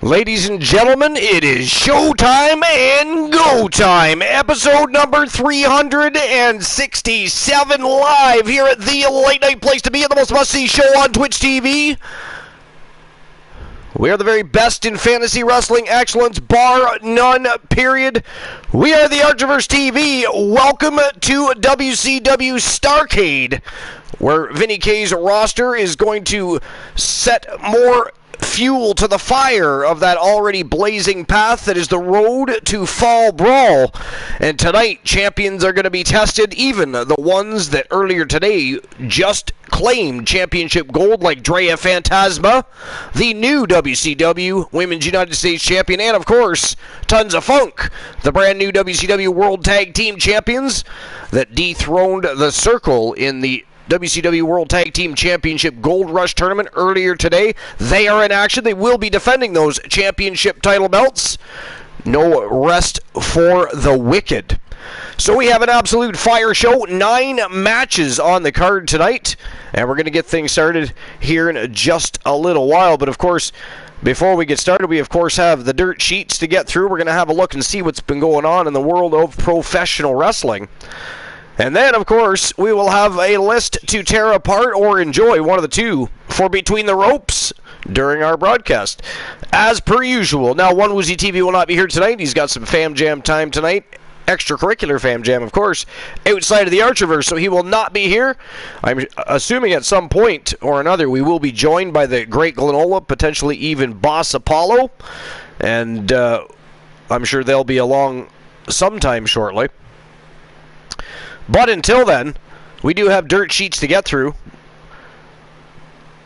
Ladies and gentlemen, it is showtime and go time. Episode number 367 live here at the late night place to be at the most must-see show on Twitch TV. We are the very best in fantasy wrestling excellence, bar none, period. We are the Archiverse TV. Welcome to WCW Starrcade, where Vinny K's roster is going to set more fuel to the fire of that already blazing path that is the road to Fall Brawl. And tonight, champions are going to be tested, even the ones that earlier today just claimed championship gold, like Drea Phantasma, the new WCW Women's United States Champion, and of course, Tons of Funk, the brand new WCW World Tag Team Champions that dethroned the Circle in the WCW World Tag Team Championship Gold Rush Tournament earlier today. They are in action. They will be defending those championship title belts. No rest for the wicked. So we have an absolute fire show. 9 matches on the card tonight. And we're going to get things started here in just a little while. But of course, before we get started, we of course have the dirt sheets to get through. We're going to have a look and see what's been going on in the world of professional wrestling. And then, of course, we will have a list to tear apart or enjoy, one of the two, for Between the Ropes during our broadcast, as per usual. Now, One Woozy TV will not be here tonight. He's got some Fam Jam time tonight. Extracurricular Fam Jam, of course, outside of the Archiverse, so he will not be here. I'm assuming at some point or another we will be joined by the Great Glenola, potentially even Boss Apollo, and I'm sure they'll be along sometime shortly. But until then, we do have dirt sheets to get through.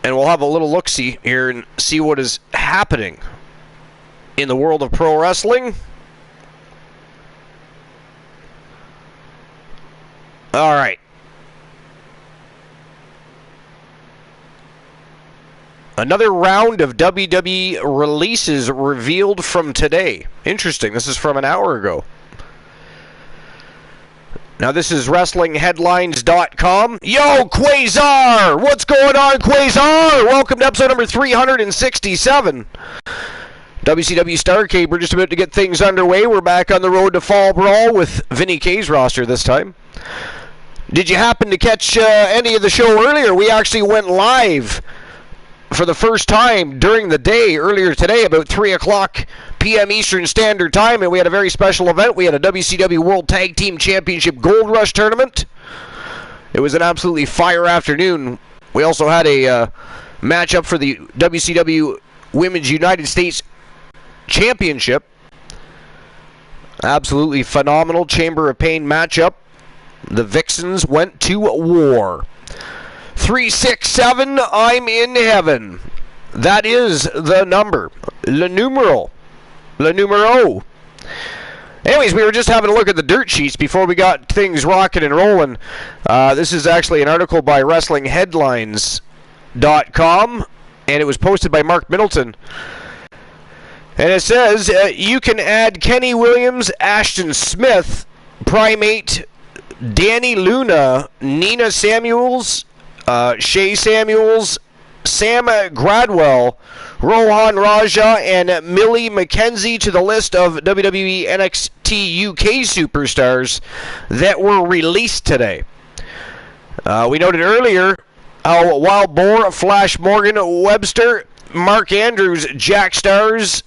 And we'll have a little look-see here and see what is happening in the world of pro wrestling. All right. Another round of WWE releases revealed from today. Interesting. This is from an hour ago. Now, this is WrestlingHeadlines.com. Yo, Quasar! What's going on, Quasar? Welcome to episode number 367. WCW Starrcade. We're just about to get things underway. We're back on the road to Fall Brawl with Vinny K's roster this time. Did you happen to catch any of the show earlier? We actually went live for the first time during the day earlier today, about 3 o'clock p.m. Eastern Standard Time, and we had a very special event. We had a WCW World Tag Team Championship Gold Rush Tournament. It was an absolutely fire afternoon. We also had a matchup for the WCW Women's United States Championship. Absolutely phenomenal Chamber of Pain matchup. The Vixens went to war. 367, I'm in heaven. That is the number. Le numero. Anyways, we were just having a look at the dirt sheets before we got things rocking and rolling. This is actually an article by WrestlingHeadlines.com, and it was posted by Mark Middleton. And it says, you can add Kenny Williams, Ashton Smith, Primate, Danny Luna, Nina Samuels, Shea Samuels, Sam Gradwell, Rohan Raja, and Millie McKenzie to the list of WWE NXT UK superstars that were released today. We noted earlier how Wild Boar, Flash Morgan, Webster, Mark Andrews, Jack Stars,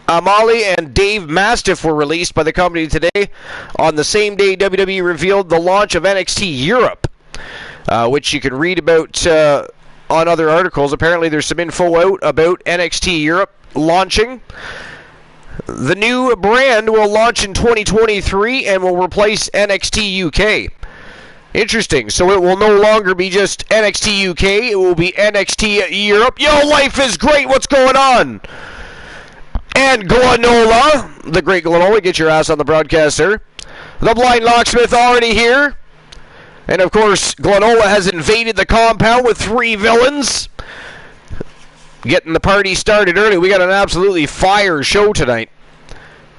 Amali, and Dave Mastiff were released by the company today. On the same day, WWE revealed the launch of NXT Europe, which you can read about on other articles. Apparently there's some info out about NXT Europe launching. The new brand will launch in 2023 and will replace NXT UK. Interesting. So it will no longer be just NXT UK. It will be NXT Europe. Yo, life is great. What's going on? And Glenola, the great Glenola, get your ass on the broadcast, sir. The Blind Locksmith already here. And, of course, Glenola has invaded the compound with 3 villains. Getting the party started early. We got an absolutely fire show tonight.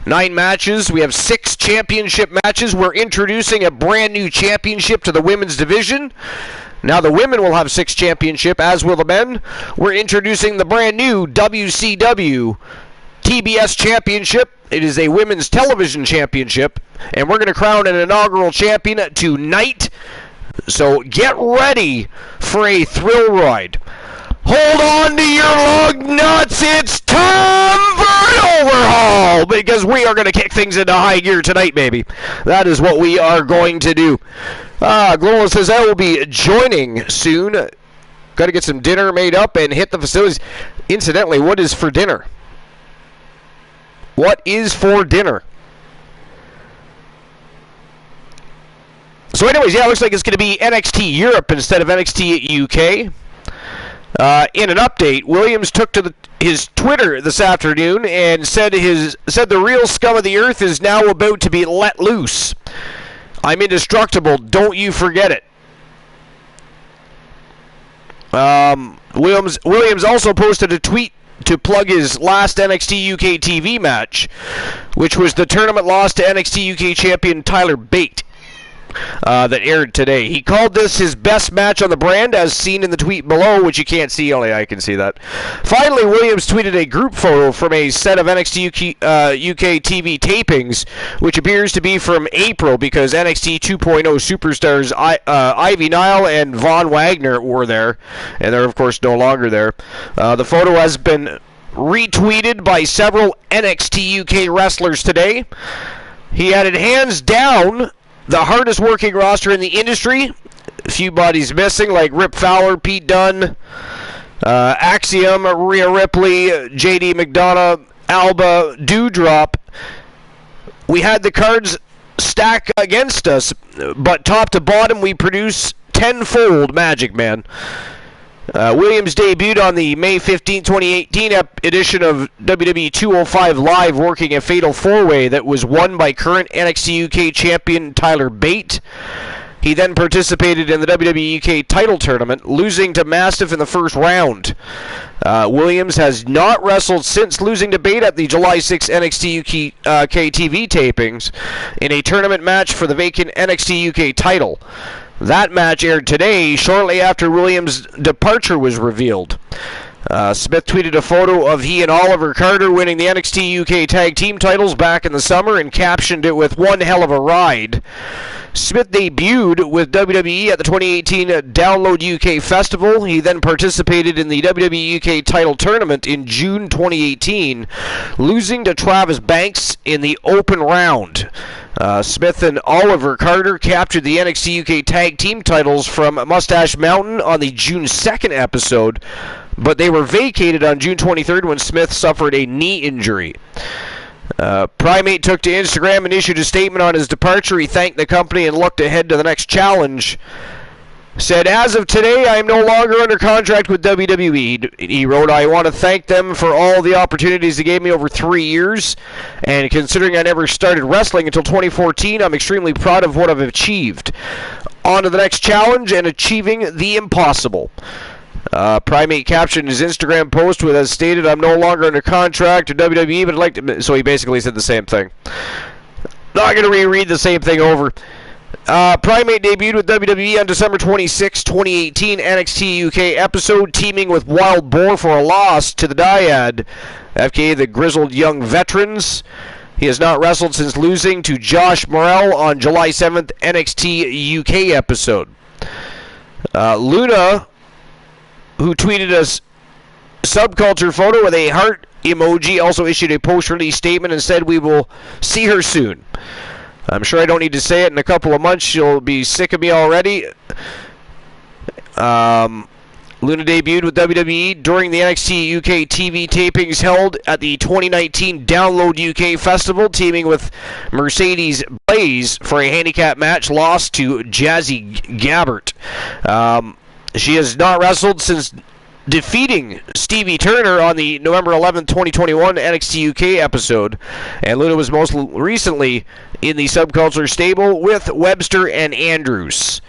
9 matches. We have 6 championship matches. We're introducing a brand new championship to the women's division. Now the women will have 6 championship, as will the men. We're introducing the brand new WCW TBS championship. It is a women's television championship, and we're going to crown an inaugural champion tonight. So get ready for a thrill ride. Hold on to your lug nuts. It's time for an overhaul, because we are going to kick things into high gear tonight, baby. That is what we are going to do. Glola says I will be joining soon. Got to get some dinner made up and hit the facilities. Incidentally, what is for dinner? What is for dinner? So anyways, yeah, it looks like it's going to be NXT Europe instead of NXT UK. In an update, Williams took to his Twitter this afternoon and said the real scum of the earth is now about to be let loose. I'm indestructible, don't you forget it. Williams also posted a tweet to plug his last NXT UK TV match, which was the tournament loss to NXT UK champion Tyler Bate. That aired today. He called this his best match on the brand, as seen in the tweet below, which you can't see, only I can see that. Finally, Williams tweeted a group photo from a set of NXT UK TV tapings, which appears to be from April, because NXT 2.0 superstars Ivy Nile and Von Wagner were there, and they're, of course, no longer there. The photo has been retweeted by several NXT UK wrestlers today. He added, hands down, the hardest working roster in the industry. A few bodies missing, like Rip Fowler, Pete Dunne, Axiom, Rhea Ripley, JD McDonough, Alba, Doudrop. We had the cards stack against us, but top to bottom we produce tenfold magic, man. Williams debuted on the May 15, 2018 edition of WWE 205 Live, working a fatal four-way that was won by current NXT UK champion Tyler Bate. He then participated in the WWE UK title tournament, losing to Mastiff in the first round. Williams has not wrestled since losing to Bate at the July 6 NXT UK TV tapings in a tournament match for the vacant NXT UK title. That match aired today, shortly after Williams' departure was revealed. Smith tweeted a photo of he and Oliver Carter winning the NXT UK tag team titles back in the summer and captioned it with "one hell of a ride." Smith debuted with WWE at the 2018 Download UK Festival. He then participated in the WWE UK title tournament in June 2018, losing to Travis Banks in the open round. Smith and Oliver Carter captured the NXT UK tag team titles from Mustache Mountain on the June 2nd episode, but they were vacated on June 23rd when Smith suffered a knee injury. Primate took to Instagram and issued a statement on his departure. He thanked the company and looked ahead to the next challenge. Said, as of today, I am no longer under contract with WWE. He wrote, I want to thank them for all the opportunities they gave me over 3 years. And considering I never started wrestling until 2014, I'm extremely proud of what I've achieved. On to the next challenge and achieving the impossible. Primate captioned his Instagram post with, as stated, I'm no longer under contract to WWE, but I'd like to... So he basically said the same thing. Not going to reread the same thing over. Primate debuted with WWE on December 26, 2018 NXT UK episode, teaming with Wild Boar for a loss to the Dyad, FKA the Grizzled Young Veterans. He has not wrestled since losing to Josh Morrell on July 7th NXT UK episode. Luna, who tweeted us subculture photo with a heart emoji, also issued a post-release statement and said we will see her soon. I'm sure I don't need to say it. In a couple of months, she'll be sick of me already. Luna debuted with WWE during the NXT UK TV tapings held at the 2019 Download UK Festival, teaming with Mercedes Blaze for a handicap match, lost to Jazzy Gabbert. She has not wrestled since defeating Stevie Turner on the November 11, 2021 NXT UK episode, and Luna was most recently in the Subculture stable with Webster and Andrews.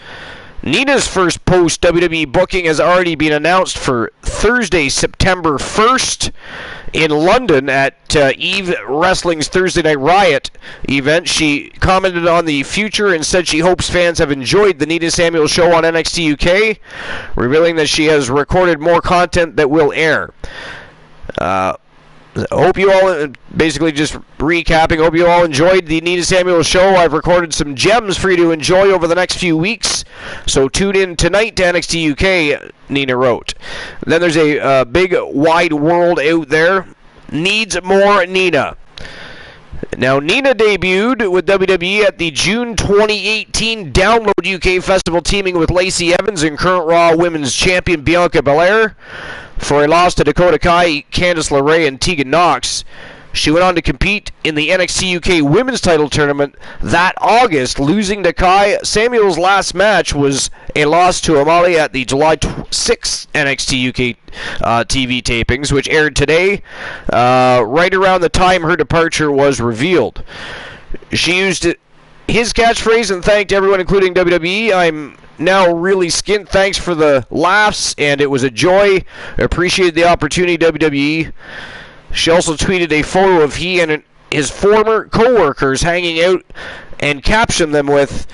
Nina's first post-WWE booking has already been announced for Thursday, September 1st in London at Eve Wrestling's Thursday Night Riot event. She commented on the future and said she hopes fans have enjoyed the Nina Samuel show on NXT UK, revealing that she has recorded more content that will air. Hope you all, basically just recapping, hope you all enjoyed the Nina Samuels show. I've recorded some gems for you to enjoy over the next few weeks, so tune in tonight to NXT UK, Nina wrote. Then there's a big wide world out there. Needs more Nina. Now, Nina debuted with WWE at the June 2018 Download UK Festival, teaming with Lacey Evans and current Raw Women's Champion Bianca Belair for a loss to Dakota Kai, Candice LeRae, and Tegan Nox. She went on to compete in the NXT UK Women's Title Tournament that August, losing to Kai. Samuel's last match was a loss to Amalia at the July 6th NXT UK TV tapings, which aired today, right around the time her departure was revealed. She used his catchphrase and thanked everyone, including WWE. I'm now really skint. Thanks for the laughs, and it was a joy. I appreciated the opportunity, WWE. She also tweeted a photo of he and his former co-workers hanging out and captioned them with,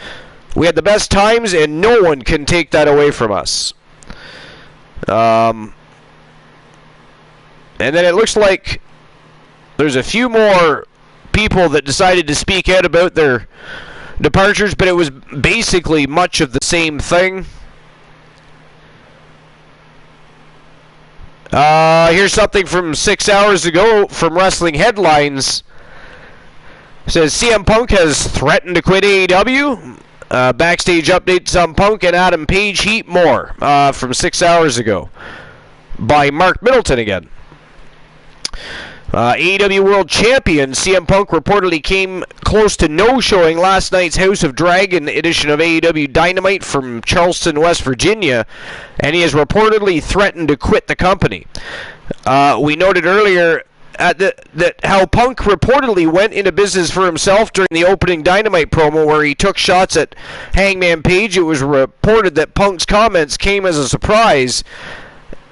"We had the best times and no one can take that away from us." And then it looks like there's a few more people that decided to speak out about their departures, but it was basically much of the same thing. Here's something from 6 hours ago from Wrestling Headlines. It says CM Punk has threatened to quit AEW. Backstage updates on Punk and Adam Page heat more from 6 hours ago by Mark Middleton again. AEW World Champion CM Punk reportedly came close to no-showing last night's House of Dragon edition of AEW Dynamite from Charleston, West Virginia, and he has reportedly threatened to quit the company. We noted earlier that how Punk reportedly went into business for himself during the opening Dynamite promo where he took shots at Hangman Page. It was reported that Punk's comments came as a surprise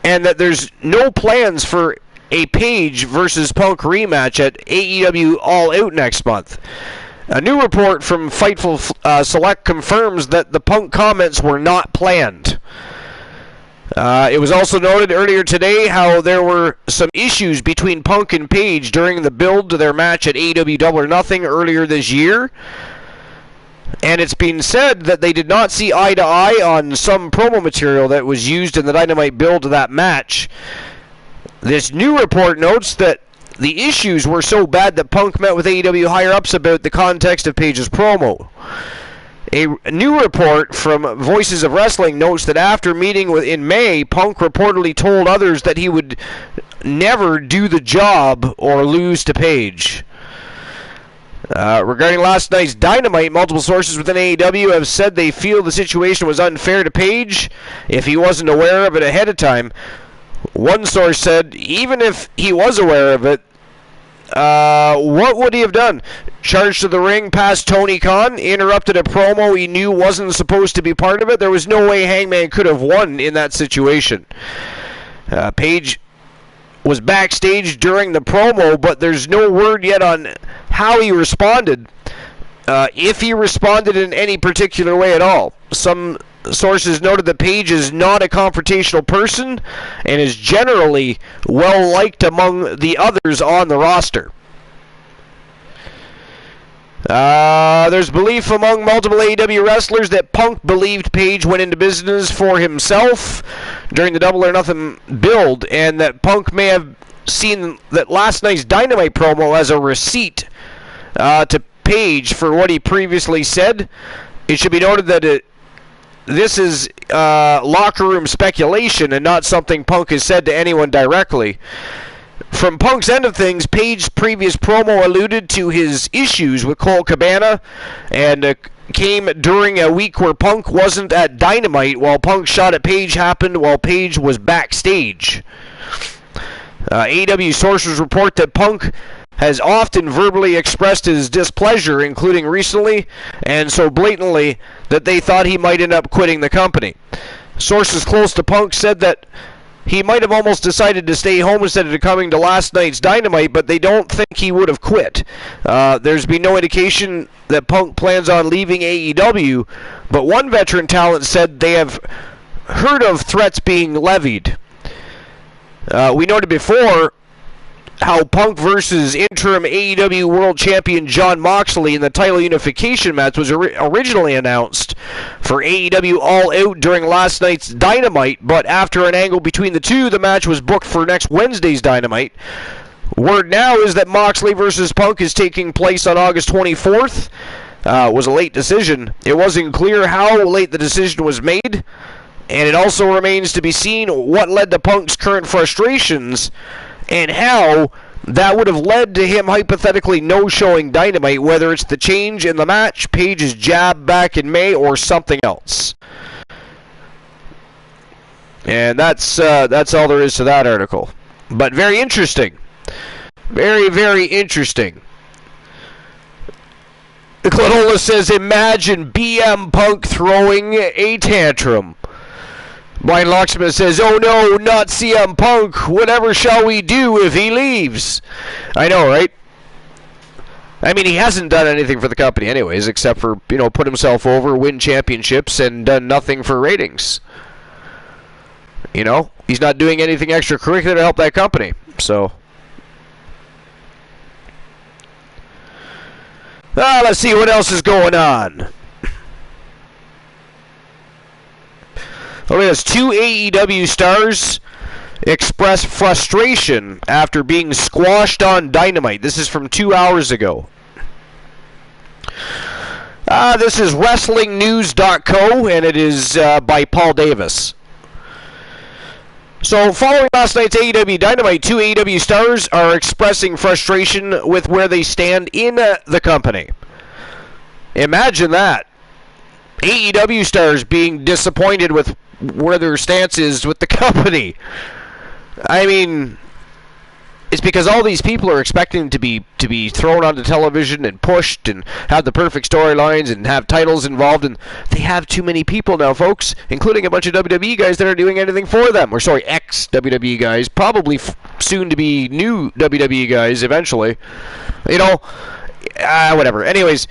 and that there's no plans for a Page versus Punk rematch at AEW All Out next month. A new report from Fightful Select confirms that the Punk comments were not planned. It was also noted earlier today how there were some issues between Punk and Page during the build to their match at AEW Double or Nothing earlier this year. And it's been said that they did not see eye to eye on some promo material that was used in the Dynamite build to that match. This new report notes that the issues were so bad that Punk met with AEW higher-ups about the context of Page's promo. A new report from Voices of Wrestling notes that after meeting in May, Punk reportedly told others that he would never do the job or lose to Page. Regarding last night's Dynamite, multiple sources within AEW have said they feel the situation was unfair to Page if he wasn't aware of it ahead of time. One source said, even if he was aware of it, what would he have done? Charged to the ring past Tony Khan, interrupted a promo he knew wasn't supposed to be part of it? There was no way Hangman could have won in that situation. Page was backstage during the promo, but there's no word yet on how he responded, if he responded in any particular way at all. Some sources noted that Page is not a confrontational person and is generally well liked among the others on the roster. There's belief among multiple AEW wrestlers that Punk believed Page went into business for himself during the Double or Nothing build, and that Punk may have seen that last night's Dynamite promo as a receipt to Page for what he previously said. It should be noted that this is locker room speculation and not something Punk has said to anyone directly. From Punk's end of things, Page's previous promo alluded to his issues with Colt Cabana and came during a week where Punk wasn't at Dynamite while Punk's shot at Page happened while Page was backstage. AEW sources report that Punk has often verbally expressed his displeasure, including recently, and so blatantly that they thought he might end up quitting the company. Sources close to Punk said that he might have almost decided to stay home instead of coming to last night's Dynamite, but they don't think he would have quit. There's been no indication that Punk plans on leaving AEW, but one veteran talent said they have heard of threats being levied. We noted before, how Punk versus interim AEW World Champion Jon Moxley in the title unification match was originally announced for AEW All Out during last night's Dynamite, but after an angle between the two, the match was booked for next Wednesday's Dynamite. Word now is that Moxley versus Punk is taking place on August 24th. Was a late decision. It wasn't clear how late the decision was made, and it also remains to be seen what led to Punk's current frustrations and how that would have led to him hypothetically no-showing Dynamite, whether it's the change in the match, Page's jab back in May, or something else. And that's all there is to that article. But very interesting. Very, very interesting. Cladola says, imagine BM Punk throwing a tantrum. Brian Locksmith says, oh no, not CM Punk. Whatever shall we do if he leaves? I know, right? I mean, he hasn't done anything for the company anyways, except for, put himself over, win championships, and done nothing for ratings. He's not doing anything extracurricular to help that company. So, let's see what else is going on. As 2 AEW stars express frustration after being squashed on Dynamite. This is from 2 hours ago. This is WrestlingNews.co, and it is by Paul Davis. So, following last night's AEW Dynamite, 2 AEW stars are expressing frustration with where they stand in the company. Imagine that. AEW stars being disappointed with where their stance is with the company. I mean, it's because all these people are expecting to be thrown onto television and pushed and have the perfect storylines and have titles involved, and they have too many people now, folks, including a bunch of WWE guys that are doing anything for them. Or sorry, ex-WWE guys, probably soon to be new WWE guys eventually. Whatever. Anyways,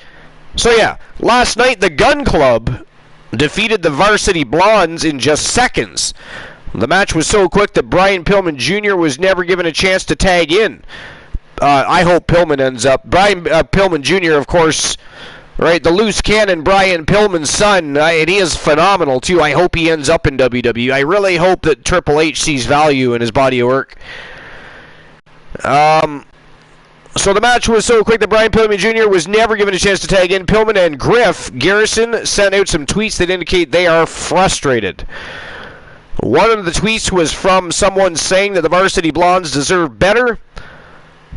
so yeah, last night the Gun Club defeated the Varsity Blondes in just seconds. The match was so quick that Brian Pillman Jr. was never given a chance to tag in. I hope Pillman ends up. Brian Pillman Jr., of course, right, the loose cannon Brian Pillman's son, and he is phenomenal too. I hope he ends up in WWE. I really hope that Triple H sees value in his body of work. So the match was so quick that Brian Pillman Jr. was never given a chance to tag in. Pillman and Griff Garrison sent out some tweets that indicate they are frustrated. One of the tweets was from someone saying that the Varsity Blondes deserve better.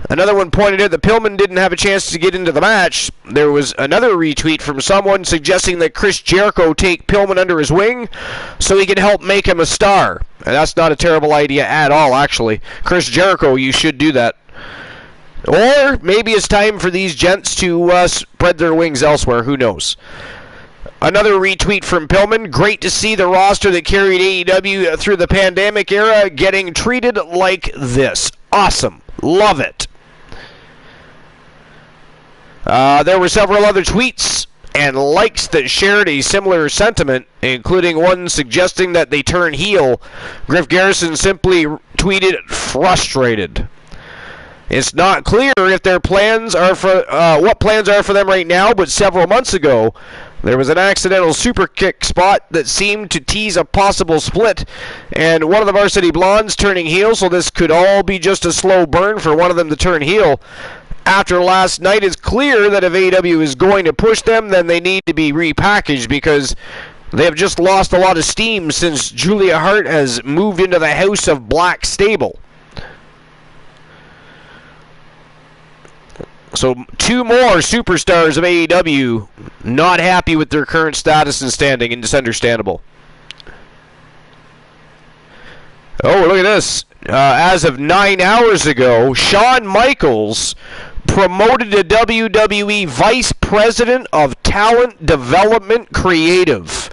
Another one pointed out that Pillman didn't have a chance to get into the match. There was another retweet from someone suggesting that Chris Jericho take Pillman under his wing so he can help make him a star. And that's not a terrible idea at all, actually. Chris Jericho, you should do that. Or maybe it's time for these gents to spread their wings elsewhere. Who knows? Another retweet from Pillman. Great to see the roster that carried AEW through the pandemic era getting treated like this. Awesome. Love it. There were several other tweets and likes that shared a similar sentiment, including one suggesting that they turn heel. Griff Garrison simply tweeted, frustrated. It's not clear if their plans are for what plans are for them right now, but several months ago, there was an accidental super kick spot that seemed to tease a possible split, and one of the Varsity Blondes turning heel, so this could all be just a slow burn for one of them to turn heel. After last night, it's clear that if AEW is going to push them, then they need to be repackaged because they have just lost a lot of steam since Julia Hart has moved into the House of Black stable. So 2 more superstars of AEW not happy with their current status and standing, and it's understandable. Oh, look at this. As of 9 hours ago, Shawn Michaels promoted to WWE Vice President of Talent Development Creative.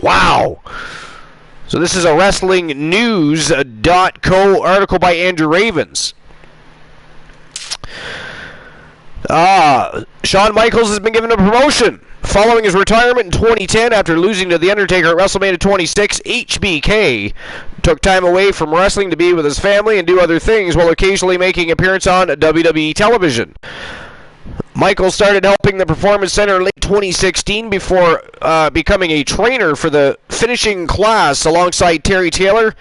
Wow. So this is a WrestlingNews.co article by Andrew Ravens. Shawn Michaels has been given a promotion Following his retirement in 2010 after losing to The Undertaker at WrestleMania 26, HBK took time away from wrestling to be with his family and do other things while occasionally making an appearance on WWE television. Michael started helping the Performance Center in late 2016 before becoming a trainer for the finishing class alongside Terry Taylor.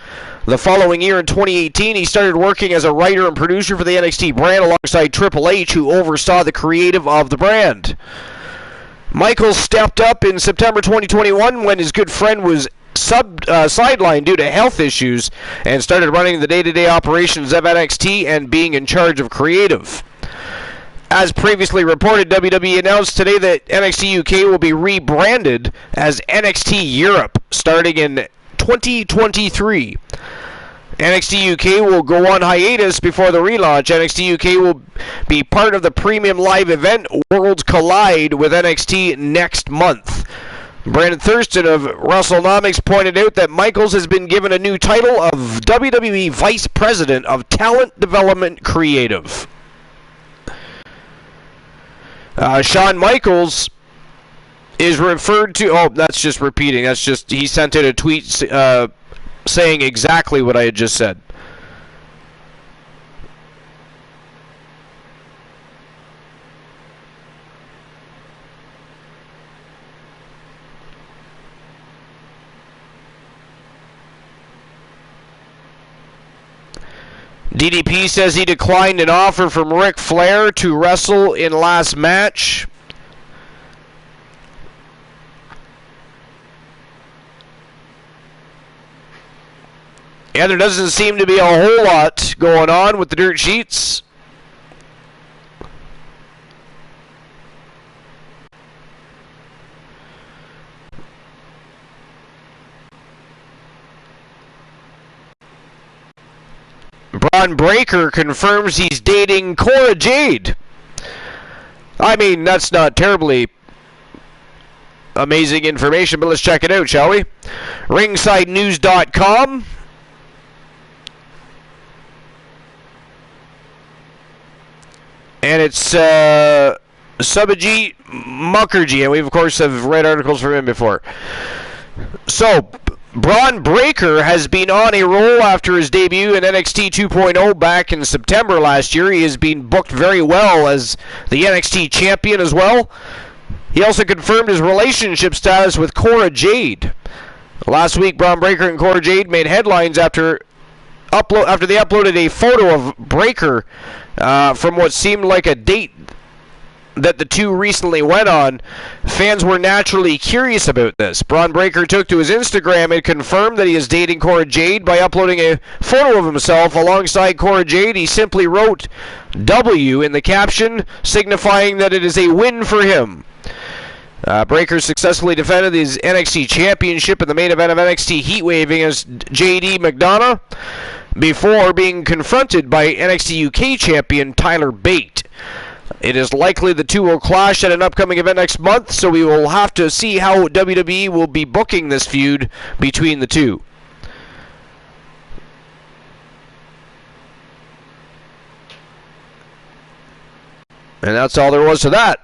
The following year in 2018, he started working as a writer and producer for the NXT brand alongside Triple H, who oversaw the creative of the brand. Michael stepped up in September 2021 when his good friend was sidelined due to health issues and started running the day-to-day operations of NXT and being in charge of creative. As previously reported, WWE announced today that NXT UK will be rebranded as NXT Europe starting in 2023. NXT UK will go on hiatus before the relaunch. NXT UK will be part of the premium live event Worlds Collide with NXT next month. Brandon Thurston of WrestleNomics pointed out that Michaels has been given a new title of WWE Vice President of Talent Development Creative. Shawn Michaels is referred to... Oh, that's just repeating. That's just... He sent out a tweet saying exactly what I had just said. DDP says he declined an offer from Ric Flair to wrestle in last match. Yeah, there doesn't seem to be a whole lot going on with the dirt sheets. Braun Breaker confirms he's dating Cora Jade. I mean, that's not terribly amazing information, but let's check it out, shall we? RingsideNews.com. And it's Subhajit Mukherjee, and we, of course, have read articles from him before. So, Braun Breaker has been on a roll after his debut in NXT 2.0 back in September last year. He has been booked very well as the NXT champion as well. He also confirmed his relationship status with Cora Jade. Last week, Braun Breaker and Cora Jade made headlines after they uploaded a photo of Breaker from what seemed like a date that the two recently went on. Fans were naturally curious about this. Braun Breaker took to his Instagram and confirmed that he is dating Cora Jade by uploading a photo of himself alongside Cora Jade. He simply wrote W in the caption, signifying that it is a win for him. Breaker successfully defended his NXT championship in the main event of NXT Heatwave against JD McDonough before being confronted by NXT UK champion Tyler Bate. It is likely the two will clash at an upcoming event next month, so we will have to see how WWE will be booking this feud between the two. And that's all there was to that.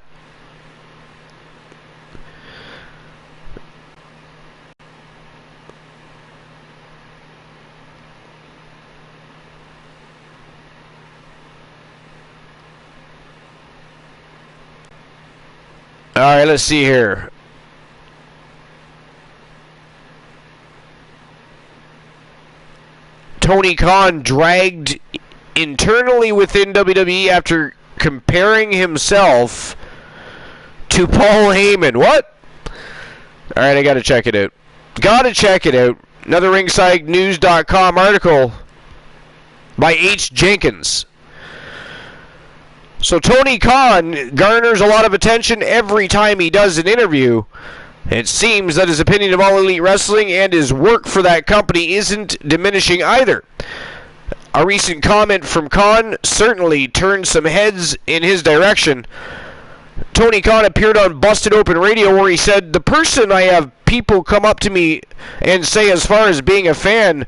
Alright, let's see here. Tony Khan dragged internally within WWE after comparing himself to Paul Heyman. What? Alright, I gotta check it out. Gotta check it out. Another RingsideNews.com article by H. Jenkins. So Tony Khan garners a lot of attention every time he does an interview. It seems that his opinion of All Elite Wrestling and his work for that company isn't diminishing either. A recent comment from Khan certainly turned some heads in his direction. Tony Khan appeared on Busted Open Radio where he said, "The person I have people come up to me and say as far as being a fan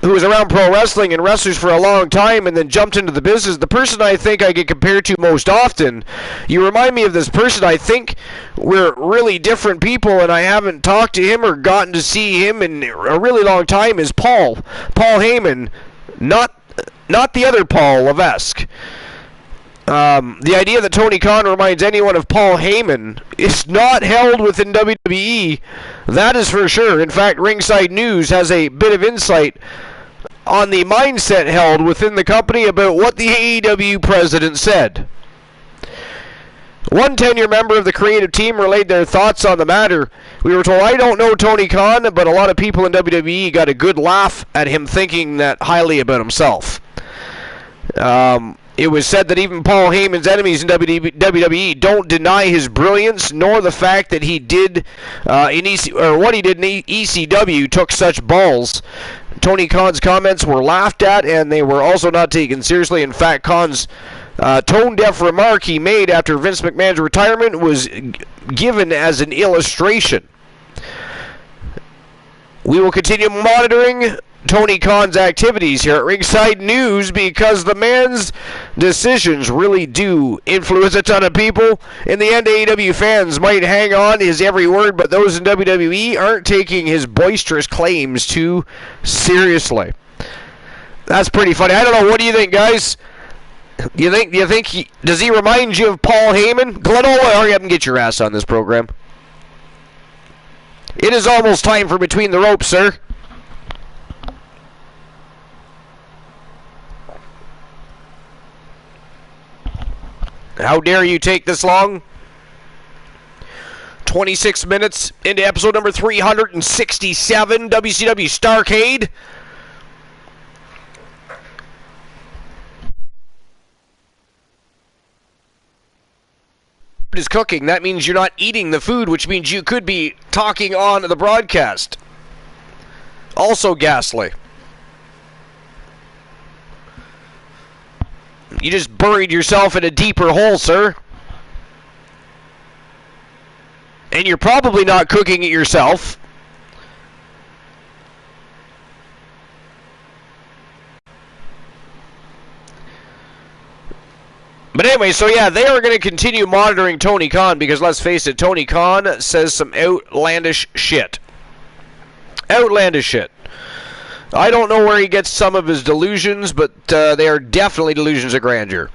who was around pro wrestling and wrestlers for a long time and then jumped into the business, the person I think I get compared to most often, you remind me of this person. I think we're really different people, and I haven't talked to him or gotten to see him in a really long time, is Paul Heyman, not the other Paul Levesque. The idea that Tony Khan reminds anyone of Paul Heyman is not held within WWE. That is for sure. In fact, Ringside News has a bit of insight on the mindset held within the company about what the AEW president said. One tenure member of the creative team relayed their thoughts on the matter. We were told, I don't know Tony Khan, but a lot of people in WWE got a good laugh at him thinking that highly about himself. It was said that even Paul Heyman's enemies in WWE don't deny his brilliance, nor the fact that he did what he did in ECW took such balls. Tony Khan's comments were laughed at, and they were also not taken seriously. In fact, Khan's tone-deaf remark he made after Vince McMahon's retirement was given as an illustration. We will continue monitoring Tony Khan's activities here at Ringside News because the man's decisions really do influence a ton of people. In the end, AEW fans might hang on his every word, but those in WWE aren't taking his boisterous claims too seriously. That's pretty funny. I don't know. What do you think, guys? Do you think does he remind you of Paul Heyman? Glenola, hurry up and get your ass on this program. It is almost time for Between the Ropes, sir. How dare you take this long? 26 minutes into episode number 367, WCW Starrcade. Is cooking. That means you're not eating the food, which means you could be talking on the broadcast. Also ghastly. You just buried yourself in a deeper hole, sir. And you're probably not cooking it yourself. But anyway, so yeah, they are going to continue monitoring Tony Khan because, let's face it, Tony Khan says some outlandish shit. Outlandish shit. I don't know where he gets some of his delusions, but they are definitely delusions of grandeur.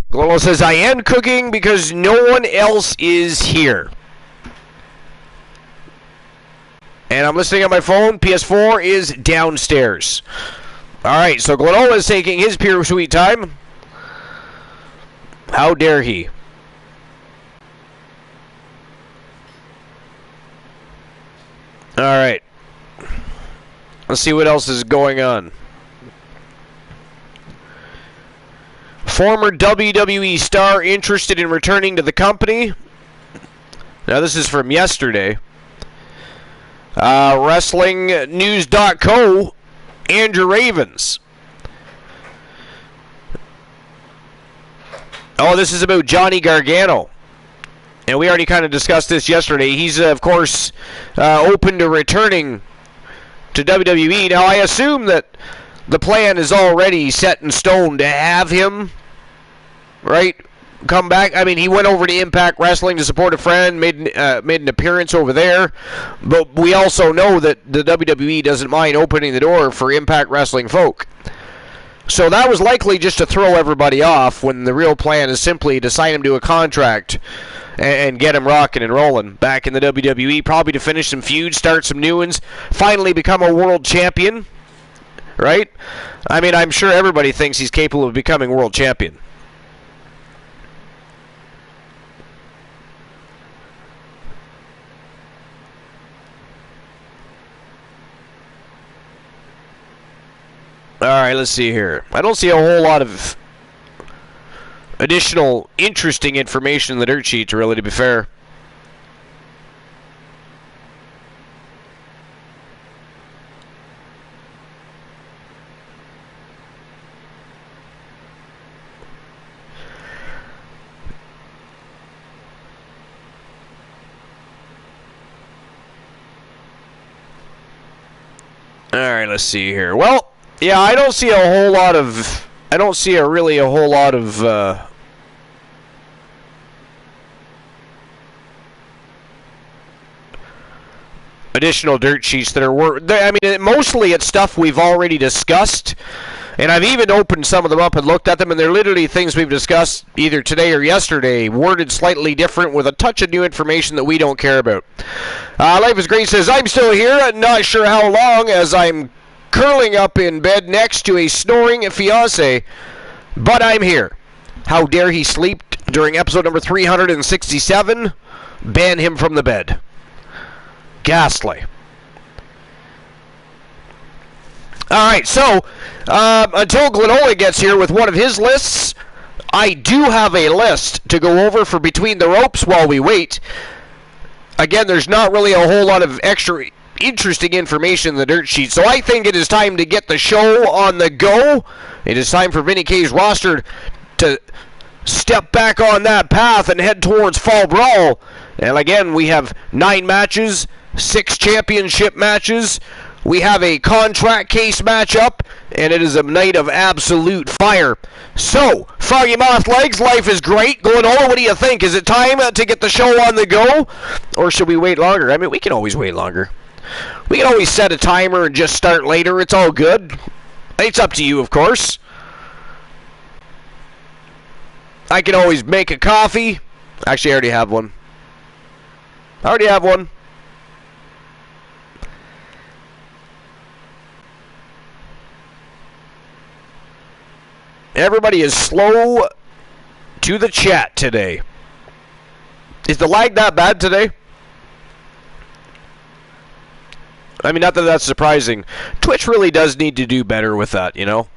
Glolo says, I am cooking because no one else is here. And I'm listening on my phone. PS4 is downstairs. Alright, so Glenola is taking his pure sweet time. How dare he? Alright. Let's see what else is going on. Former WWE star interested in returning to the company. Now this is from yesterday. WrestlingNews.co, Andrew Ravens. Oh, this is about Johnny Gargano. And we already kind of discussed this yesterday. He's, of course, open to returning to WWE. Now, I assume that the plan is already set in stone to have him, right, come back. I mean, he went over to Impact Wrestling to support a friend, made an appearance over there. But we also know that the WWE doesn't mind opening the door for Impact Wrestling folk. So that was likely just to throw everybody off when the real plan is simply to sign him to a contract and get him rocking and rolling back in the WWE, probably to finish some feuds, start some new ones, finally become a world champion, right? I mean, I'm sure everybody thinks he's capable of becoming world champion. Alright, let's see here. I don't see a whole lot of additional interesting information in the dirt sheets, really, to be fair. All right, let's see here. Well, yeah, I don't see a whole lot of additional dirt sheets that are I mean, mostly it's stuff we've already discussed, and I've even opened some of them up and looked at them, and they're literally things we've discussed either today or yesterday, worded slightly different with a touch of new information that we don't care about. Life is Great says, I'm still here, not sure how long, as I'm curling up in bed next to a snoring fiance, but I'm here. How dare he sleep during episode number 367? Ban him from the bed. Ghastly. Alright, so, until Glenola gets here with one of his lists, I do have a list to go over for Between the Ropes while we wait. Again, there's not really a whole lot of extra interesting information in the dirt sheet, so I think it is time to get the show on the go. It is time for Vinny K's roster to step back on that path and head towards Fall Brawl. And again, we have 9 matches, 6 championship matches. We have a contract case matchup, and it is a night of absolute fire. So, Froggy Moth Legs, life is great. Glenola, what do you think? Is it time to get the show on the go? Or should we wait longer? I mean, we can always wait longer. We can always set a timer and just start later. It's all good. It's up to you, of course. I can always make a coffee. Actually, I already have one. Everybody is slow to the chat today. Is the lag that bad today? I mean, not that that's surprising. Twitch really does need to do better with that, you know?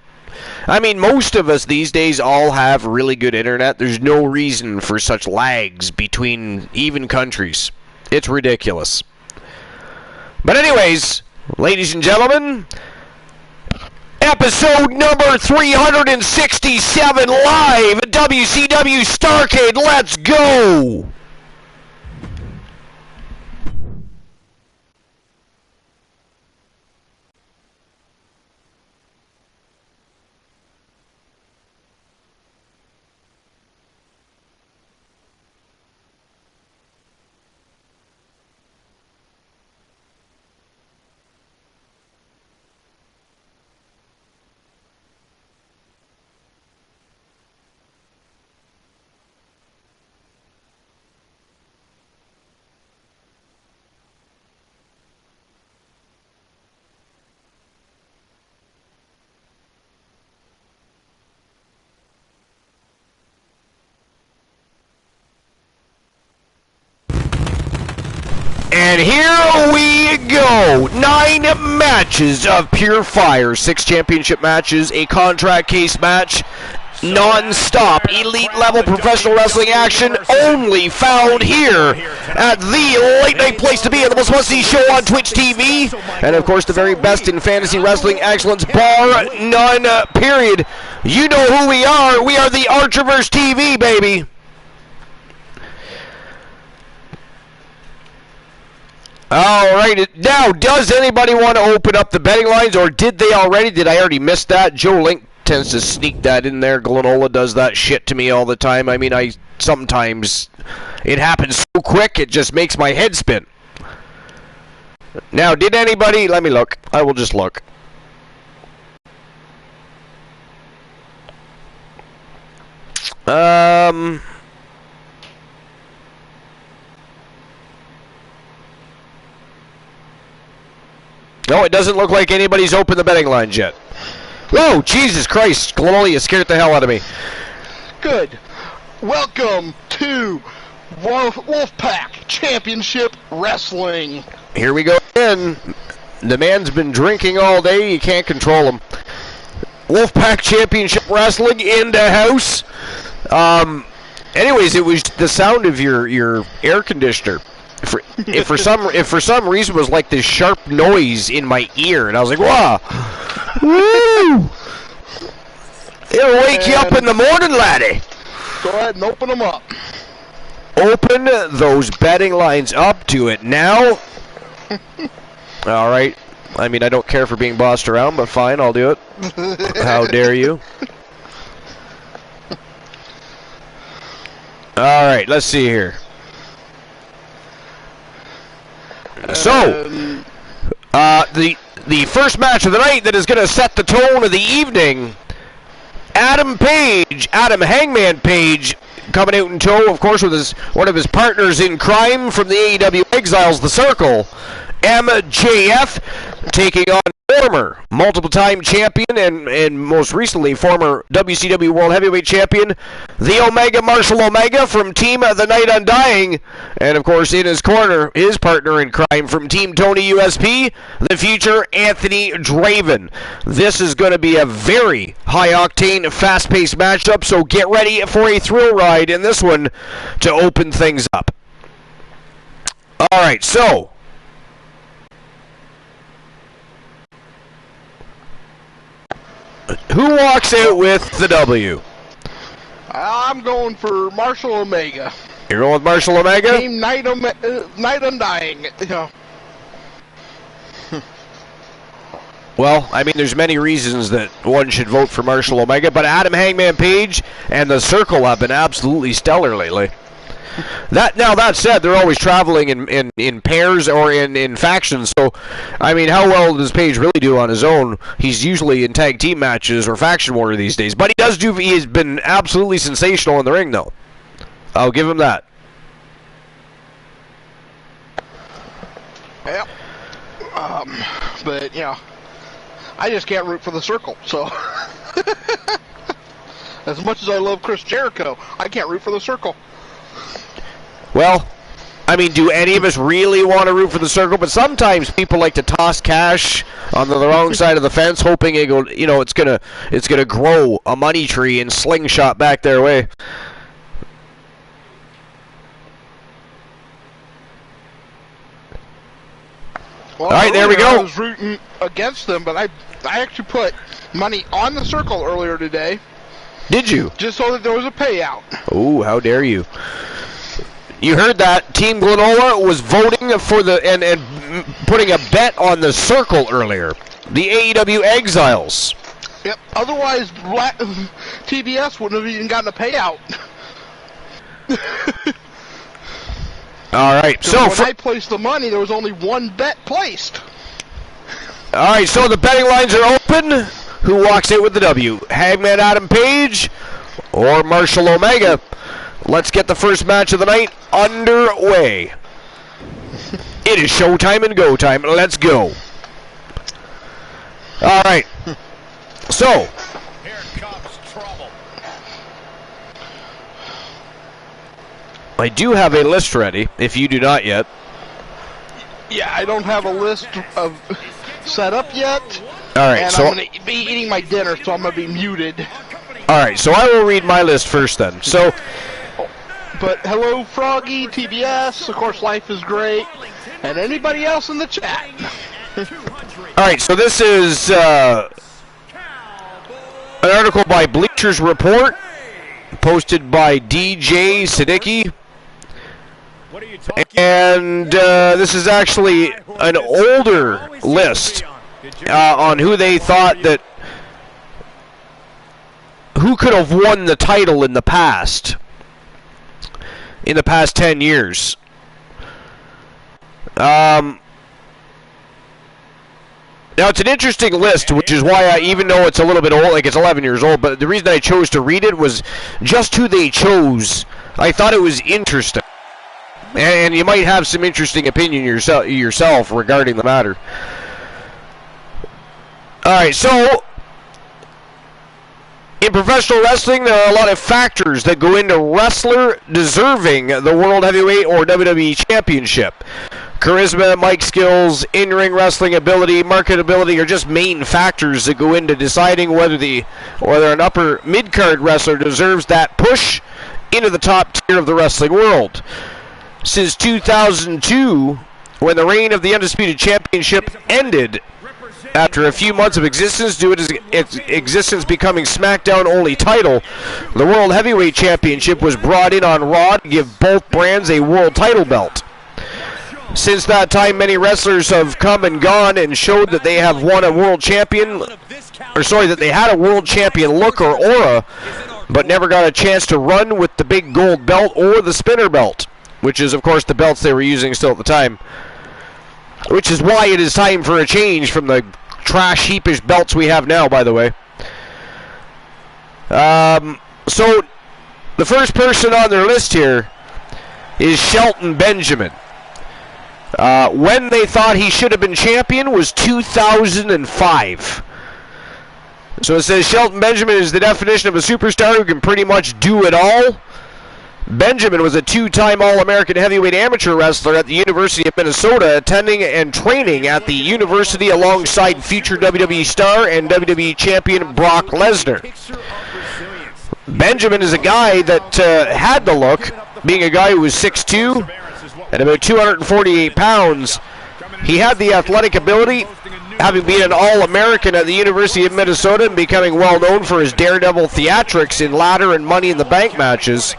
I mean, most of us these days all have really good internet. There's no reason for such lags between even countries. It's ridiculous. But anyways, ladies and gentlemen, episode number 367 live at WCW Starrcade. Let's go! And here we go. 9 matches of pure fire. 6 championship matches, a contract case match, non-stop elite level professional wrestling action, only found here at the late night place to be, and the most must-see show on Twitch TV, and of course the very best in fantasy wrestling excellence, bar none, period. You know who we are. We are the Archerverse TV, baby. Alright, now, does anybody want to open up the betting lines, or did they already? Did I already miss that? Joe Link tends to sneak that in there. Glenola does that shit to me all the time. I mean, sometimes it happens so quick, it just makes my head spin. Now, did anybody? Let me look. I will just look. No, it doesn't look like anybody's opened the betting lines yet. Whoa, Jesus Christ. Glenola, you scared the hell out of me. Good. Welcome to Wolfpack Championship Wrestling. Here we go again. The man's been drinking all day. You can't control him. Wolfpack Championship Wrestling in the house. Anyways, it was the sound of your air conditioner. If for some reason it was like this sharp noise in my ear, and I was like, wow, woo! It'll wake you up in the morning, laddie. Go ahead and open them up. Open those betting lines up to it now. All right. I mean, I don't care for being bossed around, but fine, I'll do it. How dare you? All right, let's see here. So, the first match of the night that is going to set the tone of the evening, Adam Hangman Page, coming out in tow, of course, with one of his partners in crime from the AEW Exiles, The Circle, MJF, taking on former multiple-time champion and most recently former WCW World Heavyweight Champion, the Omega Marshall Omega from Team The Night Undying, and of course in his corner, his partner in crime from Team Tony USP, the future Anthony Draven. This is going to be a very high-octane, fast-paced matchup, so get ready for a thrill ride in this one to open things up. All right, so who walks out with the W? I'm going for Marshall Omega. You're going with Marshall Omega? Team Night Undying. Yeah. Well, I mean, there's many reasons that one should vote for Marshall Omega, but Adam Hangman Page and the Circle have been absolutely stellar lately. That said, they're always traveling in pairs or in factions. So, I mean, how well does Page really do on his own? He's usually in tag team matches or faction war these days. But he has been absolutely sensational in the ring, though. I'll give him that. Yep. But I just can't root for the Circle. So, as much as I love Chris Jericho, I can't root for the Circle. Well, I mean, do any of us really want to root for the Circle? But sometimes people like to toss cash on the wrong side of the fence, hoping it's gonna grow a money tree and slingshot back their way. Well, all right, there we go. I was rooting against them, but I actually put money on the Circle earlier today. Did you? Just so that there was a payout. Oh, how dare you! You heard that. Team Glenola was voting for and putting a bet on the Circle earlier. The AEW Exiles. Yep. Otherwise, TBS wouldn't have even gotten a payout. All right. So when I placed the money, there was only one bet placed. All right. So the betting lines are open. Who walks out with the W? Hangman Adam Page or Marshall Omega? Let's get the first match of the night underway. It is showtime and go time. Let's go. All right. So, here comes trouble. I do have a list ready, if you do not yet. Yeah, I don't have a list of set up yet. All right. And so I'm going to be eating my dinner, so I'm going to be muted. All right. So I will read my list first then. So. But hello, Froggy, TBS, of course, Life is Great, and anybody else in the chat. All right, so this is an article by Bleachers Report, posted by DJ Siddiqui, and this is actually an older list on who they thought that who could have won the title in the past. In the past 10 years. Now, it's an interesting list, which is why even though it's a little bit old, like it's 11 years old, but the reason I chose to read it was just who they chose. I thought it was interesting. And you might have some interesting opinion yourself regarding the matter. All right, so in professional wrestling, there are a lot of factors that go into wrestler deserving the World Heavyweight or WWE Championship. Charisma, mic skills, in-ring wrestling ability, marketability are just main factors that go into deciding whether an upper mid-card wrestler deserves that push into the top tier of the wrestling world. Since 2002, when the reign of the Undisputed Championship ended after a few months of existence due to its existence becoming SmackDown-only title, the World Heavyweight Championship was brought in on Raw to give both brands a world title belt. Since that time, many wrestlers have come and gone and showed that they have won a world champion, that they had a world champion look or aura, but never got a chance to run with the big gold belt or the spinner belt, which is, of course, the belts they were using still at the time. Which is why it is time for a change from the trash heapish belts we have now, by the way. So, the first person on their list here is Shelton Benjamin. When they thought he should have been champion was 2005. So it says Shelton Benjamin is the definition of a superstar who can pretty much do it all. Benjamin was a two-time All-American heavyweight amateur wrestler at the University of Minnesota, attending and training at the university alongside future WWE star and WWE champion Brock Lesnar. Benjamin is a guy that had the look, being a guy who was 6'2", at about 248 pounds. He had the athletic ability, having been an All-American at the University of Minnesota and becoming well known for his daredevil theatrics in ladder and Money in the Bank matches.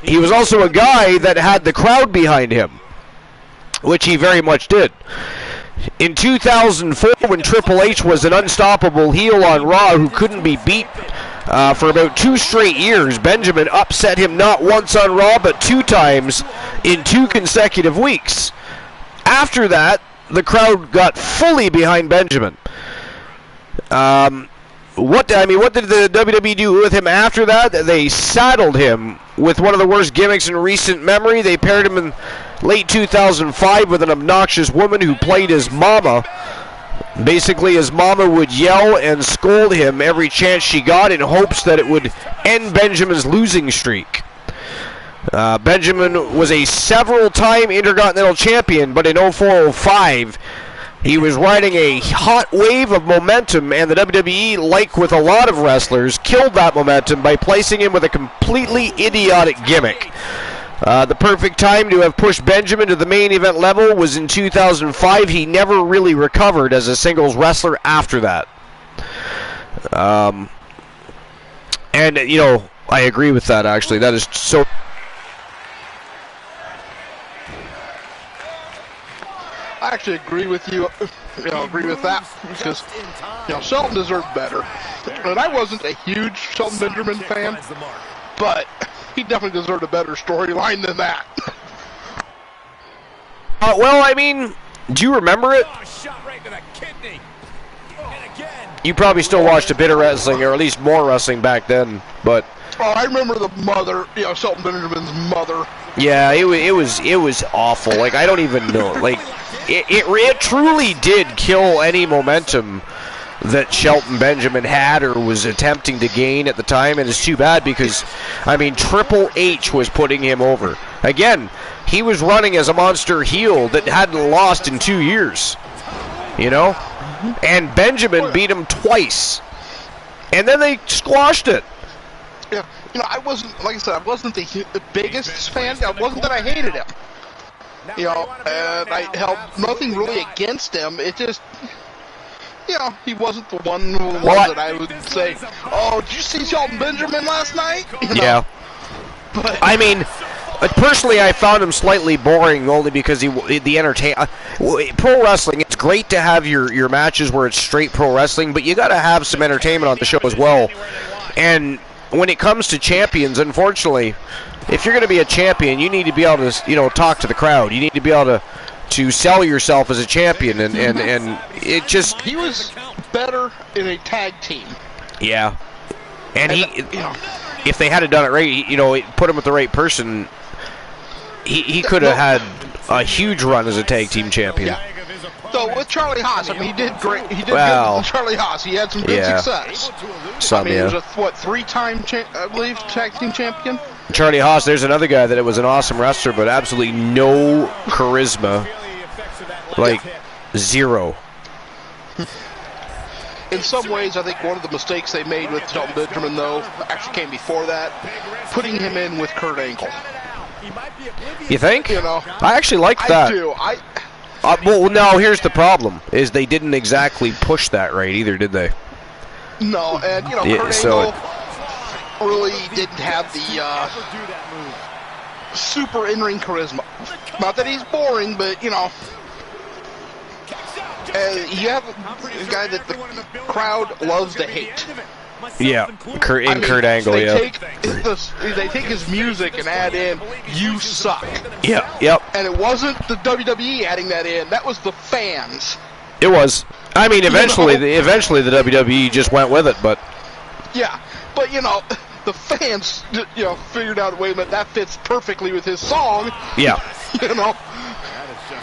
He was also a guy that had the crowd behind him, which he very much did. In 2004, when Triple H was an unstoppable heel on Raw who couldn't be beat for about 2 straight years, Benjamin upset him not once on Raw, but 2 times in 2 consecutive weeks. After that, the crowd got fully behind Benjamin. What did the WWE do with him after that? They saddled him with one of the worst gimmicks in recent memory. They paired him in late 2005 with an obnoxious woman who played his mama. Basically, his mama would yell and scold him every chance she got in hopes that it would end Benjamin's losing streak. Benjamin was a several-time Intercontinental Champion, but in 04-05, he was riding a hot wave of momentum, and the WWE, like with a lot of wrestlers, killed that momentum by placing him with a completely idiotic gimmick. The perfect time to have pushed Benjamin to the main event level was in 2005. He never really recovered as a singles wrestler after that. And, I agree with that, actually. That is so... I actually agree with you. Agree with that because Shelton deserved better. And I wasn't a huge Shelton Benjamin fan, but he definitely deserved a better storyline than that. Do you remember it? You probably still watched a bit of wrestling, or at least more wrestling back then, but... Oh, I remember the mother, Shelton Benjamin's mother. Yeah, it was awful. Like, I don't even know. Like, it truly did kill any momentum that Shelton Benjamin had or was attempting to gain at the time, and it's too bad because, Triple H was putting him over. Again, he was running as a monster heel that hadn't lost in 2 years, And Benjamin beat him twice, and then they squashed it. Yeah, I wasn't, like I said, I wasn't the biggest fan. It wasn't that I hated him. And I held nothing really against him. It just, he wasn't the one that I would say, oh, did you see Shelton Benjamin last night? Yeah. But personally, I found him slightly boring only because pro wrestling, it's great to have your matches where it's straight pro wrestling, but you got to have some entertainment on the show as well. And when it comes to champions, unfortunately, if you're going to be a champion, you need to be able to, talk to the crowd. You need to be able to sell yourself as a champion, and it just... He was better in a tag team. Yeah. And if they had done it right, put him with the right person, he could have had a huge run as a tag team champion. Yeah. So with Charlie Haas, he did great. He did good with Charlie Haas. He had some good success. He was a 3-time, I believe, tag team champion. Charlie Haas, there's another guy that was an awesome wrestler, but absolutely no charisma Like, zero. In some ways, I think one of the mistakes they made with Shelton Benjamin, though, actually came before that, putting him in with Kurt Angle. You think? You know, I actually liked that. I do. Well, no, here's the problem, is they didn't exactly push that right either, did they? No, and, you know, Kurt Angle really didn't have the super in-ring charisma. Not that he's boring, but, you know, you have a guy that the crowd loves to hate. Yeah, Kurt Angle, they take his music and add in, "You suck." Yeah, yep. And it wasn't the WWE adding that in, that was the fans. It was. I mean, eventually the WWE just went with it, but... Yeah, but, you know, the fans, you know, figured out, wait a minute, that fits perfectly with his song. Yeah. You know?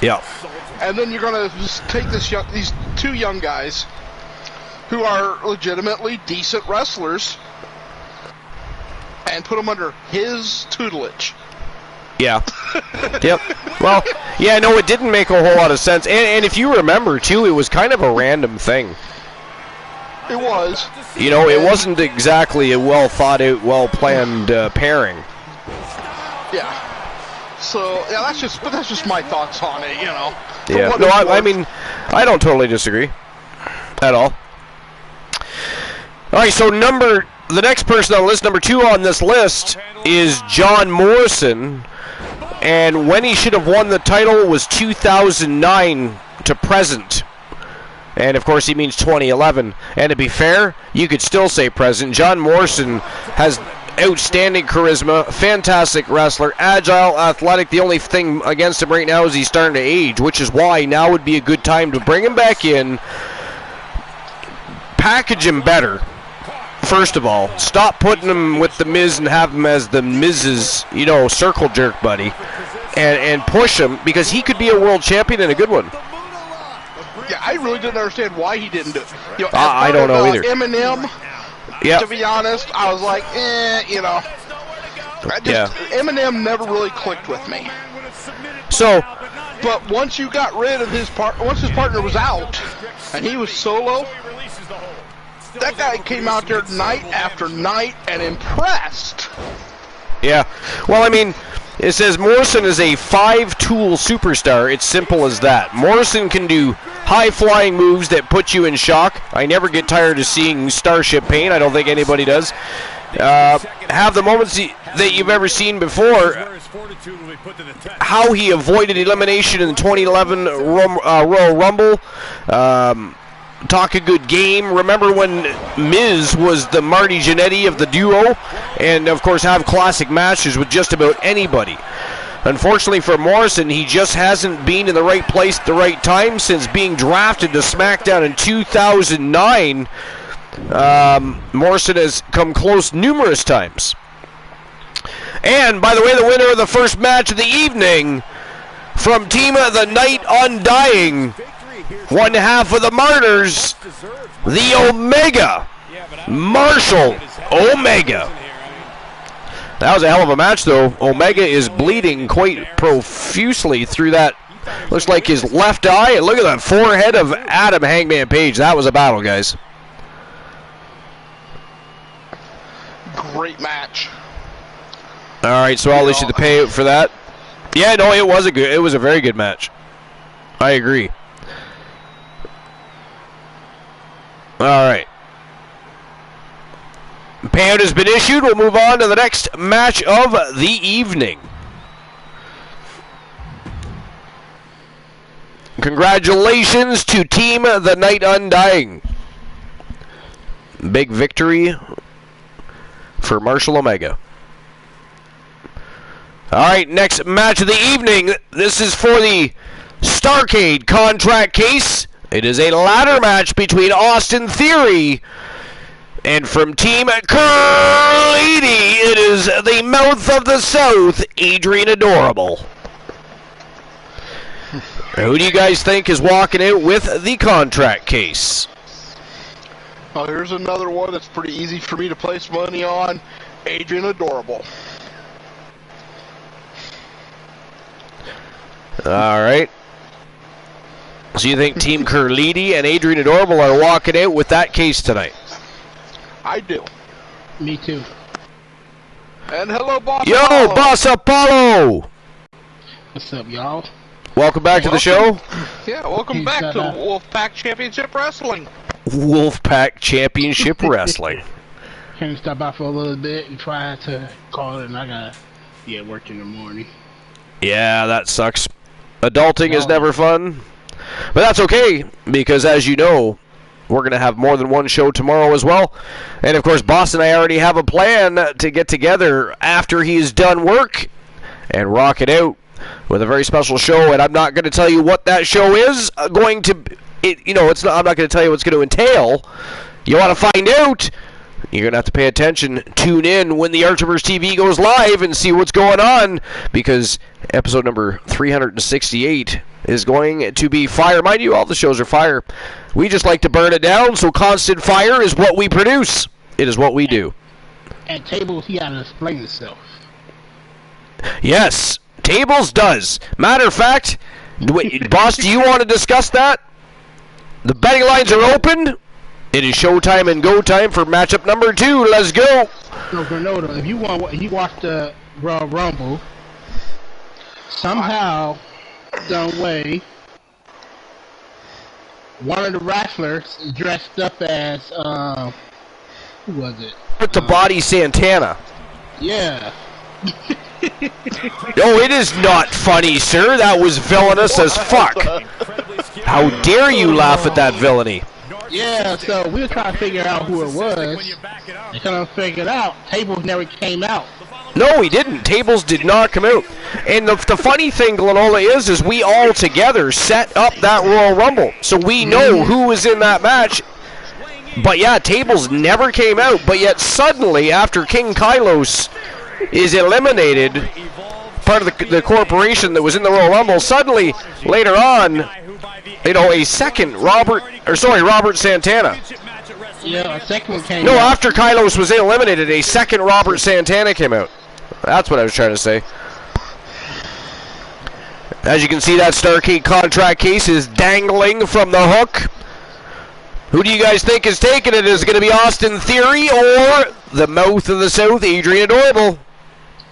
Yeah. And then you're going to just take these two young guys who are legitimately decent wrestlers and put them under his tutelage. Yeah. Yep. Well, yeah, no, it didn't make a whole lot of sense. And if you remember, too, it was kind of a random thing. It was. You know, it wasn't exactly a well-thought-out, well-planned pairing. Yeah. So, yeah, that's just my thoughts on it, you know. Yeah. No, I mean, I don't totally disagree at all. All right, so the next person on the list, number 2 on this list, is John Morrison, and when he should have won the title was 2009 to present. And, of course, he means 2011. And to be fair, you could still say present. John Morrison has outstanding charisma, fantastic wrestler, agile, athletic. The only thing against him right now is he's starting to age, which is why now would be a good time to bring him back in, package him better. First of all, stop putting him with the Miz and have him as the Miz's, you know, circle jerk buddy, and push him, because he could be a world champion and a good one. Yeah, I really didn't understand why he didn't do it. You know, I don't know either. Eminem, yeah. To be honest, I was like, you know. Eminem never really clicked with me. So, but once you got rid of once his partner was out, and he was solo, that guy came out there night after night and impressed. Yeah. Well, I mean, it says Morrison is a 5-tool superstar. It's simple as that. Morrison can do high-flying moves that put you in shock. I never get tired of seeing Starship Pain. I don't think anybody does. Have the moments that you've ever seen before. How he avoided elimination in the 2011 Royal Rumble. Talk a good game. Remember when Miz was the Marty Jannetty of the duo? And, of course, have classic matches with just about anybody. Unfortunately for Morrison, he just hasn't been in the right place at the right time since being drafted to SmackDown in 2009. Morrison has come close numerous times. And, by the way, the winner of the first match of the evening from Team of the Night Undying, one half of the Martyrs, the Omega, Marshall Omega. That was a hell of a match, though. Omega is bleeding quite profusely through that. Looks like his left eye. And look at that forehead of Adam Hangman Page. That was a battle, guys. Great match. All right, so I'll issue the payout for that. Yeah, no, it was a very good match. I agree. All right. Payout has been issued. We'll move on to the next match of the evening. Congratulations to Team the Night Undying. Big victory for Marshall Omega. All right, next match of the evening. This is for the Starrcade contract case. It is a ladder match between Austin Theory and from Team Curlady, it is the Mouth of the South, Adrian Adorable. Who do you guys think is walking out with the contract case? Well, here's another one that's pretty easy for me to place money on. Adrian Adorable. All right. So you think Team Carliti and Adrian Adorable are walking out with that case tonight? I do. Me too. And hello, Boss Yo, Apollo. Boss Apollo! What's up, y'all? Welcome back to the show. Yeah, welcome back to Wolfpack Championship Wrestling. Wolfpack Championship Wrestling. Can you stop by for a little bit and try to call it, and I gotta be at work in the morning. Yeah, that sucks. Adulting is never fun. But that's okay, because as you know, we're going to have more than one show tomorrow as well. And of course, Boss and I already have a plan to get together after he's done work and rock it out with a very special show. And I'm not going to tell you what that show is going to. It's not. I'm not going to tell you what's going to entail. You want to find out? You're going to have to pay attention. Tune in when the Archiverse TV goes live and see what's going on, because episode number 368 is going to be fire. Mind you, all the shows are fire. We just like to burn it down, so constant fire is what we produce. It is what we do. At Tables, he got to explain himself. Yes, Tables does. Matter of fact, Boss, do you want to discuss that? The betting lines are open. It is showtime and go time for matchup number 2. Let's go. So, Granada, if you watch the Royal Rumble, somehow, some way, one of the wrestlers dressed up as, who was it? With the body Santana. Yeah. Oh, it is not funny, sir. That was villainous as fuck. How dare you laugh at that villainy? Yeah, so we were trying to figure out who it was. And couldn't figure it out. Tables never came out. No, he didn't. Tables did not come out. And the funny thing, Glenola, is we all together set up that Royal Rumble. So we know who was in that match. But yeah, Tables never came out. But yet suddenly, after King Kylos is eliminated, part of the corporation that was in the Royal Rumble, suddenly, later on, a second Robert Santana. Yeah, a second one came No, out. after Kylos was eliminated, a second Robert Santana came out. That's what I was trying to say. As you can see, that Starrcade contract case is dangling from the hook. Who do you guys think is taking it? Is it going to be Austin Theory or the mouth of the South, Adrian Adorable?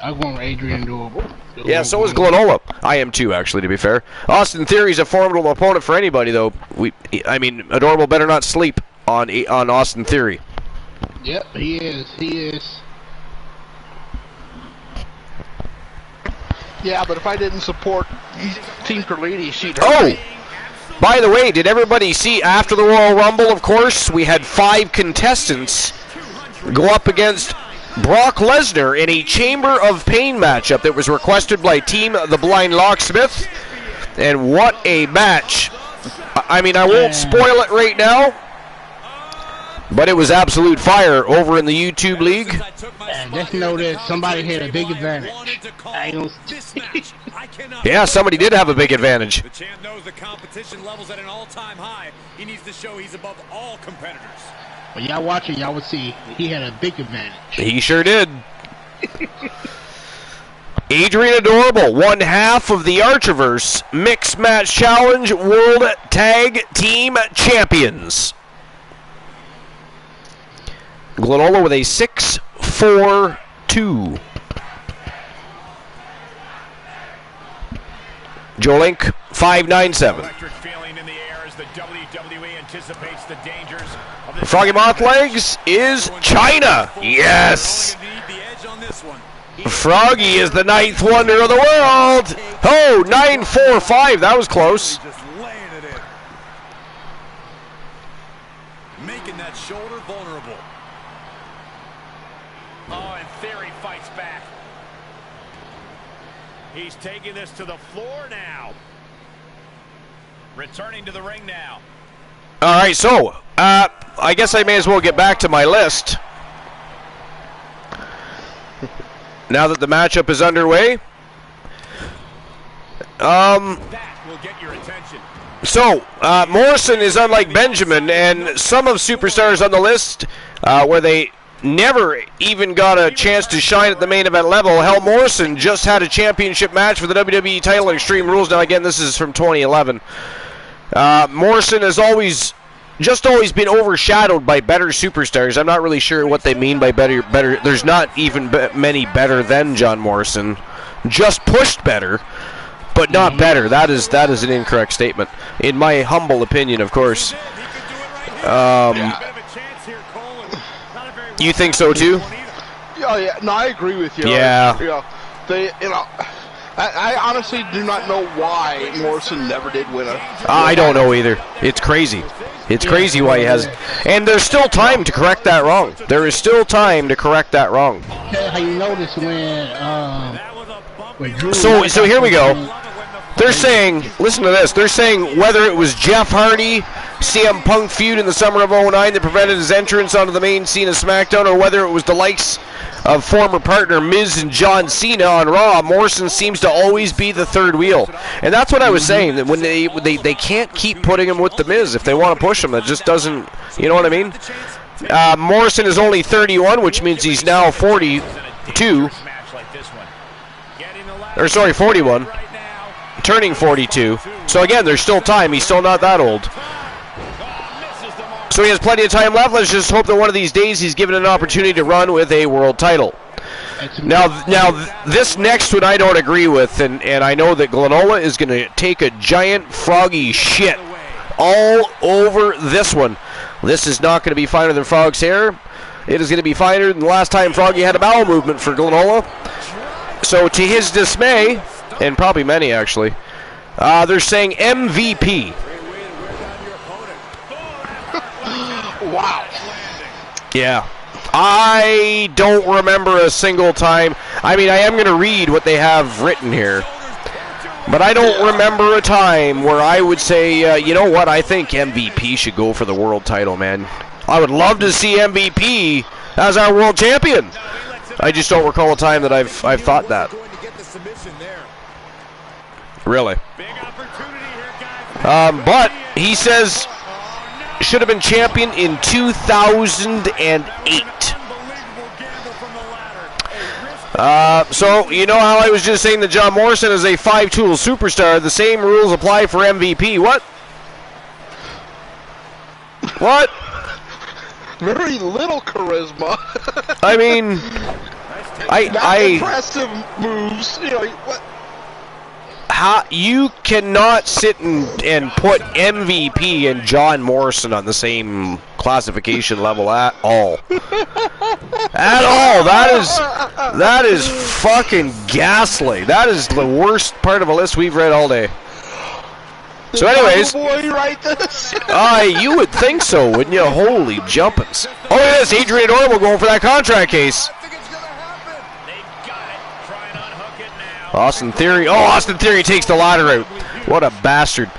I'm going with Adrian Adorable. Yeah, so is Glenola. I am too, actually, to be fair. Austin Theory's a formidable opponent for anybody, though. Adorable better not sleep on Austin Theory. Yep, he is. He is. Yeah, but if I didn't support Team Carliti, she'd hurt Oh! me. By the way, did everybody see after the Royal Rumble, of course, we had 5 contestants go up against Brock Lesnar in a Chamber of Pain matchup that was requested by Team The Blind Locksmith. And what a match. I won't spoil it right now, but it was absolute fire over in the YouTube League. And just know that somebody had a big advantage. Yeah, somebody did have a big advantage. The champ knows the competition level's at an all-time high. He needs to show he's above all competitors. When y'all watch it, y'all would see he had a big advantage. He sure did. Adrian Adorable, one half of the Archiverse Mixed Match Challenge World Tag Team Champions. Glenola with a 6-4-2. Joe Link, 5-9-7. Electric feeling in the air as the WWE anticipates the dangers of the Froggy Moth Legs is China. Yes. Froggy is the 9th wonder of the world. Oh, 9-4-5. That was close. Just laying it in. Making that shoulder vulnerable. Oh, and Theory fights back. He's taking this to the floor now. Returning to the ring now. All right, so I guess I may as well get back to my list. Now that the matchup is underway. That will get your attention. So, Morrison is unlike Benjamin, and some of superstars on the list where they never even got a chance to shine at the main event level. Hell, Morrison just had a championship match for the WWE title at Extreme Rules. Now, again, this is from 2011. Morrison has always been overshadowed by better superstars. I'm not really sure what they mean by better. There's not even many better than John Morrison. Just pushed better, but not better. That is an incorrect statement, in my humble opinion, of course. You think so too? Oh yeah, no, I agree with you. Yeah. I honestly do not know why Morrison never did win a. I don't know either. It's crazy. It's crazy why he has. And there's still time to correct that wrong. There is still time to correct that wrong. How you notice when Drew. So here we go. They're saying, listen to this. They're saying whether it was Jeff Hardy, CM Punk feud in the summer of '09 that prevented his entrance onto the main scene of SmackDown, or whether it was the likes of former partner Miz and John Cena on Raw, Morrison seems to always be the third wheel. And that's what I was saying, that when they can't keep putting him with the Miz if they want to push him. That just doesn't, you know what I mean? Morrison is only 31, which means he's now 42. Or sorry, 41. Turning 42. So again, there's still time. He's still not that old. So he has plenty of time left. Let's just hope that one of these days he's given an opportunity to run with a world title. Now this next one I don't agree with, and I know that Glenola is going to take a giant froggy shit all over this one. This is not going to be finer than Frog's hair. It is going to be finer than the last time Froggy had a bowel movement for Glenola. So to his dismay, and probably many actually, they're saying MVP. Wow. Yeah. I don't remember a single time. I mean, I am going to read what they have written here. But I don't remember a time where I would say, you know what, I think MVP should go for the world title, man. I would love to see MVP as our world champion. I just don't recall a time that I've thought that. Really. But he says should have been champion in 2008. So, you know how I was just saying that John Morrison is a five-tool superstar? The same rules apply for MVP. What? What? Very little charisma. I mean, Not impressive moves. You know, what? How, you cannot sit and put MVP and John Morrison on the same classification level at all. At all. That is fucking ghastly. That is the worst part of a list we've read all day. So anyways, you would think so, wouldn't you? Holy jumpins'. Oh, yes, Adrian Orwell going for that contract case. Austin Theory. Oh, Austin Theory takes the ladder out. What a bastard.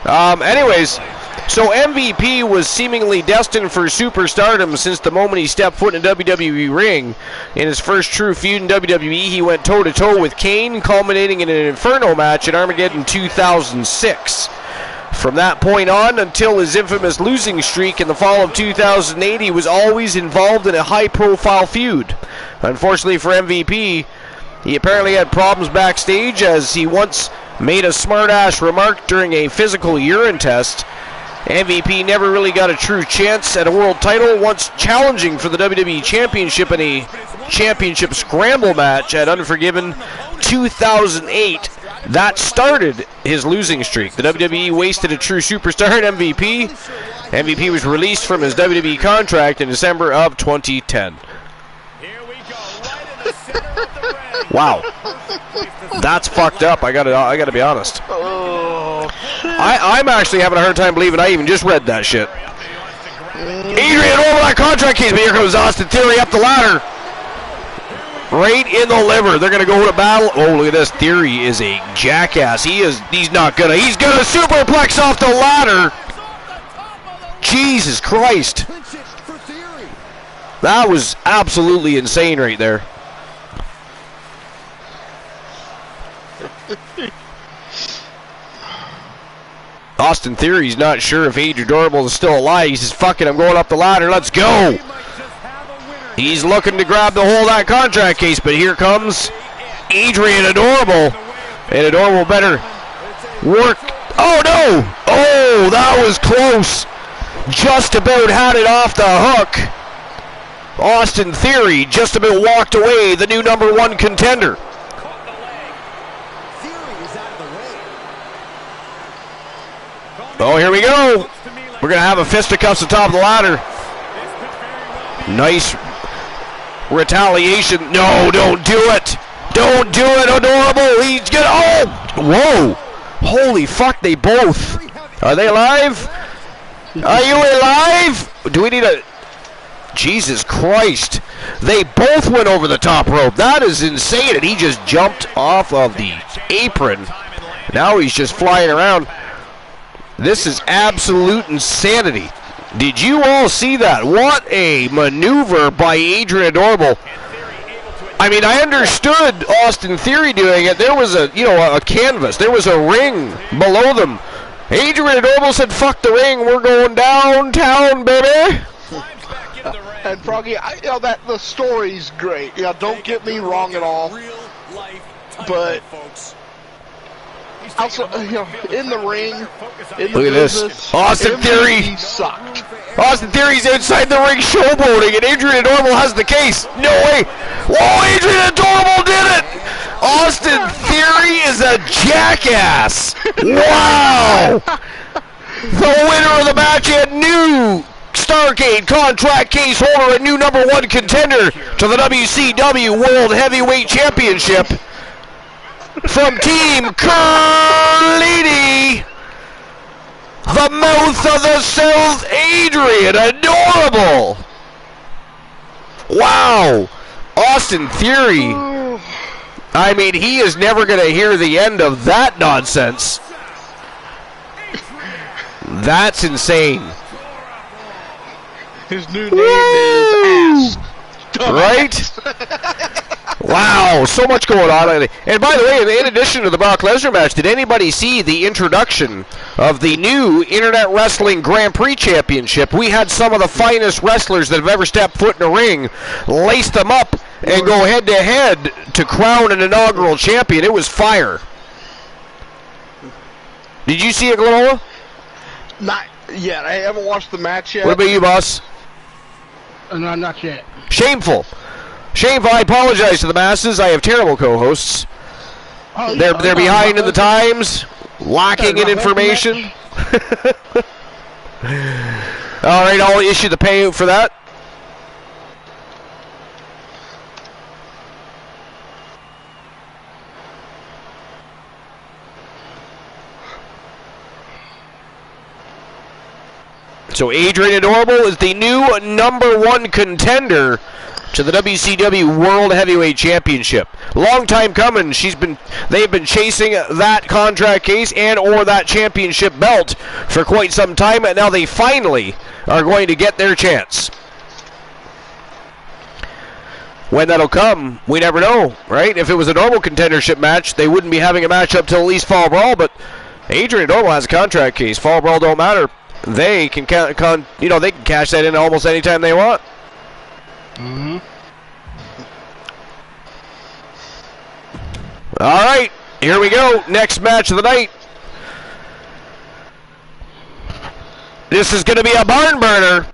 Anyways, so MVP was seemingly destined for superstardom since the moment he stepped foot in a WWE ring. In his first true feud in WWE, he went toe-to-toe with Kane, culminating in an Inferno match at Armageddon 2006. From that point on, until his infamous losing streak in the fall of 2008, he was always involved in a high-profile feud. Unfortunately for MVP, he apparently had problems backstage, as he once made a smart-ass remark during a physical urine test. MVP never really got a true chance at a world title, once challenging for the WWE Championship in a championship scramble match at Unforgiven 2008. That started his losing streak. The WWE wasted a true superstar in MVP. MVP was released from his WWE contract in December of 2010. Wow, that's fucked up. I gotta be honest. I'm actually having a hard time believing I even just read that shit. Adrian over that contract case, but here comes Austin Theory up the ladder, right in the liver. They're gonna go to battle. Oh, look at this. Theory is a jackass. He's gonna superplex off the ladder. Jesus Christ, that was absolutely insane right there. Austin Theory's not sure if Adrian Adorable is still alive. He says, fuck it, I'm going up the ladder, let's go. He's looking to grab the whole of that contract case, but here comes Adrian Adorable. And Adorable better work. Oh, no. Oh, Whoa, that was close. Just about had it off the hook. Austin Theory just about walked away, the new #1 contender. Caught the leg. Theory is out of the way. Oh, here we go. We're going to have a fisticuffs at the top of the ladder. Nice retaliation. No, don't do it. Don't do it, Adorable. He's going to... Oh! Whoa. Holy fuck, they both. Are they alive? Are you alive? Do we need a... Jesus Christ. They both went over the top rope. That is insane. And he just jumped off of the apron. Now he's just flying around. This is absolute insanity. Did you all see that? What a maneuver by Adrian Adorable. I mean, I understood Austin Theory doing it. There was a canvas. There was a ring below them. Adrian Adorable said, fuck the ring. We're going downtown, baby. And Froggy, that the story's great. Yeah, don't get me wrong at all. But also, in the ring, in the look at business, this. Austin Theory sucked. Austin Theory's outside the ring showboating, and Adrian Adorable has the case. No way. Whoa, Adrian Adorable did it. Austin Theory is a jackass. Wow. The winner of the match and new Starrcade contract case holder and new #1 contender to the WCW World Heavyweight Championship from Team Curlini, the mouth of the South, Adrian Adorable. Wow. Austin Theory. I mean, he is never going to hear the end of that nonsense. That's insane. His new name is Ass. Right? Wow, so much going on. And by the way, in addition to the Brock Lesnar match, did anybody see the introduction of the new Internet Wrestling Grand Prix Championship? We had some of the finest wrestlers that have ever stepped foot in a ring lace them up and go head-to-head to crown an inaugural champion. It was fire. Did you see it, Glenola? Not yet. I haven't watched the match yet. What about you, boss? No, not yet. Shameful. Shameful. I apologize to the masses. I have terrible co-hosts. Oh, They're behind in the times, lacking in information. All right, I'll issue the payout for that. So Adrian Adorable is the new #1 contender to the WCW World Heavyweight Championship. Long time coming. They've been chasing that contract case and or that championship belt for quite some time, and now they finally are going to get their chance. When that'll come, we never know, right? If it was a normal contendership match, they wouldn't be having a match up till at least Fall Brawl, but Adrian Adorable has a contract case. Fall Brawl don't matter. They can they can cash that in almost any time they want. Mm-hmm. All right, here we go. Next match of the night. This is going to be a barn burner.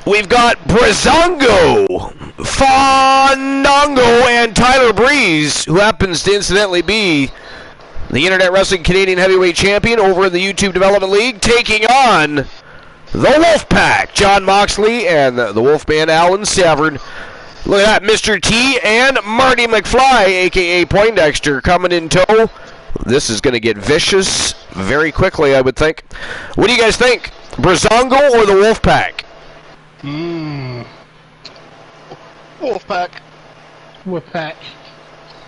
We've got Breezango, Fandango, and Tyler Breeze, who happens to incidentally be the Internet Wrestling Canadian Heavyweight Champion over in the YouTube Development League, taking on the Wolfpack, John Moxley and the Wolfman, Alan Severn. Look at that, Mr. T and Marty McFly, a.k.a. Poindexter, coming in tow. This is going to get vicious very quickly, I would think. What do you guys think? Breezango or the Wolfpack? Wolfpack. Wolfpack.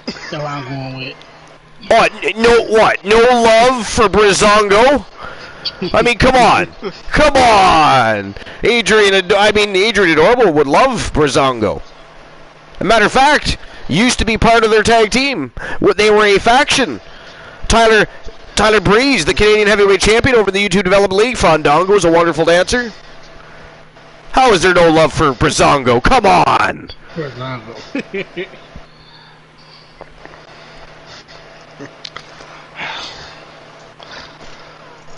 That's what I'm going with. What? No love for Breezango? I mean, come on. Come on. Adrian Adorable would love Breezango. As a matter of fact, used to be part of their tag team. They were a faction. Tyler Breeze, the Canadian Heavyweight Champion over in the YouTube Development League. Fandango is a wonderful dancer. How is there no love for Breezango? Come on. Breezango.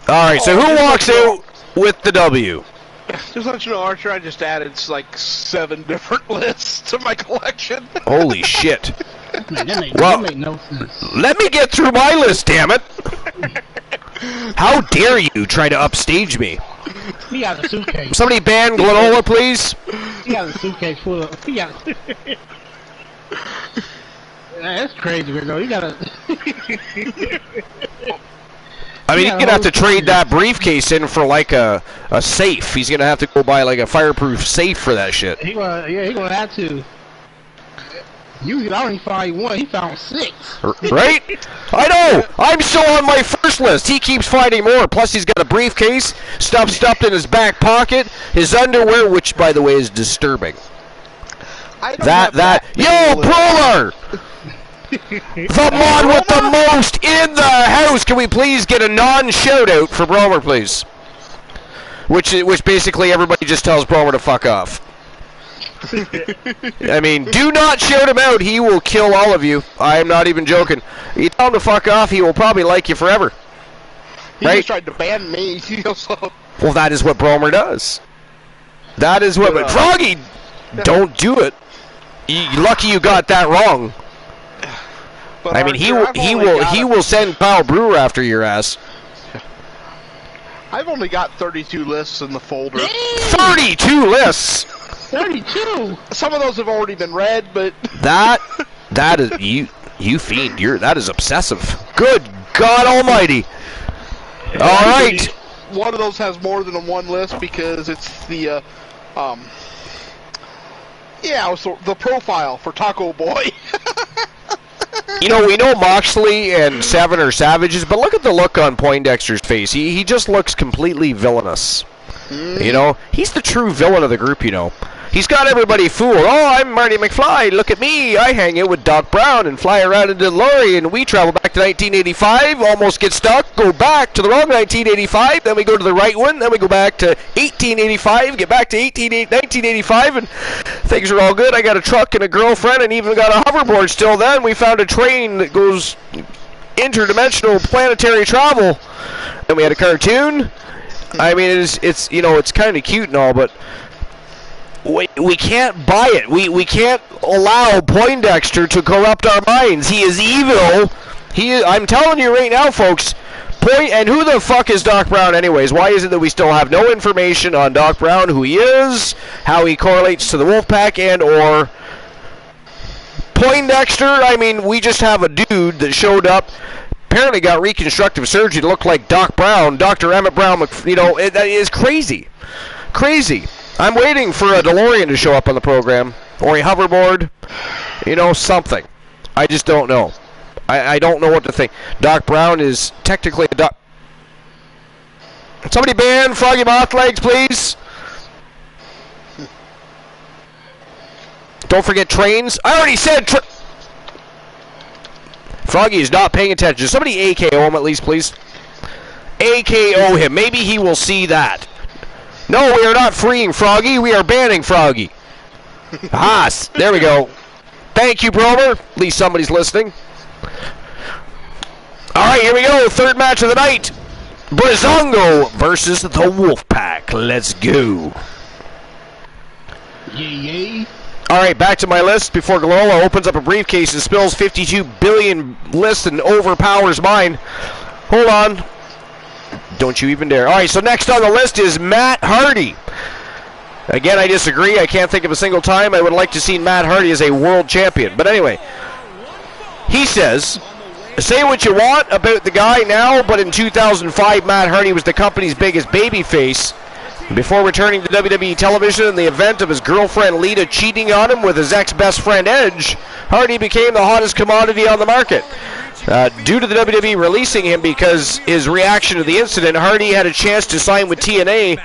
All right, so who walks out with the W? Just to let you know, Archer, I just added like 7 different lists to my collection. Holy shit. That make no sense. Let me get through my list, damn it. How dare you try to upstage me? He got a suitcase. Somebody ban Glenola, please. He got a suitcase full of... He got... That's crazy, Glenola. You got a... I mean, he's going to have to trade that briefcase in for, like, a safe. He's going to have to go buy, like, a fireproof safe for that shit. He gonna have to. Usually, I only find 1. He found 6. Right? I know! I'm still on my first list. He keeps finding more. Plus, he's got a briefcase, stuff stuffed in his back pocket, his underwear, which, by the way, is disturbing. Yo, Brawler! The mod with the most in the house! Can we please get a non-shout-out for Brawler, please? Which basically everybody just tells Brawler to fuck off. I mean, do not shout him out. He will kill all of you. I am not even joking. You tell him to fuck off, he will probably like you forever. He just tried to ban me. Well, that is what Bromer does. That is what... But Froggy, don't do it. You're lucky you got that wrong. But I mean, he will send Kyle Brewer after your ass. I've only got 32 lists in the folder. 32 lists. 32. Some of those have already been read, but that is you fiend. That is obsessive. Good God Almighty. All right. One of those has more than 1 list because it's the the profile for Taco Boy. You know, we know Moxley and Seven are savages, but look at the look on Poindexter's face. He just looks completely villainous. You know, he's the true villain of the group, you know. He's got everybody fooled. Oh, I'm Marty McFly. Look at me. I hang out with Doc Brown and fly around in DeLorean. We travel back to 1985, almost get stuck, go back to the wrong 1985, then we go to the right one, then we go back to 1885, get back to 1985, and things are all good. I got a truck and a girlfriend and even got a hoverboard still then. We found a train that goes interdimensional planetary travel. And we had a cartoon. I mean, it's you know, it's kind of cute and all, but we can't buy it. We can't allow Poindexter to corrupt our minds. He is evil. I'm telling you right now, folks. And who the fuck is Doc Brown anyways? Why is it that we still have no information on Doc Brown, who he is, how he correlates to the Wolfpack, and or Poindexter? I mean, we just have a dude that showed up, apparently got reconstructive surgery to look like Doc Brown, Dr. Emmett Brown, you know, that is crazy. Crazy. I'm waiting for a DeLorean to show up on the program, or a hoverboard, you know, something. I just don't know. I don't know what to think. Doc Brown is technically a Doc... Somebody ban Froggy Mothlegs, please. Don't forget trains. I already said Froggy is not paying attention. Somebody AKO him at least, please. AKO him. Maybe he will see that. No, we are not freeing Froggy. We are banning Froggy. Haas. There we go. Thank you, Bromer. At least somebody's listening. All right, here we go. Third match of the night. Brazongo versus the Wolfpack. Let's go. Yay. All right, back to my list before Glenola opens up a briefcase and spills 52 billion lists and overpowers mine. Hold on. Don't you even dare. All right, so next on the list is Matt Hardy. Again, I disagree. I can't think of a single time I would like to see Matt Hardy as a world champion. But anyway, he says, say what you want about the guy now, but in 2005, Matt Hardy was the company's biggest babyface. Before returning to WWE television in the event of his girlfriend Lita cheating on him with his ex-best friend Edge, Hardy became the hottest commodity on the market. Due to the WWE releasing him because his reaction to the incident, Hardy had a chance to sign with TNA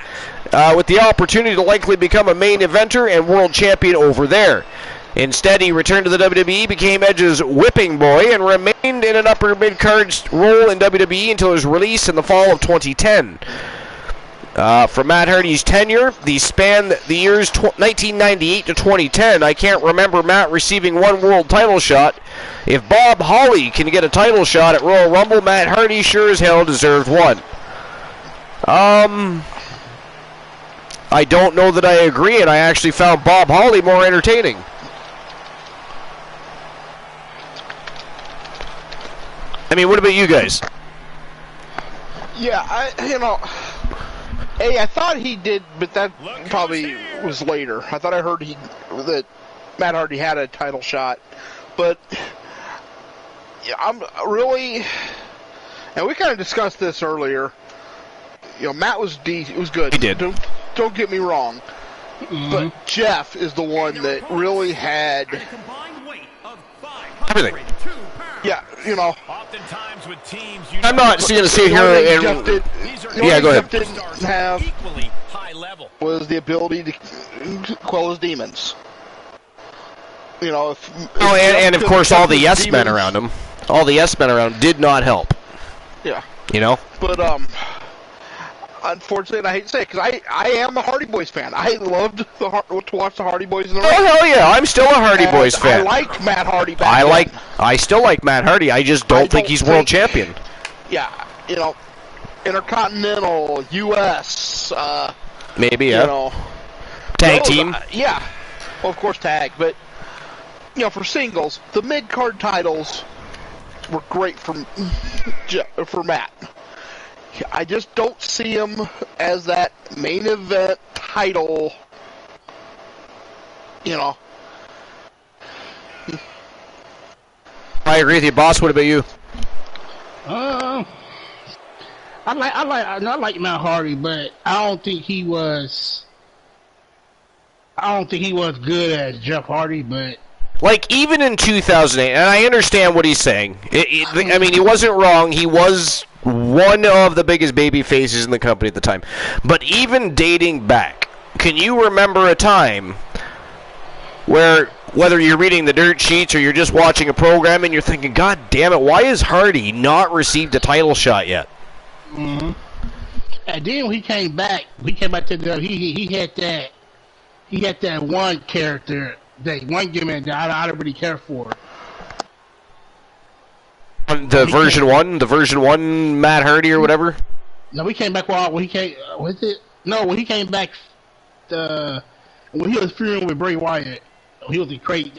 with the opportunity to likely become a main eventer and world champion over there. Instead, he returned to the WWE, became Edge's whipping boy, and remained in an upper mid-card role in WWE until his release in the fall of 2010. For Matt Hardy's tenure, the span the years 1998 to 2010, I can't remember Matt receiving one world title shot. If Bob Holly can get a title shot at Royal Rumble, Matt Hardy sure as hell deserved one. I don't know that I agree, and I actually found Bob Holly more entertaining. I mean, what about you guys? Yeah, I thought he did, but that probably was later. I thought I heard that Matt Hardy had a title shot, but yeah, I'm really, and we kind of discussed this earlier. Matt was good. He did. Don't get me wrong, but Jeff is the one that really had everything. Yeah, Oftentimes with teams, I'm not going to sit here and... Yeah, go ahead. Didn't have equally high level was the ability to quell his demons. And of course all the yes men around him. All the yes men around did not help. Yeah. But, unfortunately, I hate to say it, because I am a Hardy Boys fan. I loved to watch the Hardy Boys in the ring. Oh, hell yeah, I'm still a Hardy Boys fan. I liked Matt Hardy back then. I still like Matt Hardy, I just don't think he's world champion. Yeah, Intercontinental, U.S., maybe, yeah. Tag team? Yeah. Well, of course, tag, but, for singles, the mid-card titles were great for Matt. I just don't see him as that main event title, I agree with you, boss. What about you? I like Matt Hardy, but I don't think he was good as Jeff Hardy, but. Like, even in 2008, and I understand what he's saying. I mean, he wasn't wrong. He was one of the biggest baby faces in the company at the time. But even dating back, can you remember a time where, whether you're reading the dirt sheets or you're just watching a program and you're thinking, God damn it, why has Hardy not received a title shot yet? Mm-hmm. And then when he came back to the he had that one character, that one gimmick that I don't really care for. The version 1 Matt Hardy or whatever? No, he came back when he came. Was it? No, when he came back, when he was feuding with Bray Wyatt, he was the crazy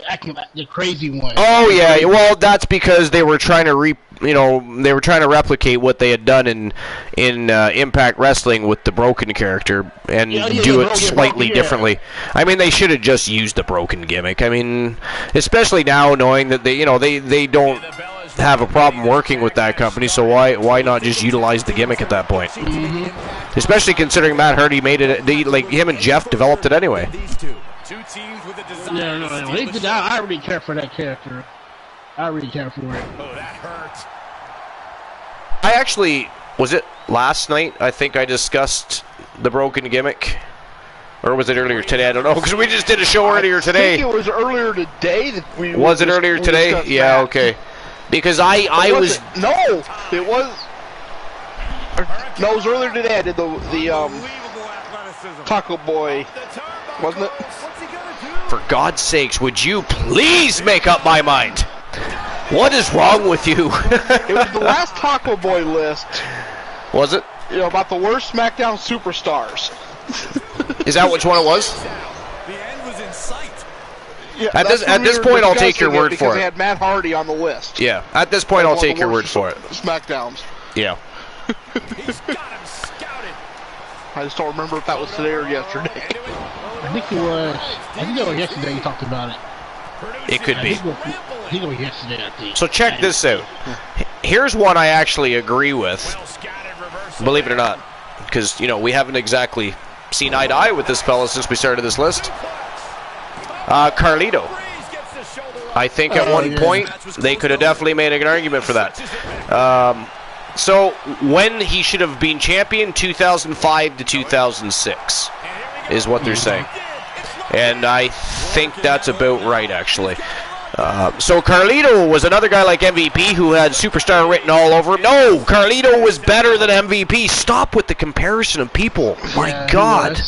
one. Oh yeah, well that's because they were trying to replicate what they had done in Impact Wrestling with the Broken character and do it slightly differently. I mean, they should have just used the Broken gimmick. I mean, especially now knowing that they don't have a problem working with that company, so why not just utilize the gimmick at that point? Mm-hmm. Especially considering Matt Hardy made it, like him and Jeff developed it anyway. I really care for that character. I really care for it. Oh, that hurts. I actually, was it last night? I think I discussed the Broken gimmick. Or was it earlier today? I don't know, because we just did a show earlier today. I think it was earlier today that we... Was it earlier today? Yeah, okay. Because No, it was... No, it was earlier today. I did the Taco Boy, wasn't it? For God's sakes, would you please make up my mind? What is wrong with you? It was the last Taco Boy list. Was it? About the worst SmackDown superstars. Is that which one it was? The end was in sight. Yeah, at this point, I'll take your word for it. Because they had Matt Hardy on the list. Yeah, at this point, I'll take your word for it. SmackDowns. Yeah. He's got him scouted. I just don't remember if that was today or yesterday. I think it was yesterday you talked about it. It could be. He was yesterday, I think. So check this out. Here's one I actually agree with. Believe it or not. Because, we haven't exactly seen eye to eye with this fella since we started this list. Carlito. I think at one point they could have definitely made an argument for that. So when he should have been champion, 2005 to 2006 is what they're saying. And I think that's about right, actually. So Carlito was another guy like MVP who had superstar written all over him. No, Carlito was better than MVP. Stop with the comparison of people. My God.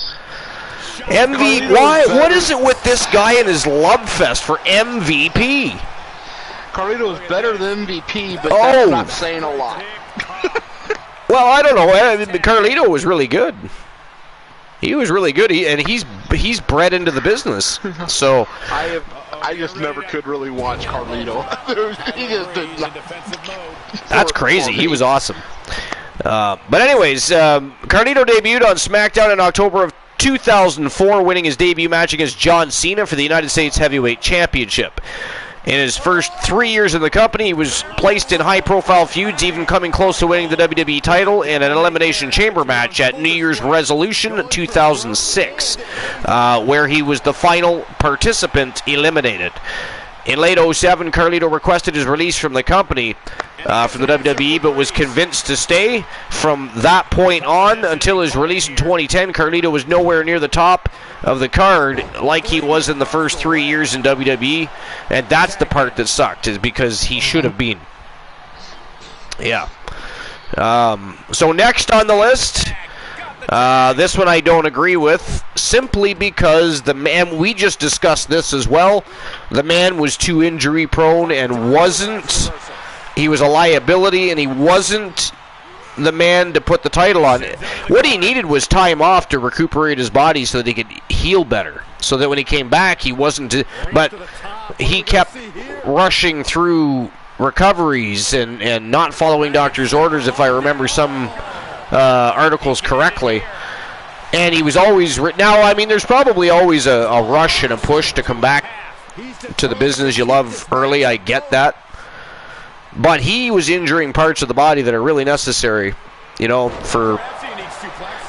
Why? What is it with this guy and his love fest for MVP? Carlito was better than MVP, but that's not saying a lot. Well, I don't know. Carlito was really good. He was really good, and he's bred into the business. So I just never could really watch Carlito. He just did not. That's crazy. He was awesome. But anyways, Carlito debuted on SmackDown in October of 2004, winning his debut match against John Cena for the United States Heavyweight Championship. In his first 3 years in the company, he was placed in high-profile feuds, even coming close to winning the WWE title in an Elimination Chamber match at New Year's Resolution 2006, where he was the final participant eliminated. In late 2007, Carlito requested his release from the company, from the WWE, but was convinced to stay. From that point on until his release in 2010, Carlito was nowhere near the top of the card like he was in the first 3 years in WWE, and that's the part that sucked, is because he should have been. Yeah. So next on the list, this one I don't agree with, simply because the man, we just discussed this as well, the man was too injury prone and wasn't, he was a liability and he wasn't the man to put the title on. What he needed was time off to recuperate his body so that he could heal better, so that when he came back he wasn't, but he kept rushing through recoveries and not following doctor's orders, if I remember some articles correctly, and he was always now, I mean, there's probably always a rush and a push to come back to the business you love early, I get that, but he was injuring parts of the body that are really necessary, you know, for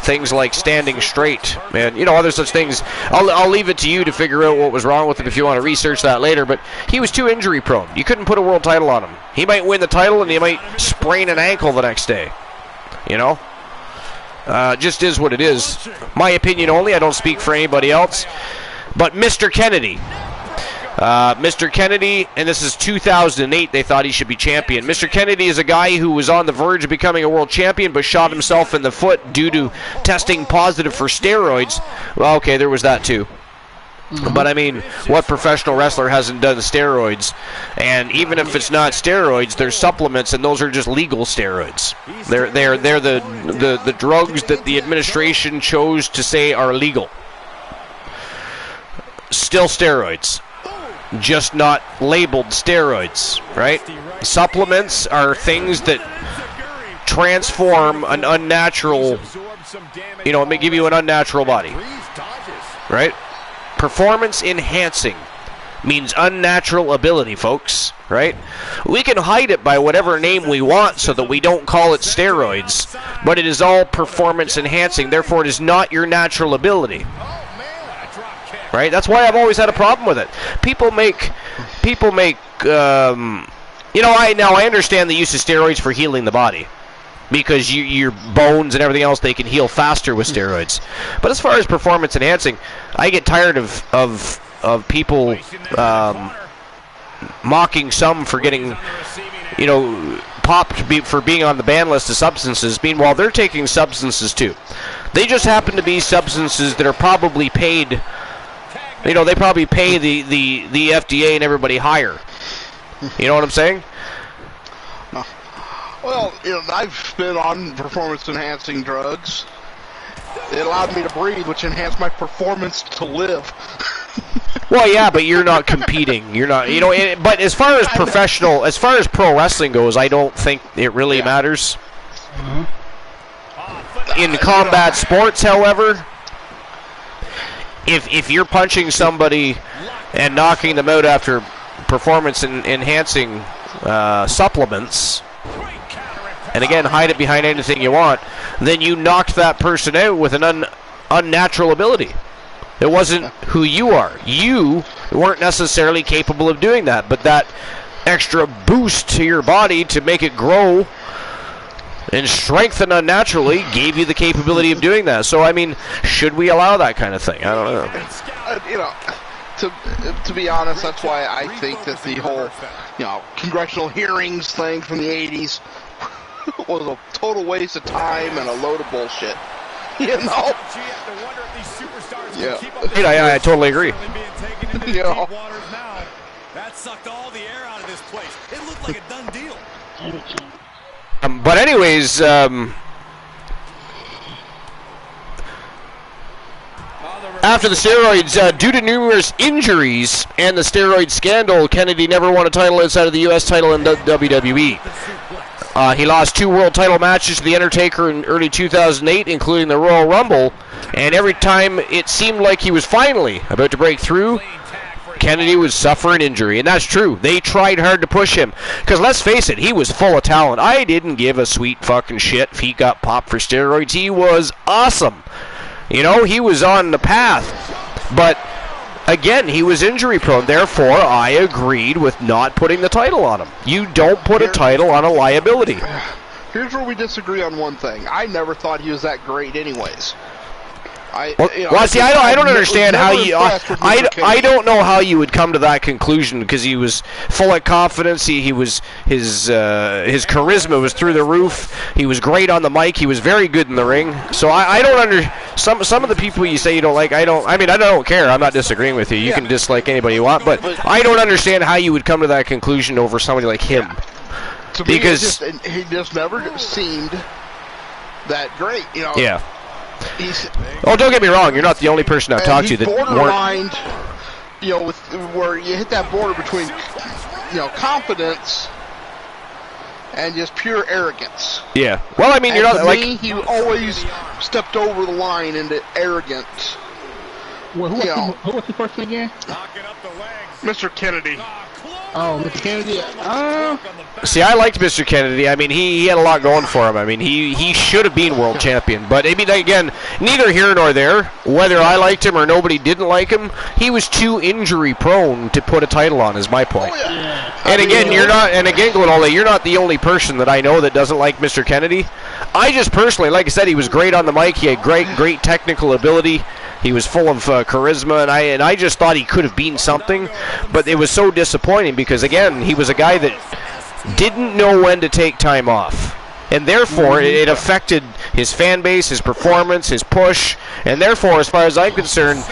things like standing straight and, you know, other such things. I'll leave it to you to figure out what was wrong with him if you want to research that later, but he was too injury prone. You couldn't put a world title on him. He might win the title and he might sprain an ankle the next day, you know. Just is what it is. My opinion only. I don't speak for anybody else. But Mr. Kennedy. Mr. Kennedy, and this is 2008, they thought he should be champion. Mr. Kennedy is a guy who was on the verge of becoming a world champion but shot himself in the foot due to testing positive for steroids. Well, okay, there was that too. But I mean, what professional wrestler hasn't done steroids? And even if it's not steroids, there's supplements, and those are just legal steroids. They're the drugs that the administration chose to say are legal. Still steroids, just not labeled steroids, right? Supplements are things that transform an unnatural, you know, it may give you an unnatural body, right? Performance enhancing means unnatural ability, folks, right? We can hide it by whatever name we want so that we don't call it steroids, but it is all performance enhancing, therefore it is not your natural ability. Right? That's why I've always had a problem with it. People make you know, I understand the use of steroids for healing the body, because your bones and everything else, they can heal faster with steroids. But as far as performance enhancing, I get tired of people mocking some for getting, you know, popped for being on the ban list of substances. Meanwhile, they're taking substances too. They just happen to be substances that are probably paid, you know, they probably pay the FDA and everybody higher. You know what I'm saying? Well, you know, I've been on performance-enhancing drugs. It allowed me to breathe, which enhanced my performance to live. Well, yeah, but you're not competing. You're not, you know. But as far as professional, as far as pro wrestling goes, I don't think it really matters. In combat sports, however, if you're punching somebody and knocking them out after performance-enhancing supplements, and again, hide it behind anything you want, then you knocked that person out with an unnatural ability. It wasn't who you are. You weren't necessarily capable of doing that, but that extra boost to your body to make it grow and strengthen unnaturally gave you the capability of doing that. So, I mean, should we allow that kind of thing? I don't know. You know, to be honest, that's why I think that the whole, you know, congressional hearings thing from the 80s was a total waste of time and a load of bullshit. You know? Yeah, I totally agree. You know? That sucked all the air out of this place. It looked like a done deal. But anyways, After the steroids, due to numerous injuries and the steroid scandal, Kennedy never won a title outside of the U.S. title in WWE. He lost 2 world title matches to The Undertaker in early 2008, including the Royal Rumble, and every time it seemed like he was finally about to break through, Kennedy was suffering injury, and that's true. They tried hard to push him, because let's face it, he was full of talent. I didn't give a sweet fucking shit if he got popped for steroids. He was awesome. You know, he was on the path, but again, he was injury prone. Therefore, I agreed with not putting the title on him. You don't put a title on a liability. Here's where we disagree on one thing. I never thought he was that great anyways. I don't understand how you. I don't know how you would come to that conclusion, because he was full of confidence. He was his charisma was through the roof. He was great on the mic. He was very good in the ring. So I don't some of the people you say you don't like. I don't care. I'm not disagreeing with you. You can dislike anybody you want, but I don't understand how you would come to that conclusion over somebody like him. To me, because he just never seemed that great. You know. Yeah. Don't get me wrong. You're not the only person I've talked to that borderline, you know, with where you hit that border between, you know, confidence and just pure arrogance. Yeah. Well, I mean, you're not like he always stepped over the line into arrogance. Well, who was the person again? Mr. Kennedy. Oh, Mr. Kennedy. See, I liked Mr. Kennedy. I mean, he had a lot going for him. I mean, he should have been world champion. But, I mean, again, neither here nor there. Whether I liked him or nobody didn't like him, he was too injury prone to put a title on, is my point. And again, Glenole, you're not the only person that I know that doesn't like Mr. Kennedy. I just personally, like I said, he was great on the mic. He had great technical ability. He was full of charisma, and I just thought he could have been something, but it was so disappointing because, again, he was a guy that didn't know when to take time off, and therefore it affected his fan base, his performance, his push, and therefore, as far as I'm concerned,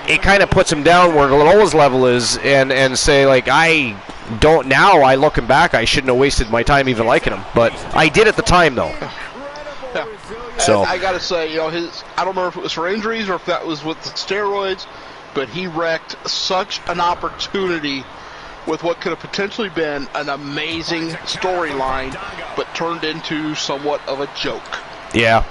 it kind of puts him down where Glenola's level is, and say, like, looking back, I shouldn't have wasted my time even liking him, but I did at the time, though. Yeah. So I gotta say, you know, I don't remember if it was for injuries or if that was with the steroids, but he wrecked such an opportunity with what could have potentially been an amazing storyline, but turned into somewhat of a joke. Yeah.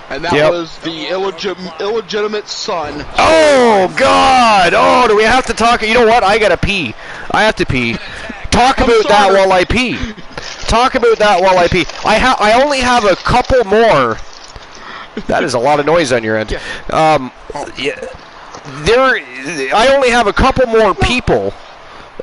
And that was the illegitimate son. Oh, God! Oh, do we have to talk? You know what? I gotta pee. I have to pee. Talk about that while I pee. Talk about that while I pee. I only have a couple more. That is a lot of noise on your end. I only have a couple more people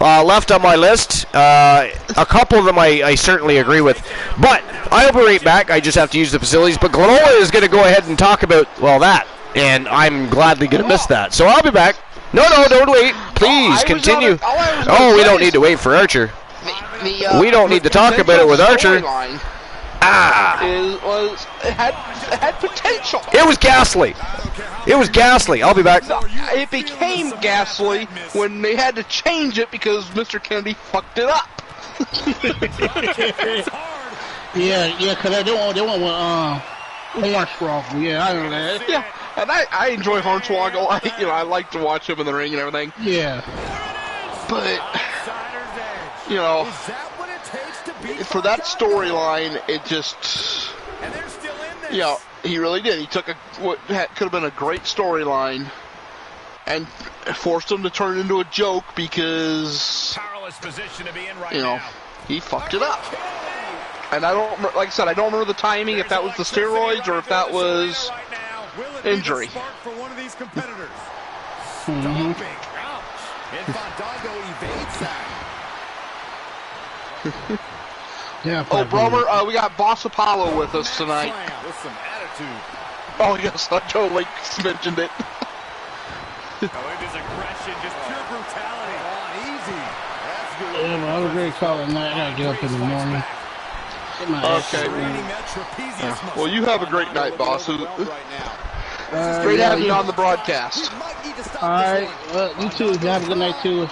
left on my list. A couple of them I certainly agree with. But I'll be right back. I just have to use the facilities. But Glenola is going to go ahead and talk about, well, that. And I'm gladly going to miss that. So I'll be back. No, don't wait. Please continue. We don't need to wait for Archer. We don't need to talk about it with Archer. It had potential. It was ghastly. It was ghastly. I'll be back. It became ghastly when they had to change it because Mr. Kennedy fucked it up. yeah, because they want Hornswoggle. Yeah, I know that. Yeah, and I enjoy Hornswoggle. I like to watch him in the ring and everything. Yeah. But, you know, for that storyline, it just, you know, he really did. He took what could have been a great storyline and forced him to turn it into a joke because, you know, he fucked it up. And I don't, like I said, I don't remember the timing, if that was the steroids or if that was injury. Yeah. Oh, Bromer, we got Boss Apollo with us tonight. With some attitude. Oh, yes, Joe Lake mentioned it. His aggression, just pure brutality. Easy. That's good. I was very solid night. I gotta get up in the morning. Okay. Well, you have a great night, boss. Great having you on the broadcast. All right. Well, you too. You have a good night too. I'll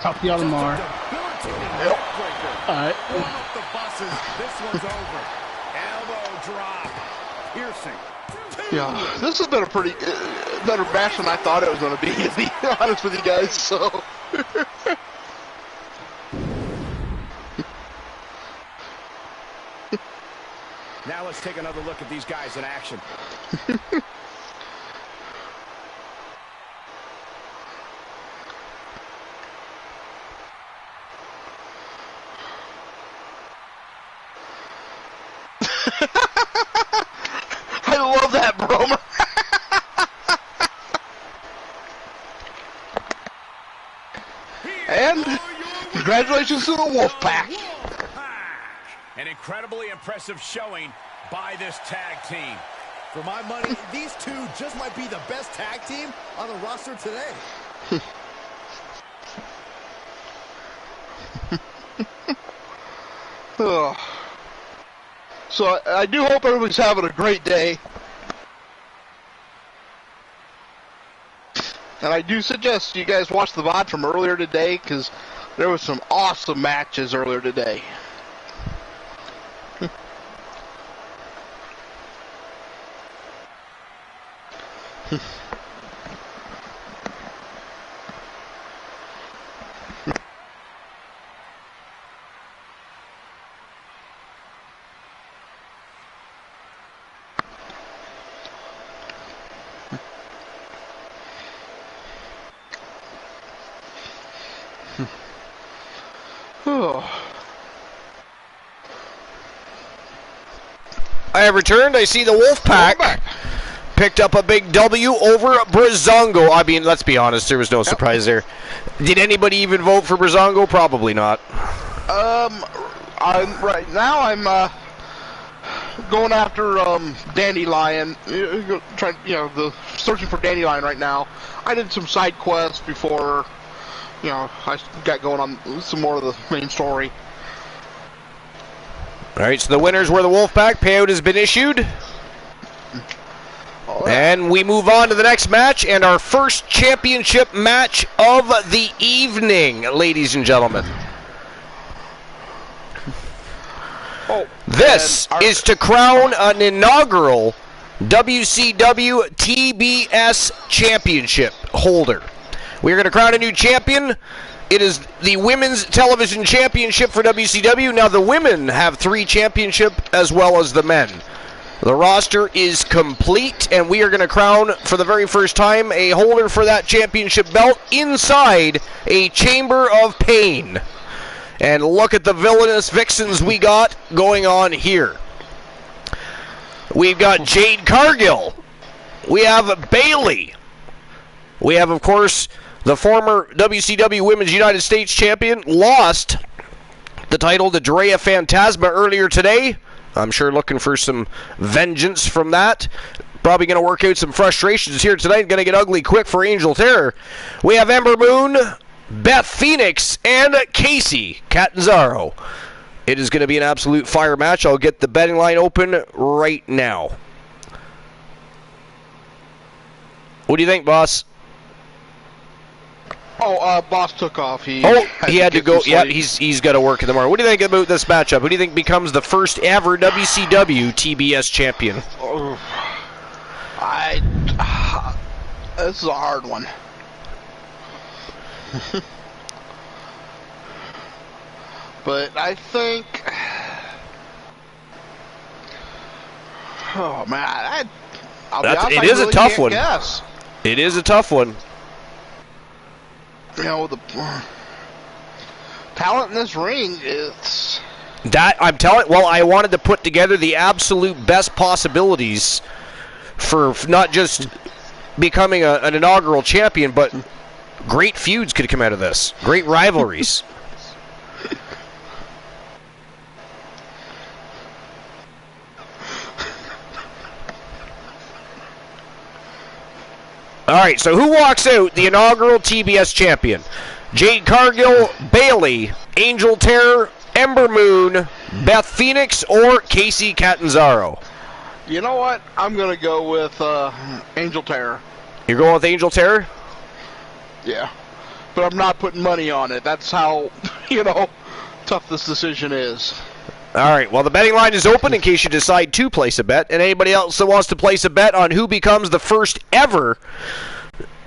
talk to y'all tomorrow. Yep. All right. This one's over. Elbow drop. Piercing. Yeah, this has been a pretty better match than I thought it was going to be honest with you guys. So. Now let's take another look at these guys in action. I love that, Bromer. And congratulations to the Wolfpack. An incredibly impressive showing by this tag team. For my money, these two just might be the best tag team on the roster today. So I do hope everybody's having a great day. And I do suggest you guys watch the VOD from earlier today, because there was some awesome matches earlier today. I have returned. I see the Wolfpack picked up a big W over Breezango. I mean, let's be honest, there was no surprise there. Did anybody even vote for Breezango? Probably not. Right now I'm going after Dandelion, trying, searching for Dandelion right now. I did some side quests before, I got going on some more of the main story. All right, so the winners were the Wolfpack. Payout has been issued. And we move on to the next match and our first championship match of the evening, ladies and gentlemen. This is to crown an inaugural WCW TBS championship holder. We are going to crown a new champion. It is the Women's Television Championship for WCW. Now, the women have 3 championships as well as the men. The roster is complete, and we are going to crown, for the very first time, a holder for that championship belt inside a chamber of pain. And look at the villainous vixens we got going on here. We've got Jade Cargill. We have Bailey. We have, of course, the former WCW Women's United States Champion, lost the title to Drea Phantasma earlier today. I'm sure looking for some vengeance from that. Probably going to work out some frustrations here tonight. Going to get ugly quick for Angel Terror. We have Ember Moon, Beth Phoenix, and Casey Catanzaro. It is going to be an absolute fire match. I'll get the betting line open right now. What do you think, boss? Boss took off. He had to go. Yeah, he's got to work in the morning. What do you think about this matchup? Who do you think becomes the first ever WCW TBS champion? This is a hard one. But I think, oh man, it is a tough one. It is a tough one. The talent in this ring is that I'm telling. Well, I wanted to put together the absolute best possibilities for not just becoming an inaugural champion, but great feuds could come out of this. Great rivalries. All right, so who walks out the inaugural TBS champion? Jade Cargill, Bailey, Angel Terror, Ember Moon, Beth Phoenix, or Casey Catanzaro? You know what? I'm going to go with Angel Terror. You're going with Angel Terror? Yeah. But I'm not putting money on it. That's how, tough this decision is. All right, well, the betting line is open in case you decide to place a bet. And anybody else that wants to place a bet on who becomes the first ever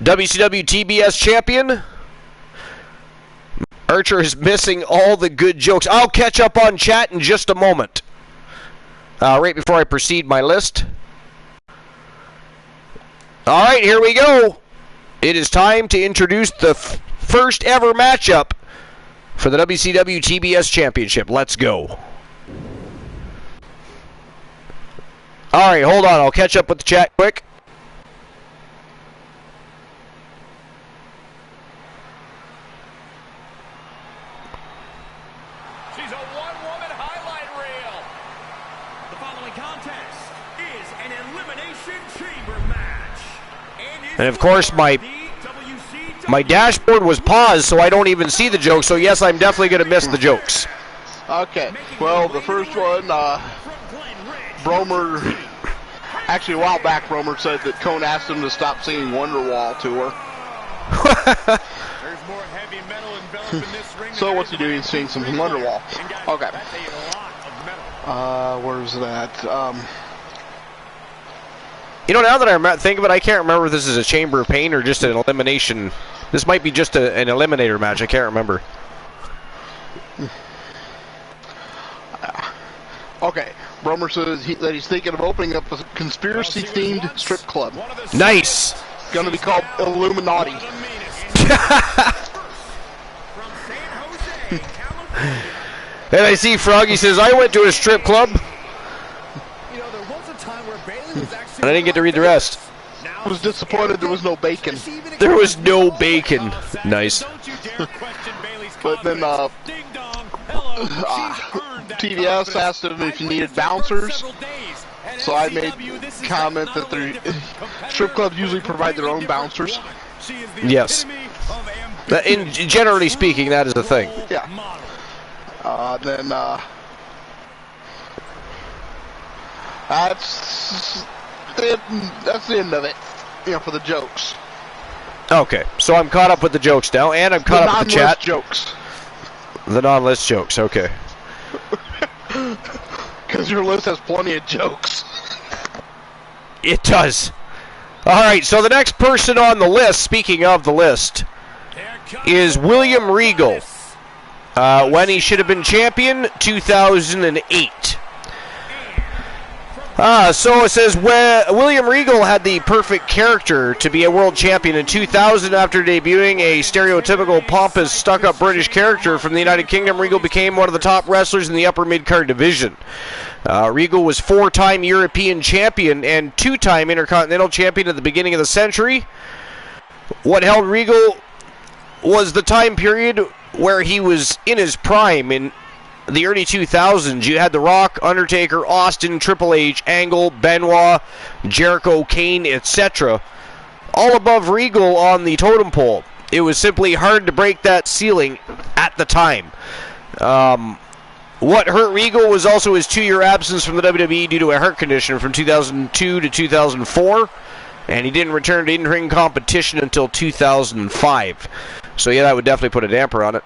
WCW TBS champion? Archer is missing all the good jokes. I'll catch up on chat in just a moment. Right before I proceed my list. All right, here we go. It is time to introduce the first ever matchup for the WCW TBS Championship. Let's go. All right, hold on. I'll catch up with the chat quick. She's a one-woman highlight reel. The following contest is an elimination chamber match. And of course, my dashboard was paused, so I don't even see the jokes. So yes, I'm definitely going to miss the jokes. Okay. Well, the first one, Bromer, actually a while back, Bromer said that Cone asked him to stop singing Wonderwall to her. There's more heavy metal enveloped in this ring. So what's he doing? He's singing some Wonderwall. Okay. Where's that? You know, now that I think of it, I can't remember if this is a Chamber of Pain or just an elimination. This might be just an eliminator match. I can't remember. Okay. Bromer says that he's thinking of opening up a conspiracy-themed strip club. Nice. It's going to be called Illuminati. And I see Froggy says, I went to a strip club. And I didn't get to read the rest. I was disappointed there was no bacon. There was no bacon. Nice. But then TBS asked him if he needed bouncers. So I made comment that strip clubs usually provide their own bouncers. Yes. Generally speaking, that is the thing. Yeah. Then that's the end of it. You know, for the jokes. Okay, so I'm caught up with the jokes now, and I'm caught up with the chat. Jokes. The non-list jokes. Okay. Because your list has plenty of jokes. It does. All right, so the next person on the list, speaking of the list, is William Regal. When he should have been champion, 2008. So it says, William Regal had the perfect character to be a world champion in 2000 after debuting a stereotypical pompous, stuck-up British character from the United Kingdom. Regal became one of the top wrestlers in the upper mid-card division. Regal was 4-time European champion and 2-time Intercontinental champion at the beginning of the century. What held Regal was the time period where he was in his prime. In the early 2000s, you had The Rock, Undertaker, Austin, Triple H, Angle, Benoit, Jericho, Kane, etc. all above Regal on the totem pole. It was simply hard to break that ceiling at the time. What hurt Regal was also his 2-year absence from the WWE due to a heart condition from 2002 to 2004, and he didn't return to in-ring competition until 2005. So yeah, that would definitely put a damper on it.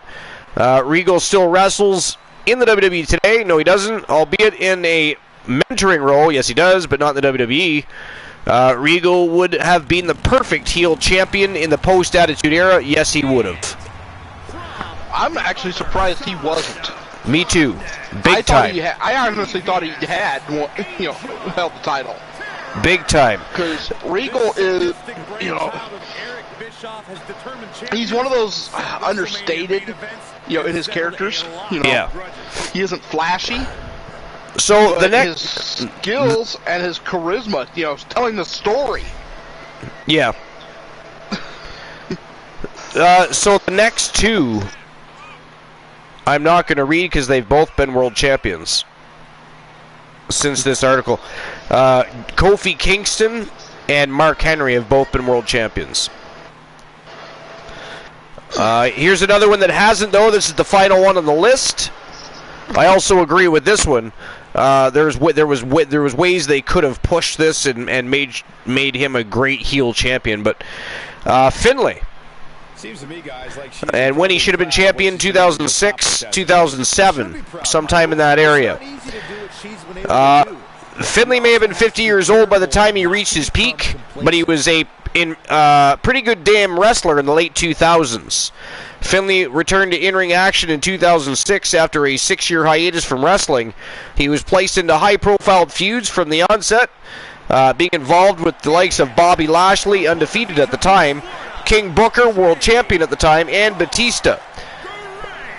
Regal still wrestles in the WWE today. No, he doesn't, albeit in a mentoring role. Yes, he does, but not in the WWE. Regal would have been the perfect heel champion in the post-Attitude Era. Yes, he would have. I'm actually surprised he wasn't. Me too. Big time. I honestly thought he had, held the title. Big time. Because Regal is, he's one of those understated, in his characters. Yeah. He isn't flashy. So the his skills and his charisma, telling the story. Yeah. So the next two, I'm not going to read because they've both been world champions since this article. Kofi Kingston and Mark Henry have both been world champions. Here's another one that hasn't, though. This is the final one on the list. I also agree with this one. There was ways they could have pushed this and made him a great heel champion, but Finlay Seems to me, guys, like and when he should have been champion 2006, 2007, sometime in that area. Finley may have been 50 years old by the time he reached his peak, but he was a pretty good damn wrestler in the late 2000s. Finley returned to in-ring action in 2006 after a 6-year hiatus from wrestling. He was placed into high-profile feuds from the onset, being involved with the likes of Bobby Lashley, undefeated at the time, King Booker, world champion at the time, and Batista.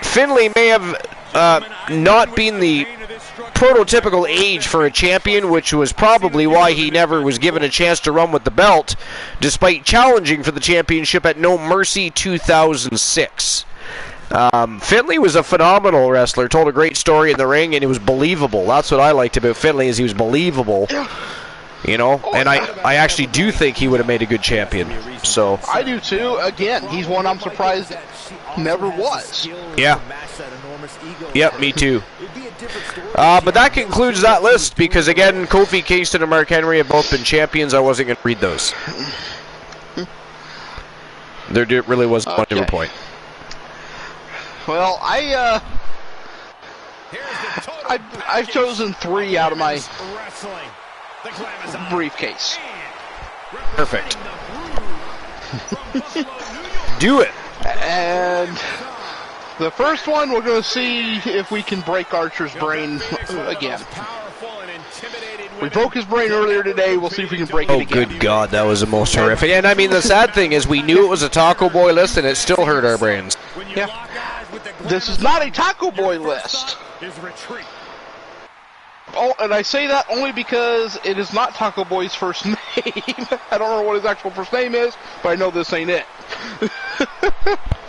Finley may have not been the prototypical age for a champion, which was probably why he never was given a chance to run with the belt, despite challenging for the championship at No Mercy 2006. Finley was a phenomenal wrestler, told a great story in the ring, and it was believable. That's what I liked about Finley, is he was believable. You know, and I actually do think he would have made a good champion. So I do too. Again, he's one I'm surprised never was. Yeah. Yep, me too. But that concludes that list, because again, Kofi Kingston and Mark Henry have both been champions. I wasn't going to read those. There really wasn't much of a point. Well, I've chosen 3 out of my briefcase. Perfect. Do it. And the first one, we're going to see if we can break Archer's brain again. We broke his brain earlier today. We'll see if we can break it again. Oh, good God, that was the most horrific. And I mean, the sad thing is we knew it was a Taco Boy list, and it still hurt our brains. Yeah. This is not a Taco Boy list. Oh, and I say that only because it is not Taco Boy's first name. I don't know what his actual first name is, but I know this ain't it.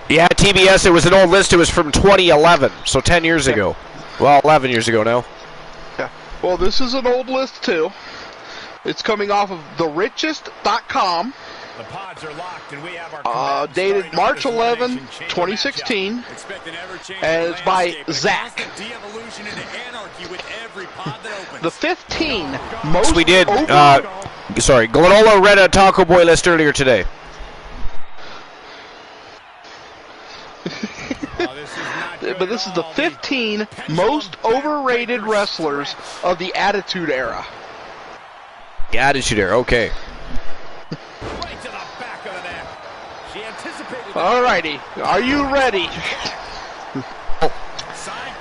Yeah, TBS, it was an old list. It was from 2011, so 10 years ago. Well, 11 years ago now. Yeah. Well, this is an old list, too. It's coming off of therichest.com. The pods are locked, and we have our dated March 11, 2016. And it's by Zach. The 15 most. We did. Sorry, Glenola read a Taco Boy list earlier today. But this is the 15 most overrated wrestlers of the Attitude Era. The Attitude Era, okay. Alrighty, are you ready?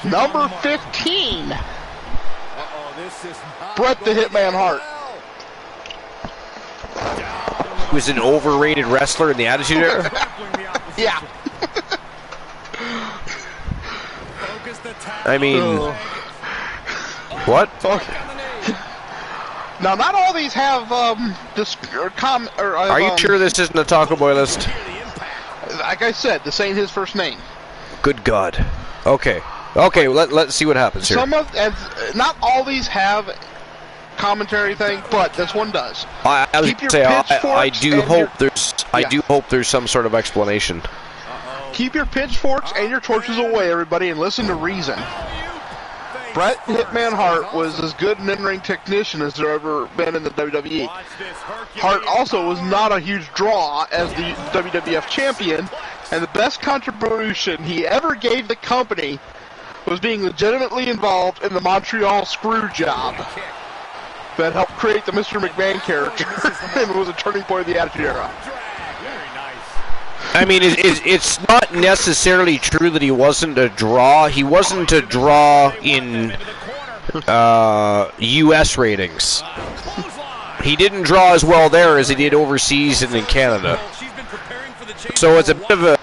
Number 15. Bret the Hitman Hart. He was an overrated wrestler in the Attitude Era? Yeah. I mean, what? Okay. Now, not all these have Are you sure this isn't a Taco Boy list? Like I said, this ain't his first name. Good God. Okay. Okay, let's see what happens here. Not all these have commentary thing, but this one does. I was going to say, I do hope there's some sort of explanation. Keep your pitchforks and your torches away, everybody, and listen to reason. Bret Hitman Hart was as good an in-ring technician as there ever been in the WWE. Hart also was not a huge draw as the WWF champion, and the best contribution he ever gave the company was being legitimately involved in the Montreal screw job that helped create the Mr. McMahon character and was a turning point of the Attitude Era. I mean, it's not necessarily true that he wasn't a draw. He wasn't a draw in U.S. ratings. He didn't draw as well there as he did overseas and in Canada. So it's a bit of a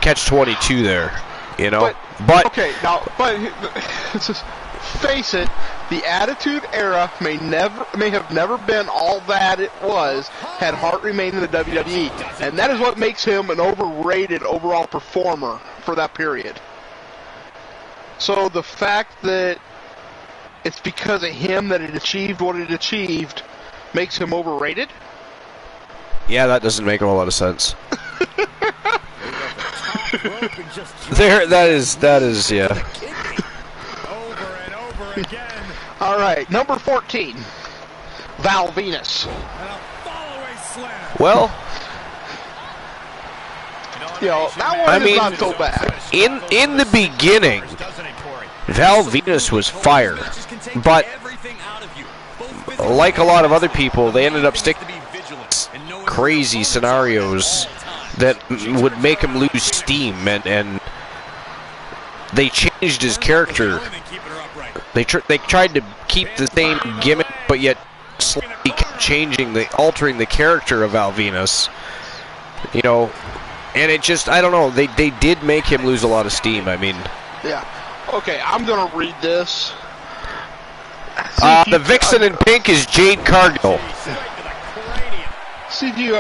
catch-22 there, you know. But okay, now, face it, the Attitude Era may have never been all that it was had Hart remained in the WWE, and that is what makes him an overrated overall performer for that period. So the fact that it's because of him that it achieved what it achieved makes him overrated? Yeah, that doesn't make a whole lot of sense. That is, yeah. Over and over again. All right, number 14, Val Venus. And a follow-away slam. Well, You know, that one is not so bad. In the beginning, Val Venus was fire, but like a lot of other people, they ended up sticking crazy scenarios that would make him lose steam, and they changed his character. They tried to keep the same gimmick, but yet slightly kept changing, altering the character of Val Venus. You know, and it just, I don't know, they did make him lose a lot of steam. I mean, yeah. Okay, I'm gonna read this. The Vixen in pink is Jade Cargill. See if you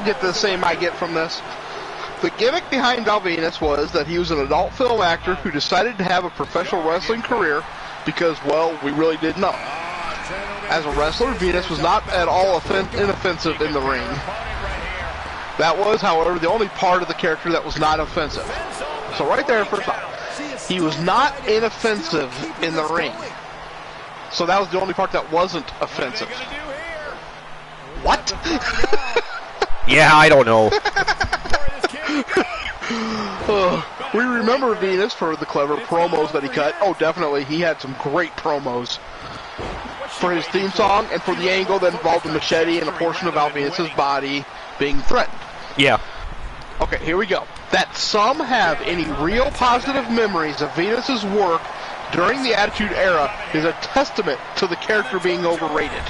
get the same I get from this. The gimmick behind Val Venus was that he was an adult film actor who decided to have a professional wrestling career because, well, we really didn't know. As a wrestler, Venus was not at all inoffensive in the ring. That was, however, the only part of the character that was not offensive. So right there, first off, he was not inoffensive in the ring. So that was the only part that wasn't offensive. What? Yeah, I don't know. We remember Venus for the clever promos that he cut. Oh, definitely, he had some great promos for his theme song and for the angle that involved a machete and a portion of Val Venus's body being threatened. Yeah. Okay, here we go. That some have any real positive memories of Venus's work during the Attitude Era is a testament to the character being overrated.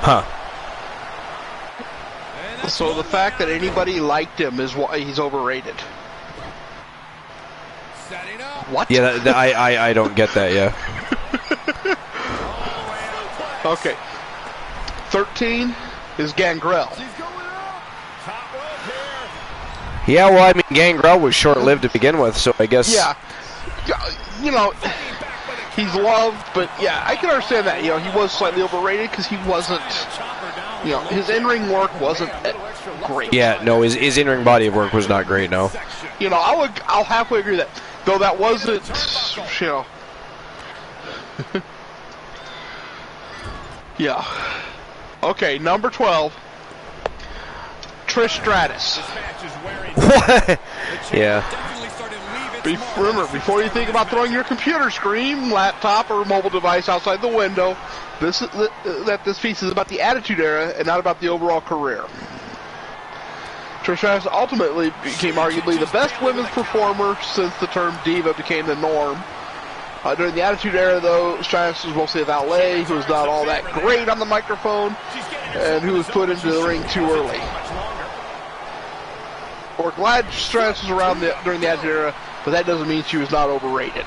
Huh. So the fact that anybody liked him is why he's overrated. What? Yeah, I don't get that, yeah. Okay. 13 is Gangrel. Yeah, well, I mean, Gangrel was short-lived to begin with, so I guess... Yeah. You know, he's loved, but yeah, I can understand that. You know, he was slightly overrated because he wasn't... You know, his in-ring work wasn't great. Yeah, no, his in-ring body of work was not great, no. You know, I'll halfway agree that, though that wasn't, you know... Yeah. Okay, number 12. Trish Stratus. What? Yeah. Remember, before you think about throwing your computer screen, laptop, or mobile device outside the window, this piece is about the Attitude Era and not about the overall career. Trish Stratus ultimately became arguably the best women's performer since the term diva became the norm. During the Attitude Era, though, Stratus was mostly a valet who was not all that great on the microphone and who was put into the ring too early. We're glad Stratus was around during the Attitude Era, but that doesn't mean she was not overrated.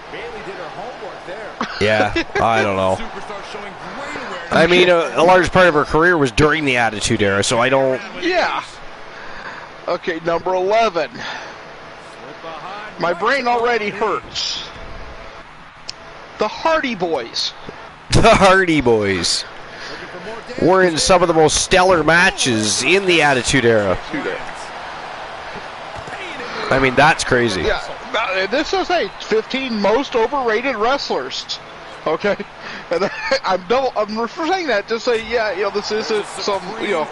Bailey did her homework there. Yeah, I don't know. I mean, a large part of her career was during the Attitude Era, so I don't... Yeah. Okay, number 11. My brain already hurts. The Hardy Boys. The Hardy Boys were in some of the most stellar matches in the Attitude Era. I mean, that's crazy. Yeah, this is 15 most overrated wrestlers. Okay, and I'm saying that just say, yeah, you know, this isn't some, you know,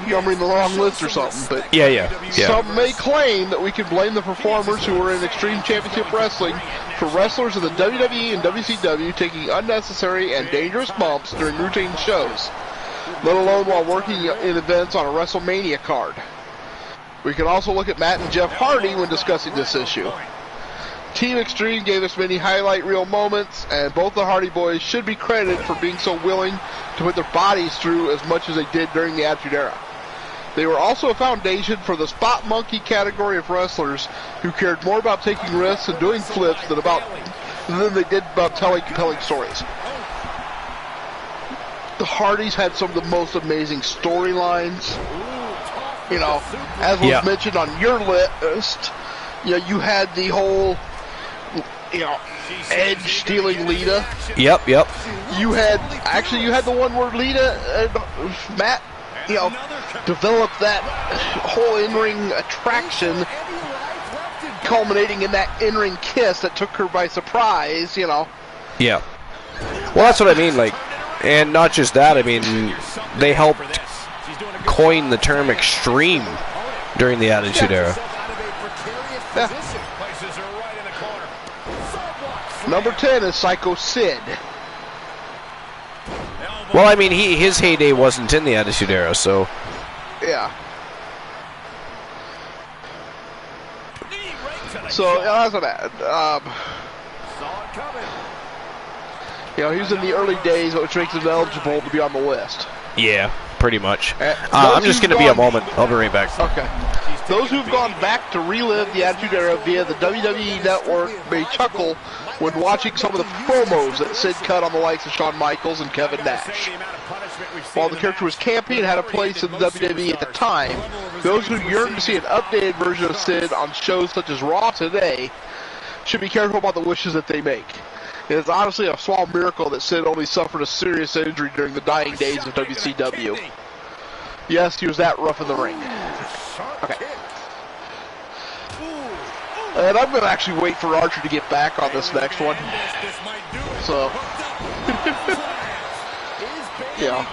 I'm reading the wrong list or something, but yeah. Some may claim that we can blame the performers who were in Extreme Championship Wrestling for wrestlers in the WWE and WCW taking unnecessary and dangerous bumps during routine shows, let alone while working in events on a WrestleMania card. We can also look at Matt and Jeff Hardy when discussing this issue. Team Extreme gave us many highlight reel moments, and both the Hardy Boys should be credited for being so willing to put their bodies through as much as they did during the Attitude Era. They were also a foundation for the spot monkey category of wrestlers who cared more about taking risks and doing flips than they did about telling compelling stories. The Hardys had some of the most amazing storylines. You know, as was mentioned on your list, you know, you had the whole, you know, Edge stealing Lita. Yep. You had the one where Lita and Matt, you know, developed that whole in-ring attraction, culminating in that in-ring kiss that took her by surprise, you know. Yeah. Well, that's what I mean. Like, And not just that, I mean, they helped coin the term extreme during the Attitude Era. Yeah. Number 10 is Psycho Sid. Well, I mean, his heyday wasn't in the Attitude Era, so. Yeah. So, that's what you know, he was in the early days, which makes him eligible to be on the list. Yeah, pretty much. I'm just going to be a moment. I'll be right back. Okay. Those who've gone back to relive the Attitude Era via the WWE Network may chuckle when watching some of the promos that Sid cut on the likes of Shawn Michaels and Kevin Nash. While the character was campy and had a place in the WWE at the time, those who yearn to see an updated version of Sid on shows such as Raw today should be careful about the wishes that they make. It is honestly a small miracle that Sid only suffered a serious injury during the dying days of WCW. Yes, he was that rough in the ring. Okay. And I'm going to actually wait for Archer to get back on this next one. So. Yeah.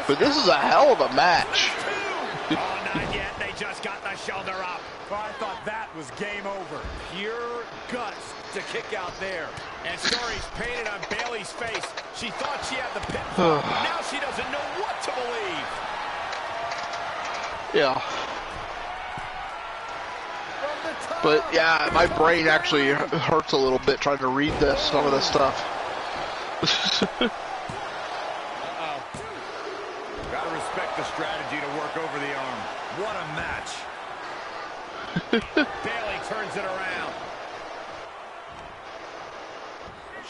But this is a hell of a match. Not yet. They just got the shoulder up. I thought that was game over. Pure guts to kick out there. And stories painted on Bayley's face. She thought she had the pinfall. Now she doesn't know what to believe. Yeah. But yeah, my brain actually hurts a little bit trying to read some of this stuff. Gotta respect the strategy to work over the arm. What a match. Bayley turns it around.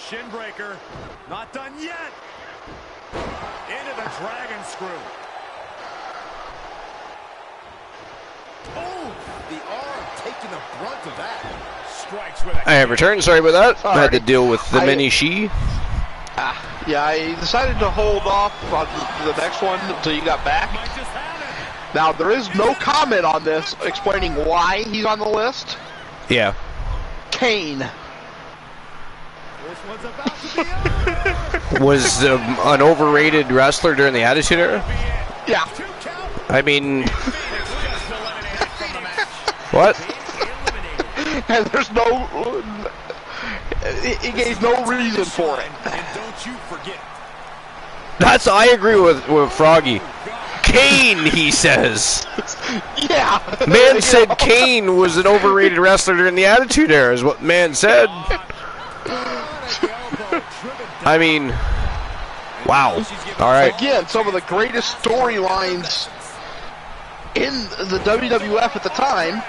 Shin breaker. Not done yet. Into the dragon screw. Oh, the arm taking the brunt of that. Strikes with a I have returned. Sorry about that. I had to deal with the mini she. Yeah, I decided to hold off on the next one until you got back. Now, there is no comment on this explaining why he's on the list. Yeah. Kane. This one's about to be Was an overrated wrestler during the Attitude Era? Yeah. I mean, what? And there's no... He gave no reason for it. And don't you forget. I agree with Froggy. Kane, he says. Yeah. Man said Kane was an overrated wrestler during the Attitude Era, is what man said. I mean, wow. All right. Again, some of the greatest storylines in the WWF at the time.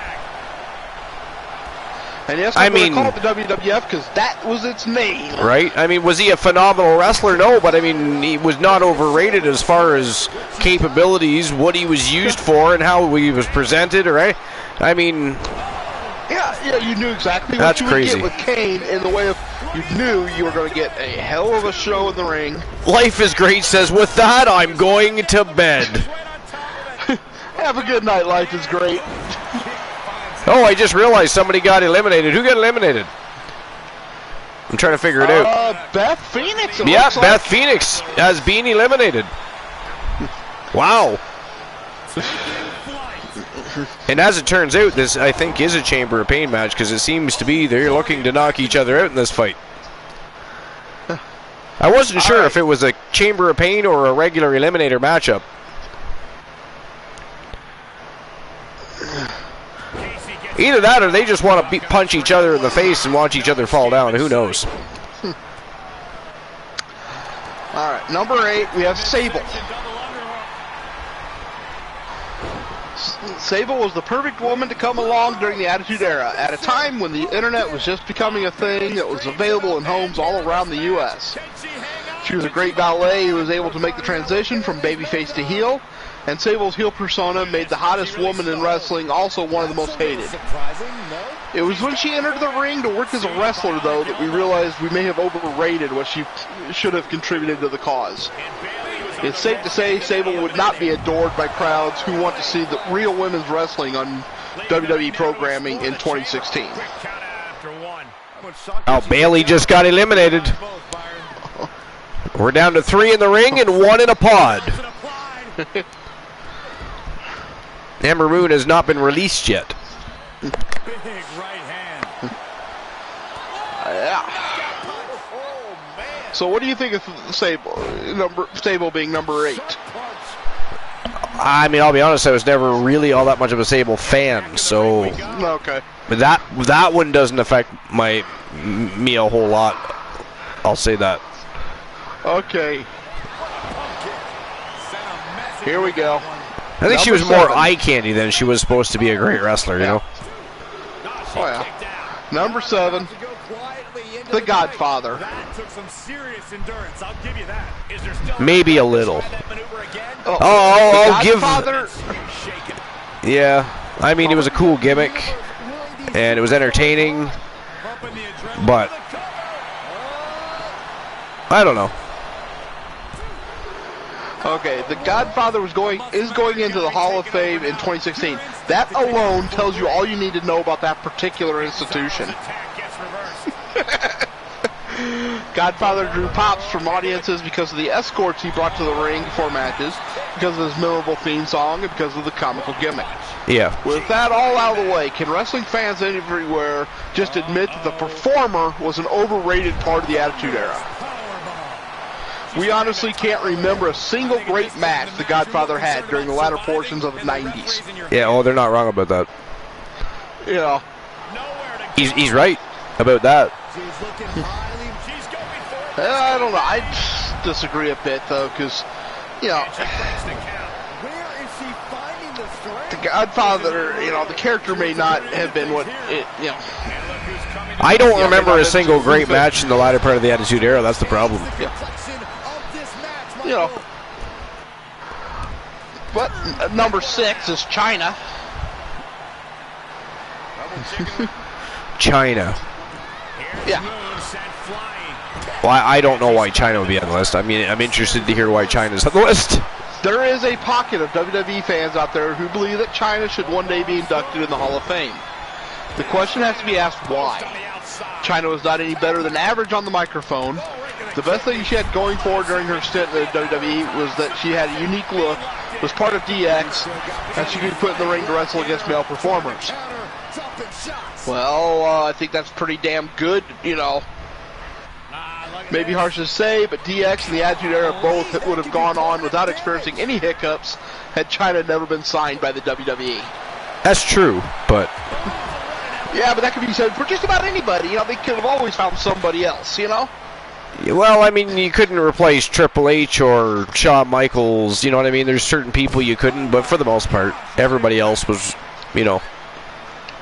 And yes, I'm going to call it the WWF because that was its name. Right? I mean, was he a phenomenal wrestler? No, but I mean, he was not overrated as far as capabilities, what he was used for, and how he was presented, right? I mean... Yeah, you knew exactly what you would get with Kane in the way of you knew you were going to get a hell of a show in the ring. Life is great says, with that, I'm going to bed. Have a good night, life is great. Oh, I just realized somebody got eliminated. Who got eliminated? I'm trying to figure it out. Beth Phoenix. Yeah, Beth Phoenix has been eliminated. Wow. And as it turns out, this, I think, is a Chamber of Pain match because it seems to be they're looking to knock each other out in this fight. I wasn't sure if it was a Chamber of Pain or a regular Eliminator matchup. Either that or they just want to punch each other in the face and watch each other fall down. Who knows? All right, number 8, we have Sable. Sable was the perfect woman to come along during the Attitude Era, at a time when the internet was just becoming a thing that was available in homes all around the U.S. She was a great ballet who was able to make the transition from babyface to heel, and Sable's heel persona made the hottest woman in wrestling also one of the most hated. It was when she entered the ring to work as a wrestler, though, that we realized we may have overrated what she should have contributed to the cause. It's safe to say Sable would not be adored by crowds who want to see the real women's wrestling on WWE programming in 2016. Oh, Bayley just got eliminated. We're down to 3 in the ring and 1 in a pod. Amber Moon has not been released yet. Big right hand. Yeah. So what do you think of Sable being number 8? I mean, I'll be honest, I was never really all that much of a Sable fan, so Okay. that one doesn't affect me a whole lot. I'll say that. Okay. Here we go. I think she was more eye candy than she was supposed to be a great wrestler, you know? Oh, yeah. Number 7, The Godfather. That took some serious endurance. I'll give you that. Is there still Maybe a little. The I'll give... Godfather. Yeah, I mean, it was a cool gimmick, and it was entertaining, but I don't know. Okay, The Godfather is going into the Hall of Fame in 2016. That alone tells you all you need to know about that particular institution. Godfather drew pops from audiences because of the escorts he brought to the ring before matches, because of his memorable theme song, and because of the comical gimmick. Yeah. With that all out of the way, can wrestling fans everywhere just admit that the performer was an overrated part of the Attitude Era? We honestly can't remember a single great match the Godfather had during the latter portions of the 90s. Yeah, they're not wrong about that. You know. He's right about that. I don't know. I disagree a bit, though, because, you know, the Godfather, you know, the character may not have been what it, you know. I don't remember a single great match in the latter part of the Attitude Era. That's the problem. Yeah. You know. But number 6 is China. China. Yeah. Well, I don't know why China would be on the list. I mean, I'm interested to hear why China's on the list. There is a pocket of WWE fans out there who believe that China should one day be inducted in the Hall of Fame. The question has to be asked why. China was not any better than average on the microphone. The best thing she had going for her during her stint in the WWE was that she had a unique look, was part of DX, and she could be put in the ring to wrestle against male performers. Well, I think that's pretty damn good, you know. Maybe harsh to say, but DX and the Attitude Era both would have gone on without experiencing any hiccups had China never been signed by the WWE. That's true, but... Yeah, but that could be said for just about anybody. You know, they could have always found somebody else, you know? Well, I mean, you couldn't replace Triple H or Shawn Michaels, you know what I mean? There's certain people you couldn't, but for the most part, everybody else was, you know.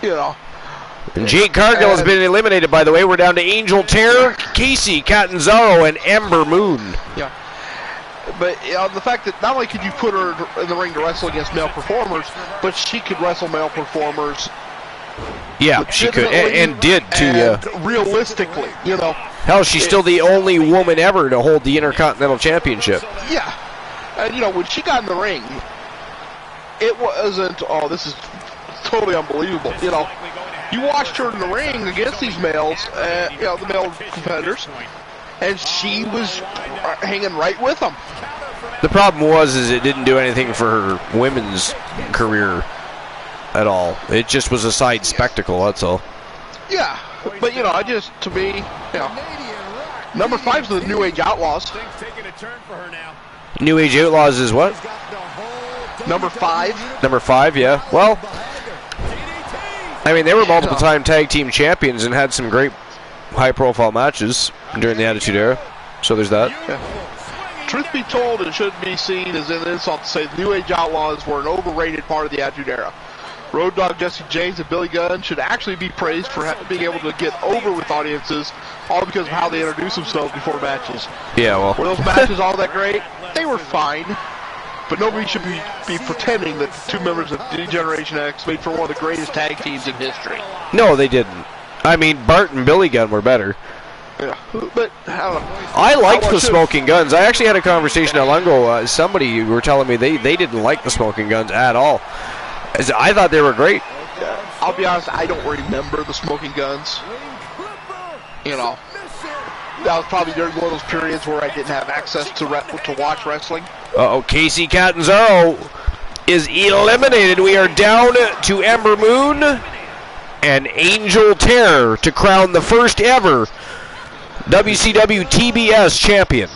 You know. And Jade Cargill has been eliminated, by the way. We're down to Angel Terror, Casey Catanzaro, and Ember Moon. Yeah. But you know, the fact that not only could you put her in the ring to wrestle against male performers, but she could wrestle male performers. Yeah, she could, and did, too, yeah. Realistically, you know. Hell, she's still the only woman ever to hold the Intercontinental Championship. Yeah. And, you know, when she got in the ring, it wasn't, oh, this is totally unbelievable, you know. You watched her in the ring against these males, you know, the male competitors, and she was hanging right with them. The problem was it didn't do anything for her women's career at all. It just was a side spectacle, that's all. Yeah, but, you know, to me, you know, number 5 is the New Age Outlaws. New Age Outlaws is what? Number 5. Number 5, yeah. Well, I mean, they were multiple-time tag team champions and had some great high-profile matches during the Attitude Era. So there's that. Yeah. Truth be told, it shouldn't be seen as an insult to say the New Age Outlaws were an overrated part of the Attitude Era. Road Dogg Jesse James and Billy Gunn should actually be praised for being able to get over with audiences, all because of how they introduce themselves before matches. Yeah, well. Were those matches all that great? They were fine. But nobody should be pretending that the two members of D-Generation X made for one of the greatest tag teams in history. No, they didn't. I mean, Bart and Billy Gunn were better. Yeah, but I don't know. I liked the Smoking Guns. I actually had a conversation not long ago. Somebody were telling me they didn't like the Smoking Guns at all. I thought they were great. I'll be honest, I don't remember the Smoking Guns. You know. that was probably during one of those periods where I didn't have access to watch wrestling. Uh-oh, Casey Catanzaro is eliminated. We are down to Ember Moon and Angel Terror to crown the first ever WCW TBS champion.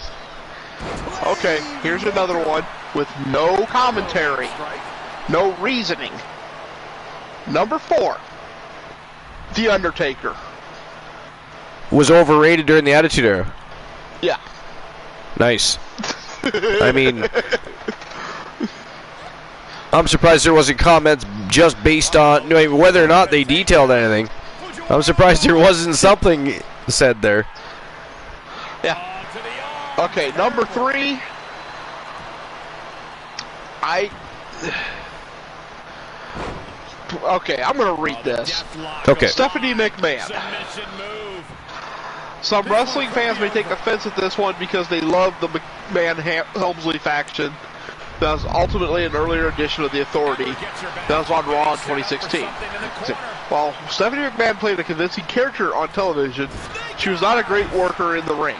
Okay, here's another one with no commentary, no reasoning. Number 4, The Undertaker. Was overrated during the Attitude Era. Yeah. Nice. I mean, I'm surprised there wasn't comments just based on whether or not they detailed anything. I'm surprised there wasn't something said there. Yeah. Okay, number 3. Okay, I'm going to read this. Okay. Stephanie McMahon. Some wrestling fans may take offense at this one because they love the McMahon-Helmsley faction. That was ultimately an earlier edition of The Authority. That was on Raw in 2016. While Stephanie McMahon played a convincing character on television, she was not a great worker in the ring.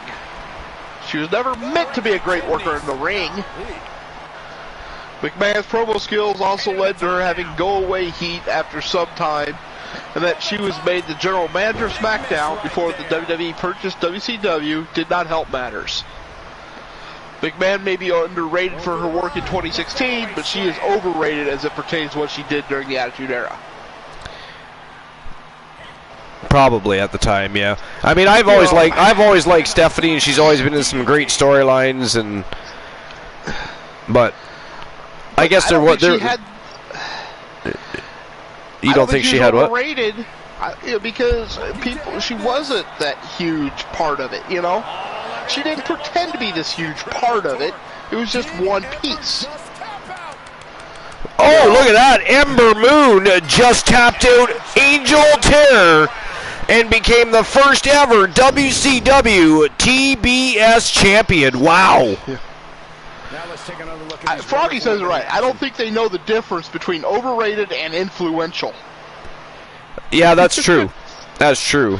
She was never meant to be a great worker in the ring. McMahon's promo skills also led to her having go-away heat after some time, and that she was made the general manager of SmackDown before the WWE purchased WCW did not help matters. McMahon may be underrated for her work in 2016, but she is overrated as it pertains to what she did during the Attitude Era. Probably at the time, yeah. I mean, I've always liked Stephanie, and she's always been in some great storylines, but I guess there was there. You don't think she had what? Overrated, because she wasn't that huge part of it. She didn't pretend to be this huge part of it. It was just one piece. Oh, look at that! Ember Moon just tapped out Angel Terror and became the first ever WCW TBS champion. Wow. Yeah. Froggy says it right. I don't think they know the difference between overrated and influential. Yeah, that's true. That's true.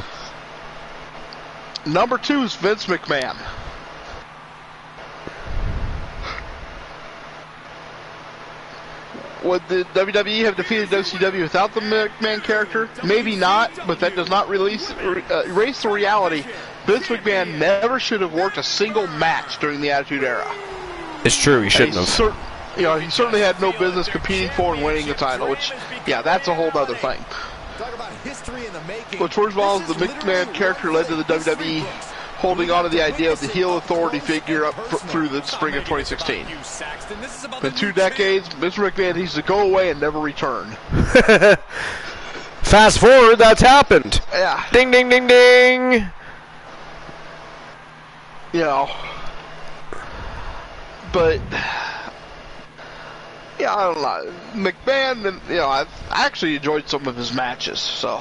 Number 2 is Vince McMahon. Would the WWE have defeated WCW without the McMahon character? Maybe not, but that does not erase the reality. Vince McMahon never should have worked a single match during the Attitude Era. It's true, he shouldn't have. He certainly had no business competing for and winning the title, which, yeah, that's a whole other thing. Which, first of all, the McMahon character led to the WWE holding on to the idea of the heel authority figure up through the spring of 2016. In 2 decades, Mr. McMahon needs to go away and never return. Fast forward, that's happened. Yeah. Ding, ding, ding, ding. But yeah, I don't know. McMahon, I've actually enjoyed some of his matches, so.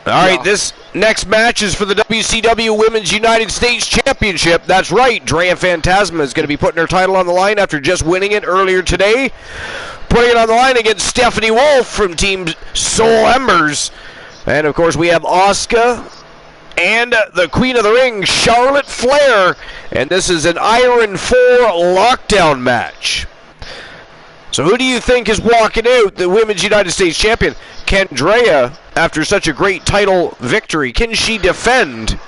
All right, this next match is for the WCW Women's United States Championship. That's right, Drea Phantasma is going to be putting her title on the line after just winning it earlier today. Putting it on the line against Stephanie Wolf from Team Soul Embers. And, of course, we have Asuka and the Queen of the Ring, Charlotte Flair. And this is an Iron 4 lockdown match. So who do you think is walking out the Women's United States Champion? Can Drea, after such a great title victory, can she defend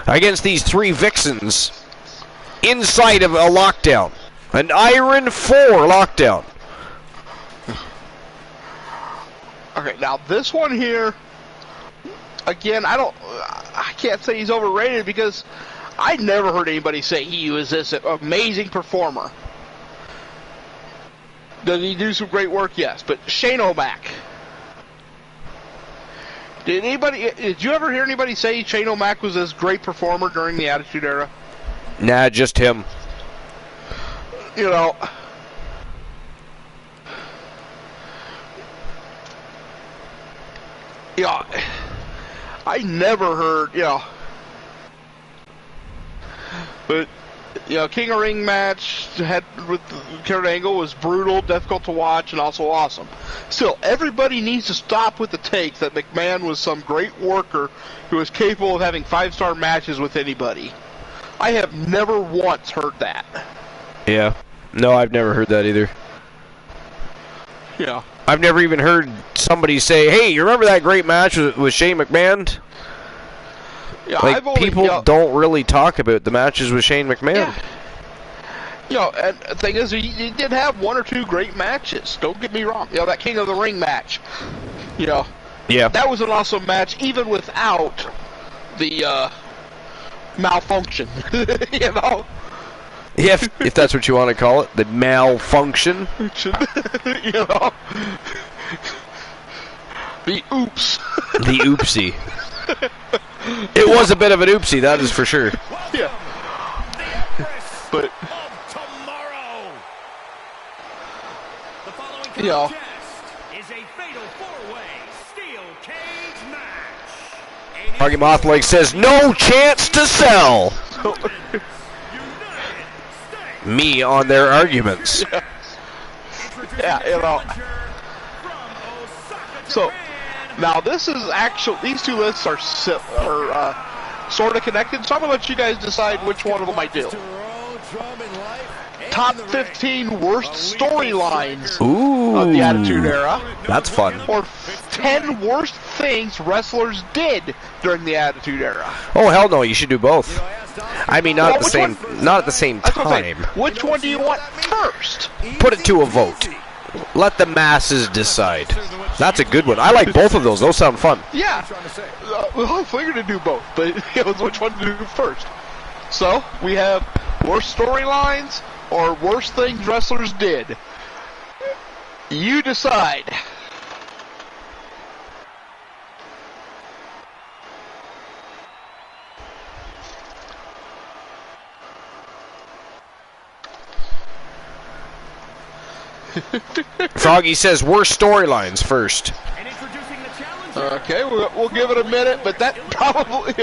against these 3 vixens inside of a lockdown? An Iron 4 lockdown. Okay, now this one here, again, I can't say he's overrated because I never heard anybody say he was this amazing performer. Does he do some great work? Yes, but Shane O'Mac. Did you ever hear anybody say Shane O'Mac was this great performer during the Attitude Era? Nah, just him. Yeah, I never heard, but King of Ring match had with Kurt Angle was brutal, difficult to watch, and also awesome. Still, everybody needs to stop with the take that McMahon was some great worker who was capable of having 5-star matches with anybody. I have never once heard that. Yeah. No, I've never heard that either. Yeah. I've never even heard somebody say, "Hey, you remember that great match with Shane McMahon?" Yeah, Like, people don't really talk about the matches with Shane McMahon. Yeah. And the thing is, he did have 1 or 2 great matches. Don't get me wrong. That King of the Ring match. Yeah. That was an awesome match, even without the malfunction. Yeah, if that's what you want to call it, the malfunction. The oops. The oopsie. It was a bit of an oopsie, that is for sure. Yeah. But is a fatal 4-way steel cage match. Marky Mothleg says, "No chance to sell." Me on their arguments. So, now this is actually, these 2 lists are sort of connected, so I'm going to let you guys decide which one of them I do. Top 15 worst storylines of the Attitude Era. That's fun. Or 10 worst things wrestlers did during the Attitude Era. Oh, hell no, you should do both. I mean, not at the same time. Which one do you want first? Put it to a vote. Let the masses decide. That's a good one. I like both of those. Those sound fun. Yeah. Well, I figured to do both, but it was which one to do first. So, we have worst storylines or worst things wrestlers did. You decide. Froggy says worst storylines first. Okay, we'll give it a minute, but that probably...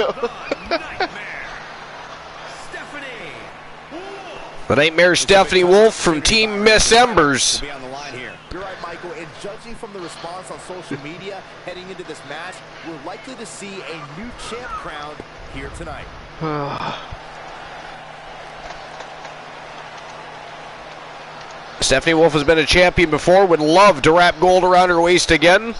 The Nightmare Stephanie Wolf from Team Miss Embers. You're right, Michael, and judging from the response on social media heading into this match, we're likely to see a new champ crowned here tonight. Stephanie Wolf has been a champion before, would love to wrap gold around her waist again.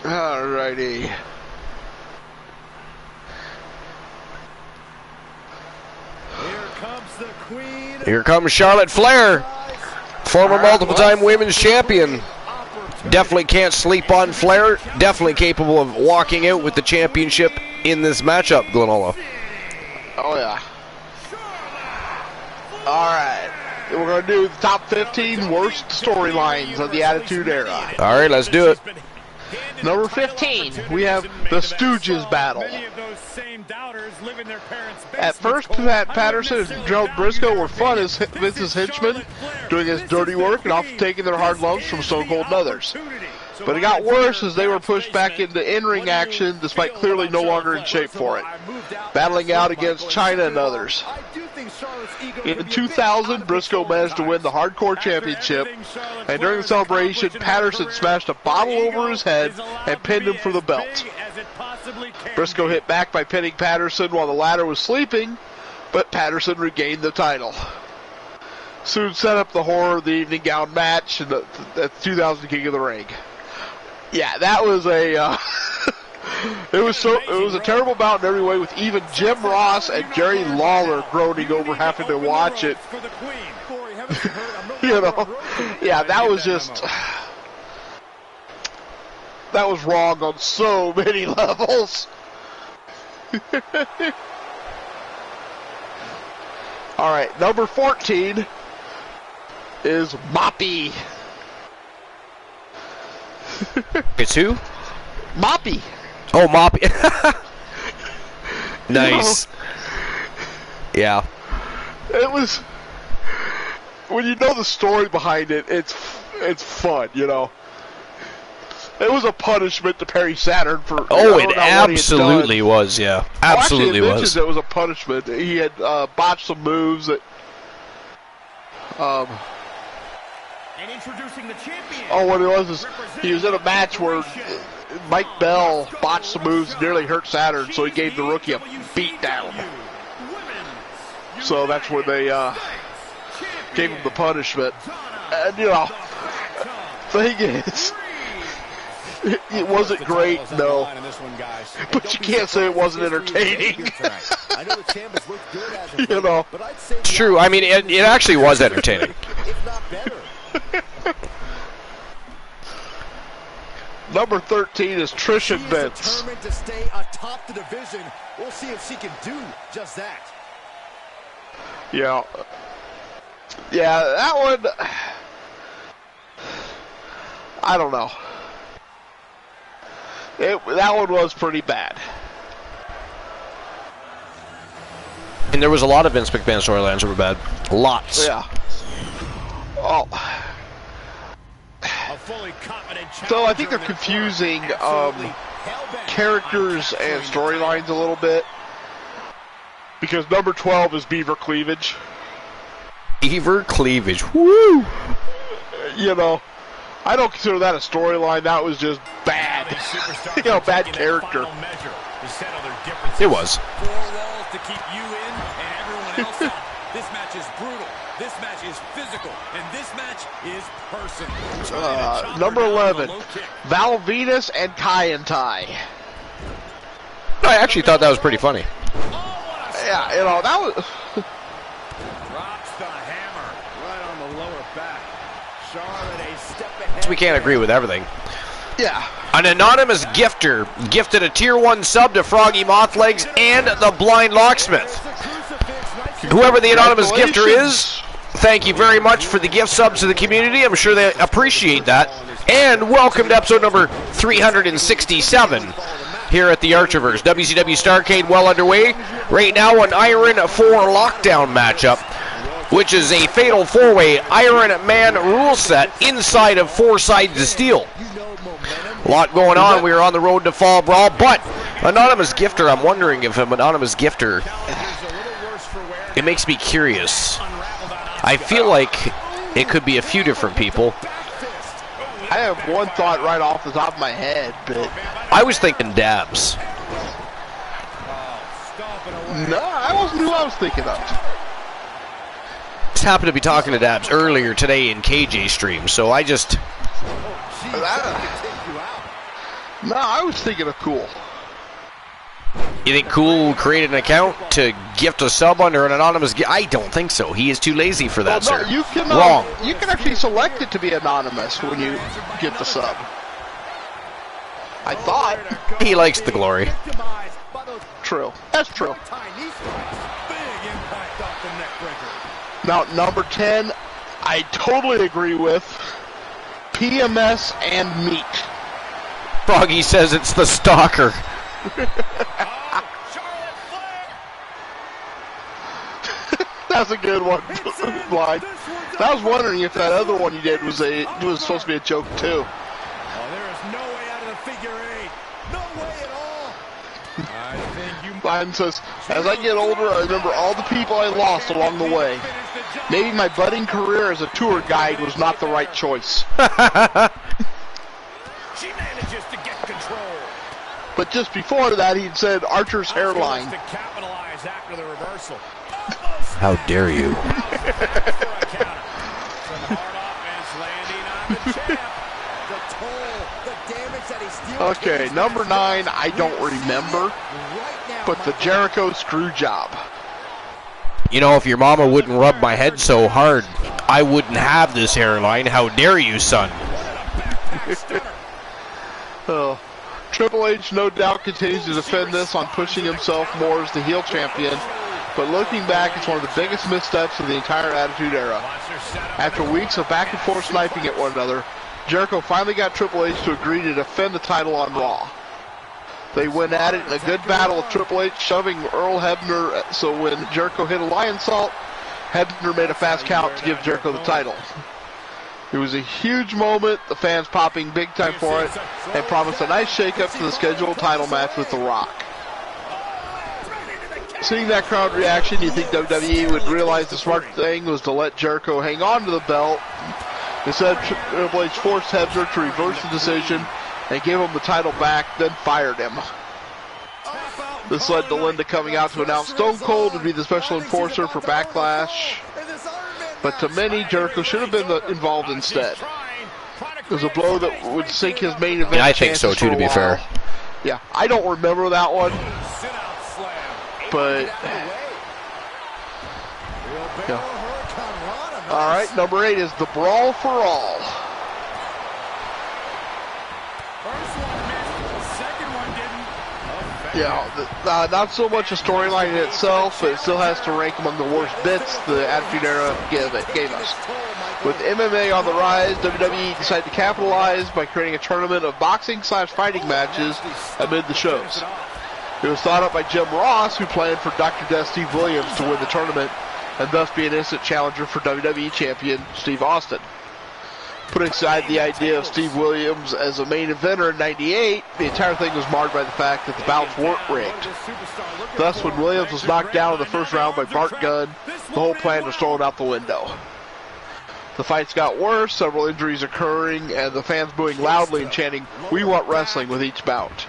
Alrighty. Here comes the queen. Here comes Charlotte Flair, former multiple-time women's champion. Definitely can't sleep on Flair. Definitely capable of walking out with the championship in this matchup, Glenolo. Oh, yeah. Alright. We're going to do the top 15 worst storylines of the Attitude Era. Alright, let's do it. Number 15, we have the Stooges battle. At first, Pat Patterson and Gerald Briscoe were fun as Vince's henchmen, doing his dirty work and often taking their hard lumps from Stone Cold and others. But it got worse as they were pushed back into in-ring action despite clearly no longer in shape for it, battling out against Chyna and others. In 2000, Briscoe managed to win the Hardcore Championship, and during the celebration, Patterson smashed a bottle over his head and pinned him for the belt. Briscoe hit back by pinning Patterson while the latter was sleeping, but Patterson regained the title. Soon set up the horror of the evening gown match in the 2000 King of the Ring. Yeah, that was a it was a terrible bout in every way, with even Jim Ross and Jerry Lawler groaning over having to watch it. You know, yeah, that was just, that was wrong on so many levels. All right, number 14 is Moppy. It's who? Moppy. Oh, Moppy. Nice. Yeah. It was when you know the story behind it, it's fun, you know. It was a punishment to Perry Saturn for. Oh, it absolutely was, yeah. Absolutely well, actually, was. It was a punishment. He had botched some moves that. And introducing the champion. Oh, what it was is he was in a match where Mike Bell botched some moves, nearly hurt Saturn, so he gave the rookie a beat down. So that's when they gave him the punishment. And you know, the thing is. It wasn't great, no. But you can't say it wasn't entertaining. You know. It's true. I mean, it actually was entertaining. Number 13 is Trish and Vince. Determined to stay atop the division. We'll see if she can do just that. Yeah. Yeah, that one. I don't know. That one was pretty bad. And there was a lot of Vince McMahon storylines that were bad. Lots. Yeah. Oh. So I think they're confusing characters and storylines a little bit. Because number 12 is Beaver Cleavage. Beaver Cleavage. Woo! You know. I don't consider that a storyline. That was just bad. You know, bad character. It was. 4 walls to keep you in and everyone else out. This match is brutal. This match is physical. And this match is personal. Number 11, Val Venus and Kai and Tai. I actually thought that was pretty funny. Yeah, you know, that was... Drops the hammer right on the lower back. Charlotte a step ahead. We can't agree with everything. Yeah. An anonymous gifter gifted a Tier 1 sub to Froggy Mothlegs and the Blind Locksmith. Whoever the anonymous gifter is, thank you very much for the gift subs to the community. I'm sure they appreciate that. And welcome to episode number 367 here at the Archiverse. WCW Starrcade well underway. Right now an Iron 4 lockdown matchup, which is a fatal 4-way Iron Man rule set inside of 4 sides of steel. A lot going on. We are on the road to Fall Brawl, but anonymous gifter, I'm wondering if an anonymous gifter, it makes me curious. I feel like it could be a few different people. I have one thought right off the top of my head, but... I was thinking Dabs. No, I wasn't who I was thinking of. Just happened to be talking to Dabs earlier today in KJ stream, so I just... No, I was thinking of Cool. You think Cool will create an account to gift a sub under an anonymous gift? I don't think so. He is too lazy for that, Well, no, sir. you can, Wrong. You can actually select it to be anonymous when you get the sub. I thought. He likes the glory. True. That's true. Now, number 10, I totally agree with PMS and Meek. Froggy says it's the stalker. That's a good one. Line. I was wondering if that other one you did was supposed to be a joke too. Oh, there is no way out of the figure 8. No way at all. I think you. Line says, as I get older, I remember all the people I lost along the way. Maybe my budding career as a tour guide was not the right choice. She manages to get control. But just before that, he'd said Archer's hairline. To capitalize after the reversal. How dare you? Okay, number 9, I don't remember, but the Jericho screw job. You know, if your mama wouldn't rub my head so hard, I wouldn't have this hairline. How dare you, son? Oh, Triple H no doubt continues to defend this on pushing himself more as the heel champion, but looking back, it's one of the biggest missteps of the entire Attitude Era. After weeks of back and forth sniping at one another, Jericho finally got Triple H to agree to defend the title on Raw. They went at it in a good battle with Triple H shoving Earl Hebner, so when Jericho hit a lion salt, Hebner made a fast count to give Jericho the title. It was a huge moment, the fans popping big time for it, and promised a nice shake-up to the scheduled title match with The Rock. Seeing that crowd reaction, you think WWE would realize the smart thing was to let Jericho hang on to the belt. Instead, Triple H forced Hebner to reverse the decision and gave him the title back, then fired him. This led to Linda coming out to announce Stone Cold would be the special enforcer for Backlash. But to many, Jericho should have been involved instead. It was a blow that would sink his main event. Yeah, I think so too, to be fair. Yeah, I don't remember that one. But yeah. All right, number 8 is the Brawl for All. Yeah, not so much a storyline in itself, but it still has to rank among the worst bits the Attitude Era gave us. With MMA on the rise, WWE decided to capitalize by creating a tournament of boxing/fighting matches amid the shows. It was thought up by Jim Ross, who planned for Dr. Death Steve Williams to win the tournament and thus be an instant challenger for WWE champion Steve Austin. Putting aside the idea of Steve Williams as a main eventer in '98, the entire thing was marred by the fact that the bouts weren't rigged. Thus, when Williams was knocked down in the first round by Bart Gunn, the whole plan was thrown out the window. The fights got worse, several injuries occurring, and the fans booing loudly and chanting, "We want wrestling," with each bout.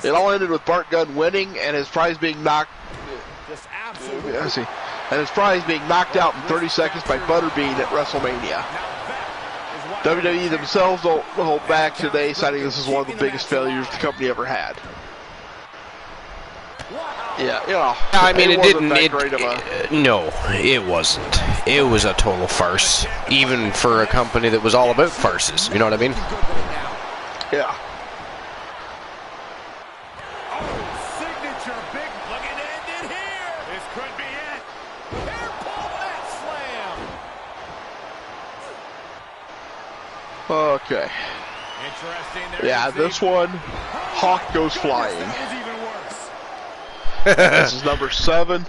It all ended with Bart Gunn winning and his prize being knocked out in 30 seconds by Butterbean at WrestleMania. WWE themselves don't hold back today, citing this as one of the biggest failures the company ever had. Yeah, you know. I mean, it didn't. No, it wasn't. It was a total farce, even for a company that was all about farces. You know what I mean? Yeah. Okay. Yeah, this one, Hawk goes flying. This is number 7.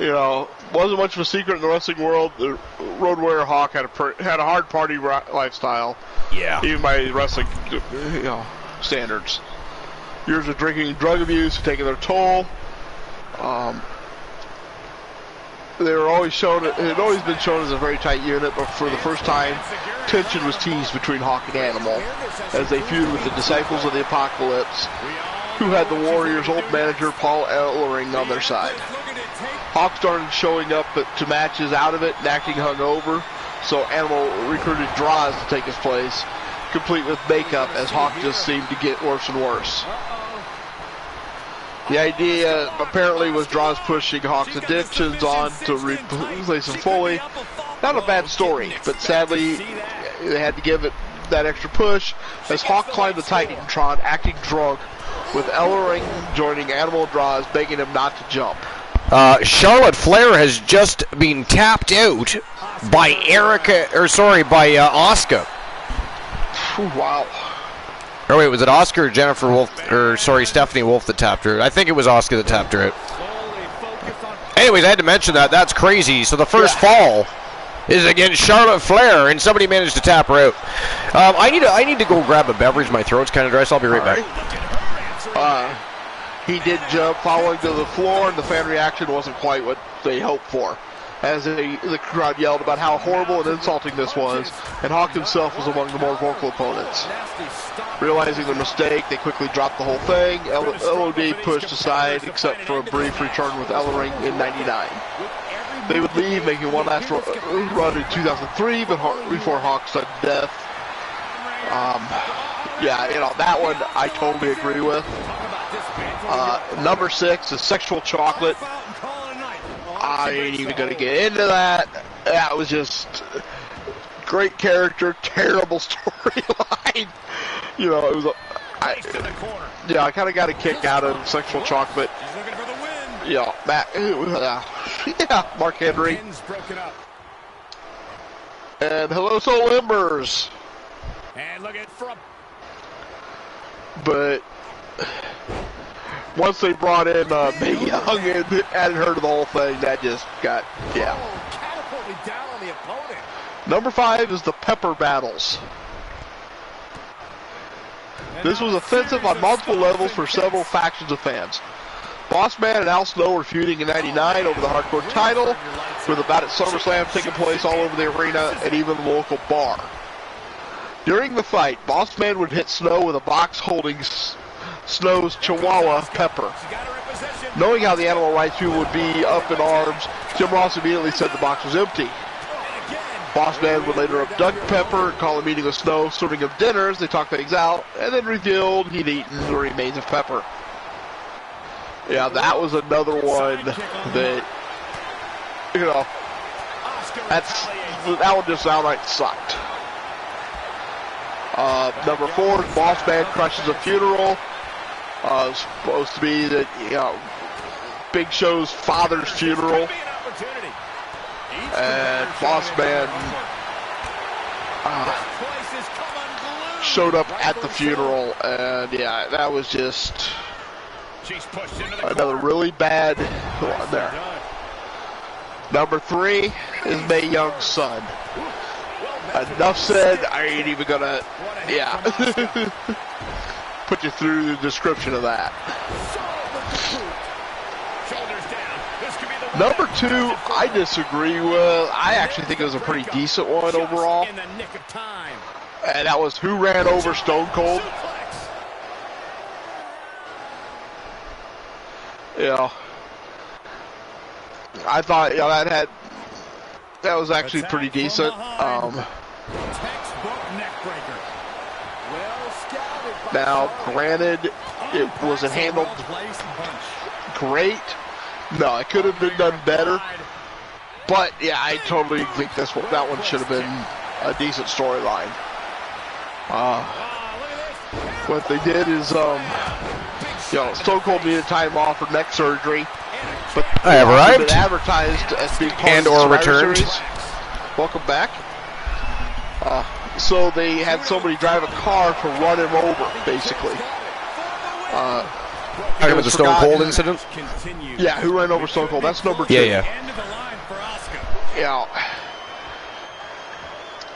You know, wasn't much of a secret in the wrestling world. The Road Warrior Hawk had a hard party lifestyle. Yeah. Even by wrestling, standards. Years of drinking and drug abuse had taken their toll. They were always shown. It had always been shown as a very tight unit, but for the first time, tension was teased between Hawk and Animal as they feuded with the Disciples of the Apocalypse, who had the Warriors' old manager Paul Ellering on their side. Hawk started showing up to matches out of it and acting hungover, so Animal recruited Droz to take his place, complete with makeup, as Hawk just seemed to get worse and worse. The idea apparently was Droz pushing Hawk's addictions on to replace him fully. Not a bad story, but sadly they had to give it that extra push as Hawk climbed the Titantron acting drunk, with Ellering joining Animal Droz, begging him not to jump. Charlotte Flair has just been tapped out by Asuka. Wow. Oh wait, was it Asuka or Jennifer Wolf, or sorry, Stephanie Wolf that tapped her? I think it was Asuka that tapped her out. Anyways, I had to mention that. That's crazy. So the first fall is against Charlotte Flair, and somebody managed to tap her out. I need to go grab a beverage. My throat's kind of dry, so I'll be right back. He did jump following to the floor, and the fan reaction wasn't quite what they hoped for, as the crowd yelled about how horrible and insulting this was, and Hawk himself was among the more vocal opponents. Realizing their mistake, they quickly dropped the whole thing. LOD pushed aside, except for a brief return with Ellering in '99. They would leave, making one last run in 2003, but before Hawk's sudden death. Yeah, you know, that one I totally agree with. Number 6 is Sexual Chocolate. I ain't even gonna get into that. That was just great character, terrible storyline. You know, it was. I kind of got a kick out of Sexual Chocolate. Yeah, Mark Henry. And Hello Soul Embers. And look at from. But once they brought in Mae Young and added her to the whole thing, that just got, yeah. Catapulted down on the opponent. Number 5 is the Pepper Battles. This was offensive on multiple levels for several factions of fans. Boss Man and Al Snow were feuding in '99 over the hardcore title, with a bout at SummerSlam taking place all over the arena and even the local bar. During the fight, Boss Man would hit Snow with a box holding Snow's Chihuahua Pepper. Knowing how the animal rights people would be up in arms, Jim Ross immediately said the box was empty. Boss Man would later abduct Pepper and call a meeting with Snow, serving him dinner as they talked things out, and then revealed he'd eaten the remains of Pepper. Yeah, that was another one that, you know, that one just outright sucked. Number 4 is Boss Man crushes a funeral. It's supposed to be the, you know, Big Show's father's funeral. And Boss Man showed up at the funeral, and yeah, that was just another really bad one there. Number 3 is Mae Young's son. Enough said, I ain't even gonna, yeah, put you through the description of that. Number 2, I disagree with. I actually think it was a pretty decent one overall. And that was Who Ran Over Stone Cold. Yeah. I thought, you know, that was actually pretty decent. Now, granted, it wasn't handled great. No, it could have been done better. But yeah, I totally think that one should have been a decent storyline. What they did is, you know, Stone Cold needed time off for neck surgery, but I have arrived. Been advertised as being part and of the or Survivor returned. Series. Welcome back. So they had somebody drive a car to run him over, basically. Talking about the Stone Cold incident? Yeah, Who Ran Over Stone Cold? That's number 2. Yeah. Yeah.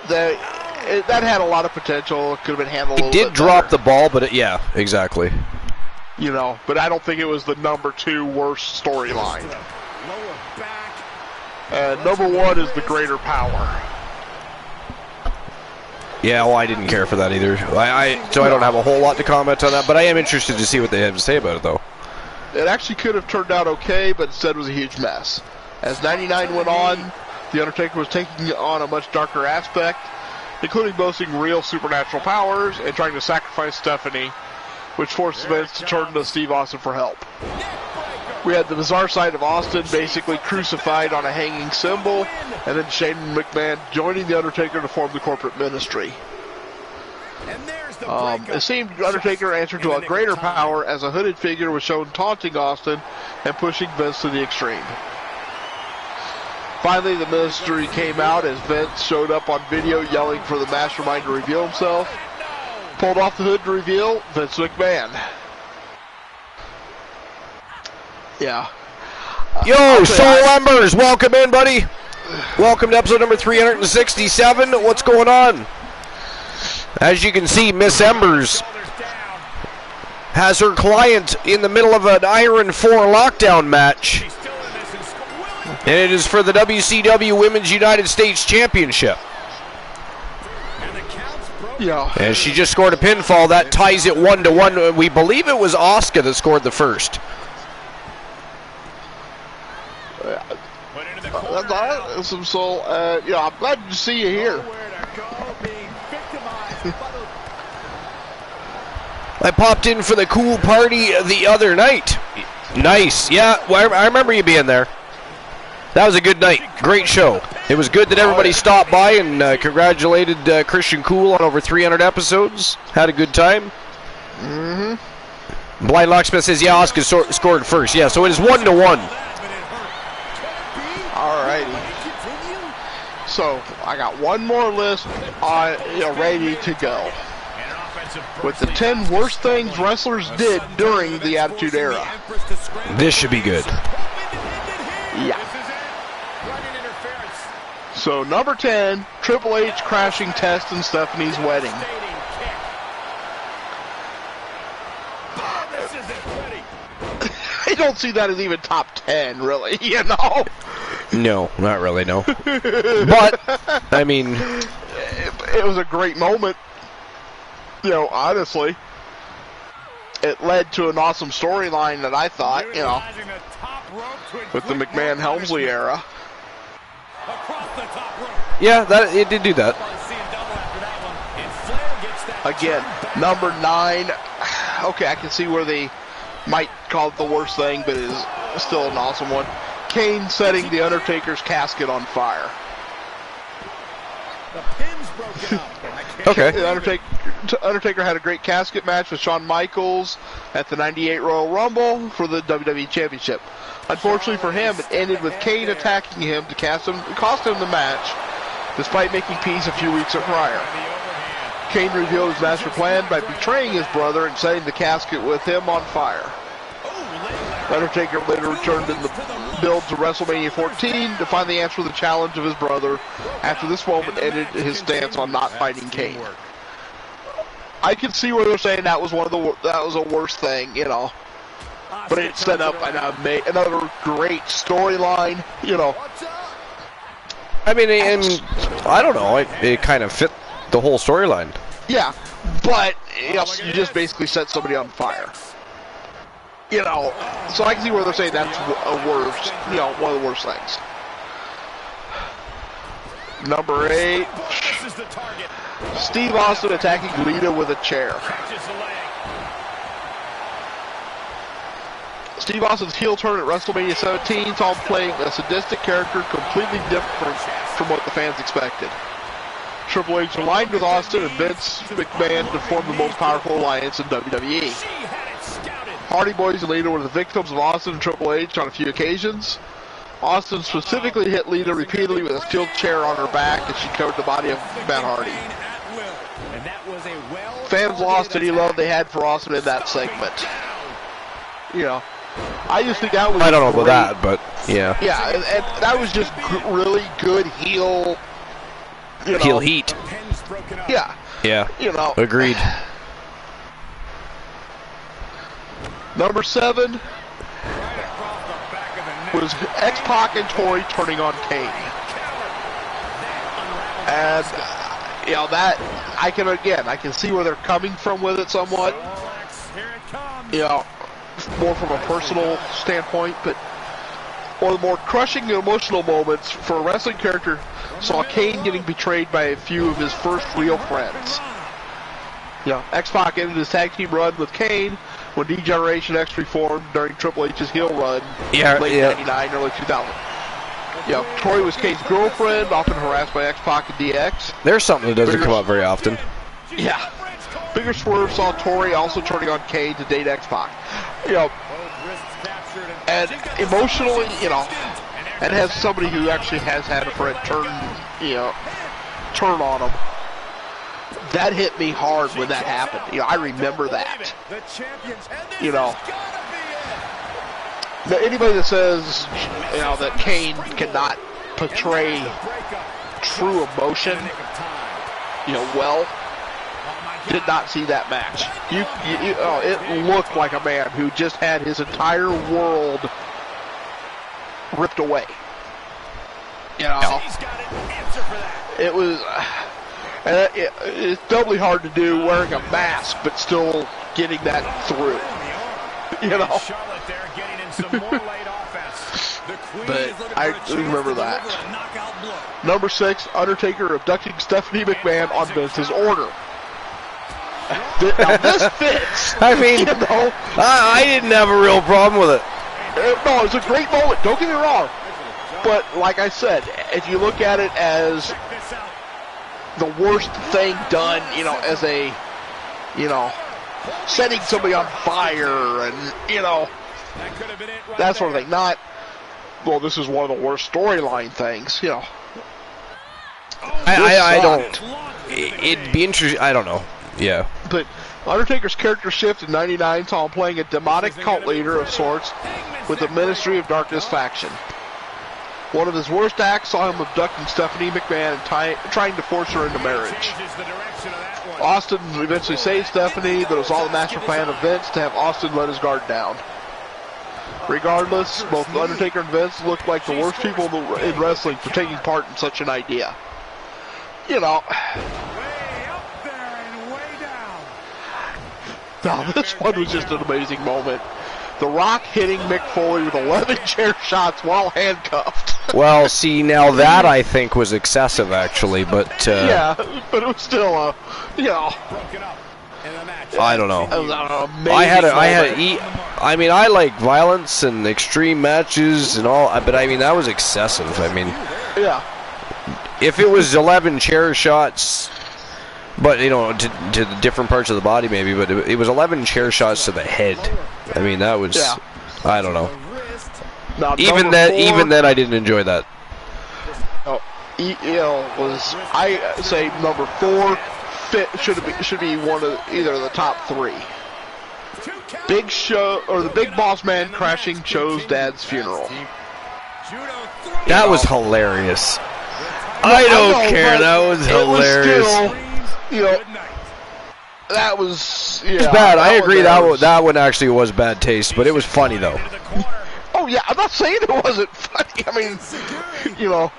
That had a lot of potential. It could have been handled a little bit It did drop better. the ball, but yeah, exactly. You know, but I don't think it was the number 2 worst storyline. And number 1 is the Greater Power. Yeah, well, I didn't care for that either. So I don't have a whole lot to comment on that, but I am interested to see what they have to say about it, though. It actually could have turned out okay, but instead was a huge mess. As '99 went on, The Undertaker was taking on a much darker aspect, including boasting real supernatural powers and trying to sacrifice Stephanie, which forced Vince to turn to Steve Austin for help. We had the bizarre side of Austin basically crucified on a hanging symbol, and then Shane McMahon joining The Undertaker to form the corporate ministry. It seemed Undertaker answered to a greater power as a hooded figure was shown taunting Austin and pushing Vince to the extreme. Finally, the mystery came out as Vince showed up on video yelling for the Mastermind to reveal himself. Pulled off the hood to reveal Vince McMahon. Yeah. Yo, Soul Embers, welcome in, buddy. Welcome to episode number 367. What's going on? As you can see, Miss Embers has her client in the middle of an Iron 4 lockdown match. And it is for the WCW Women's United States Championship. Yeah. And she just scored a pinfall. That ties it 1-1. We believe it was Asuka that scored the first. That's awesome. So, yeah, I'm glad to see you here. I popped in for the cool party the other night. Nice. Yeah, well, I remember you being there. That was a good night. Great show. It was good that everybody stopped by and congratulated Christian Cool on over 300 episodes. Had a good time. Mm-hmm. Blind Locksmith says, yeah, Asuka scored first. Yeah, so it is 1-1. Alrighty. So, I got one more list ready to go. with the 10 worst things wrestlers did during the Attitude Era. This should be good. Yeah. So number 10, Triple H crashing Test and Stephanie's wedding. I don't see that as even top 10, really, you know? No, not really, no. But, I mean... It was a great moment. You know, honestly. It led to an awesome storyline that I thought, you know, with the McMahon-Helmsley era. Yeah, it did do that. Again, number 9. Okay, I can see where they might call it the worst thing, but it is still an awesome one. Kane setting The Undertaker's casket on fire. The pin's broken up. Okay. The Undertaker had a great casket match with Shawn Michaels at the '98 Royal Rumble for the WWE Championship. Unfortunately for him, it ended with Kane attacking him to cost him the match, despite making peace a few weeks prior. Kane revealed his master plan by betraying his brother and setting the casket with him on fire. Undertaker later returned in the build to WrestleMania 14 to find the answer to the challenge of his brother. After this moment ended his stance on not fighting Kane. I can see where they're saying that was a worst thing, you know. But it set up another great storyline, you know. I mean, and I don't know, it kind of fit the whole storyline. Yeah, but you just basically set somebody on fire. You know, so I can see where they're saying that's one of the worst things. Number 8, Steve Austin attacking Lita with a chair. Steve Austin's heel turn at WrestleMania 17 saw him playing a sadistic character completely different from what the fans expected. Triple H aligned with Austin and Vince McMahon to form the most powerful alliance in WWE. Hardy Boys and Lita were the victims of Austin and Triple H on a few occasions. Austin specifically hit Lita repeatedly with a steel chair on her back as she covered the body of Matt Hardy. Fans lost any love they had for Austin in that segment. You know, I just think that was I don't know about that, but yeah. Yeah, and that was just really good heel. You know, heel heat. Yeah. Yeah. You know. Agreed. Number 7 was X-Pac and Tori turning on Kane. And, you know, that, I can see where they're coming from with it somewhat. You know, more from a personal standpoint, but one of the more crushing and emotional moments for a wrestling character saw Kane getting betrayed by a few of his first real friends. You know, X-Pac ended his tag team run with Kane when D-Generation X reformed during Triple H's heel run late 99, early 2000. You know, Tori was Kane's girlfriend, often harassed by X-Pac and DX. There's something that doesn't come up very often. Yeah. Bigger Swerve saw Tori also turning on Kane to date X-Pac. You know, and emotionally, you know, and has somebody who actually has had a friend turn on him. That hit me hard when that happened. You know, I remember that. You know, anybody that says, you know, that Kane cannot portray true emotion, you know, well, did not see that match. It looked like a man who just had his entire world ripped away. You know, it was. And it's doubly hard to do wearing a mask, but still getting that through. You know? But I remember that. Number 6, Undertaker abducting Stephanie McMahon on Vince's order. Now this fits. I mean, you know? I didn't have a real problem with it. No, it's a great moment. Don't get me wrong. But like I said, if you look at it as the worst thing done, you know, as a, you know, setting somebody on fire and, you know, that sort of thing. Not, well, this is one of the worst storyline things, you know. I don't. It'd be interesting. I don't know. Yeah. But Undertaker's character shift in '99 saw him playing a demonic cult leader of sorts with the Ministry of Darkness faction. One of his worst acts saw him abducting Stephanie McMahon and trying to force her into marriage. Austin eventually saved Stephanie, but it was all the master plan of Vince to have Austin let his guard down. Regardless, both Undertaker and Vince looked like the worst people in wrestling for taking part in such an idea. You know. Now, this one was just an amazing moment. The Rock hitting Mick Foley with 11 chair shots while handcuffed. Well, see, now that I think was excessive, actually, but... yeah, but it was still, you know... I don't know. It was an amazing I mean, I like violence and extreme matches and all, but I mean, that was excessive. I mean... Yeah. If it was 11 chair shots... But, you know, to the different parts of the body, maybe, but it was 11 chair shots to the head. I mean, that was... Yeah. I don't know. Now, even then, I didn't enjoy that. Oh, was, I say, number 4 should be one of either of the top 3. Big Show, or the Big Boss Man crashing Cho's dad's funeral. That was hilarious. I don't care. That was hilarious. Was still, you know, that was... Yeah, it was bad. I agree that one actually was bad taste, but it was funny, though. Oh, yeah, I'm not saying it wasn't funny. I mean, you know,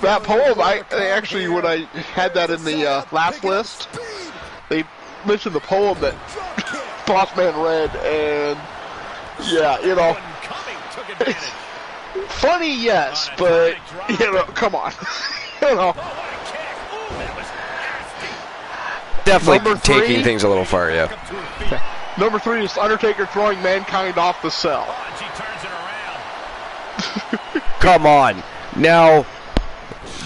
that poem, they actually, when I had that in the last list, they mentioned the poem that Boss Man read, and, yeah, you know, funny, yes, but, you know, come on. You know. Definitely taking things a little far, yeah. Number 3 is Undertaker throwing Mankind off the cell. Come on. Now,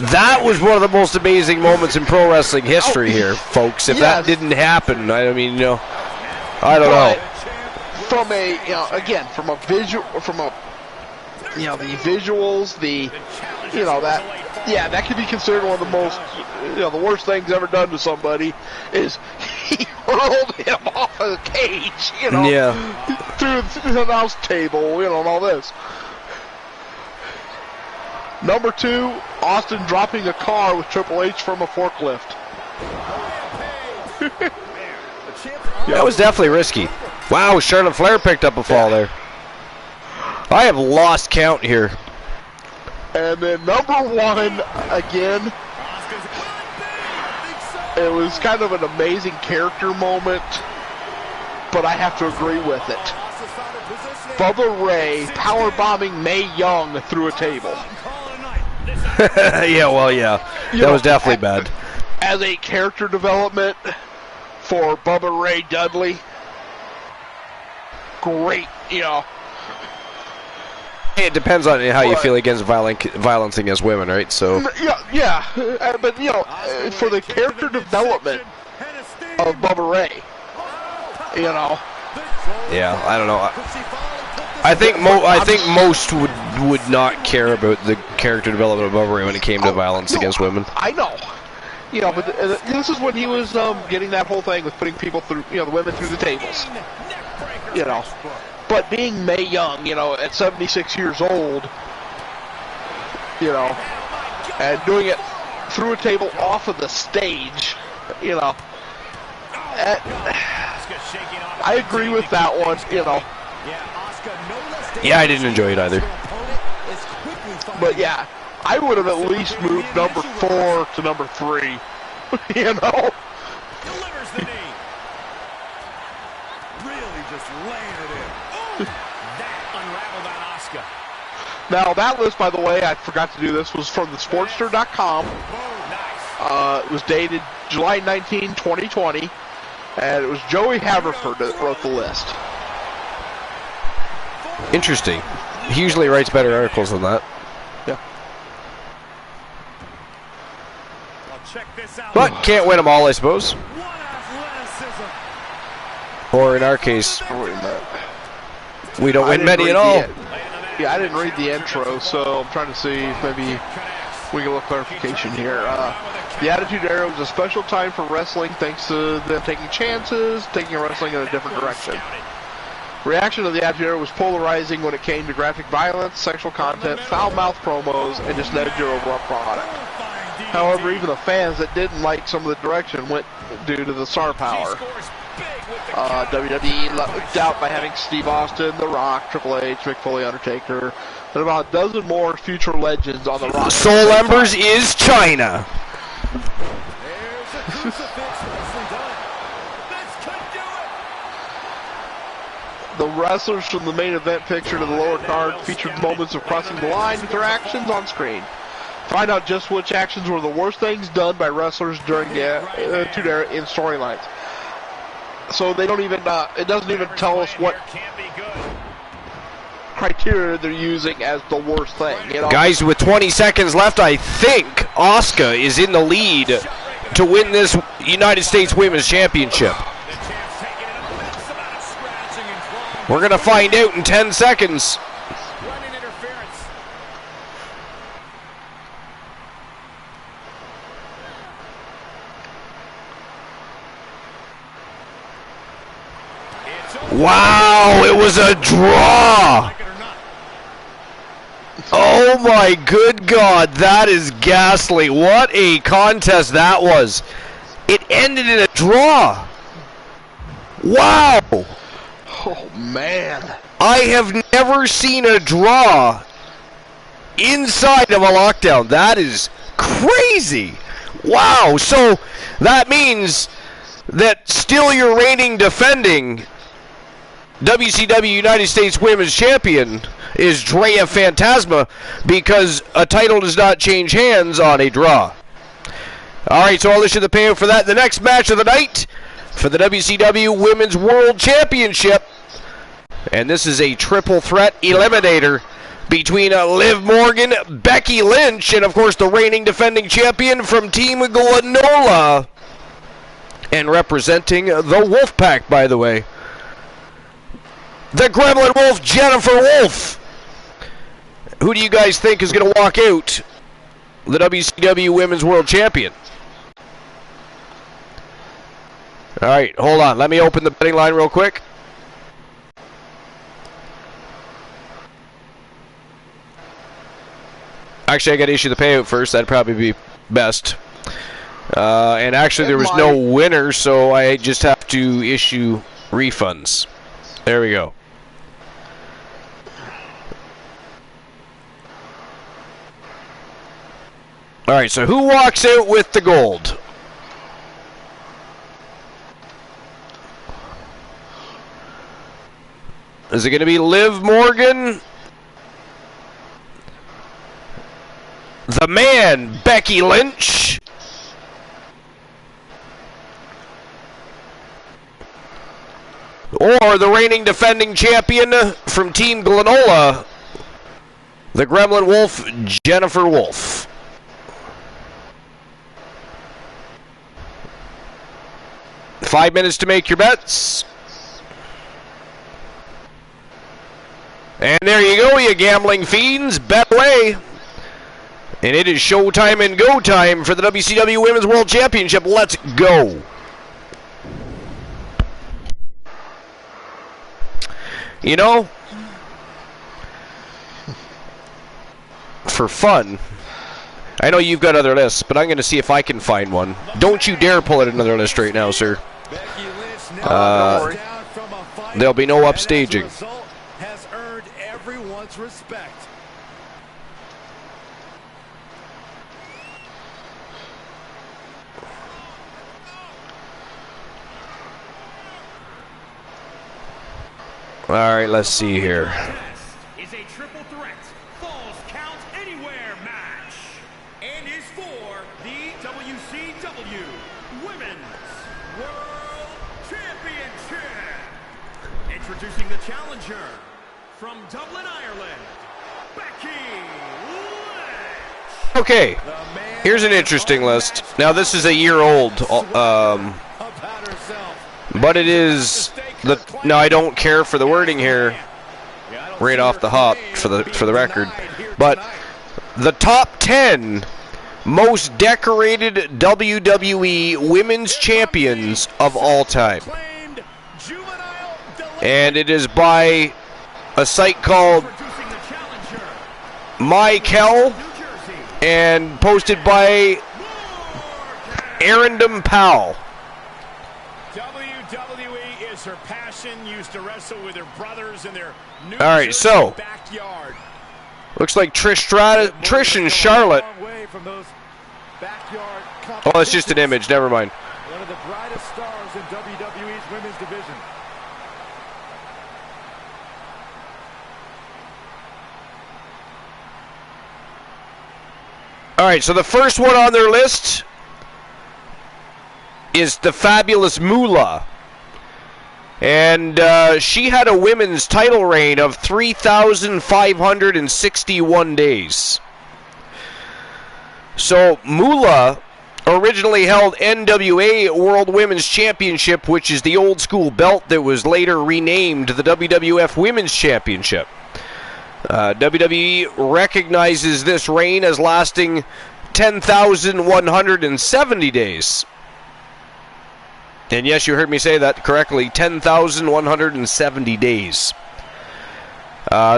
that was one of the most amazing moments in pro wrestling history here, folks. If that didn't happen, I mean, you know, I don't know. From a, you know, again, from a visual, you know, the visuals, you know, that could be considered one of the most, you know, the worst things ever done to somebody is he hurled him off of the cage, you know, through the announce table, you know, and all this. Number 2, Austin dropping a car with Triple H from a forklift. That was definitely risky. Wow, Charlotte Flair picked up a fall there. I have lost count here. And then number 1, again, it was kind of an amazing character moment, but I have to agree with it. Bubba Ray powerbombing Mae Young through a table. Yeah, well, yeah. That was definitely bad. As a character development for Bubba Ray Dudley, great, you know. It depends on how you feel against violence against women, right? So. Yeah, but you know, for the character development of Bubba Ray, you know. Yeah, I don't know. I think most would not care about the character development of Bubba Ray when it came to violence against women. I know. You know, but this is when he was getting that whole thing with putting people through, you know, the women through the tables. You know. But being Mae Young, you know, at 76 years old, you know, and doing it through a table off of the stage, you know, I agree with that one, you know. Yeah, I didn't enjoy it either. But yeah, I would have at least moved number 4 to number 3, you know. Delivers the knee. Really just laying it in. That unraveled on Asuka. Now, that list, by the way, I forgot to do this, was from thesportster.com. It was dated July 19, 2020, and it was Joey Haverford that wrote the list. Interesting. He usually writes better articles than that. Yeah. But can't win them all, I suppose. Or in our case, we don't win many at all. Yeah, I didn't read the intro, so I'm trying to see if maybe We get a little clarification here. The Attitude Era was a special time for wrestling thanks to them taking chances, taking wrestling in a different direction. Reaction to the Attitude Era was polarizing when it came to graphic violence, sexual content, foul-mouthed promos, and just negative overall product. However, even the fans that didn't like some of the direction went due to the star power. WWE lucked out by having Steve Austin, The Rock, Triple H, Mick Foley, Undertaker, and about a dozen more future legends on the roster. Soul Embers is China. There's a crucifix. Nicely done. This could do it. The wrestlers from the main event picture to the lower card featured moments of crossing the line with their actions on screen. Find out just which actions were the worst things done by wrestlers during the Attitude Era in storylines. So they don't even, it doesn't even tell us what criteria they're using as the worst thing. You know? Guys, with 20 seconds left, I think Asuka is in the lead to win this United States Women's Championship. We're going to find out in 10 seconds. Wow, it was a draw. Oh my good God, that is ghastly. What a contest that was. It ended in a draw. Wow. Oh man. I have never seen a draw inside of a lockdown. That is crazy. Wow, so that means that still your reigning defending WCW United States Women's Champion is Drea Phantasma because a title does not change hands on a draw. Alright, so I'll issue the payout for that. The next match of the night for the WCW Women's World Championship. And this is a triple threat eliminator between Liv Morgan, Becky Lynch, and of course the reigning defending champion from Team Glenola. And representing the Wolfpack, by the way, the Gremlin Wolf, Jennifer Wolf. Who do you guys think is going to walk out the WCW Women's World Champion? All right, hold on. Let me open the betting line real quick. Actually, I got to issue the payout first. That'd probably be best. And actually, there was no winner, so I just have to issue refunds. There we go. All right, so who walks out with the gold? Is it going to be Liv Morgan? The man, Becky Lynch? Or the reigning defending champion from Team Glenola, the Gremlin Wolf, Jennifer Wolf? Five minutes to make your bets. And there you go, you gambling fiends. Bet away. And it is showtime and go time for the WCW Women's World Championship. Let's go. You know, for fun, I know you've got other lists, but I'm going to see if I can find one. Don't you dare pull out another list right now, sir. There'll be no upstaging. Has earned everyone's respect. All right, let's see here. Is a triple threat falls count anywhere match, and is for the WCW Women's World Championship. Introducing the challenger from Dublin, Ireland, Becky Lynch. Okay, here's an interesting list. Now this is a year old, but it is the. Now I don't care for the wording here, right off the hop for the record, but the top 10 most decorated WWE Women's Champions of all time. And it is by a site called Michael and posted by Arundum Powell. WWE is her passion. Used to wrestle with her brothers in their New Jersey so backyard. Looks like Trish and Charlotte. Oh, it's just an image. Never mind. One of the brightest stars in WWE's women's division. All right, so the first one on their list is the fabulous Moolah. And she had a women's title reign of 3,561 days. So Moolah originally held NWA World Women's Championship, which is the old school belt that was later renamed the WWF Women's Championship. WWE recognizes this reign as lasting 10,170 days. And yes, you heard me say that correctly, 10,170 days.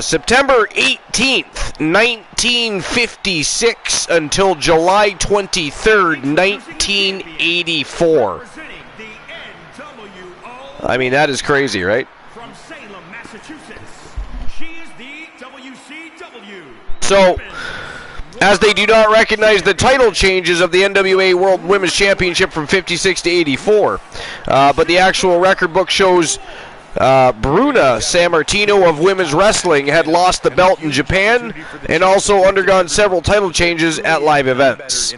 September 18th, 1956 until July 23rd, 1984. I mean, that is crazy, right? From Salem, Massachusetts, she is the WCW. So, as they do not recognize the title changes of the NWA World Women's Championship from 56 to 84, but the actual record book shows Bruna Sammartino of women's wrestling had lost the belt in Japan and also undergone several title changes at live events.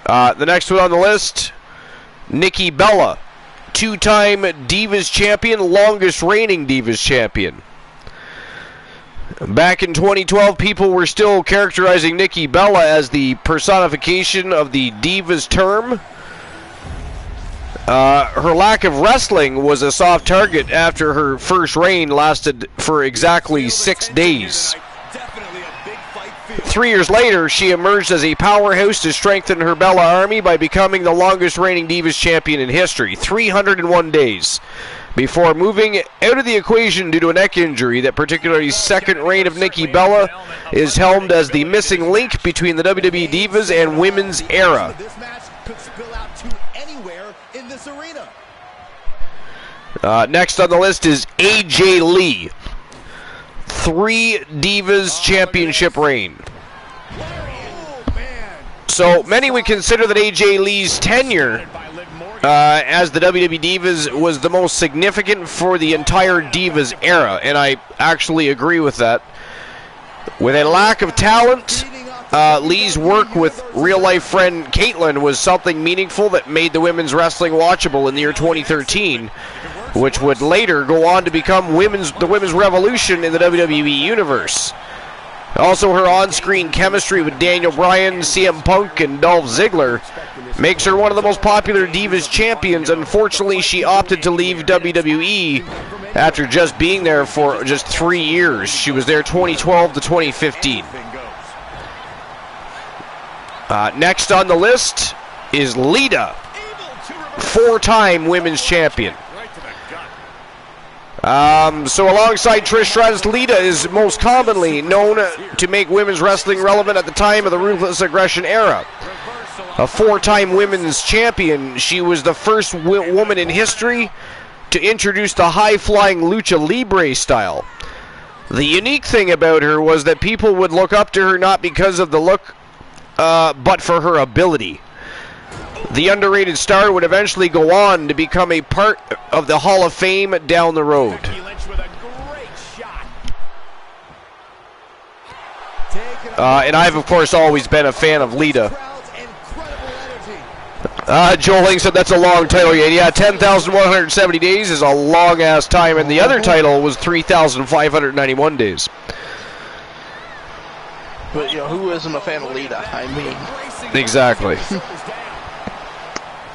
The next one on the list, Nikki Bella, two-time Divas Champion, longest reigning Divas Champion. Back in 2012, people were still characterizing Nikki Bella as the personification of the Divas term. Her lack of wrestling was a soft target after her first reign lasted for exactly 6 days. 3 years later, she emerged as a powerhouse to strengthen her Bella army by becoming the longest reigning Divas champion in history, 301 days, before moving out of the equation due to a neck injury. That particularly second reign of Nikki Bella is helmed as the missing link between the WWE Divas and women's era. This match could spill out to anywhere in this arena. Next on the list is AJ Lee. 3 Divas championship reign. So many would consider that AJ Lee's tenure as the WWE Divas was the most significant for the entire Divas era, and I actually agree with that. With a lack of talent, Lee's work with real-life friend Caitlyn was something meaningful that made the women's wrestling watchable in the year 2013, which would later go on to become the women's revolution in the WWE Universe. Also, her on-screen chemistry with Daniel Bryan, CM Punk, and Dolph Ziggler makes her one of the most popular Divas champions. Unfortunately, she opted to leave WWE after just being there for just 3 years. She was there 2012 to 2015. Next on the list is Lita, 4-time women's champion. So alongside Trish Stratus, Lita is most commonly known to make women's wrestling relevant at the time of the Ruthless Aggression era. A 4-time women's champion, she was the first woman in history to introduce the high-flying Lucha Libre style. The unique thing about her was that people would look up to her not because of the look, but for her ability. The underrated star would eventually go on to become a part of the Hall of Fame down the road. And I've, of course, always been a fan of Lita. Joel Ling said that's a long title. Yeah, 10,170 days is a long-ass time, and the other title was 3,591 days. But, you know, who isn't a fan of Lita? I mean... Exactly.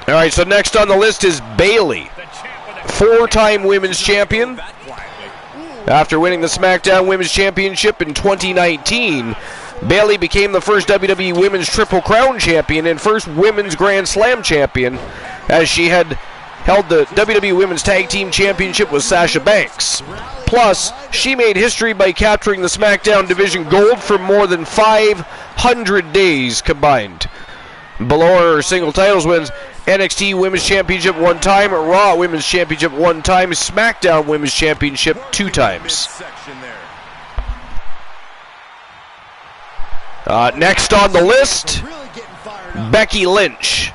All right, so next on the list is Bayley, 4-time women's champion. After winning the SmackDown Women's Championship in 2019, Bayley became the first WWE Women's Triple Crown champion and first Women's Grand Slam champion, as she had held the WWE Women's Tag Team Championship with Sasha Banks. Plus, she made history by capturing the SmackDown Division Gold for more than 500 days combined. Below her single titles wins: NXT Women's Championship 1 time, Raw Women's Championship 1 time, SmackDown Women's Championship 2 times. Next on the list, Becky Lynch,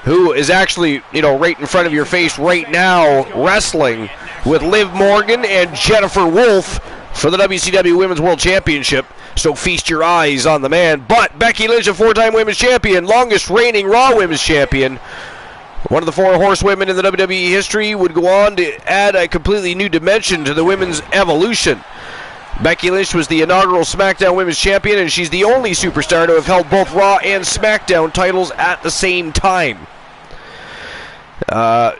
who is actually, right in front of your face right now, wrestling with Liv Morgan and Jennifer Wolfe for the WCW Women's World Championship. So feast your eyes on the man. But Becky Lynch, a 4-time Women's Champion, longest reigning Raw Women's Champion, one of the 4 horsewomen in the WWE history, would go on to add a completely new dimension to the women's evolution. Becky Lynch was the inaugural SmackDown Women's Champion, and she's the only superstar to have held both Raw and SmackDown titles at the same time.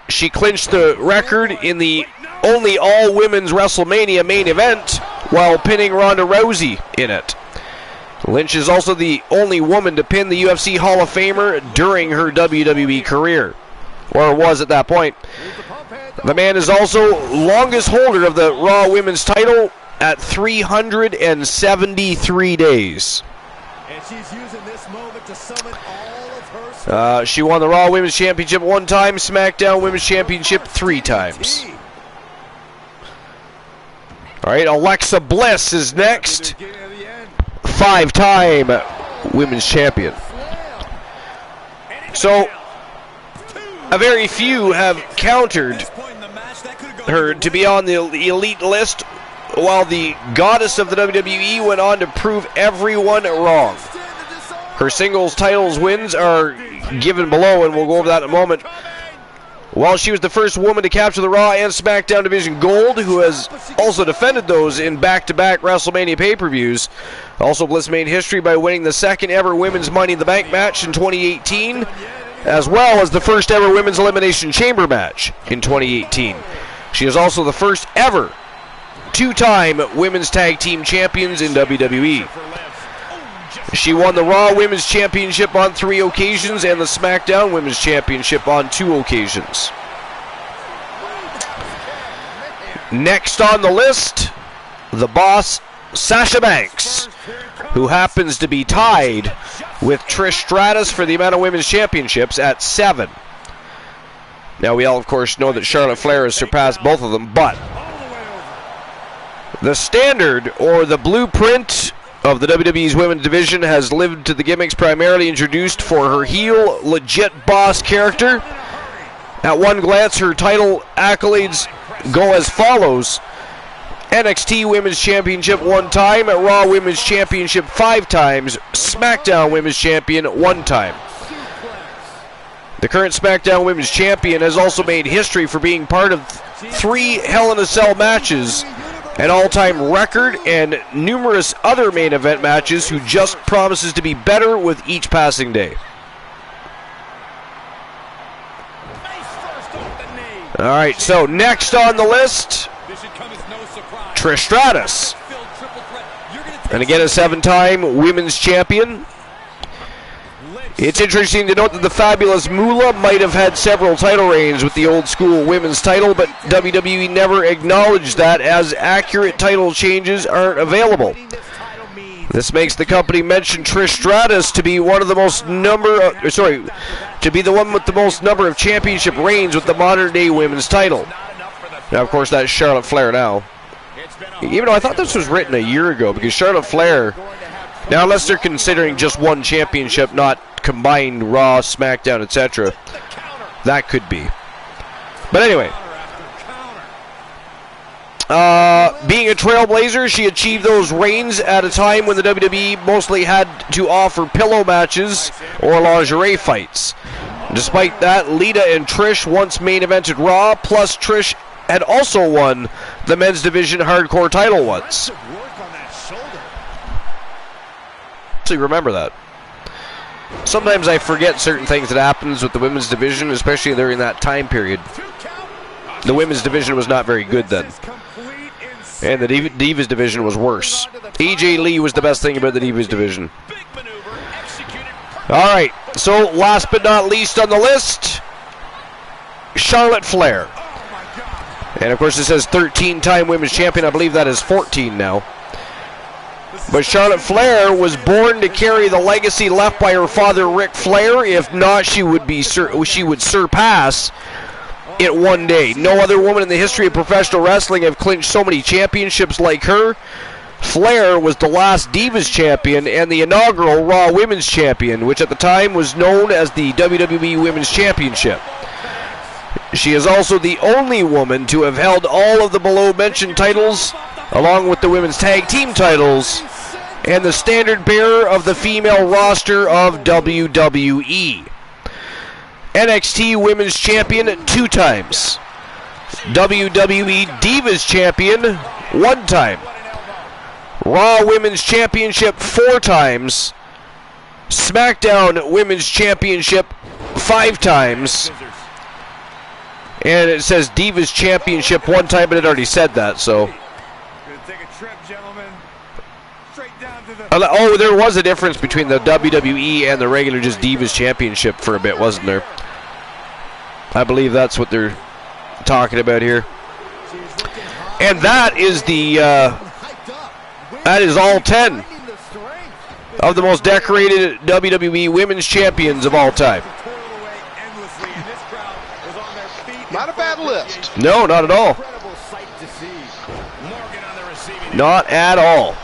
She clinched the record in the only all-women's WrestleMania main event while pinning Ronda Rousey in it. Lynch is also the only woman to pin the UFC Hall of Famer during her WWE career, or was at that point. The man is also longest holder of the Raw Women's title at 373 days. And she's using this moment to summon all of her. She won the Raw Women's Championship 1 time, SmackDown Women's Championship 3 times. All right, Alexa Bliss is next. 5-time Women's Champion. So, a very few have countered her to be on the elite list, while the goddess of the WWE went on to prove everyone wrong. Her singles titles wins are given below, and we'll go over that in a moment. While she was the first woman to capture the Raw and SmackDown Division Gold, who has also defended those in back-to-back WrestleMania pay-per-views. Also, Bliss made history by winning the second ever Women's Money in the Bank match in 2018, as well as the first ever Women's Elimination Chamber match in 2018. She is also the first ever 2-time Women's Tag Team Champions in WWE. She won the Raw Women's Championship on 3 occasions and the SmackDown Women's Championship on 2 occasions. Next on the list, the boss, Sasha Banks, who happens to be tied with Trish Stratus for the amount of Women's Championships at 7. Now, we all, of course, know that Charlotte Flair has surpassed both of them, but the standard, or the blueprint, of the WWE's women's division has lived to the gimmicks primarily introduced for her heel, legit boss character. At one glance, her title accolades go as follows: NXT Women's Championship 1 time, Raw Women's Championship 5 times, SmackDown Women's Champion 1 time. The current SmackDown Women's Champion has also made history for being part of 3 Hell in a Cell matches, an all-time record, and numerous other main event matches, who just promises to be better with each passing day. Alright, so next on the list, Trish Stratus. And again, a 7-time Women's Champion. It's interesting to note that the fabulous Moolah might have had several title reigns with the old school women's title, but WWE never acknowledged that, as accurate title changes aren't available. This makes the company mention Trish Stratus to be one of the most to be the one with the most number of championship reigns with the modern day women's title. Now, of course, that's Charlotte Flair now. Even though I thought this was written a year ago, because Charlotte Flair, now unless they're considering just one championship, not combined Raw, SmackDown, etc., that could be. But anyway, being a trailblazer, she achieved those reigns at a time when the WWE mostly had to offer pillow matches or lingerie fights. Despite that, Lita and Trish once main evented Raw, plus Trish had also won the men's division hardcore title once. Actually, remember that. Sometimes I forget certain things that happens with the women's division, especially during that time period. The women's division was not very good then, and the Divas division was worse. AJ Lee was the best thing about the Divas division. All right, so last but not least on the list, Charlotte Flair. And of course it says 13-time women's champion. I believe that is 14 now. But Charlotte Flair was born to carry the legacy left by her father Ric Flair. If not, she would surpass it one day. No other woman in the history of professional wrestling have clinched so many championships like her. Flair was the last Divas champion and the inaugural Raw Women's champion, which at the time was known as the WWE Women's Championship. She is also the only woman to have held all of the below-mentioned titles, along with the women's tag team titles, and the standard bearer of the female roster of WWE. NXT Women's Champion 2 times. WWE Divas Champion 1 time. Raw Women's Championship 4 times. SmackDown Women's Championship 5 times. And it says Divas Championship 1 time, but it already said that, so. Oh, there was a difference between the WWE and the regular just Divas Championship for a bit, wasn't there? I believe that's what they're talking about here. And that is the, that is all 10 of the most decorated WWE Women's Champions of all time. Not a bad list. No, not at all. Not at all.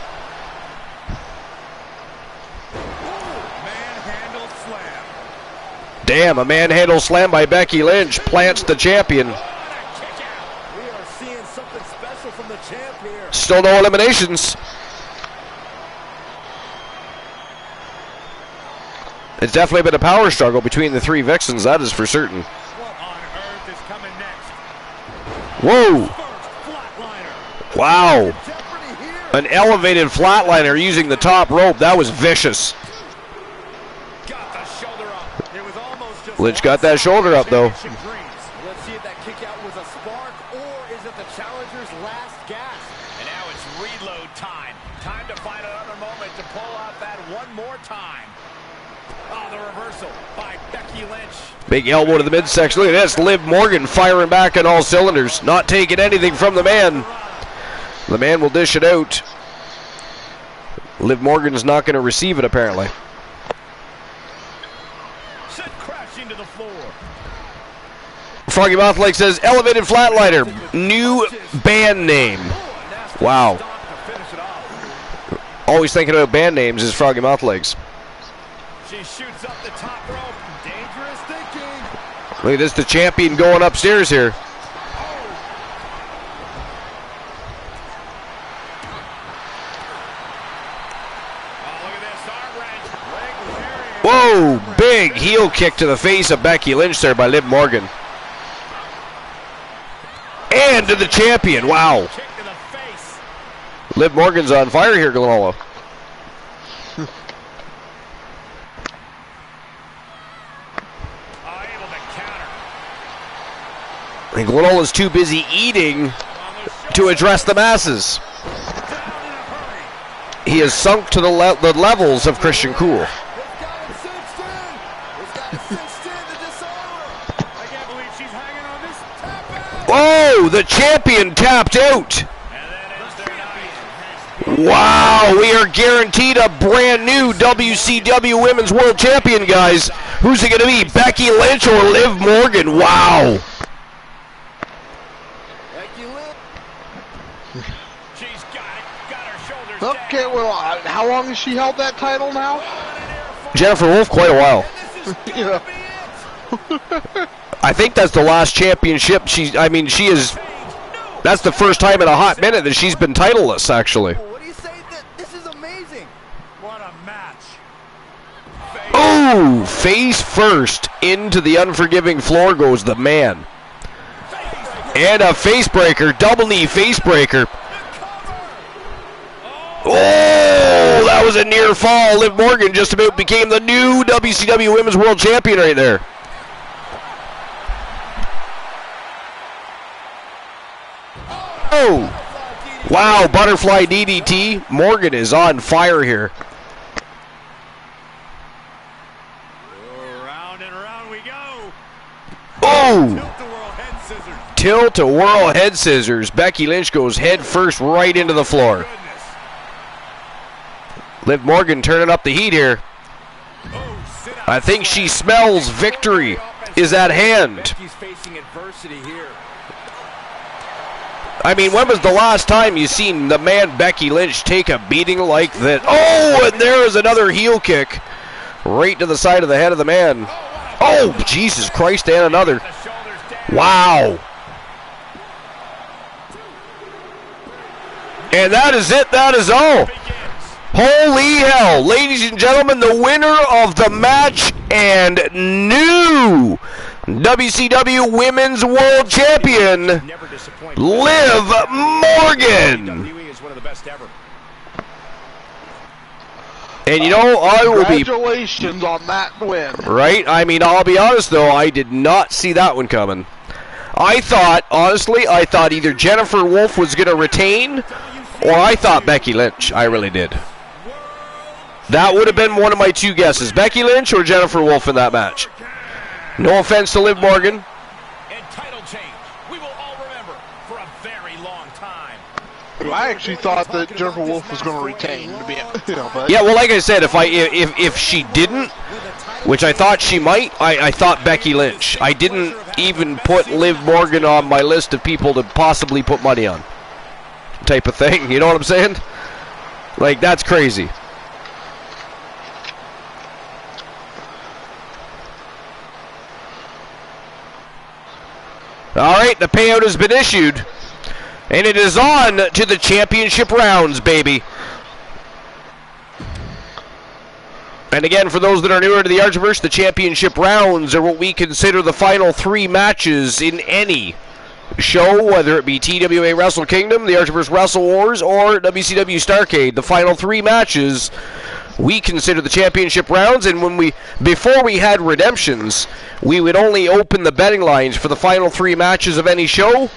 Damn, a manhandle slam by Becky Lynch plants the champion. We are seeing something special from the champ here. Still no eliminations. It's definitely been a power struggle between the 3 Vixens, that is for certain. Whoa! Wow! An elevated flatliner using the top rope. That was vicious. Lynch got that shoulder up, though. Let's see if that kick out was a spark, or is it the challenger's last gasp? And now it's reload time. Time to find another moment to pull out that one more time. Oh, the reversal by Becky Lynch. Big elbow to the midsection. Look at this. Liv Morgan firing back on all cylinders. Not taking anything from the man. The man will dish it out. Liv Morgan's not going to receive it, apparently. To the floor. Froggy Mouthlake says, elevated flatliner. New band name. Wow. Always thinking about band names is Froggy Mouthlegs. She shoots up the top rope. Dangerous thinking. Look at this, the champion going upstairs here. Whoa, big heel kick to the face of Becky Lynch there by Liv Morgan. And to the champion, wow. Liv Morgan's on fire here, Glenolo. And Glenola's too busy eating to address the masses. He has sunk to the levels of Christian Cool. Oh, the champion tapped out. Wow, we are guaranteed a brand new WCW Women's World Champion, guys. Who's it going to be, Becky Lynch or Liv Morgan? Wow. Okay, well, how long has she held that title now? Jennifer Wolf, quite a while. Yeah. I think that's the last championship she is. That's the first time in a hot minute that she's been titleless, actually. What do you say? This is amazing. What a match. Oh, face first into the unforgiving floor goes the man. And a face breaker, double knee face breaker. Oh, that was a near fall. Liv Morgan just about became the new WCW Women's World Champion right there. Oh! Wow, butterfly DDT. Morgan is on fire here. Round and round we go. Oh! Tilt-a-whirl head scissors. Tilt-a-whirl head scissors. Becky Lynch goes head first right into the floor. Goodness. Liv Morgan turning up the heat here. Oh, sit out. I think she smells victory is at hand. Becky's facing adversity here. I mean, when was the last time you seen the man Becky Lynch take a beating like that? Oh, and there is another heel kick right to the side of the head of the man. Oh, Jesus Christ, and another. Wow. And that is it. That is all. Holy hell. Ladies and gentlemen, the winner of the match and new WCW Women's World Champion, Liv Morgan. And you know, I will be... Congratulations on that win. Right? I mean, I'll be honest, though, I did not see that one coming. I thought, honestly, I thought either Jennifer Wolf was going to retain, or I thought Becky Lynch. I really did. That would have been one of my two guesses. Becky Lynch or Jennifer Wolf in that match. No offense to Liv Morgan. And title change, we will all remember for a very long time. I actually thought that Jennifer Wolf was going to retain, to be, but Yeah, well, like I said, if she didn't, which I thought she might, I thought Becky Lynch. I didn't even put Liv Morgan on my list of people to possibly put money on, type of thing. You know what I'm saying? Like, that's crazy. All right, the payout has been issued, and it is on to the championship rounds, baby. And again, for those that are newer to the Archiverse, the championship rounds are what we consider the final three matches in any show, whether it be TWA Wrestle Kingdom, the Archiverse Wrestle Wars, or WCW Starrcade. The final three matches we consider the championship rounds, and before we had redemptions, we would only open the betting lines for the final three matches of any show,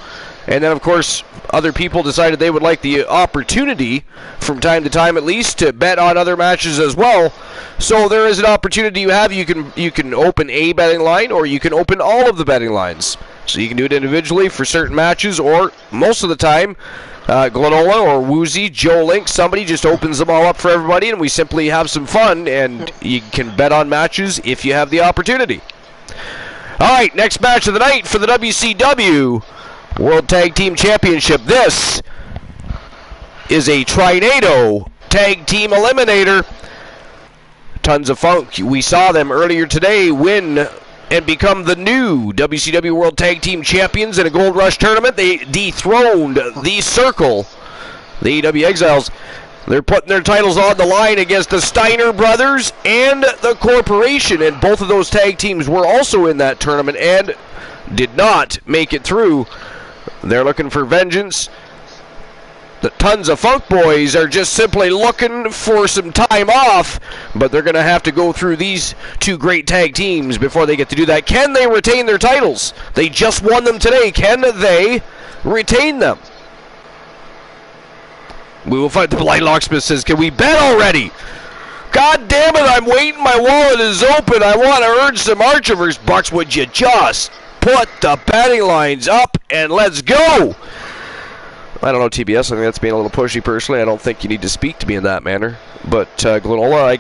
and then of course other people decided they would like the opportunity, from time to time at least, to bet on other matches as well. So there is an opportunity you have. You can open a betting line, or you can open all of the betting lines. So you can do it individually for certain matches, or most of the time, Glenola or Woozy, Joe Link, somebody just opens them all up for everybody, and we simply have some fun, and you can bet on matches if you have the opportunity. All right, next match of the night for the WCW World Tag Team Championship. This is a Trinado Tag Team Eliminator. Tons of Funk. We saw them earlier today win and become the new WCW World Tag Team Champions in a Gold Rush tournament. They dethroned the Circle, the AEW Exiles. They're putting their titles on the line against the Steiner Brothers and the Corporation, and both of those tag teams were also in that tournament and did not make it through. They're looking for vengeance. The Tons of Funk boys are just simply looking for some time off, but they're going to have to go through these two great tag teams before they get to do that. Can they retain their titles? They just won them today. Can they retain them? We will fight. The Blind Locksmith says, can we bet already? God damn it, I'm waiting. My wallet is open. I want to earn some Archivers bucks. Would you just put the betting lines up and let's go? I don't know, TBS. I think that's being a little pushy. Personally, I don't think you need to speak to me in that manner. But Glenola, I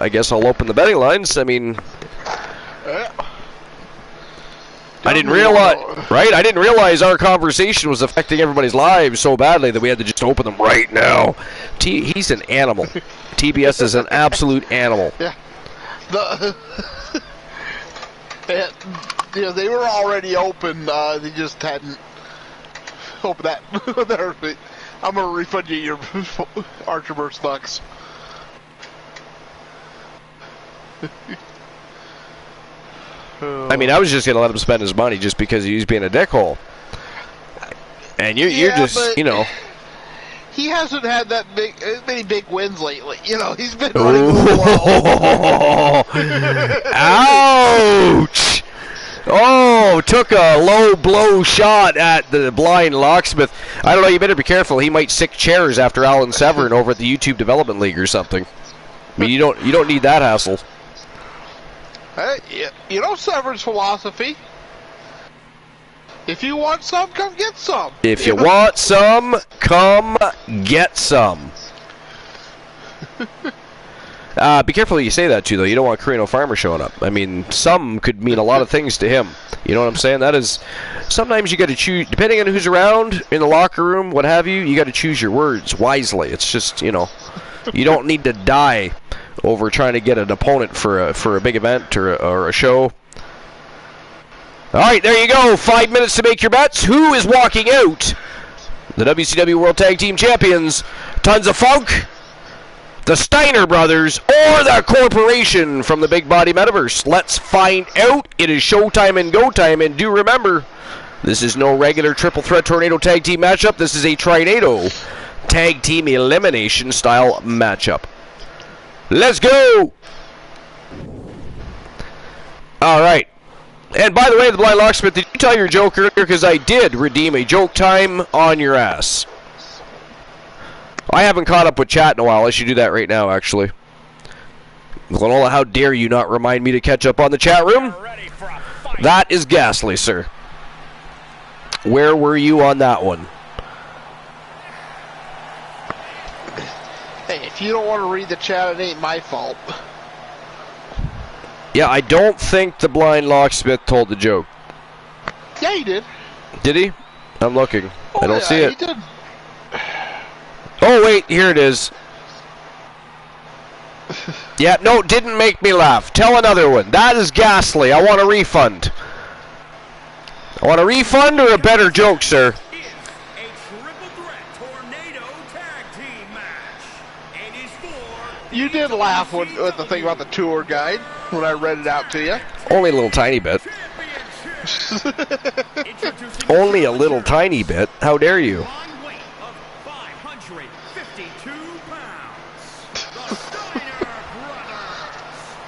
guess I'll open the betting lines. I mean, I didn't realize, right? I didn't realize our conversation was affecting everybody's lives so badly that we had to just open them right now. He's an animal. TBS is an absolute animal. Yeah. They were already open. They just hadn't. Hope that. I'm gonna refund you your Archiverse bucks. I mean, I was just gonna let him spend his money just because he was being a dickhole. And you're just, you know. He hasn't had many big wins lately. You know, he's been running a little low. Ouch! Oh, took a low blow shot at the blind locksmith. I don't know, you better be careful. He might sick chairs after Alan Severn over at the YouTube Development League or something. I mean, you don't need that hassle. Hey, you know Severn's philosophy? If you want some, come get some. If you want some, come get some. Be careful who you say that to, though. You don't want Carino Farmer showing up. I mean, some could mean a lot of things to him. You know what I'm saying? That is, sometimes you got to choose, depending on who's around in the locker room, what have you, you got to choose your words wisely. It's just, you know, you don't need to die over trying to get an opponent for a big event or a show. All right, there you go. 5 minutes to make your bets. Who is walking out? The WCW World Tag Team Champions, Tons of Funk, the Steiner Brothers, or the Corporation from the Big Body Metaverse. Let's find out. It is showtime and go time. And do remember, this is no regular triple threat tornado tag team matchup. This is a Trinado tag team elimination style matchup. Let's go. All right. And by the way, the Blind Locksmith, did you tell your joke earlier? Because I did redeem a joke time on your ass. I haven't caught up with chat in a while. I should do that right now, actually. Glenola, how dare you not remind me to catch up on the chat room? That is ghastly, sir. Where were you on that one? Hey, if you don't want to read the chat, it ain't my fault. Yeah, I don't think the Blind Locksmith told the joke. Yeah, he did. Did he? I'm looking. I don't see it. He did. Oh, wait, here it is. Yeah, no, didn't make me laugh. Tell another one. That is ghastly. I want a refund. I want a refund or a better joke, sir? You did laugh with the thing about the tour guide when I read it out to you. Only a little tiny bit. Only a little tiny bit. How dare you?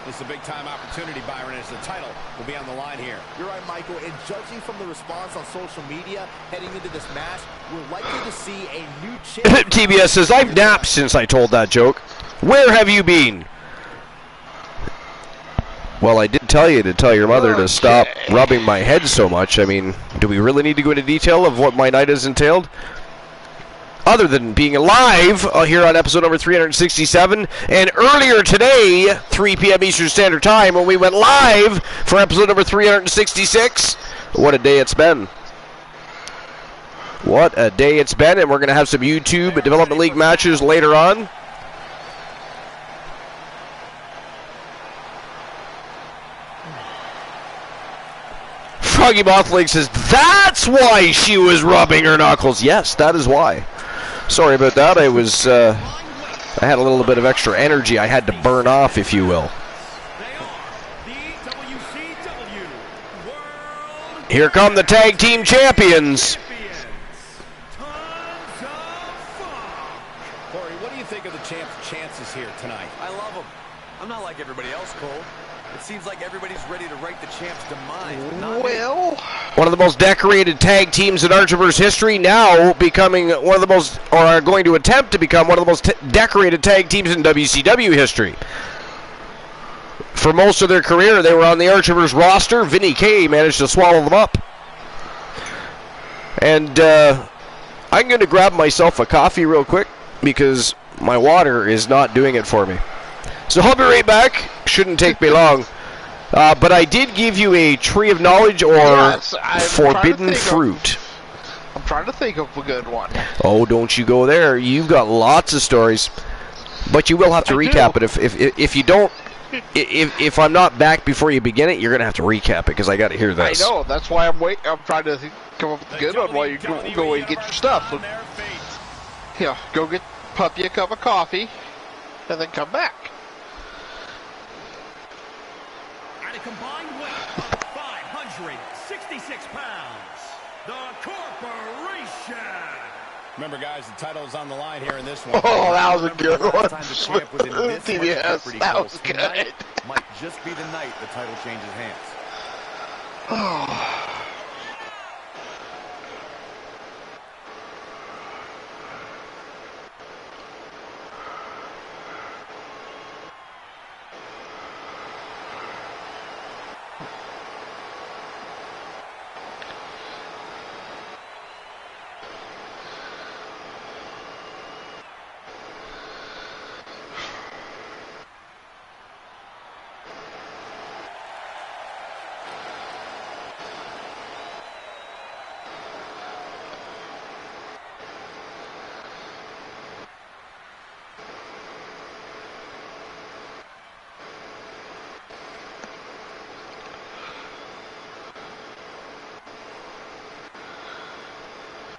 This is a big-time opportunity, Byron, as the title will be on the line here. You're right, Michael, and judging from the response on social media heading into this match, we're likely to see a new champion. TBS says, I've napped since I told that joke. Where have you been? Well, I did tell you to tell your mother to stop rubbing my head so much. I mean, do we really need to go into detail of what my night has entailed? Other than being live here on episode number 367, and earlier today, 3 p.m. Eastern Standard Time, when we went live for episode number 366. What a day it's been. What a day it's been, and we're going to have some YouTube Development League matches later on. Froggy Mothling says, that's why she was rubbing her knuckles. Yes, that is why. Sorry about that. I was, I had a little bit of extra energy I had to burn off, if you will. Here come the tag team champions. Corey, what do you think of the champ's chances here tonight? I love them. I'm not like everybody else, Cole. It seems like everybody's ready to write the champ's demise. But not Well, one of the most decorated tag teams in Archiverse history, now becoming one of the most, or are going to attempt to become one of the most decorated tag teams in WCW history. For most of their career, they were on the Archiverse roster. Vinny K managed to swallow them up. And I'm going to grab myself a coffee real quick because my water is not doing it for me. So I'll be right back. Shouldn't take me long. But I did give you a tree of knowledge or forbidden fruit. I'm trying to think of a good one. Oh, don't you go there. You've got lots of stories. But you will have to recap it. If you don't, if I'm not back before you begin it, you're going to have to recap it because I got to hear this. I know. That's why I'm waiting. I'm trying to come up with a good one while you go away and get your stuff. So, yeah, go get Puppy a cup of coffee and then come back. At a combined weight of 566 pounds, the Corporation. Remember, guys, the title is on the line here in this one. Oh, that was a good one. TBS, that was good. might just be the night the title changes hands.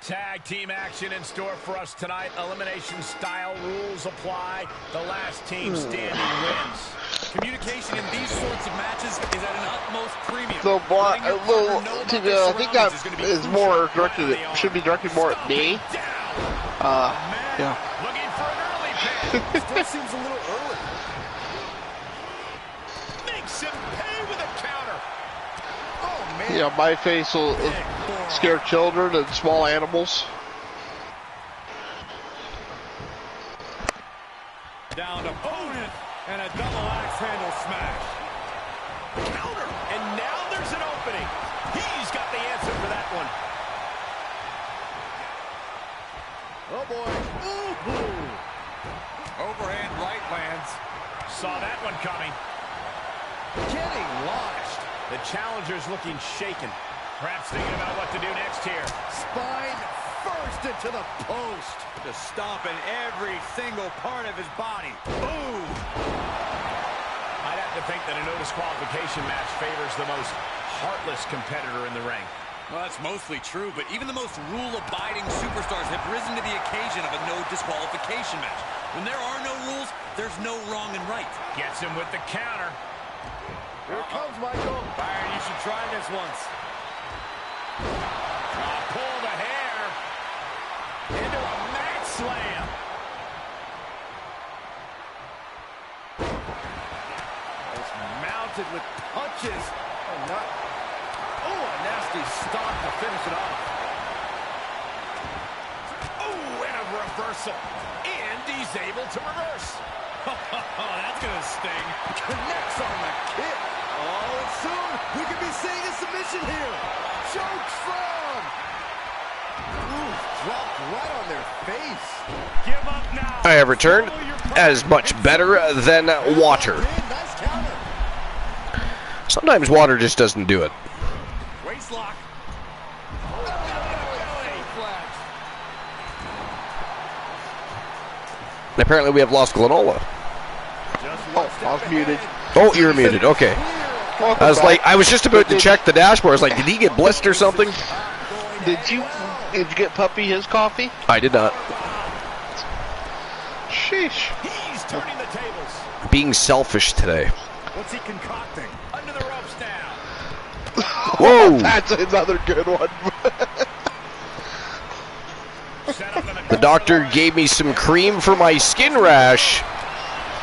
Tag team action in store for us tonight. Elimination style rules apply. The last team standing wins. Communication in these sorts of matches is at an utmost premium. So, I think that is more directed. Should be directed more at me. Yeah. Looking for an early pin. Still seems a little early. Makes him pay with a counter. Oh, man. Yeah, my face will scare children and small animals. Down opponent and a double axe handle smash. Counter. And now there's an opening. He's got the answer for that one. Oh, boy. Ooh. Overhand right lands. Saw that one coming. Getting launched. The challenger's looking shaken. Perhaps thinking about what to do next here. Spine first into the post. Just stomping every single part of his body. Boom! I'd have to think that a no disqualification match favors the most heartless competitor in the ring. Well, that's mostly true, but even the most rule-abiding superstars have risen to the occasion of a no disqualification match. When there are no rules, there's no wrong and right. Gets him with the counter. Here it comes, Michael. Byron, you should try this once. Pull the hair into a mat slam. It's mounted with punches. Oh, not. Oh, a nasty stomp to finish it off. Oh, and a reversal. And he's able to reverse. Oh, that's gonna sting. Connects on the kick. Oh, and soon we could be seeing a submission here. Choke slam. Ooh, dropped right on their face. Give up now. I have returned as much better than water. Nice counter. Sometimes water just doesn't do it. Waist lock. And apparently we have lost Glenola. Oh, I was muted. Oh, you're muted. Okay. I was like, I was just about to check the dashboard. I was like, did he get blitzed or something? Did you get Puppy his coffee? I did not. Sheesh. He's turning the tables. Being selfish today. What's he concocting? Under the ropes now. Whoa! That's another good one. The doctor gave me some cream for my skin rash.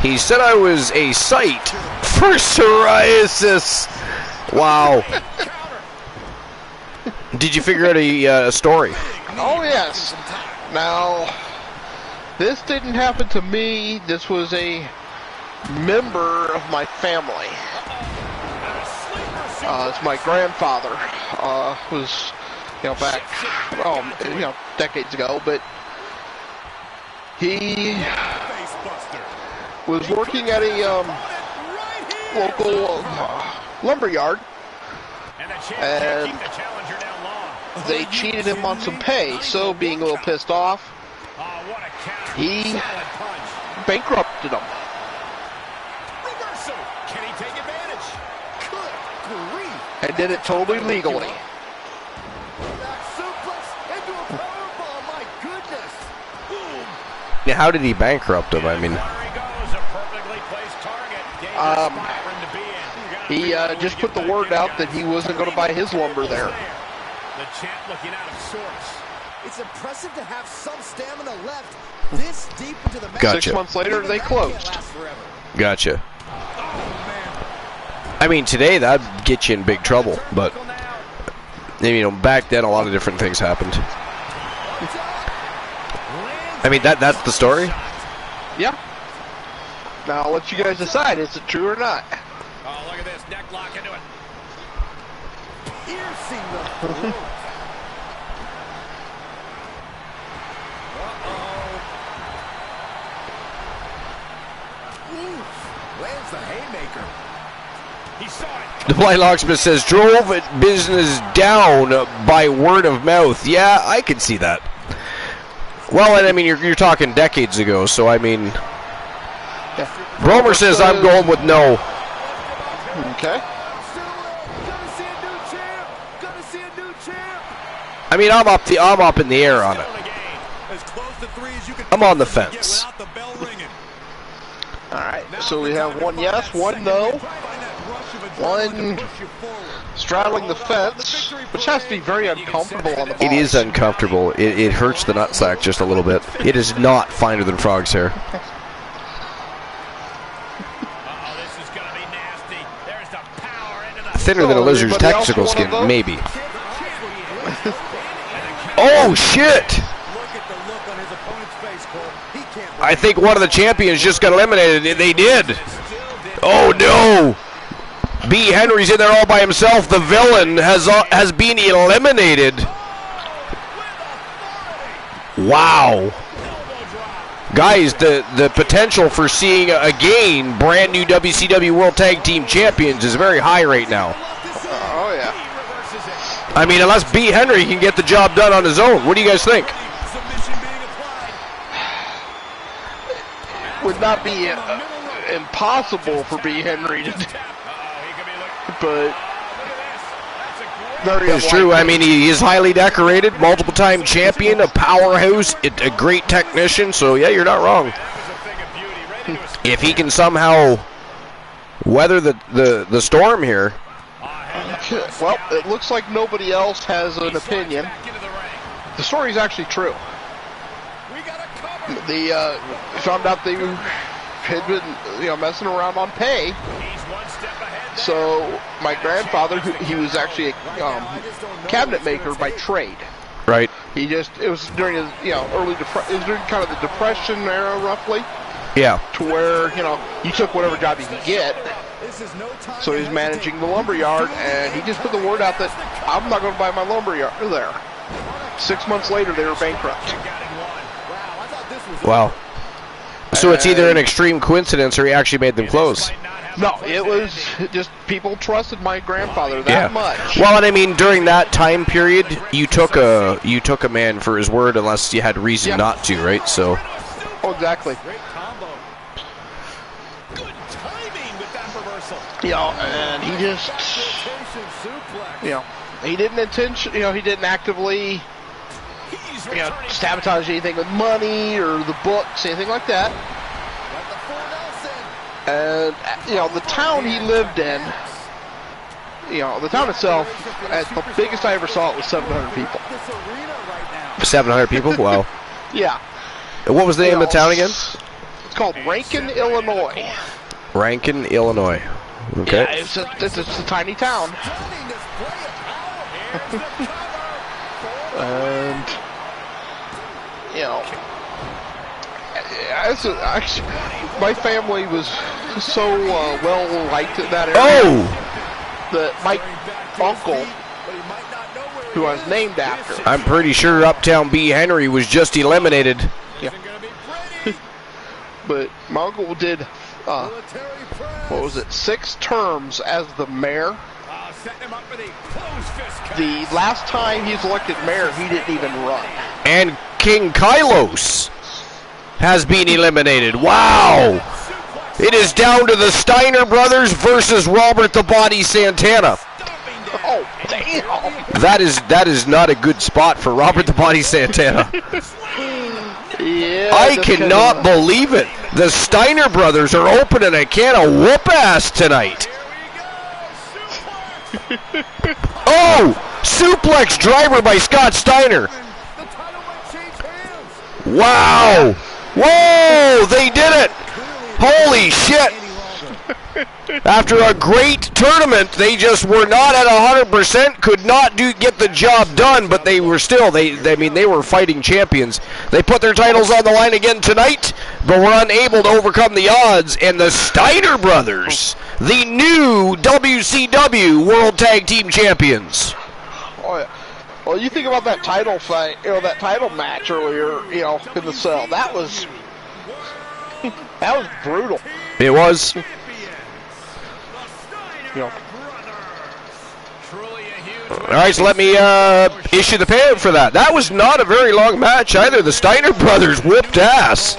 He said I was a sight for psoriasis. Wow. Did you figure out a story? Oh, yes. Now, this didn't happen to me. This was a member of my family. It's my grandfather. Was, back, decades ago, but he was working at a local lumber yard, and they cheated him on some pay, so being a little pissed off, he bankrupted them. And did it totally legally. Now, how did he bankrupt him? I mean, he just put the word out that he wasn't going to buy his lumber there. The champ looking out of sorts. It's impressive to have some stamina left this deep into the match. Gotcha. 6 months later, they closed. Gotcha. I mean, today that'd get you in big trouble, but And, back then a lot of different things happened. I mean, that's the story? Yeah. Now I'll let you guys decide, is it true or not? Oh, look at this. Neck lock into it. Piercing the throat. Lands the haymaker. He saw it. The Blind Locksmith says, drove business down by word of mouth. Yeah, I could see that. Well, and I mean, you're talking decades ago, so I mean... Yeah. Bromer says I'm going with no. Okay. I mean, I'm up in the air on it. I'm on the fence. Alright, so we have one yes, one no. One straddling the fence, which has to be very uncomfortable on the ball. It is uncomfortable. It hurts the nutsack just a little bit. It is not finer than frog's hair. Thinner than a lizard's testicle skin, maybe. Oh, shit! I think one of the champions just got eliminated. They did. Oh, no! B. Henry's in there all by himself. The villain has been eliminated. Wow. Guys, the potential for seeing, again, brand new WCW World Tag Team Champions is very high right now. Oh, yeah. I mean, unless B. Henry can get the job done on his own. What do you guys think? Would not be impossible for B. Henry to do, but very it's true. I mean, he is highly decorated, multiple-time champion, a powerhouse, a great technician. So yeah, you're not wrong. If he can somehow weather the storm here. Well, it looks like nobody else has an opinion. The story's actually true. The found out they had been, messing around on pay. So my grandfather, he was actually a cabinet maker by trade. Right. It was during his, early it was during kind of the Depression era, roughly. Yeah. To where, you took whatever job you could get. So he's managing the lumber yard, and he just put the word out that I'm not going to buy my lumber yard there. 6 months later, they were bankrupt. Wow. So it's either an extreme coincidence or he actually made them close. No, it was just people trusted my grandfather that much. Well, and I mean, during that time period, you took a man for his word unless you had reason not to, right? So. Oh, exactly. And he just, he didn't he didn't actively, sabotage anything with money or the books, anything like that. And, the town he lived in, the town itself, at the biggest I ever saw it was 700 people. 700 people? Wow. Yeah. And what was the name of the town again? It's called Rankin, Illinois. Rankin, Illinois. Okay. Yeah, it's a tiny town. And, actually, my family was so well liked in that area that my uncle, who I was named after. I'm pretty sure Uptown B. Henry was just eliminated. Yeah. But my uncle did, 6 terms as the mayor. The last time he was elected mayor, he didn't even run. And King Kylos has been eliminated. Wow! It is down to the Steiner brothers versus Robert the Body Santana. Oh, damn! That is not a good spot for Robert the Body Santana. Yeah, I cannot believe it. The Steiner brothers are opening a can of whoop ass tonight. Oh! Suplex driver by Scott Steiner. Wow! Whoa! They did it! Holy shit! After a great tournament, they just were not at 100%, could not get the job done, but they were still, they were fighting champions. They put their titles on the line again tonight, but were unable to overcome the odds, and the Steiner brothers, the new WCW World Tag Team Champions. Oh, yeah. Well, you think about that title fight, that title match earlier, in the cell. That was brutal. It was. All right, so let me issue the payout for that. That was not a very long match either. The Steiner brothers whooped ass.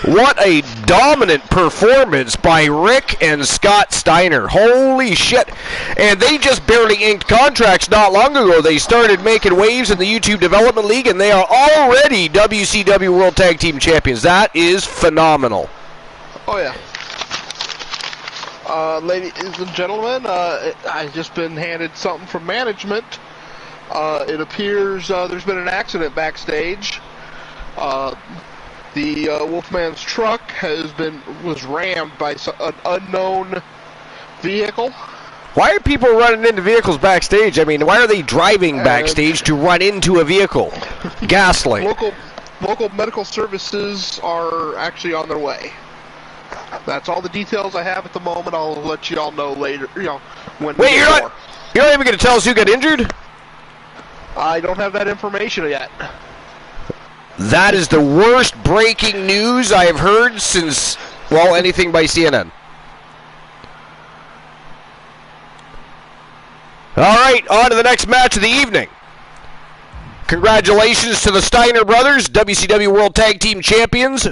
What a dominant performance by Rick and Scott Steiner. Holy shit. And they just barely inked contracts not long ago. They started making waves in the YouTube Development League, and they are already WCW World Tag Team Champions. That is phenomenal. Oh, yeah. Ladies and gentlemen, I've just been handed something from management. It appears there's been an accident backstage. The Wolfman's truck was rammed by an unknown vehicle. Why are people running into vehicles backstage? I mean, why are they driving backstage to run into a vehicle? Gaslight. Local medical services are actually on their way. That's all the details I have at the moment. I'll let you all know later. When. Wait, you're not even going to tell us who got injured? I don't have that information yet. That is the worst breaking news I have heard since, well, anything by CNN. All right, on to the next match of the evening. Congratulations to the Steiner brothers, WCW World Tag Team Champions.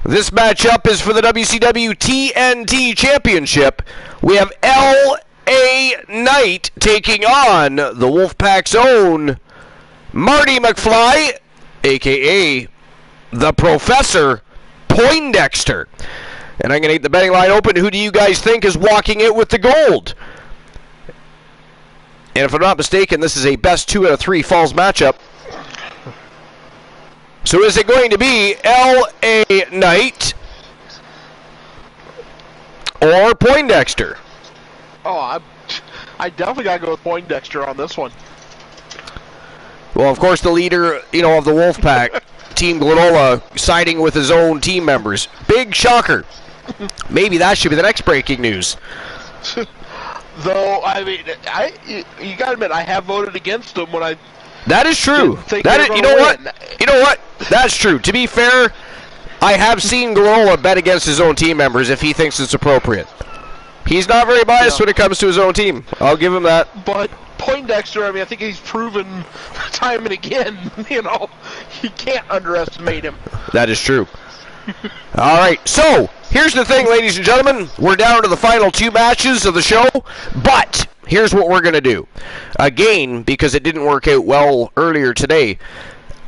This matchup is for the WCW TNT Championship. We have L.A. Knight taking on the Wolfpack's own Marty McFly, a.k.a. the Professor Poindexter. And I'm going to get the betting line open. Who do you guys think is walking it with the gold? And if I'm not mistaken, this is a best 2 out of 3 falls matchup. So is it going to be L.A. Knight or Poindexter? Oh, I definitely got to go with Poindexter on this one. Well, of course, the leader, of the Wolfpack, Team Glenola, siding with his own team members. Big shocker. Maybe that should be the next breaking news. Though, I mean, you got to admit, I have voted against him when I... That is true. You know what? That's true. To be fair, I have seen Glenola bet against his own team members if he thinks it's appropriate. He's not very biased when it comes to his own team. I'll give him that. But Poindexter, I mean, I think he's proven time and again, you can't underestimate him. That is true. All right, so here's the thing, ladies and gentlemen. We're down to the final 2 matches of the show, but here's what we're going to do. Again, because it didn't work out well earlier today,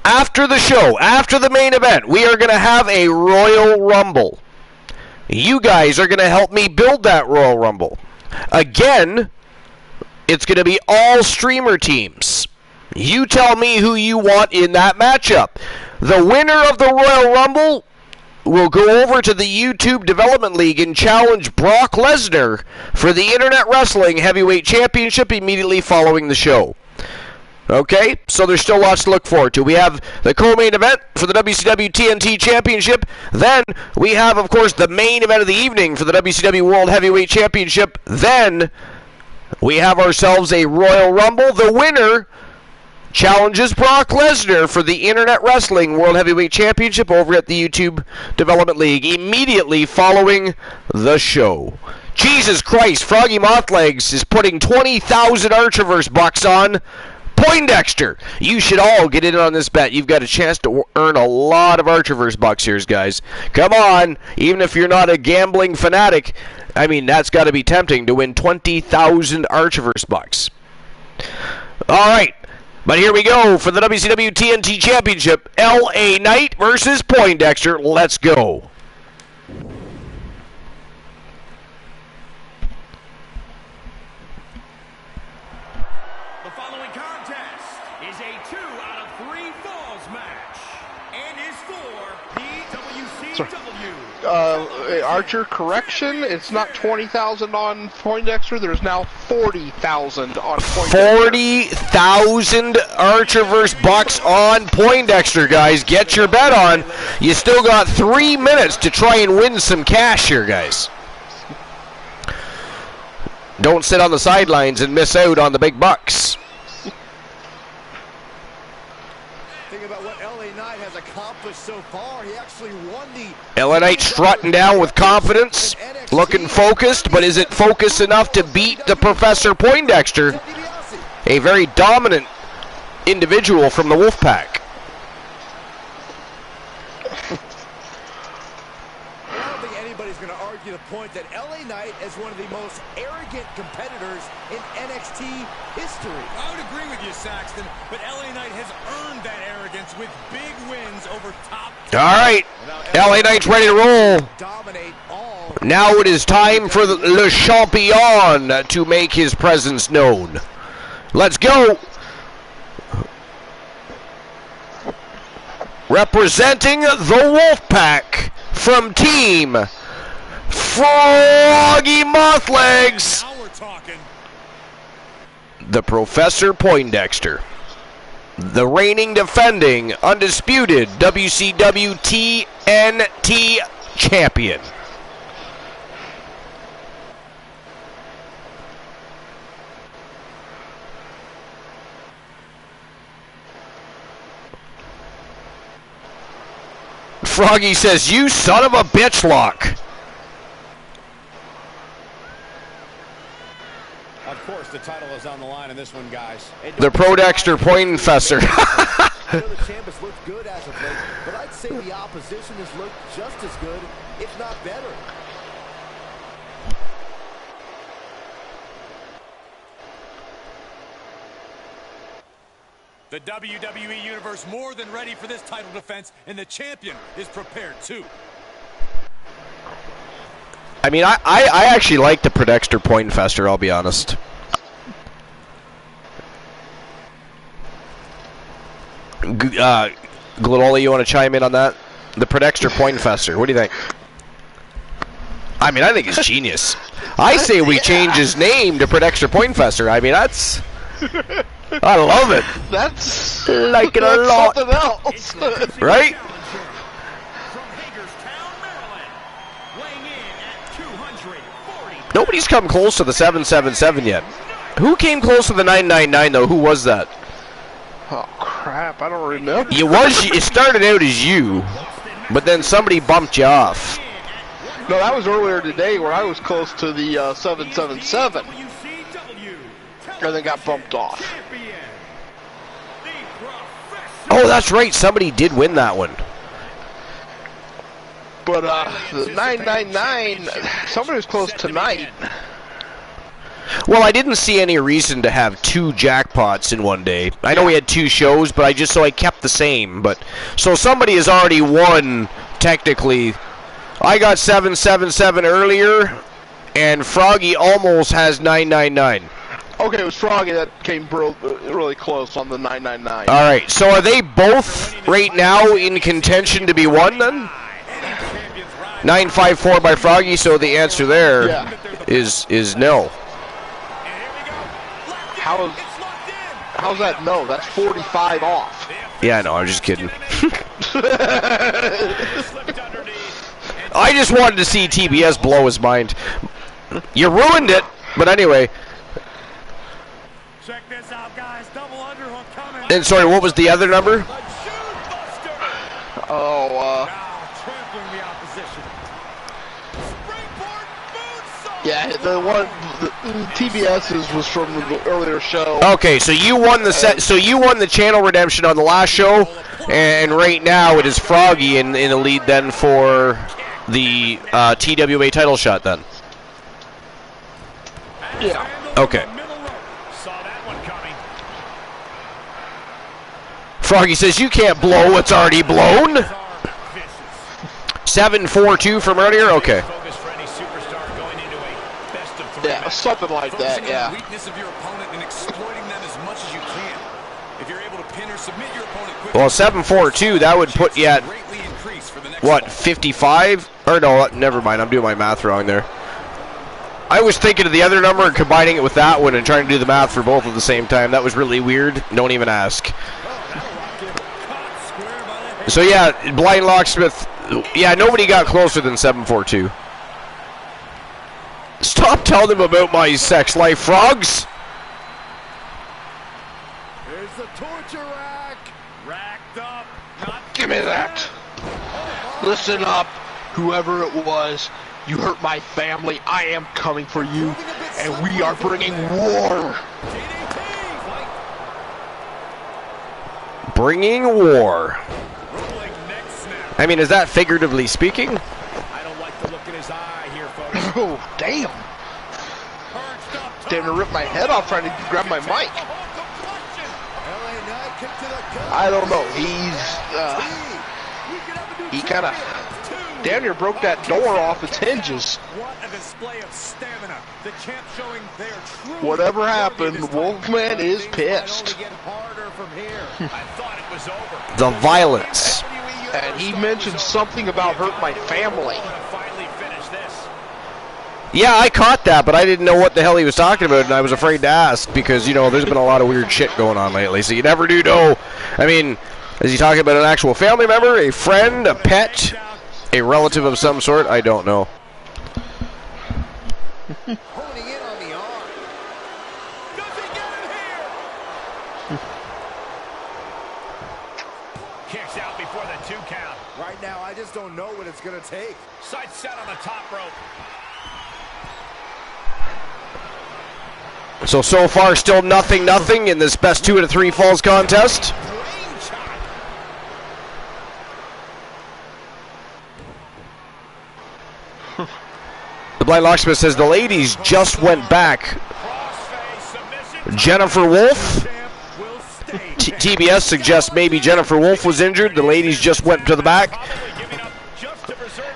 after the show, after the main event, we are going to have a Royal Rumble. You guys are going to help me build that Royal Rumble. Again, it's going to be all streamer teams. You tell me who you want in that matchup. The winner of the Royal Rumble will go over to the YouTube Development League and challenge Brock Lesnar for the Internet Wrestling Heavyweight Championship immediately following the show. Okay, so there's still lots to look forward to. We have the co-main event for the WCW TNT Championship. Then we have, of course, the main event of the evening for the WCW World Heavyweight Championship. Then we have ourselves a Royal Rumble. The winner challenges Brock Lesnar for the Internet Wrestling World Heavyweight Championship over at the YouTube Development League immediately following the show. Jesus Christ, Froggy Mothlegs is putting 20,000 Archiverse bucks on Poindexter. You should all get in on this bet. You've got a chance to earn a lot of Archiverse bucks here, guys. Come on, even if you're not a gambling fanatic, I mean, that's got to be tempting to win 20,000 Archiverse bucks. All right. But here we go for the WCW TNT Championship. L.A. Knight versus Poindexter. Let's go. The following contest is a 2 out of 3 falls match and is for the WCW Archer, correction. It's not 20,000 on Poindexter. There's now 40,000 on Poindexter. 40,000 Archerverse bucks on Poindexter, guys. Get your bet on. You still got 3 minutes to try and win some cash here, guys. Don't sit on the sidelines and miss out on the big bucks. Think about what LA Knight has accomplished so far. He actually won the LA Knight strutting down with confidence, looking focused, but is it focused enough to beat the Professor Poindexter, a very dominant individual from the Wolfpack? I don't think anybody's going to argue the point that LA Knight is one of the most arrogant competitors in NXT history. I would agree with you, Saxton, but LA Knight has earned that arrogance with big wins over top. All right, LA Knight's ready to roll. Dominate all. Now it is time for the Le Champion to make his presence known. Let's go. Representing the Wolfpack from Team Froggy Mothlegs, Now we're talking. the Professor Poindexter, the reigning, defending, undisputed WCW TNT champion. Froggy says, "You son of a bitch, Lock." Of course, the title is on the line in this one, guys. The Prodexter Poindexter. The champ has looked good as of late, but I'd say the opposition has looked just as good, if not better. The WWE Universe more than ready for this title defense, and the champion is prepared too. I mean, I actually like the Prodexter Poindexter, I'll be honest. Glenola, you want to chime in on that? The Prodexter Poindexter, what do you think? I mean, I think it's genius. I say we change his name to Prodexter Poindexter. I mean, that's... I love it. That's like it a that's lot. something else. Right? Nobody's come close to the 777 yet. Who came close to the 999 though? Who was that? Oh crap! I don't remember. It started out as you, but then somebody bumped you off. No, that was earlier today where I was close to the 777. And then got bumped off. Oh, that's right. Somebody did win that one. But the 999, somebody was close tonight. Well, I didn't see any reason to have two jackpots in one day. I know we had two shows, but I kept the same. But so somebody has already won technically. I got 777 earlier, and Froggy almost has 999. Okay, it was Froggy that came really close on the 999. All right, so are they both right now in contention to be one then? 954 by Froggy, so the answer there is no. How's that no? That's 45 off. Yeah, no, I'm just kidding. I just wanted to see TBS blow his mind. You ruined it, but anyway. Check this out, guys. Double underhook coming. And sorry, what was the other number? Trampling the opposition. Springboard moonsault. Yeah, the one TBS's was from the earlier show. Okay, so you won the set. So you won the channel redemption on the last show, and right now it is Froggy in the lead then for the TWA title shot then. Yeah. Okay. Saw that one coming. Froggy says you can't blow what's already blown. 742 from earlier. Okay. Yeah, something like that. Yeah. Weakness of your opponent and exploiting them as much as you can. If you're able to pin or submit your opponent quickly, Well, 742 that would put you at greatly increase for the next what, 55? Or no, never mind. I'm doing my math wrong there. I was thinking of the other number and combining it with that one and trying to do the math for both at the same time. That was really weird. Don't even ask. So yeah, Blind Locksmith. Yeah, nobody got closer than 742. Stop telling them about my sex life, frogs. There's the torture rack. Racked up. Give me that. Listen up, whoever it was. You hurt my family. I am coming for you, and we are bringing war. Bringing war. I mean, is that figuratively speaking? I don't like the look in his eye here, folks. Oh, damn. Damn, to rip my head off trying to grab my mic. I don't know. He kind of damn near broke that door off its hinges. What a display of stamina. The champ showing their true. Whatever happened, Wolfman is pissed. I thought it was over. The violence. And he mentioned something about hurt my family. Finally finish this. Yeah, I caught that, but I didn't know what the hell he was talking about, and I was afraid to ask because, you know, there's been a lot of weird shit going on lately, so you never do know. I mean, is he talking about an actual family member, a friend, a pet, a relative of some sort? I don't know. Honing in on the arm. Does he get it here? Kicks out before the 2 count. Right now, I just don't know what it's going to take. Sight set on the top rope. So far, still nothing in this best 2 out of 3 falls contest. The Blind Locksmith says the ladies just went back. Jennifer Wolf. TBS suggests maybe Jennifer Wolf was injured. The ladies just went to the back.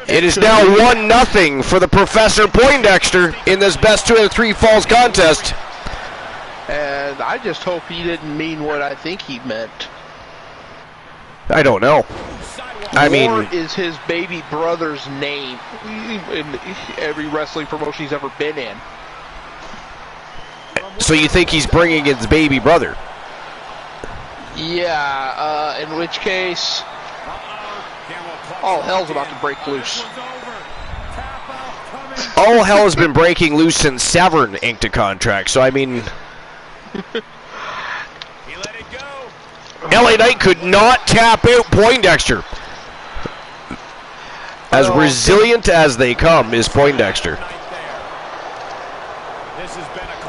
It is now 1-0 for the Professor Poindexter in this best 2 out of 3 falls contest. And I just hope he didn't mean what I think he meant. I don't know. I mean, War is his baby brother's name in every wrestling promotion he's ever been in. so you think he's bringing his baby brother? Yeah, in which case, all hell's about to break loose. All hell has been breaking loose since Severn inked a contract, so I mean... LA Knight could not tap out Poindexter. As resilient as they come is Poindexter.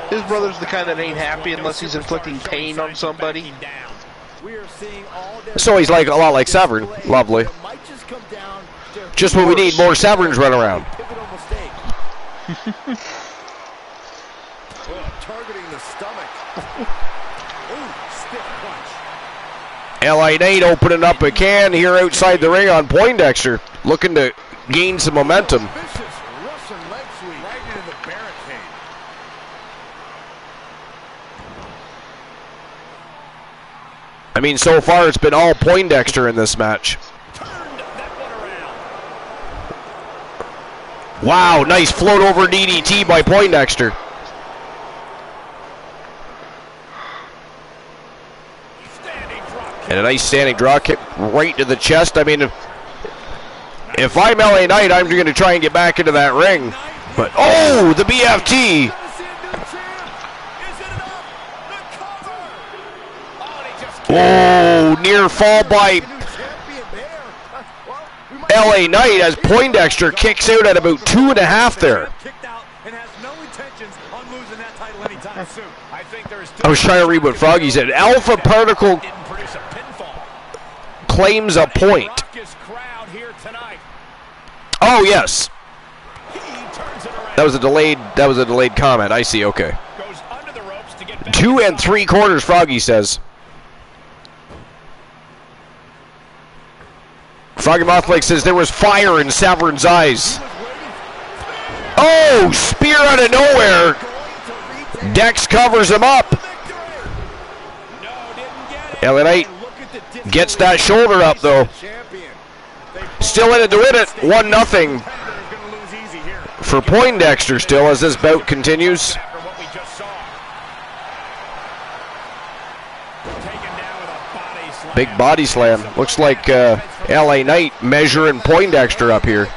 His brother's the kind that ain't happy unless he's inflicting pain on somebody. So he's like a lot like Severn. Lovely. Just what we need, more Severns run around. Targeting the stomach. Stiff punch. LA Knight opening up a can here outside the ring on Poindexter, looking to gain some momentum. Vicious Russian leg sweep right into the barricade. I mean, so far it's been all Poindexter in this match. Wow, nice float over DDT by Poindexter. And a nice standing draw kick right to the chest. I mean, if I'm LA Knight, I'm going to try and get back into that ring. But, oh, the BFT. Oh, near fall by LA Knight as Poindexter kicks out at about 2.5 there. I was trying to read what Froggy said. Alpha Particle claims a point. Oh yes. That was a delayed comment. I see, okay. 2 3/4, Froggy says. Froggy Mothblake says there was fire in Severn's eyes. Oh, spear out of nowhere. Dex covers him up. LA Knight gets that shoulder up though. still in it to win it. 1-0 for Poindexter still as this bout continues. Big body slam. Looks like LA Knight measuring Poindexter up here.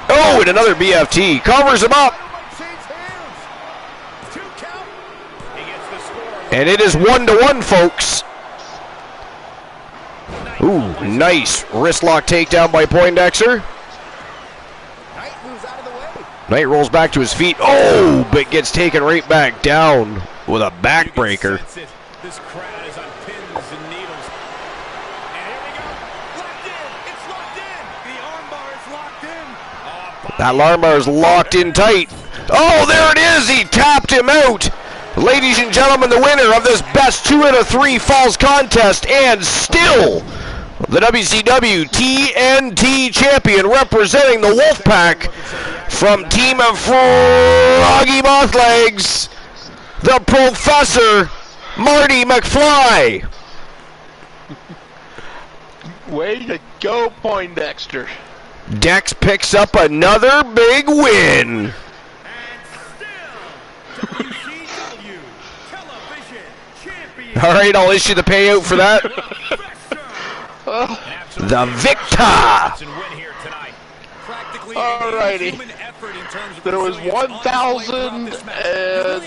Oh, and another BFT. Covers him up. And it is 1-1, folks. Ooh, nice wrist lock takedown by Poindexter. Knight rolls back to his feet. Oh, but gets taken right back down with a backbreaker. This crowd is on pins and needles. And here we go. Locked in. It's locked in. The armbar is locked in. That armbar is locked in tight. Oh, there it is. He tapped him out. Ladies and gentlemen, the winner of this best 2 out of 3 falls contest, and still the WCW TNT champion, representing the Wolfpack from Team of Froggy Mothlegs, the Professor Marty McFly. Way to go, Poindexter. Dex picks up another big win. All right, I'll issue the payout for that. The victor. Alrighty. There was 1,000 and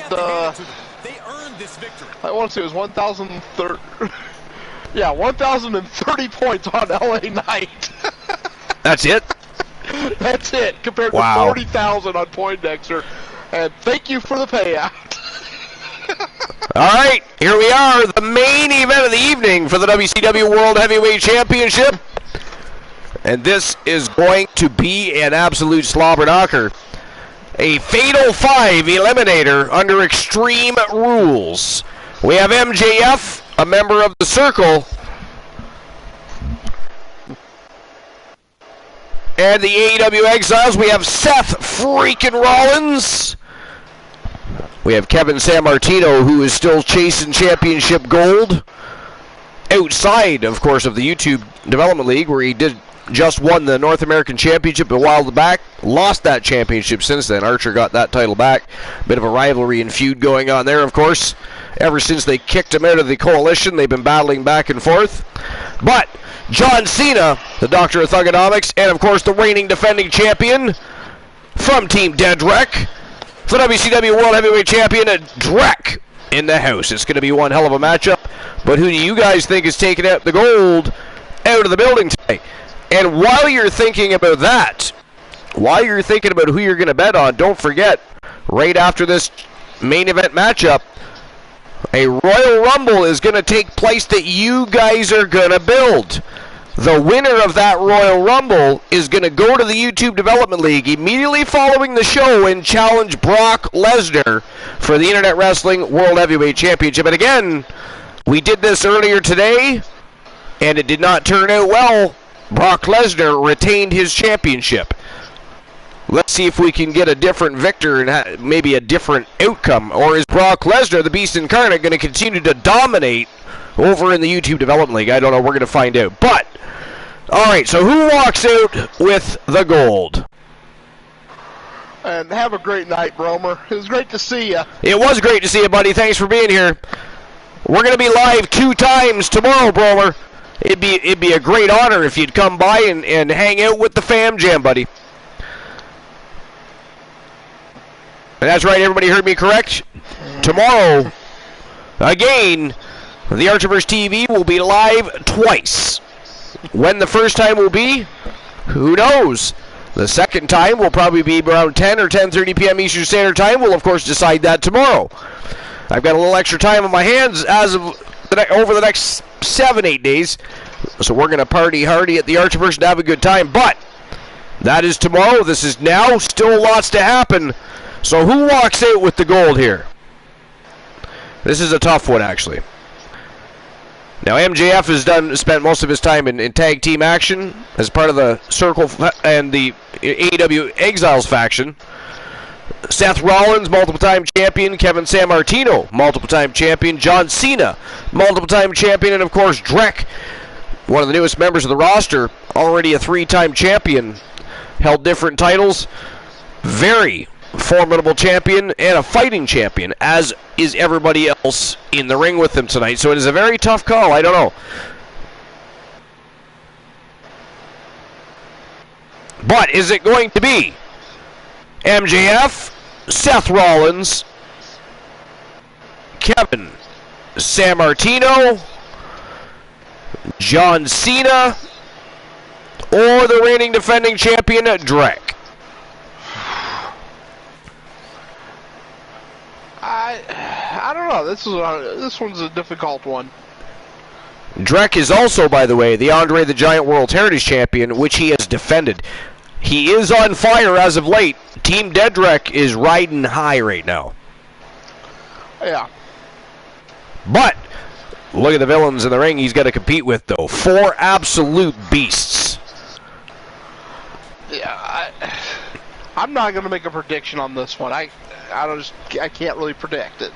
I want to say it was 1,030. Yeah, 1,030 points on LA Knight. That's it? That's it, compared to 40,000 on Poindexter. And thank you for the payout. All right, here we are, the main event of the evening for the WCW World Heavyweight Championship. And this is going to be an absolute slobber knocker. A Fatal 5 Eliminator under Extreme Rules. We have MJF, a member of the Circle, and the AEW Exiles. We have Seth freaking Rollins. We have Kevin Sammartino, who is still chasing championship gold. Outside, of course, of the YouTube Development League, where he just won the North American Championship a while back. Lost that championship since then. Archer got that title back. Bit of a rivalry and feud going on there, of course. Ever since they kicked him out of the Coalition, they've been battling back and forth. But John Cena, the Doctor of Thugonomics, and of course the reigning defending champion from Team Deadrek, the WCW World Heavyweight Champion, Drek, in the house. It's going to be one hell of a matchup. But who do you guys think is taking out the gold out of the building today? And while you're thinking about that, while you're thinking about who you're going to bet on, don't forget, right after this main event matchup, a Royal Rumble is going to take place that you guys are going to build. The winner of that Royal Rumble is going to go to the YouTube Development League immediately following the show and challenge Brock Lesnar for the Internet Wrestling World Heavyweight Championship. And again, we did this earlier today, and it did not turn out well. Brock Lesnar retained his championship. Let's see if we can get a different victor and maybe a different outcome. Or is Brock Lesnar, the Beast Incarnate, going to continue to dominate over in the YouTube Development League? I don't know. We're going to find out. But, all right, so who walks out with the gold? And have a great night, Bromer. It was great to see you. It was great to see you, buddy. Thanks for being here. We're going to be live 2 times tomorrow, Bromer. It'd be a great honor if you'd come by and hang out with the Fam Jam, buddy. And that's right, everybody heard me correct. Tomorrow, again, the Archiverse TV will be live twice. When the first time will be, who knows? The second time will probably be around 10 or 10:30 p.m. Eastern Standard Time. We'll, of course, decide that tomorrow. I've got a little extra time on my hands as of over the next 7-8 days. So we're going to party hardy at the Archiverse and have a good time. But that is tomorrow. This is now. Still lots to happen. So who walks out with the gold here? This is a tough one, actually. Now, MJF has spent most of his time in tag team action as part of the Circle and the AEW Exiles faction. Seth Rollins, multiple-time champion. Kevin Sammartino, multiple-time champion. John Cena, multiple-time champion. And, of course, Drek, one of the newest members of the roster, already a 3-time champion, held different titles. Very formidable champion and a fighting champion, as is everybody else in the ring with him tonight. So it is a very tough call. I don't know. But is it going to be MJF, Seth Rollins, Kevin Sammartino, John Cena, or the reigning defending champion, Drek? I don't know. This one's a difficult one. Drek is also, by the way, the Andre the Giant World Heritage Champion, which he has defended. He is on fire as of late. Team Dedrick is riding high right now. Yeah. But look at the villains in the ring he's got to compete with, though. 4 absolute beasts. Yeah, I'm not going to make a prediction on this one. I can't really predict it.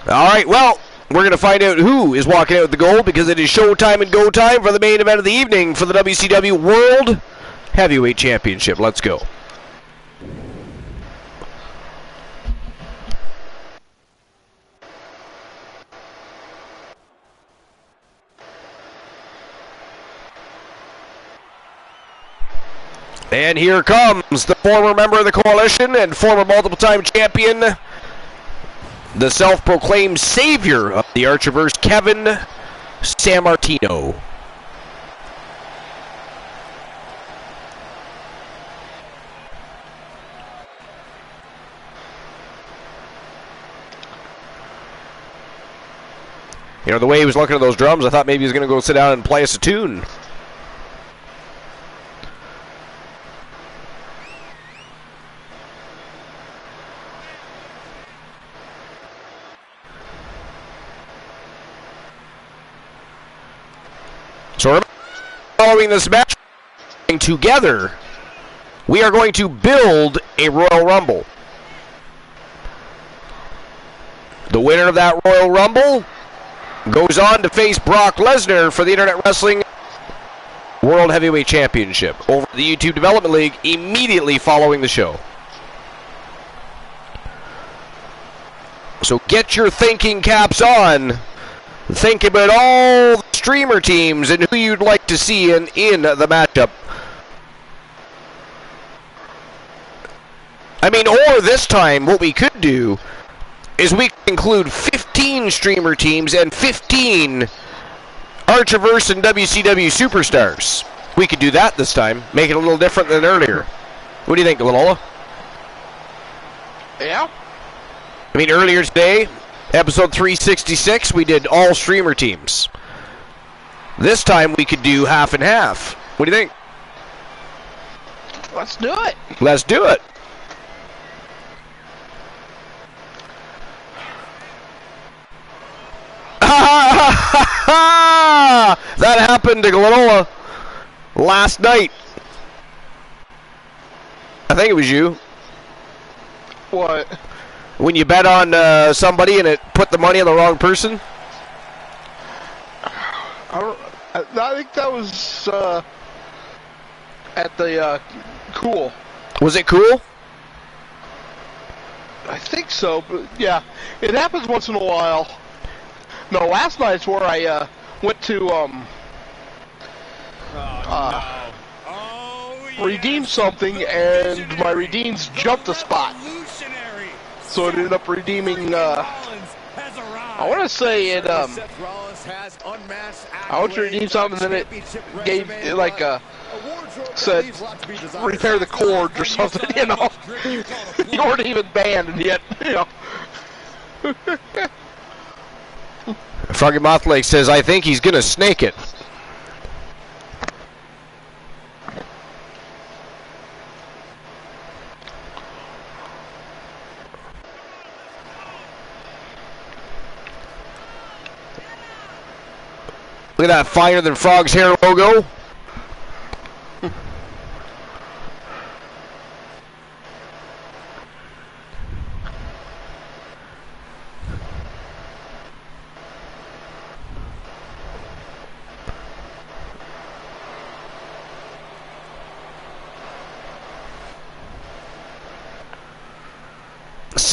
All right, well, we're going to find out who is walking out with the gold, because it is showtime and go time for the main event of the evening for the WCW World Heavyweight Championship. Let's go. And here comes the former member of the Coalition and former multiple-time champion, the self-proclaimed savior of the Archerverse, Kevin Sammartino. You know, the way he was looking at those drums, I thought maybe he was going to go sit down and play us a tune. So following this match together, we are going to build a Royal Rumble. The winner of that Royal Rumble goes on to face Brock Lesnar for the Internet Wrestling World Heavyweight Championship over the YouTube Development League immediately following the show. So get your thinking caps on. Think about all the streamer teams and who you'd like to see in the matchup. I mean, or this time, what we could do is we could include 15 streamer teams and 15 Archerverse and WCW superstars. We could do that this time, make it a little different than earlier. What do you think, Lola? Yeah. I mean, earlier today, episode 366, we did all streamer teams. This time we could do half and half. What do you think? Let's do it. Let's do it. That happened to Glenola last night. I think it was you. What? When you bet on somebody and it put the money on the wrong person? I think that was at the Cool. Was it Cool? I think so, but yeah. It happens once in a while. No, last night's where I went to redeem something, and my redeems jumped a spot. So it ended up redeeming, I want to say it, I want to redeem something, and then it gave, like, said, repair the cords or something, you know. You weren't even banned, and yet, you know. Froggy Mothleg says, I think he's going to snake it. Look at that finer than Frog's hair logo.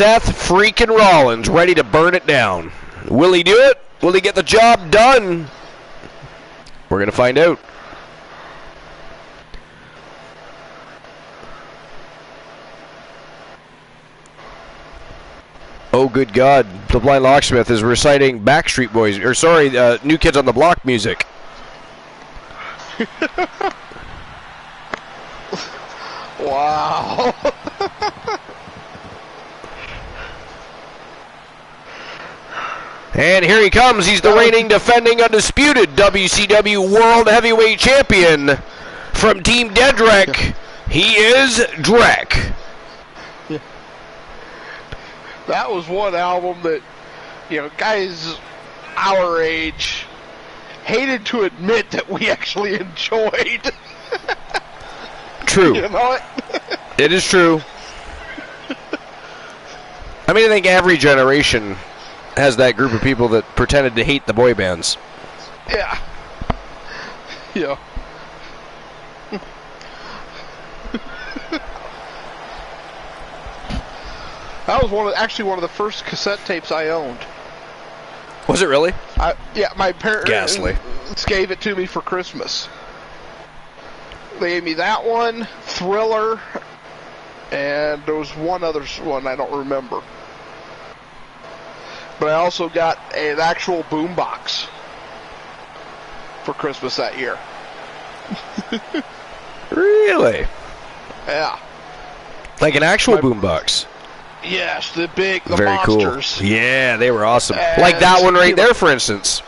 Seth freaking Rollins ready to burn it down. Will he do it? Will he get the job done? We're going to find out. Oh, good God. The Blind Locksmith is reciting Backstreet Boys, or sorry, New Kids on the Block music. Wow. And here he comes. He's the reigning, defending, undisputed WCW World Heavyweight Champion from Team Dedrick. He is Drek. That was one album that, guys our age hated to admit that we actually enjoyed. True. You know it? It is true. I mean, I think every generation has that group of people that pretended to hate the boy bands. Yeah. Yeah. That was actually one of the first cassette tapes I owned. Was it really? My parents Ghastly. gave it to me for Christmas. They gave me that one, Thriller, and there was one other one I don't remember. But I also got an actual boombox for Christmas that year. Really? Yeah. Like an actual boombox? Yes, the Very monsters. Cool. Yeah, they were awesome. And, like that one right there, for instance.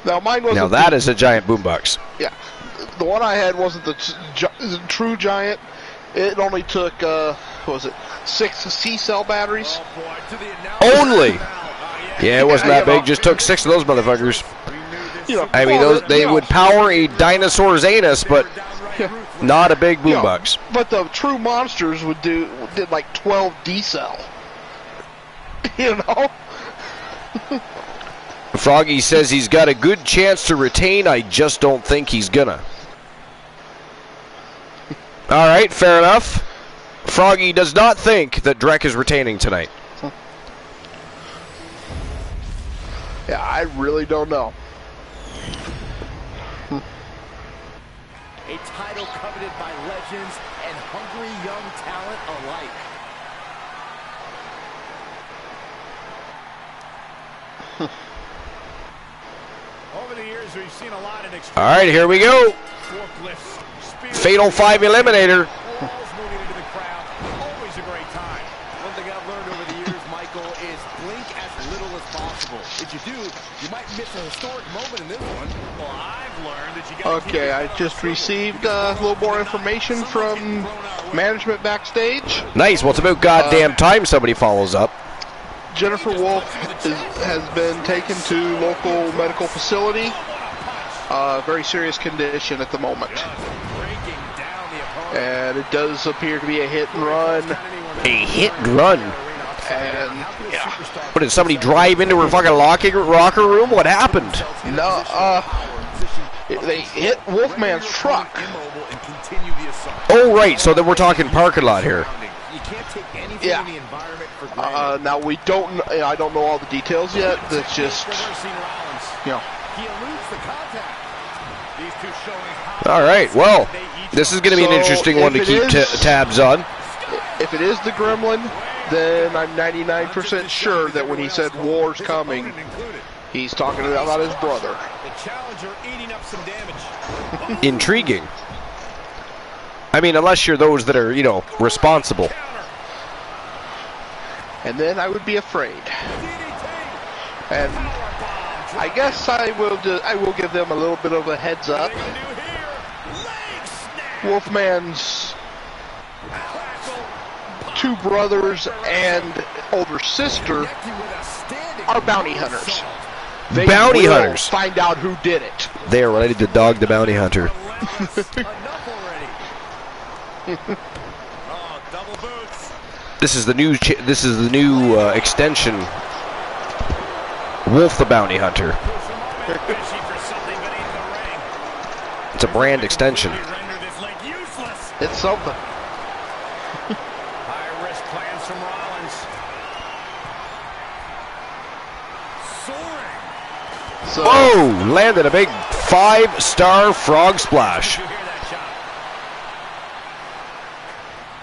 Now mine wasn't. Now that is a giant boombox. Yeah, the one I had wasn't the true giant. It only took 6 C-cell batteries. Only. Yeah, it wasn't that big. Just took 6 of those motherfuckers. I mean, they would power a dinosaur's anus, but not a big boombox. But the true monsters did like 12 D-cell. Froggy says he's got a good chance to retain. I just don't think he's gonna. All right, fair enough. Froggy does not think that Drek is retaining tonight. Yeah, I really don't know. A title coveted by legends and hungry young talent alike. Over the years, we've seen a lot of All right, here we go. forklifts, Fatal 5 Eliminator. balls moving into the crowd. Always a great time. One thing I've learned over the years, Michael, is blink as little as possible. If you do, you might miss a historic moment in this one. Well, I've learned that you got to Okay, I just received a little more information from management backstage. Nice. Well, it's about goddamn time somebody follows up. Jennifer Wolf has been taken to local medical facility. Very serious condition at the moment. And it does appear to be a hit and run. A hit and run. And, yeah. What, did somebody drive into her fucking locker room? What happened? No, they hit Wolfman's truck. Oh, right. So then we're talking parking lot here. Yeah. Now we don't. I don't know all the details yet. That's just, All right. Well, this is going to be an interesting one to keep tabs on. If it is the Gremlin, then I'm 99% sure that when he said war's coming, he's talking about his brother. Intriguing. I mean, unless you're those that are, responsible. And then I would be afraid. And I guess I will give them a little bit of a heads up. Wolfman's 2 brothers and older sister are bounty hunters. They will find out who did it. They are related to Dog the Bounty Hunter. This is the new extension. Wolf the Bounty Hunter. It's a brand extension. It's something. High-risk plans from Rollins. Soaring. So, Oh, landed a big 5-star frog splash. Did you hear that shot?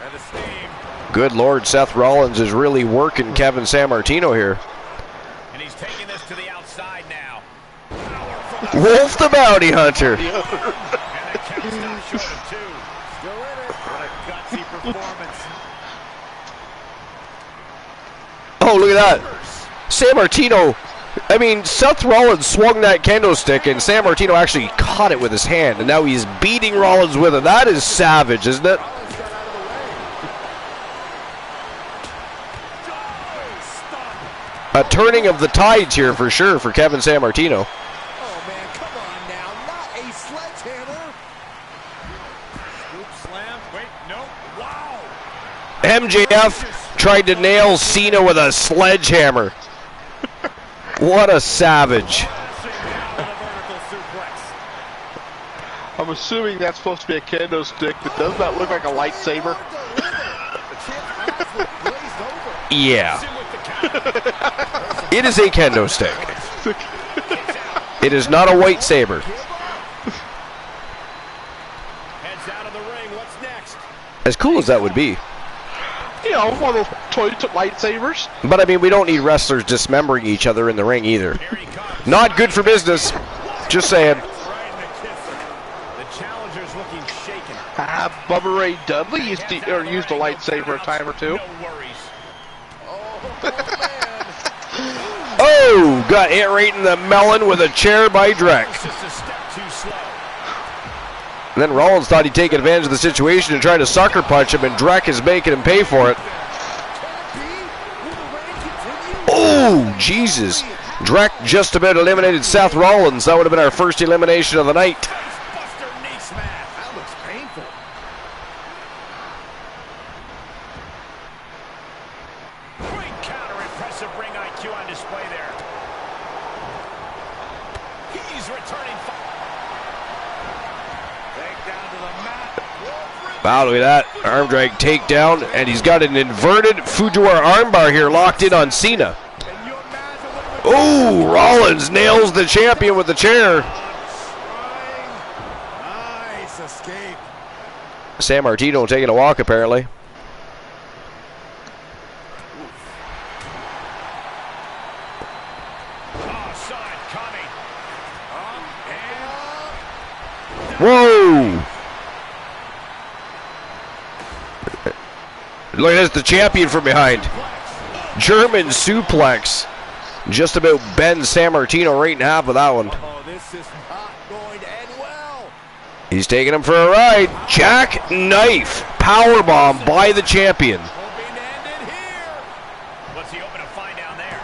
And the steam. Good Lord, Seth Rollins is really working Kevin Sammartino here. And he's taking this to the outside now. Powerful. Wolf the Bounty Hunter. And the count's not short of 2. Still in it. What a gutsy performance. Oh, look at that. Sammartino. I mean, Seth Rollins swung that kendo stick, and Sammartino actually caught it with his hand, and now he's beating Rollins with it. That is savage, isn't it? A turning of the tides here for sure for Kevin Sammartino. Oh, man, come on now. Not a sledgehammer. Scoop slam. Wait, no. Wow. MJF tried to nail Cena with a sledgehammer. What a savage. Crashing down with a vertical suplex. I'm assuming that's supposed to be a kendo stick, but does not look like a lightsaber. The champ's eyes look glazed over. Yeah, In with the count. it is a kendo stick. It is not a white saber. Heads out of the ring. What's next? As cool as that would be. You know, one of those toy lightsabers. But I mean, we don't need wrestlers dismembering each other in the ring either. Here he comes. Not good for business. Just saying. Right in the kisser. The challenger's looking shaken. Bubba Ray Dudley used a lightsaber a time or two. No worries. Oh, got hit right in the melon with a chair by Drek. It's just a step too slow. And then Rollins thought he'd take advantage of the situation and try to sucker punch him, and Drek is making him pay for it. Oh, Jesus. Drek just about eliminated Seth Rollins. That would have been our first elimination of the night. Buster knee smash. That looks painful. Great counter. Impressive ring IQ on display there. He's returning. Take down to the mat. Wow, look at that. Arm drag takedown, and he's got an inverted Fujiwara armbar here locked in on Cena. Can you imagine what it would Oh, Rollins nails the champion with the chair. Nice escape. Sammartino taking a walk, apparently. Oh, saw it coming. And Whoa! Look at this, the champion from behind. German suplex. Just about bends Sammartino right in half with that one. Oh, this is not going to end well. He's taking him for a ride. Jackknife powerbomb by the champion. hoping to end it here. What's he hoping to find down there?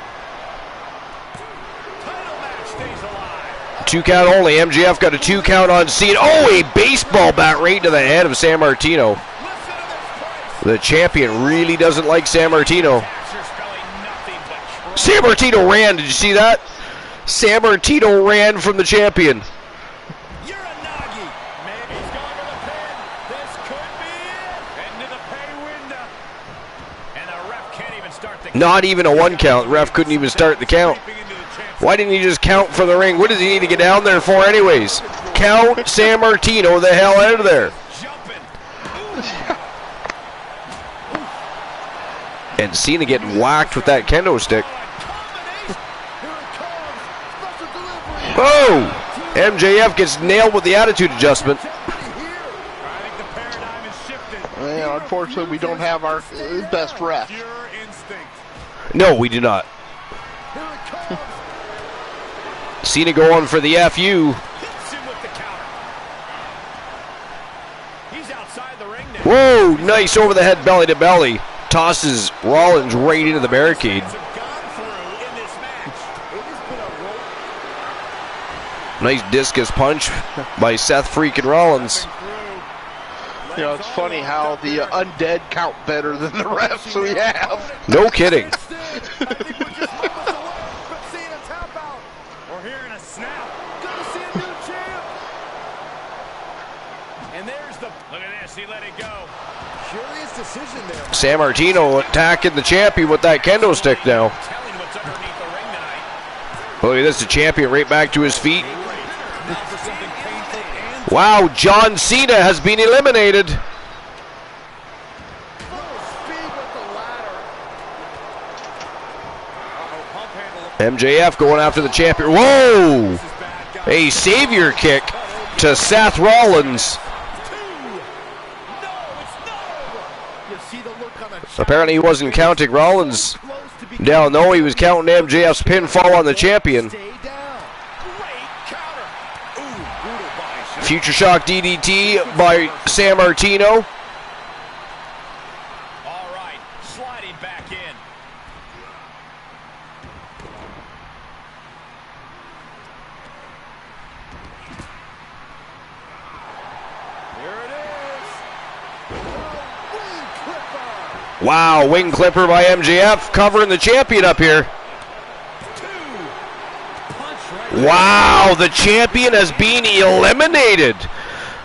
Title match stays alive. 2 count only. MJF got a 2 count on Cena. Oh, a baseball bat right to the head of Sammartino. Listen to this place. The champion really doesn't like Sammartino. Capture spelling nothing but Sammartino ran. Did you see that? Sammartino ran from the champion. You're a Nagi. Maybe he's going for the pin. This could be it. Into the pay window. And the ref can't even start the Not even a 1 count. Ref couldn't even start the count. Creeping into the champ's Why didn't he just count for the ring? What does he need to get down there for anyways? Count Sammartino the hell out of there. jumping. And Cena getting whacked with that kendo stick. Oh! MJF gets nailed with the attitude adjustment. I think the paradigm has shifted. Well, unfortunately, we don't have our best ref. Pure instinct. No, we do not. Cena going for the FU. Hits him with the counter. He's outside the ring now. Whoa, nice over the head, belly to belly. Tosses Rollins right into the barricade. Have gone through in this match. It has been a roll. Nice discus punch by Seth freaking Rollins. You know, it's funny how the undead count better than the refs we have. No kidding. I think we're just moments away from seeing a tap out. We're hearing a snap. Gonna see a new champ. And there's the... Look at this, he let it go. Curious decision there. Sammartino attacking the champion with that kendo stick now. Telling what's underneath the ring tonight. Look at this, the champion right back to his feet. Now for something painful and Wow, John Cena has been eliminated. Full speed with the ladder. pump handle. MJF going after the champion. Whoa! A savior kick to Seth Rollins. You see the look on the Apparently he wasn't counting Rollins down. No, he was counting MJF's pinfall on the champion. Stay down. Great counter. Ooh, brutal body shot. Future Shock DDT by Sammartino. All right, sliding back in. Here it is. Wing clipper. Wow, wing clipper by MJF covering the champion up here. Wow, the champion has been eliminated.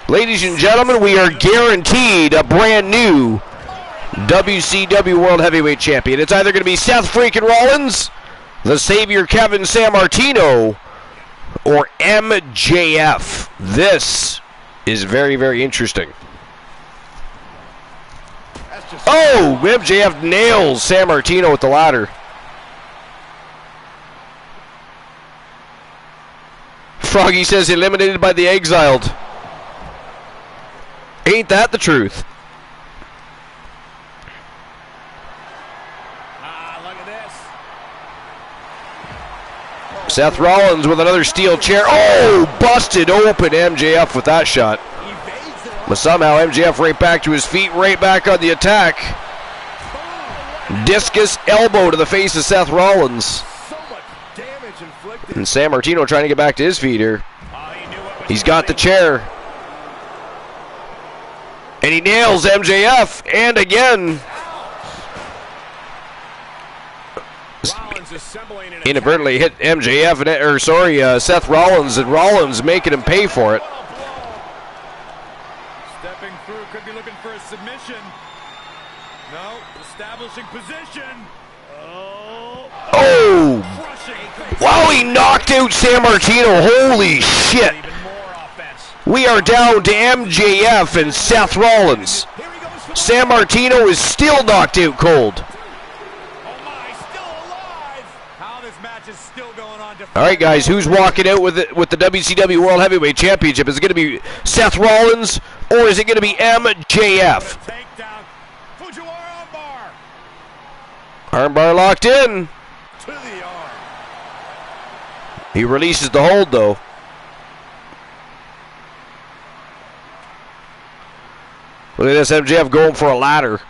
Ladies and gentlemen, we are guaranteed a brand new WCW World Heavyweight Champion. It's either going to be Seth freaking Rollins, the Savior Kevin Sammartino, or MJF. This is very, very interesting. That's just Oh, MJF nails Sammartino with the ladder. Froggy says eliminated by the exiled. Ain't that the truth? Look at this. Seth Rollins with another steel chair. Oh, busted open MJF with that shot. evades it. But somehow MJF right back to his feet, right back on the attack. Discus elbow to the face of Seth Rollins. So much damage inflicted. And Sammartino trying to get back to his feet here. He knew it was He's got the coming. chair. And he nails MJF. And again, Rollins assembling an inadvertently hit MJF, Seth Rollins, and Rollins making him pay for it. Stepping through, could be looking for a submission. No, establishing position. Oh! crushing. Wow, he knocked out Sammartino. Holy shit. Even more offense. We are down to MJF and Seth Rollins. Here he goes for the Sammartino is still knocked out cold. Oh my, still alive. How this match is still going on. All right, guys, who's walking out with the WCW World Heavyweight Championship? Is it going to be Seth Rollins or is it going to be MJF? Takedown. Fujiwara armbar. Armbar locked in. To the arm. He releases the hold, though. Look at this, MJF going for a ladder.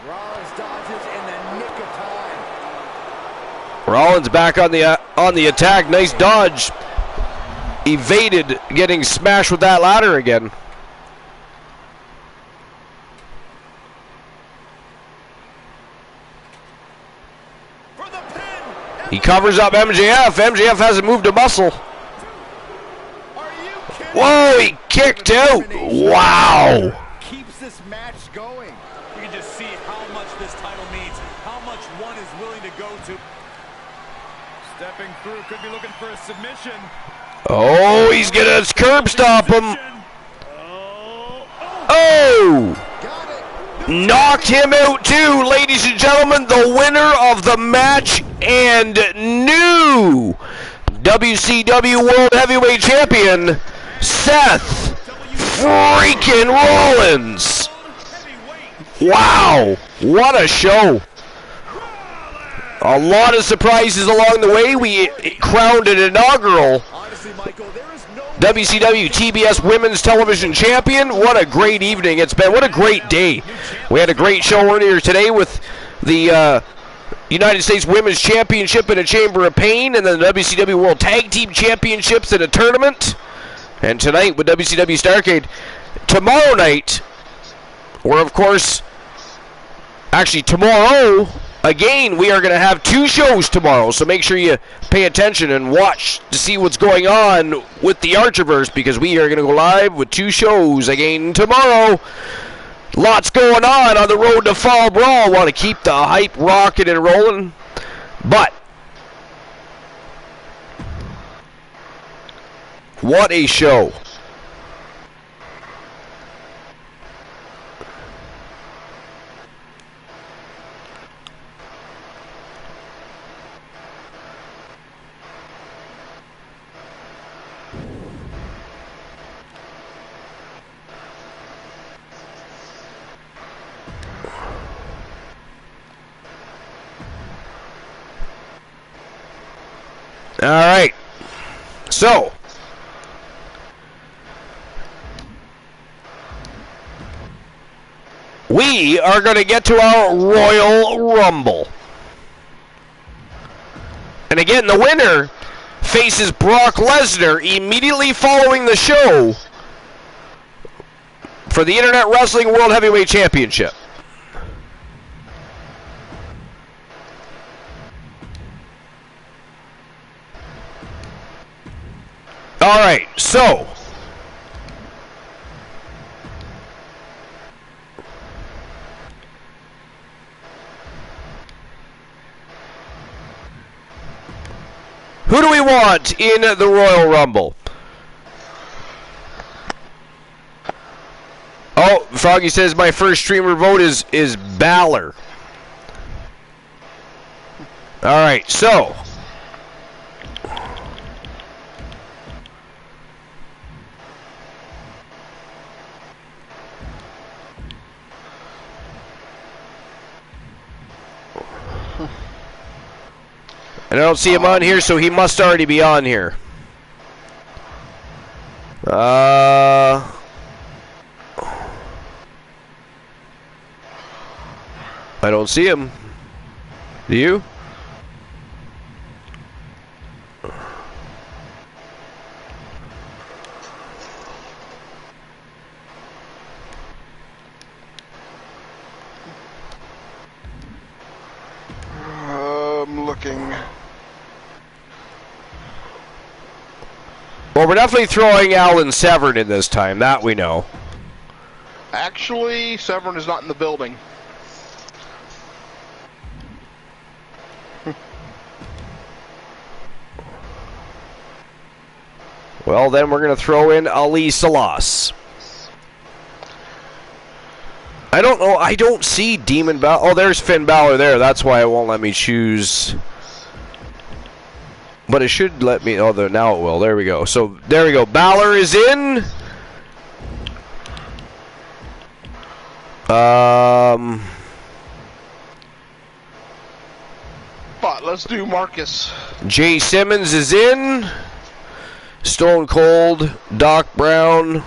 Rollins dodges in the nick of time. Rollins back on the attack. Nice dodge. Evaded getting smashed with that ladder again. For the pin. He covers up MJF. MJF hasn't moved a muscle. Are you kidding? Whoa, he kicked out. Wow. Keeps this match going. You can just see how much this title means, how much one is willing to go to. Stepping through, could be looking for a submission. Oh, he's going to curb stomp him. Oh. Got it. Knocked him out too, ladies and gentlemen. The winner of the match and new WCW World Heavyweight Champion, Seth freaking Rollins. Wow, what a show. A lot of surprises along the way. We crowned an inaugural Honestly, Michael, there is no WCW TBS Women's Television Champion. What a great evening it's been. What a great day. We had a great show earlier today with the United States Women's Championship in a Chamber of Pain, and then the WCW World Tag Team Championships in a tournament. And tonight with WCW Starrcade. Tomorrow night, or of course, actually tomorrow, again, we are going to have 2 shows tomorrow, so make sure you pay attention and watch to see what's going on with the Archerverse, because we are going to go live with 2 shows again tomorrow. Lots going on the road to Fall Brawl. Want to keep the hype rocking and rolling, but what a show. All right, so we are going to get to our Royal Rumble. And again, the winner faces Brock Lesnar immediately following the show for the Internet Wrestling World Heavyweight Championship. All right, so who do we want in the Royal Rumble? Oh, Froggy says my first streamer vote is Balor. All right, so and I don't see him on here, so he must already be on here. I don't see him. Do you? I'm looking. Well, we're definitely throwing Alan Severn in this time. That we know. Actually, Severn is not in the building. Well, then we're going to throw in Ali Salas. I don't know. I don't see Demon Balor. Oh, there's Finn Balor there. That's why it won't let me choose. But it should let me. Oh, now it will. There we go. So, there we go. Balor is in. But let's do Marcus. Jay Simmons is in. Stone Cold, Doc Brown.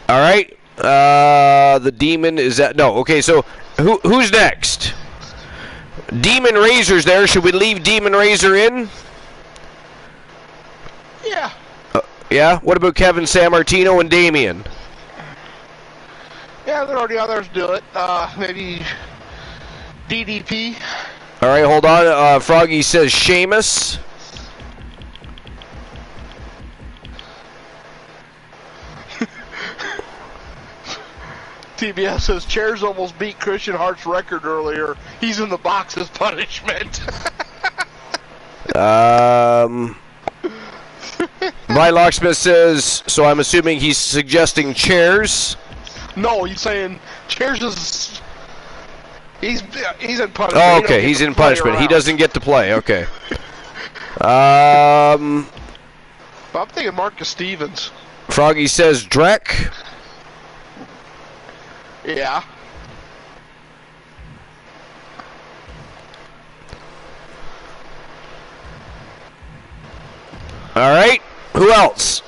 All right. The Demon is that no? Okay, so who's next? Demon Razor's there. Should we leave Demon Razor in? Yeah. Yeah. What about Kevin Sammartino and Damian? Yeah, there are already others do it. Maybe DDP. All right, hold on. Froggy says Sheamus. TBS says Chairs almost beat Christian Hart's record earlier. He's in the box as punishment. My Locksmith says, so I'm assuming he's suggesting Chairs. No, he's saying Chairs is. He's in punishment. Oh, okay, he's in punishment. He doesn't get to play. Okay. I'm thinking Marcus Stevens. Froggy says Drek. Yeah. All right. Who else?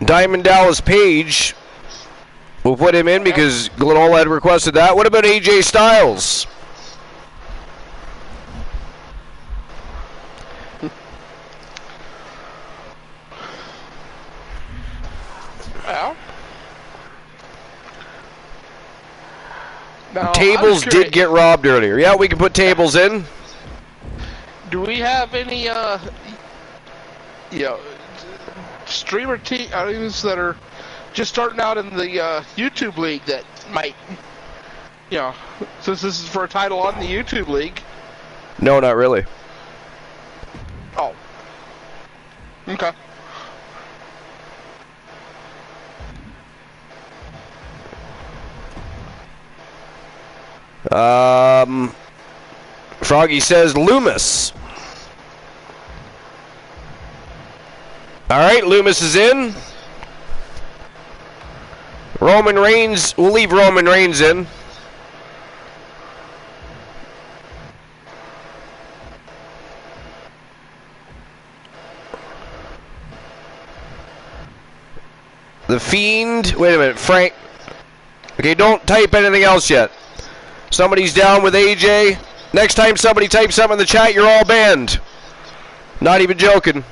Diamond Dallas Page. We'll put him in because Glenola had requested that. What about AJ Styles? Well, now, Tables did get robbed earlier. Yeah, we can put tables in. Do we have any, streamer teams that are just starting out in the YouTube League that might, since this is for a title on the YouTube League? No, not really. Oh. Okay. Froggy says Loomis. All right, Loomis is in. Roman Reigns, we'll leave Roman Reigns in. The Fiend, wait a minute, Frank. Okay, don't type anything else yet. Somebody's down with AJ. Next time somebody types something in the chat, you're all banned. Not even joking.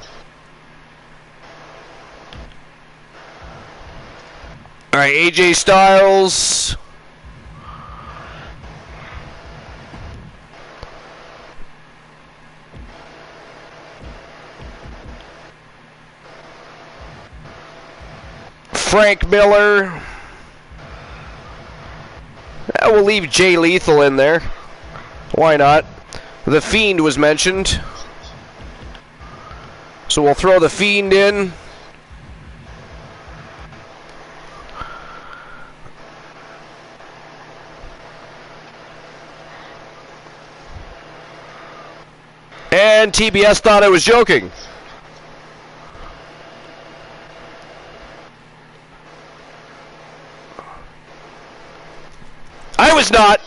All right, AJ Styles. Frank Miller. We'll leave Jay Lethal in there. Why not? The Fiend was mentioned. So we'll throw the Fiend in. And TBS thought I was joking. I was not.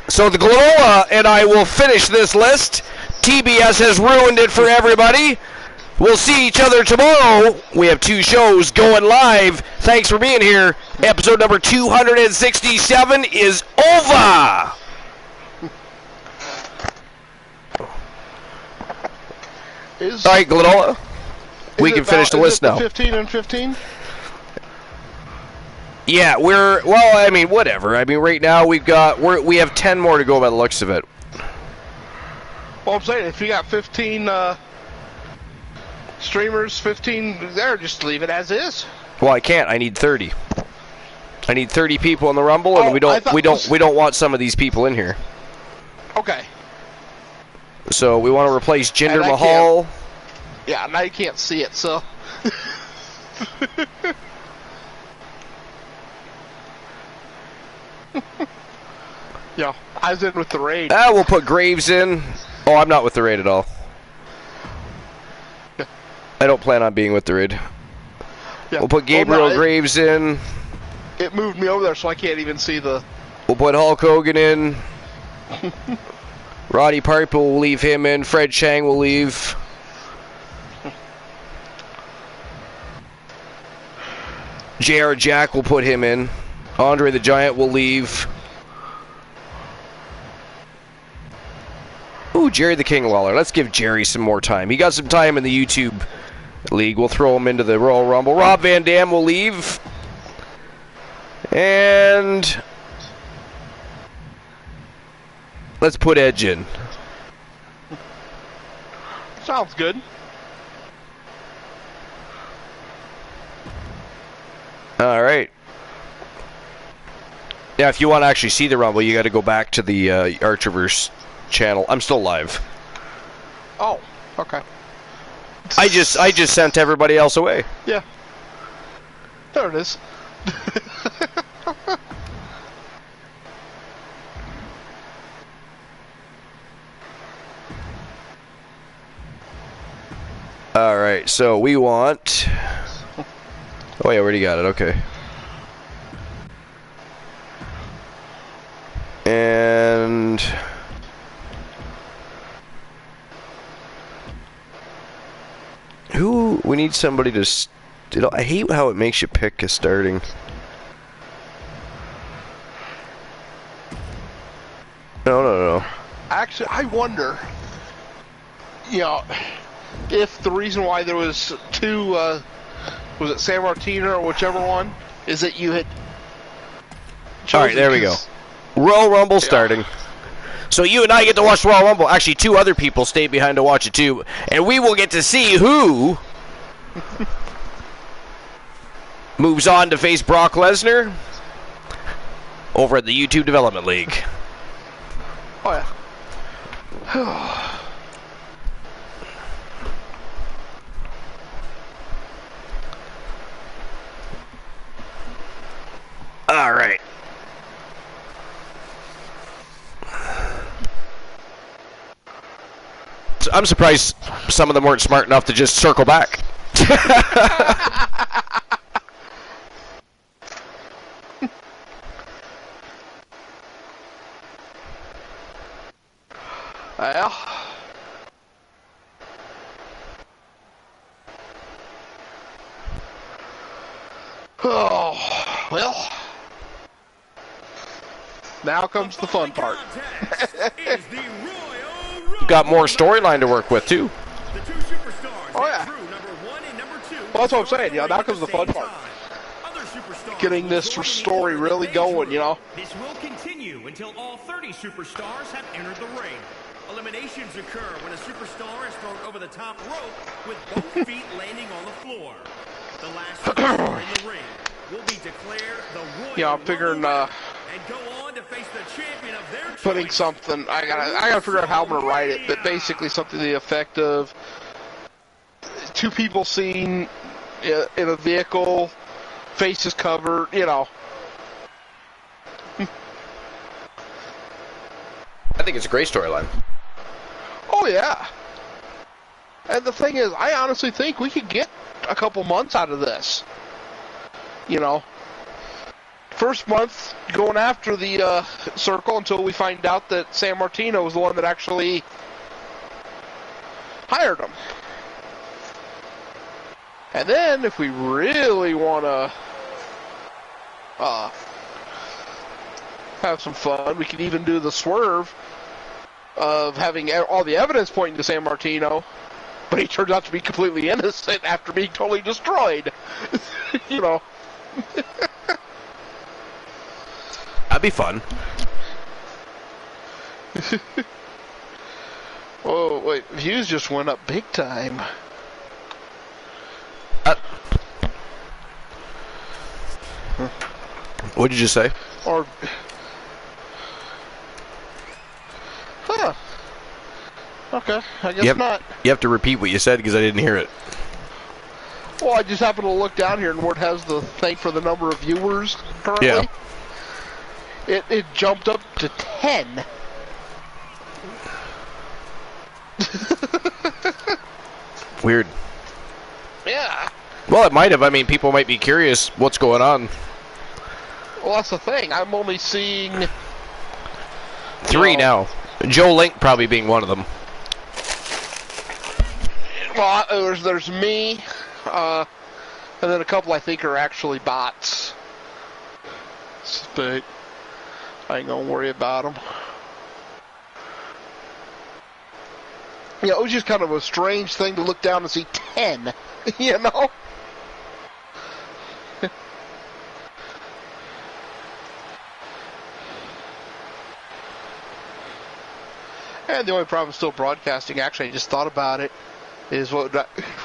So the Glenola and I will finish this list. TBS has ruined it for everybody. We'll see each other tomorrow. We have 2 shows going live. Thanks for being here. Episode number 267 is over. All right, Glenola. We can finish the list now. 15 and 15? Yeah, whatever. I mean, right now we have 10 more to go by the looks of it. Well, I'm saying, if you got 15 streamers, 15 there, just leave it as is. Well, I can't. I need 30. I need 30 people in the Rumble, and we don't want some of these people in here. Okay. So we want to replace Jinder Mahal. Yeah, now you can't see it, so. Yeah, I was in with the Raid. We'll put Graves in. Oh, I'm not with the Raid at all. Yeah. I don't plan on being with the Raid. Yeah. We'll put Gabriel Graves in. It moved me over there, so I can't even see the... We'll put Hulk Hogan in. Roddy Piper will leave him in. Fred Chang will leave. J.R. Jack will put him in. Andre the Giant will leave. Ooh, Jerry the King Lawler. Let's give Jerry some more time. He got some time in the YouTube League. We'll throw him into the Royal Rumble. Rob Van Dam will leave. And let's put Edge in. Sounds good. All right. Yeah, if you want to actually see the Rumble, you got to go back to the Archerverse channel. I'm still live. Oh, okay. I just sent everybody else away. Yeah. There it is. All right, so we want... Oh, yeah, already got it. Okay. And... who... we need somebody to I hate how it makes you pick a starting. No. Actually, I wonder, if the reason why there was two, was it San Martino or whichever one, is that you had chosen. All right, there we go. Royal Rumble starting. So you and I get to watch the Royal Rumble. Actually, two other people stayed behind to watch it too. And we will get to see who moves on to face Brock Lesnar over at the YouTube Development League. Oh, yeah. All right. So I'm surprised some of them weren't smart enough to just circle back. Well. Oh, well. Now comes the fun part. Got more storyline to work with, too. Oh, yeah. Well, that's what I'm saying. Now comes the fun part. Getting this story really going, This will continue until all 30 superstars have entered the ring. Eliminations occur when a superstar is thrown over the top rope with both feet landing on the floor. The last superstar in the ring will be declared the Royal I'm figuring, and go on to face the champion of their putting choice. something, I gotta figure out how I'm gonna write it, but basically something to the effect of two people seen in a vehicle, faces covered, I think it's a great storyline. Oh, yeah. And the thing is, I honestly think we could get a couple months out of this. First month going after the circle until we find out that San Martino was the one that actually hired him. And then if we really want to have some fun, we could even do the swerve of having all the evidence pointing to San Martino, but he turns out to be completely innocent after being totally destroyed. That'd be fun. Oh, wait, views just went up big time. What did you say? Huh. Okay, I guess not. You have to repeat what you said because I didn't hear it. Well, I just happened to look down here and where it has the thing for the number of viewers currently. Yeah. It jumped up to 10. Weird. Yeah. Well, it might have. I mean, people might be curious what's going on. Well, that's the thing. I'm only seeing 3 now. Joe Link probably being one of them. Well, there's me, and then a couple I think are actually bots. But I ain't gonna worry about them. It was just kind of a strange thing to look down and see 10, And the only problem still broadcasting, actually, I just thought about it, is what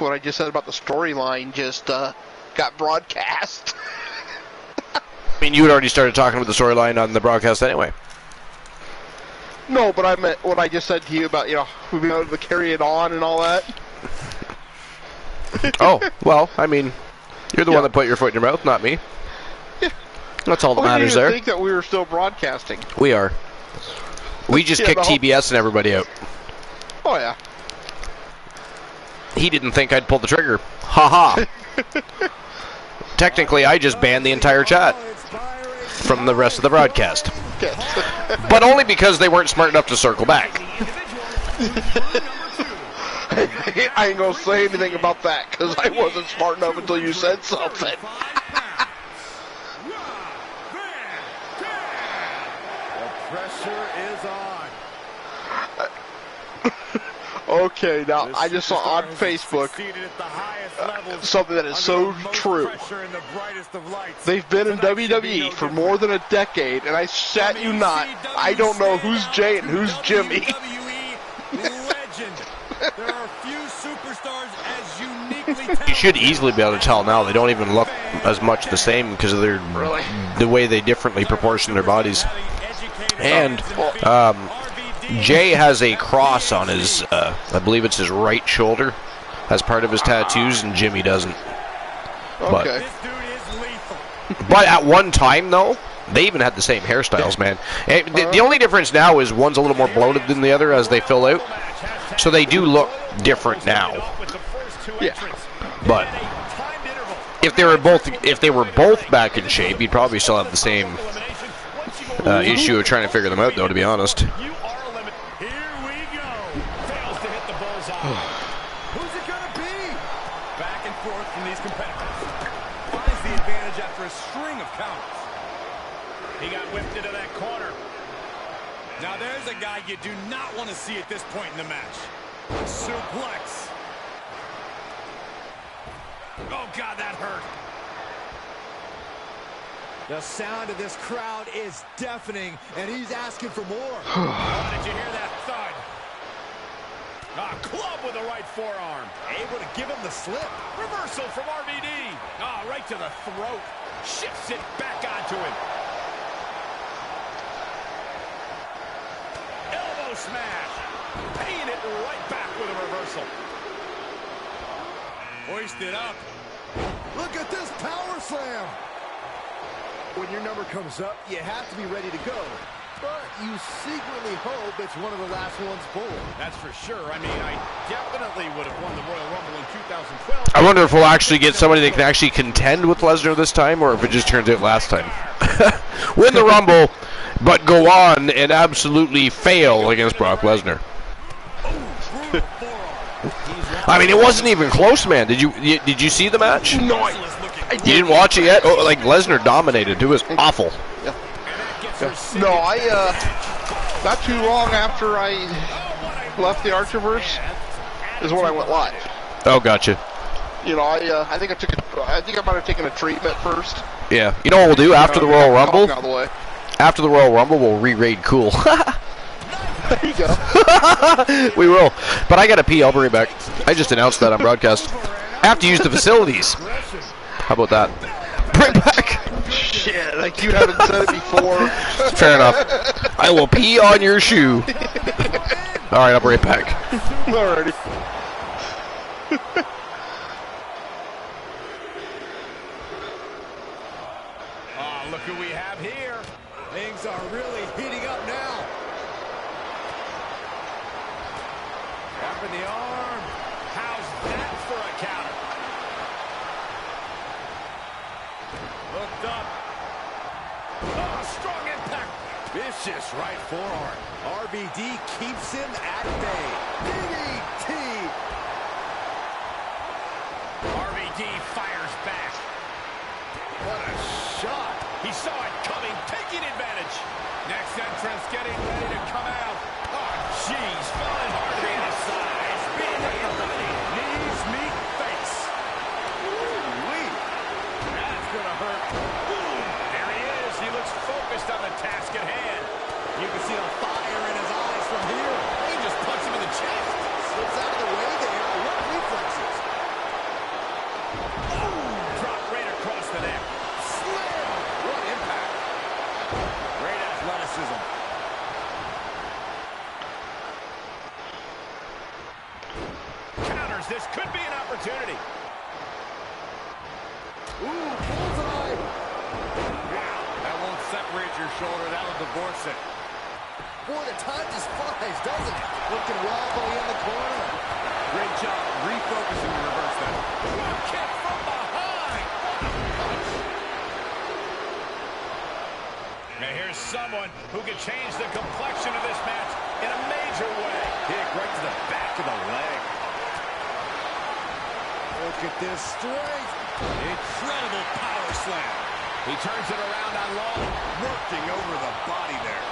I just said about the storyline just got broadcast. I mean, you had already started talking about the storyline on the broadcast anyway. No, but I meant what I just said to you about, we'll be able to carry it on and all that. Oh, well, I mean, you're the one that put your foot in your mouth, not me. Yeah. That's all that I didn't matters even there. think that we were still broadcasting. We are. We just kicked TBS and everybody out. Oh, yeah. He didn't think I'd pull the trigger. Ha ha. Technically, I just banned the entire chat from the rest of the broadcast. But only because they weren't smart enough to circle back. I ain't gonna say anything about that because I wasn't smart enough until you said something. The pressure is on. Okay, now I just saw on Facebook something that is so true. They've been in WWE for more than a decade, and I shat you not, I don't know who's Jay and who's Jimmy. There are few superstars as uniquely talented. You should easily be able to tell now. They don't even look as much the same because of the way they differently proportion their bodies. And Jay has a cross on his, I believe it's his right shoulder, as part of his tattoos, and Jimmy doesn't. Okay. But at one time, though, they even had the same hairstyles, man. And the only difference now is one's a little more bloated than the other as they fill out. So they do look different now. Yeah. But if they were both back in shape, you'd probably still have the same issue of trying to figure them out, though, to be honest. Here we go. Fails to hit the bullseye. Who's it gonna be? Back and forth from these competitors. Finds the advantage after a string of counters. He got whipped into that corner. Now there's a guy you do not want to see at this point in the match. Suplex. Oh, God, that hurt. The sound of this crowd is deafening, and he's asking for more. Oh, did you hear that thud? A club with the right forearm. Able to give him the slip. Reversal from RVD. Oh, right to the throat. Shifts it back onto him. Elbow smash. Paying it right back with a reversal. Hoisted up. Look at this power slam. When your number comes up, you have to be ready to go. But you secretly hope it's one of the last ones pulled. That's for sure. I mean, I definitely would have won the Royal Rumble in 2012. I wonder if we'll actually get somebody that can actually contend with Lesnar this time, or if it just turns out last time. Win the Rumble, but go on and absolutely fail against Brock Lesnar. I mean, it wasn't even close, man. Did you see the match? No, You didn't watch it yet? Oh, like, Lesnar dominated. It was awful. Yeah. No, not too long after I left the Archiverse is when I went live. Oh, gotcha. You know, I think I might have taken a treatment first. Yeah. You know what we'll do after the Royal Rumble? Out of the way. After the Royal Rumble, we'll re-raid Cool. There you go. We will. But I gotta pee. I'll be right back. I just announced that on broadcast. I have to use the facilities. How about that? Bring back. Shit, like you haven't said it before. Fair enough. I will pee on your shoe. All right, I'll be right back. Alrighty. Oh, look who we have here. Things are really heating up now. Up in the arm. How's that for a counter? Looked up. Oh, strong impact. Vicious right forearm. RVD keeps him at bay. DDT. RVD fires back. What a shot. He saw it coming, taking advantage. Next entrance getting ready to come out. Oh, jeez, falling hard to the side. Knees meet face. Ooh-wee. That's going to hurt. There he is. He looks focused on the task at hand. You can see the fire in his eyes from here. He just punched him in the chest. Slips out of the way there. What reflexes? Drop right across the neck. Slam. What impact. Great athleticism. Counters. This could be an opportunity. Ooh, bullseye. That won't separate your shoulder. That'll divorce it. Boy, the time just flies, doesn't it? Looking wobbly in the corner. Great job refocusing to reverse that. Drop kick from behind. Now here's someone who could change the complexion of this match in a major way. Kick right to the back of the leg. Look at this strength. Incredible power slam. He turns it around on low. Working over the body there.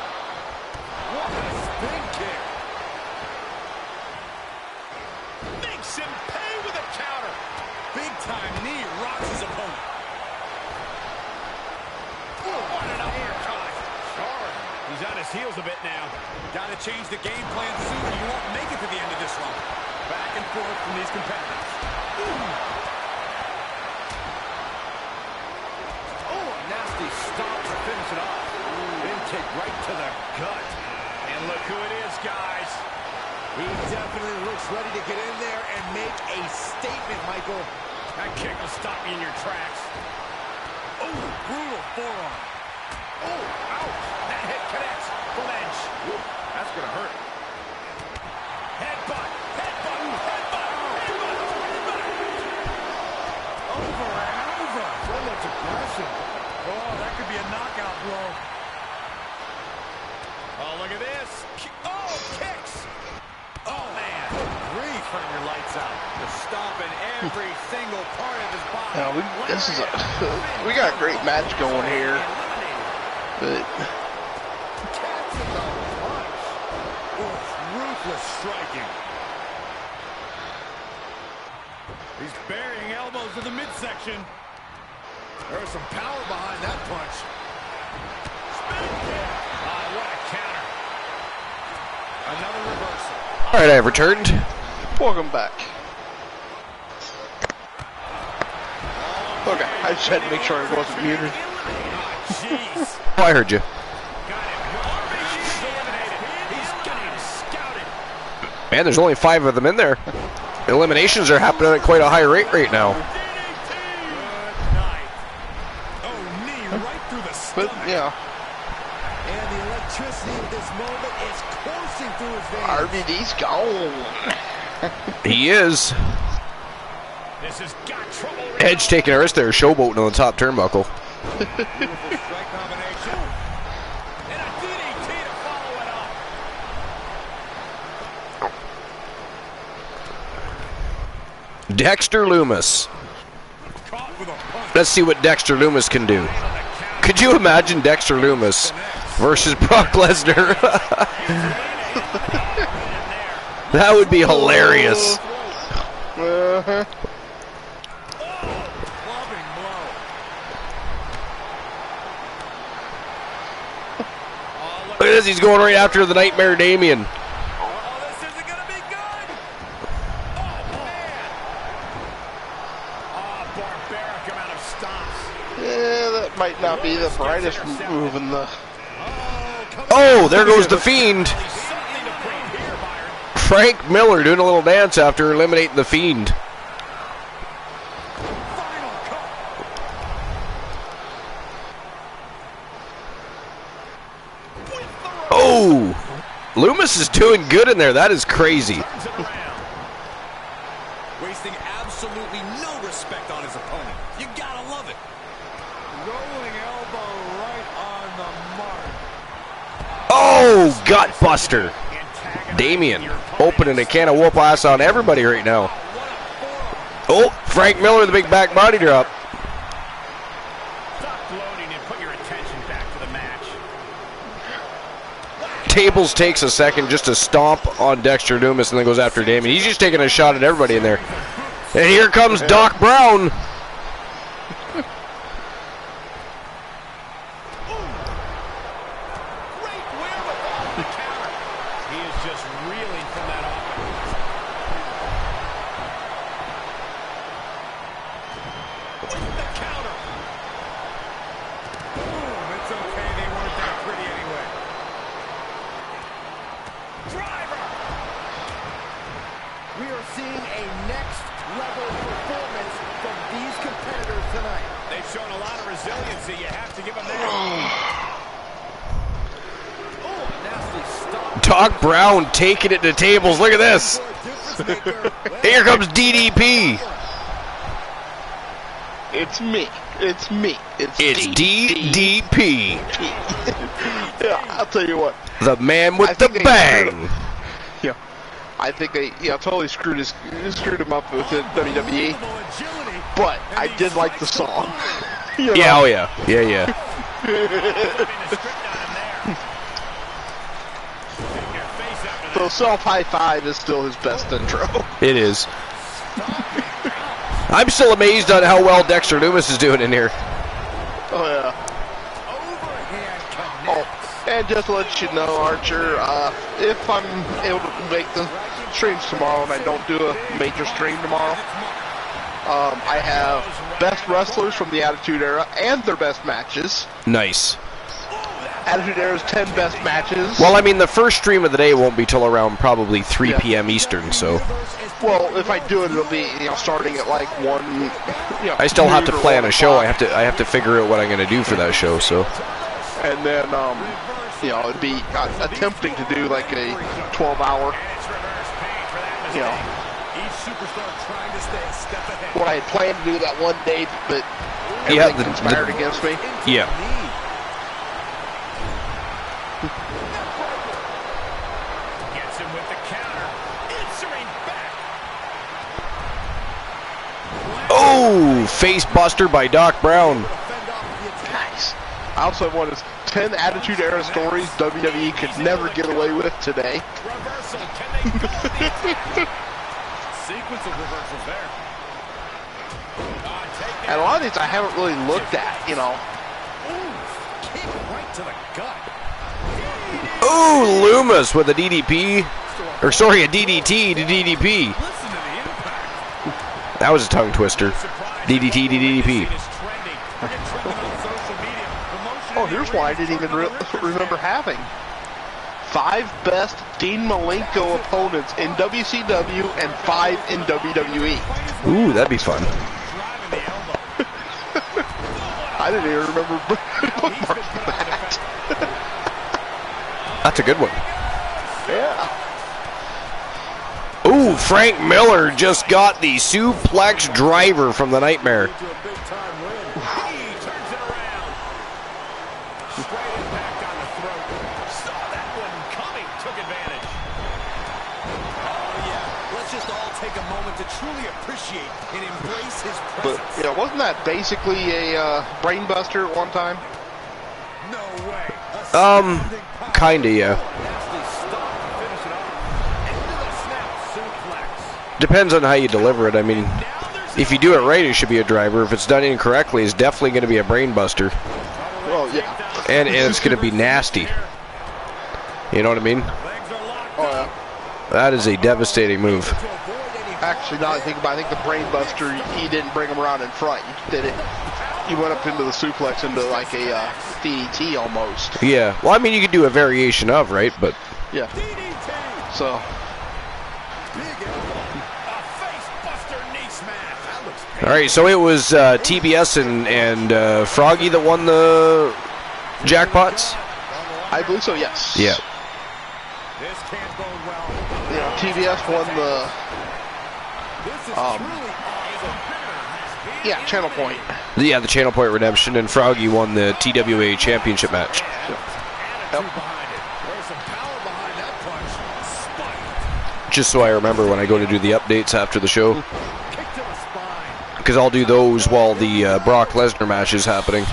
What a spin kick. Makes him pay with a counter. Big time knee rocks his opponent. What an uppercut. Sure. He's on his heels a bit now. Got to change the game plan soon or you won't make it to the end of this run. Back and forth from these competitors. Oh, a nasty stop to finish it off. Kick right to the gut. And look who it is, guys. He definitely looks ready to get in there and make a statement, Michael. That kick will stop you in your tracks. Oh, brutal forearm. Oh, ouch. That hit connects. Clinch. That's going to hurt. Headbutt. Headbutt. Headbutt. Headbutt. Over and over. So much aggression. Oh, that could be a knockout blow. Oh, look at this. Oh, kicks. Oh, man. Grief, turn your lights out. The stomp in every single part of his body. Yeah, we got a great match going here, but Catches a punch. Oh, ruthless striking. He's burying elbows in the midsection. There's some power behind that punch. Spin kick. Oh, what a counter. Another reversal. All right, I have returned. welcome back. Okay, I just had to make sure I wasn't muted. Oh, I heard you. Man, there's only 5 of them in there. Eliminations are happening at quite a high rate right now. But yeah, And the electricity of this moment is coursing through his veins. RVD's gone. He is. This has got trouble. Edge taking a risk there, showboating on the top turnbuckle. Beautiful strike combination. And a DDT to follow it up. Dexter Lumis. Caught with a punch. Let's see what Dexter Lumis can do. Could you imagine Dexter Lumis versus Brock Lesnar? That would be hilarious. Uh-huh. Clubbing blow. Look at this, he's going right after the Nightmare Damien. Oh, this isn't going to be good. Oh, man. Oh, barbaric amount of stomps. Yeah, that might not be the brightest move in the. Oh, there goes the Fiend. Something to prove here, Byron. Frank Miller doing a little dance after eliminating the Fiend. Oh, Lumis is doing good in there. That is crazy. Turns it around. Wasting absolutely no respect on his opponent. You gotta love it. Rolling elbow right on the mark. Oh, gut buster. Damien opening a can of whoop ass on everybody right now. Oh, Frank Miller, the big back body drop. Stop gloating and put your attention back to the match. Tables takes a second just to stomp on Dexter Lumis and then goes after Damien. He's just taking a shot at everybody in there. And here comes Doc Brown. Great wherewithal on the counter. He is just reeling from that offense. With the counter. Boom, it's okay. They weren't that pretty anyway. Driver. We are seeing a next level performance from these competitors tonight. They've shown a lot of resiliency. You have to give them that. Doc Brown taking it to tables. Look at this. Here comes DDP. It's me. It's me. It's DDP. Yeah, I'll tell you what. The man I with the think they bang. Yeah. I think they totally screwed him up with the WWE. But I did like the song. You know? Yeah, oh yeah. Yeah, yeah. So Self High Five is still his best intro. It is. I'm still amazed on how well Dexter Loomis is doing in here. Oh, yeah. Oh, and just to let you know, Archer, if I'm able to make the streams tomorrow and I don't do a major stream tomorrow, I have best wrestlers from the Attitude Era and their best matches. Nice. Attitude Era's 10 best matches. Well, I mean, the first stream of the day won't be till around probably 3 p.m. Eastern, so. Well, if I do it, it'll be starting at like 1. I still have to plan a show. I have to figure out what I'm going to do for that show. So. And then it'd be attempting to do like a 12-hour. What I had planned to do that one day, but everything conspired against me. Yeah. Oh, face buster by Doc Brown. Nice. I also have one is 10 Attitude Era stories WWE could never get away with today. Sequence of reversals there. And a lot of these I haven't really looked at, Kick right to the gut. Oh, Loomis with a DDP. Or sorry, a DDT to DDP. That was a tongue twister. DDT to DDP. Oh, here's one I didn't even remember having. 5 best Dean Malenko opponents in WCW and 5 in WWE. Ooh, that'd be fun. I didn't even remember bookmarking that. That's a good one. Yeah. Ooh, Frank Miller just got the suplex driver from the Nightmare. But, wasn't that basically a brain buster at one time? No way. Kinda, yeah. Depends on how you deliver it. I mean, if you do it right, it should be a driver. If it's done incorrectly, it's definitely going to be a brain buster. Well, yeah. And it's going to be nasty. You know what I mean? Oh, yeah. That is a devastating move. Actually, now I think about it, I think the brain buster, he didn't bring him around in front. He did it. He went up into the suplex into like a DDT almost. Yeah. Well, I mean, you could do a variation of, right? But yeah. So. All right, so it was TBS and Froggy that won the jackpots? I believe so, yes. Yeah. TBS won the Channel Point. Yeah, the Channel Point Redemption, and Froggy won the TWA Championship match. Yep. Just so I remember when I go to do the updates after the show. Because I'll do those while the Brock Lesnar match is happening.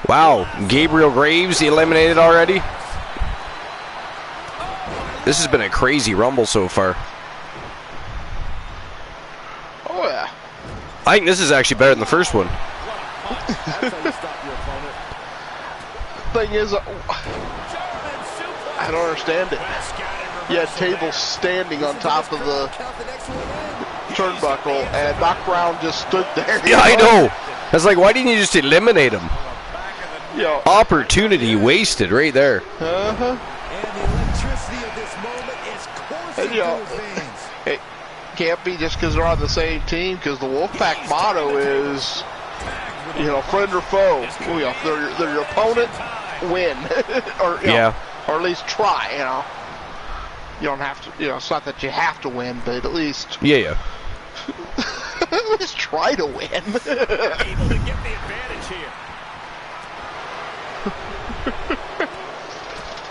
Wow, Gabriel Graves eliminated already? This has been a crazy Rumble so far. Oh, yeah. I think this is actually better than the first one. Thing is, I don't understand it. You had tables standing on top of the turnbuckle, and Doc Brown just stood there. Yeah, I know. I was like, why didn't you just eliminate him? Opportunity wasted right there. Uh-huh. And the electricity of this moment is coursing through his veins. It can't be just because they're on the same team, because the Wolfpack motto is, friend or foe. They're your opponent, win. or, or at least try, You don't have to, it's not that you have to win, but at least... Yeah. at least try to win. Able to get the advantage here.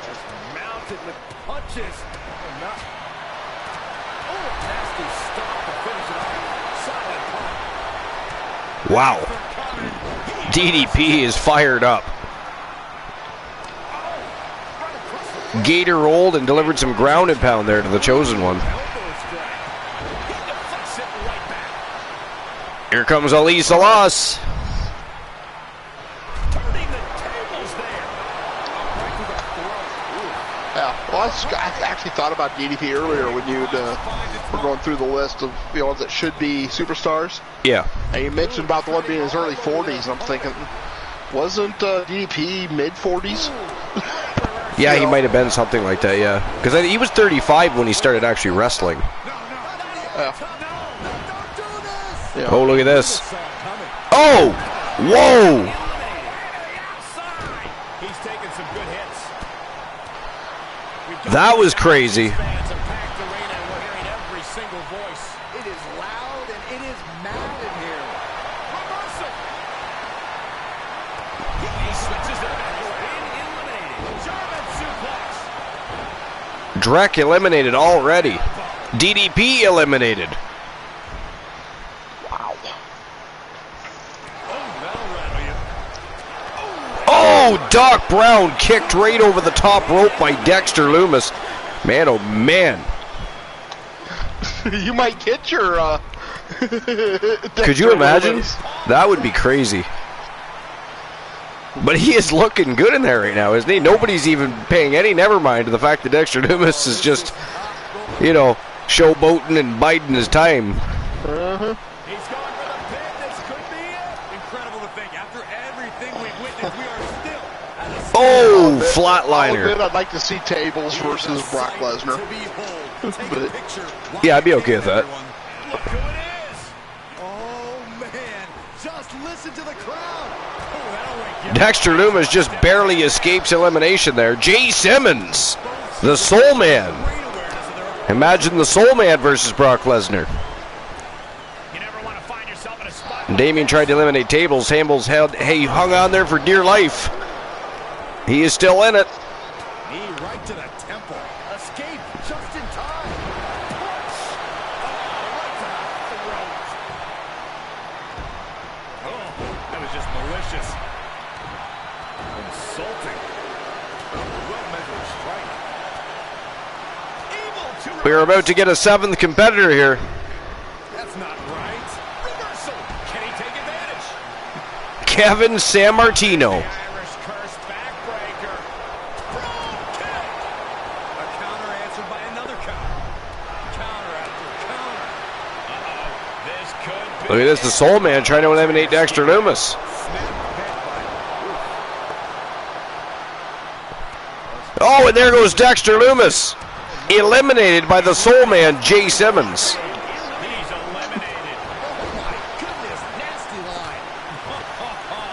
Just mounted with punches. Nasty stop to finish it off. Solid punch. Wow. DDP is fired up. Gator rolled and delivered some ground and pound there to the Chosen One. Here comes Ali Salas. Yeah, well, I actually thought about DDP earlier when you were going through the list of ones that should be superstars. Yeah. And you mentioned about the one being in his early 40s. I'm thinking, wasn't DDP mid 40s? Yeah, he might have been something like that, yeah. Because he was 35 when he started actually wrestling. Yeah. Oh, look at this. Oh! Whoa! He's taking some good hits. That was crazy. Fans have packed the arena and we're hearing every single voice. It is loud and it is mad in here. Reversal. He switches it back and eliminated. German suplex. Drek eliminated already. DDP eliminated. Wow. Oh, Doc Brown kicked right over the top rope by Dexter Lumis. Man, oh man. You might get your... Could you imagine? That would be crazy. But he is looking good in there right now, isn't he? Nobody's even paying any never mind to the fact that Dexter Lumis is just, showboating and biding his time. Uh-huh. He's going for the pin. This could be it. Incredible to think. After everything we've witnessed, we are still at a Oh, flatliner. I'd like to see Tables versus Brock Lesnar. Yeah, I'd be okay with that. Look who it is. Oh, man. Just listen to the crowd. Dexter Lumis just barely escapes elimination there. Jay Simmons, the Soul Man. Imagine the Soul Man versus Brock Lesnar. You never want to find yourself in a spot. And Damien tried to eliminate Tables. Hambles hung on there for dear life. He is still in it. Knee right to the temple. Escape just in time. Punch. Right to the throat. Oh, that was just malicious. Insulting. Well-measured strike. Able to We are about to get a seventh competitor here. That's not right. Reversal. Can he take advantage? Kevin Sammartino. Irish curse backbreaker. Pro kick. A counter answered by another counter. Counter after counter. Uh-oh. This could be Look at this, the Soul Man trying to eliminate Dexter Lumis. Oh, and there goes Dexter Lumis. Eliminated by the Soul Man, Jay Simmons. He's eliminated. Goodness, nasty line.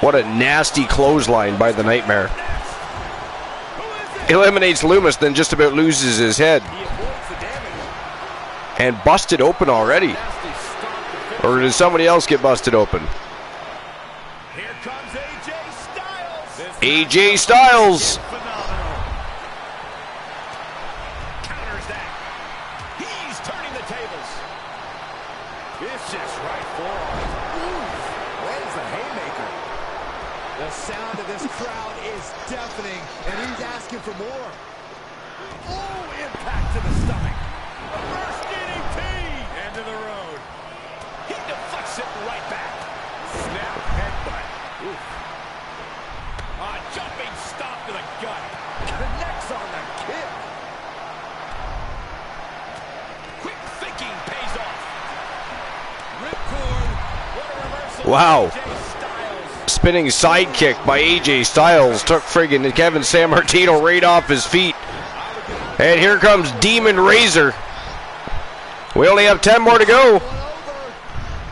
What a nasty clothesline by the Nightmare. Eliminates Lumis, then just about loses his head. And busted open already. Or did somebody else get busted open? Here comes AJ Styles. AJ Styles. Phenomenal. Counters that. He's turning the tables. Vicious right forearm. Lands the haymaker. The sound of this crowd is deafening, and he's asking for more. Oh, impact to the stomach. Reverse DDT. End of the road. He deflects it right back. Snap headbutt. Oof. Jumping stop to the gut. Connects on the kick. Quick thinking pays off. Ripcord. What a reversal. Wow. AJ Styles. Spinning sidekick by AJ Styles took friggin' Kevin Sammartino right off his feet. And here comes Demon Razor. We only have 10 more to go.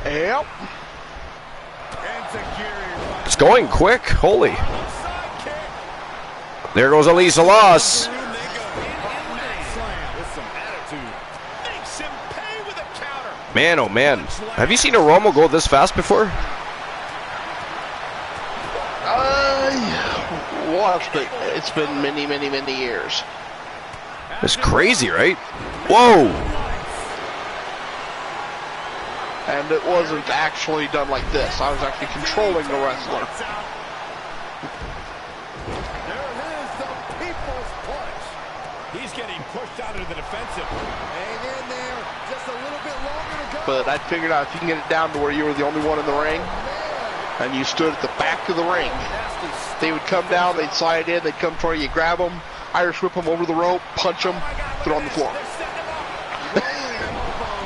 Yep. It's going quick. Holy. There goes Elisa Loss. With some Man, oh man. Have you seen a Romo go this fast before? Watched it. It's been many, many, many years. It's crazy, right? Whoa! And it wasn't actually done like this. I was actually controlling the wrestler. There it is, the people's push. He's getting pushed out into the defensive. Hang in there, just a little bit longer to go. But I figured out if you can get it down to where you were the only one in the ring, and you stood at the back of the ring, they would come down, they'd slide in, they'd come toward you, grab them, Irish whip them over the rope, punch them, put it on the floor.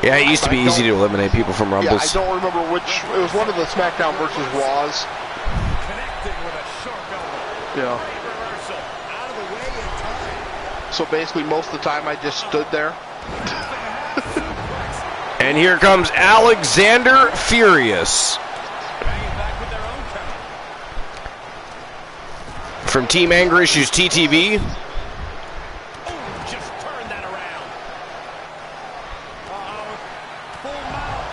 Yeah, it used to be easy to eliminate people from Rumbles. Yeah, I don't remember which. It was one of the SmackDown versus Raws. Connecting with a sharp elbow. Yeah. Great reversal. Out of the way in time. So basically, most of the time, I just stood there. And here comes Alexander Furious. Banging back with their own count. From Team Anger Issues TTV. Oh, just turn that around. Full mount.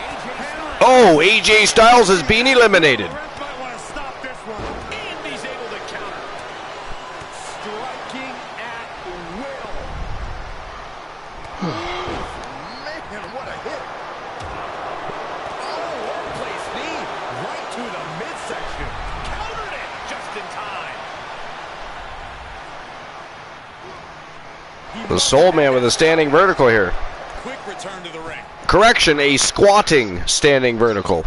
Oh, AJ Styles has been eliminated. Ref might want to stop this one. And he's able to counter. Striking at will. Man, what a hit. Oh, workplace knee right to the midsection. Countered it just in time. The Soul Man with a standing vertical here. Quick return to the ring. Correction, a squatting standing vertical.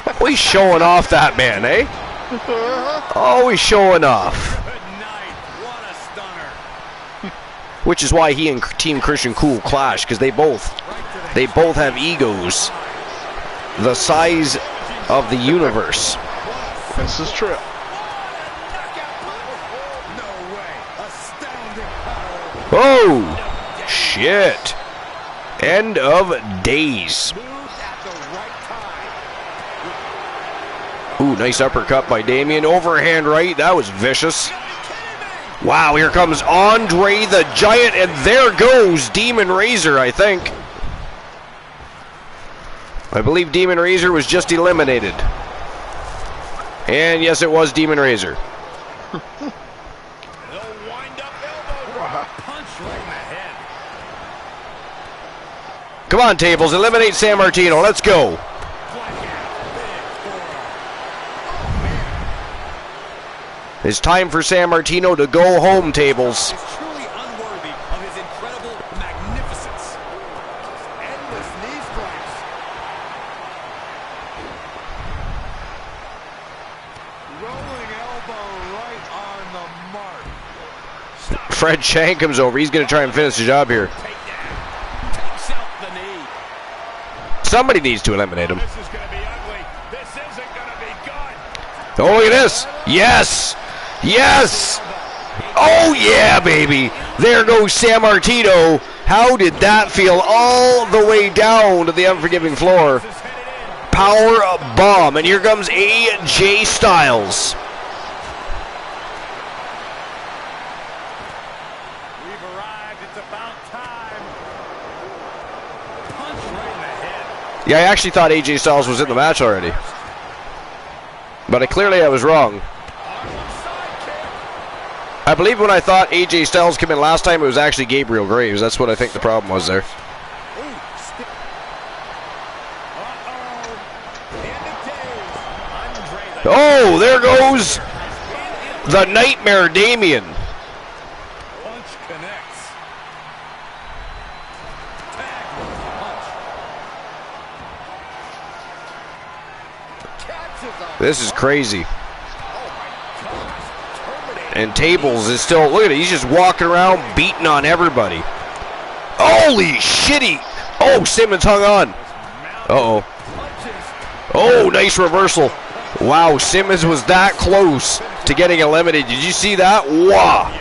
Oh, he's showing off that man, eh? Oh, he's showing off. Good night. What a stunner. Which is why he and Team Christian Cool clash, because they both have egos the size of the universe. This is true. No way. Astounding power. Oh, shit. End of days. Moved at the right time. Ooh, nice uppercut by Damien. Overhand right. That was vicious. Wow, here comes Andre the Giant, and there goes Demon Razor, I think. I believe Demon Razor was just eliminated. And yes, it was Demon Razor. They'll wind up elbow. Punch right in the head. Come on, tables, eliminate San Martino. Let's go. It's time for San Martino to go home, tables. Is truly unworthy of his incredible magnificence. Endless knee strikes. Rolling elbow right on the mark. Fred Shankham's over. He's going to try and finish the job here. Takes out the knee. Somebody needs to eliminate him. This is going to be ugly. This isn't going to be good. Oh, look at this. Yes. Yes. Oh, yeah, baby. There goes San Martino. How did that feel all the way down to the unforgiving floor? Power bomb. And here comes AJ Styles. We've arrived. It's about time. Punch right in the head. Yeah, I actually thought AJ Styles was in the match already. But clearly I was wrong. I believe when I thought AJ Styles came in last time, it was actually Gabriel Graves. That's what I think the problem was there. Oh, there goes the Nightmare Damien. Punch connects. Tag with punch. Catches a This is crazy. And Tables is still, look at it, he's just walking around beating on everybody. Holy shitty. Oh, Simmons hung on. Uh-oh. Oh, nice reversal. Wow, Simmons was that close to getting eliminated. Did you see that? Wow.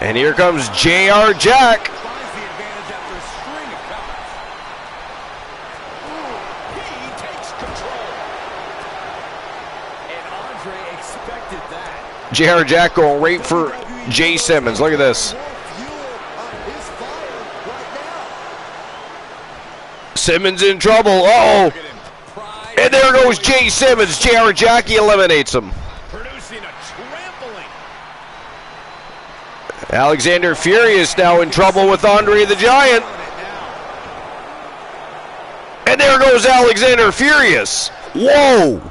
And here comes JR Jack. Finds the advantage after a string of counters. He takes control. And Andre expected that. JR Jack going right for Jay Simmons. Look at this. fuel on his fire right now. Simmons in trouble. Uh-oh. And there goes Jay Simmons. JR Jackie eliminates him. Producing a trampling. Alexander Furious now in trouble with Andre the Giant. And there goes Alexander Furious. Whoa.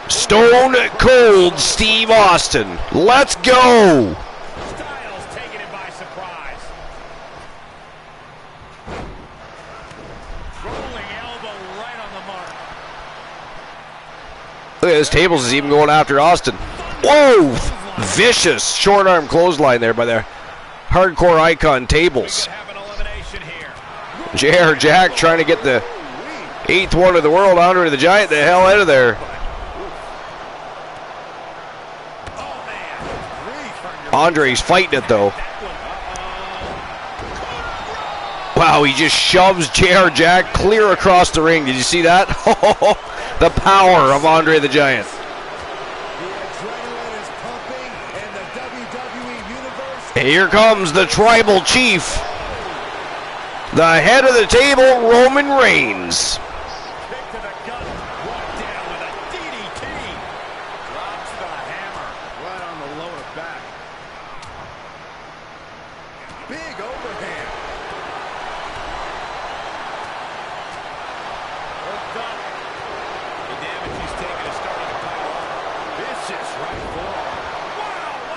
Stone Cold Steve Austin. Let's go. Styles taking him by surprise. Rolling elbow right on the mark. Look at this. Tables is even going after Austin. Whoa. Vicious short arm clothesline there by the hardcore icon Tables. JR Jack trying to get the 8th one of the world, Andre the Giant, the hell out of there. Andre's fighting it though. Wow, he just shoves JR Jack clear across the ring. Did you see that? The power of Andre the Giant. And here comes the Tribal Chief, the head of the table, Roman Reigns.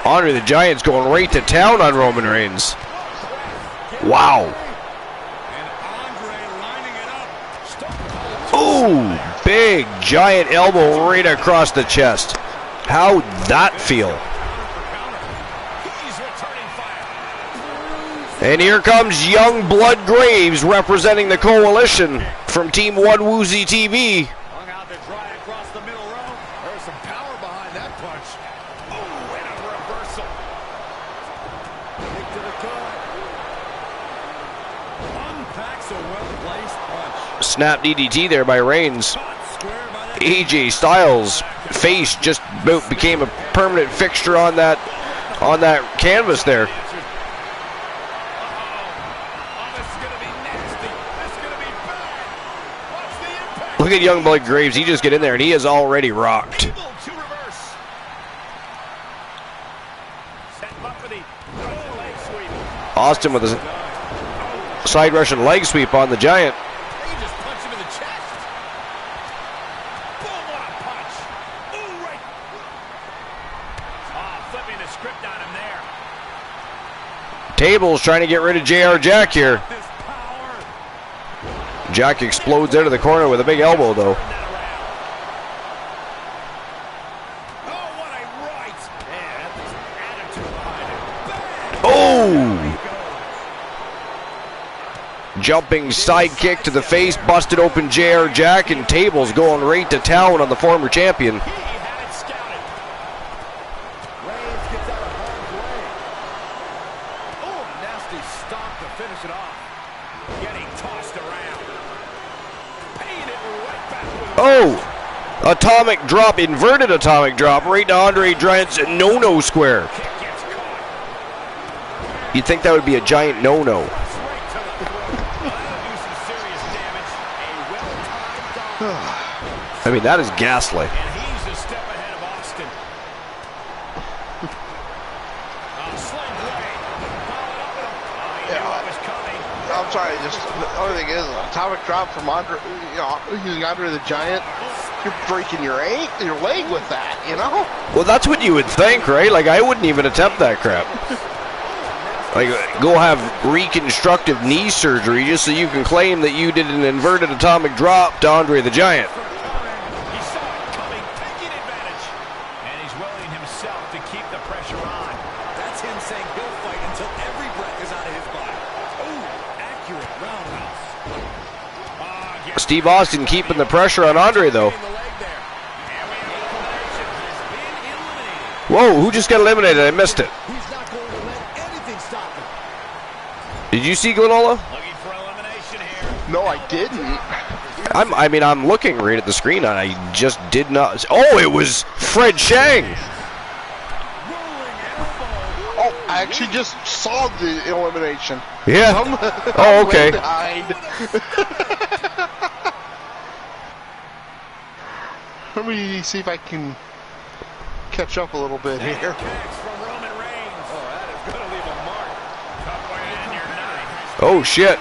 Andre the Giant's going right to town on Roman Reigns. Wow. Ooh, big giant elbow right across the chest. How'd that feel? And here comes Young Blood Graves representing the coalition from Team 1 Woozy TV. Snap DDT there by Reigns. AJ Styles' face just about became a permanent fixture on that canvas there. Look at Young Blood Graves. He just get in there and he is already rocked. Austin with a side Russian leg sweep on the Giant. Tables trying to get rid of JR Jack here. Jack explodes out of the corner with a big elbow though. Oh! Jumping side kick to the face, busted open JR Jack, and Tables going right to town on the former champion. Oh, atomic drop, inverted atomic drop, right to Andre Giant's no-no square. You'd think that would be a giant no-no. I mean, that is ghastly. I'm sorry, just the only thing is, atomic drop from Andre, using Andre the Giant, you're breaking your leg with that, you know? Well, that's what you would think, right? Like, I wouldn't even attempt that crap. Like, go have reconstructive knee surgery just so you can claim that you did an inverted atomic drop to Andre the Giant. He saw it coming, taking advantage. And he's willing himself to keep the pressure on. That's him saying he'll fight until every breath is out of his body. Ooh, accurate roundhouse. Steve Austin keeping the pressure on Andre, though. Whoa, who just got eliminated? I missed it. Did you see Glenola? No, I didn't. I'm looking right at the screen and I just did not. Oh, it was Fred Shang. I actually just saw the elimination. Yeah. I'm okay. behind. Let me see if I can catch up a little bit here. Oh, shit.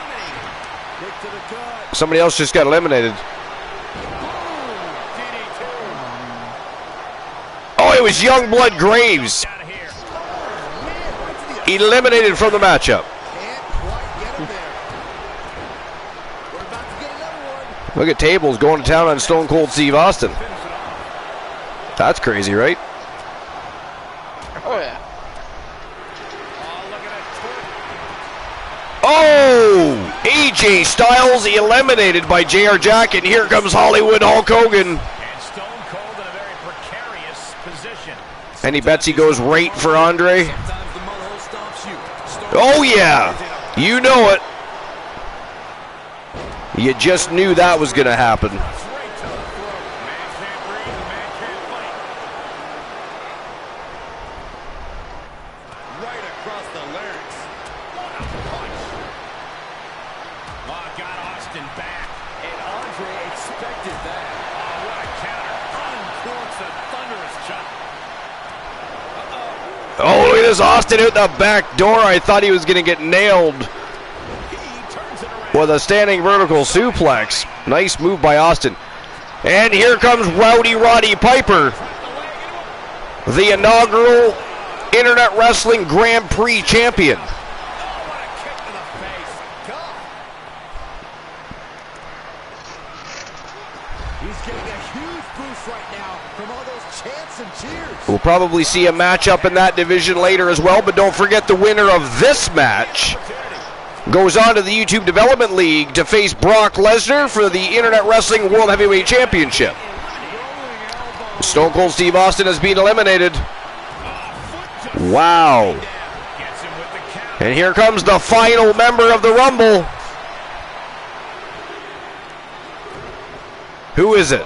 Somebody else just got eliminated. Oh, it was Youngblood Graves. Eliminated from the matchup. Look at Tables going to town on Stone Cold Steve Austin. That's crazy, right? Oh, yeah. Oh! AJ Styles eliminated by JR Jack, and here comes Hollywood Hulk Hogan. And he bets he goes right for Andre. Oh, yeah. You know it. You just knew that was going to happen. Oh, look at this. Austin out the back door. I thought he was going to get nailed with a standing vertical suplex. Nice move by Austin. And here comes Rowdy Roddy Piper, the inaugural Internet Wrestling Grand Prix champion. We'll probably see a matchup in that division later as well, but don't forget the winner of this match goes on to the YouTube Development League to face Brock Lesnar for the Internet Wrestling World Heavyweight Championship. Stone Cold Steve Austin has been eliminated. Wow. And here comes the final member of the Rumble. Who is it?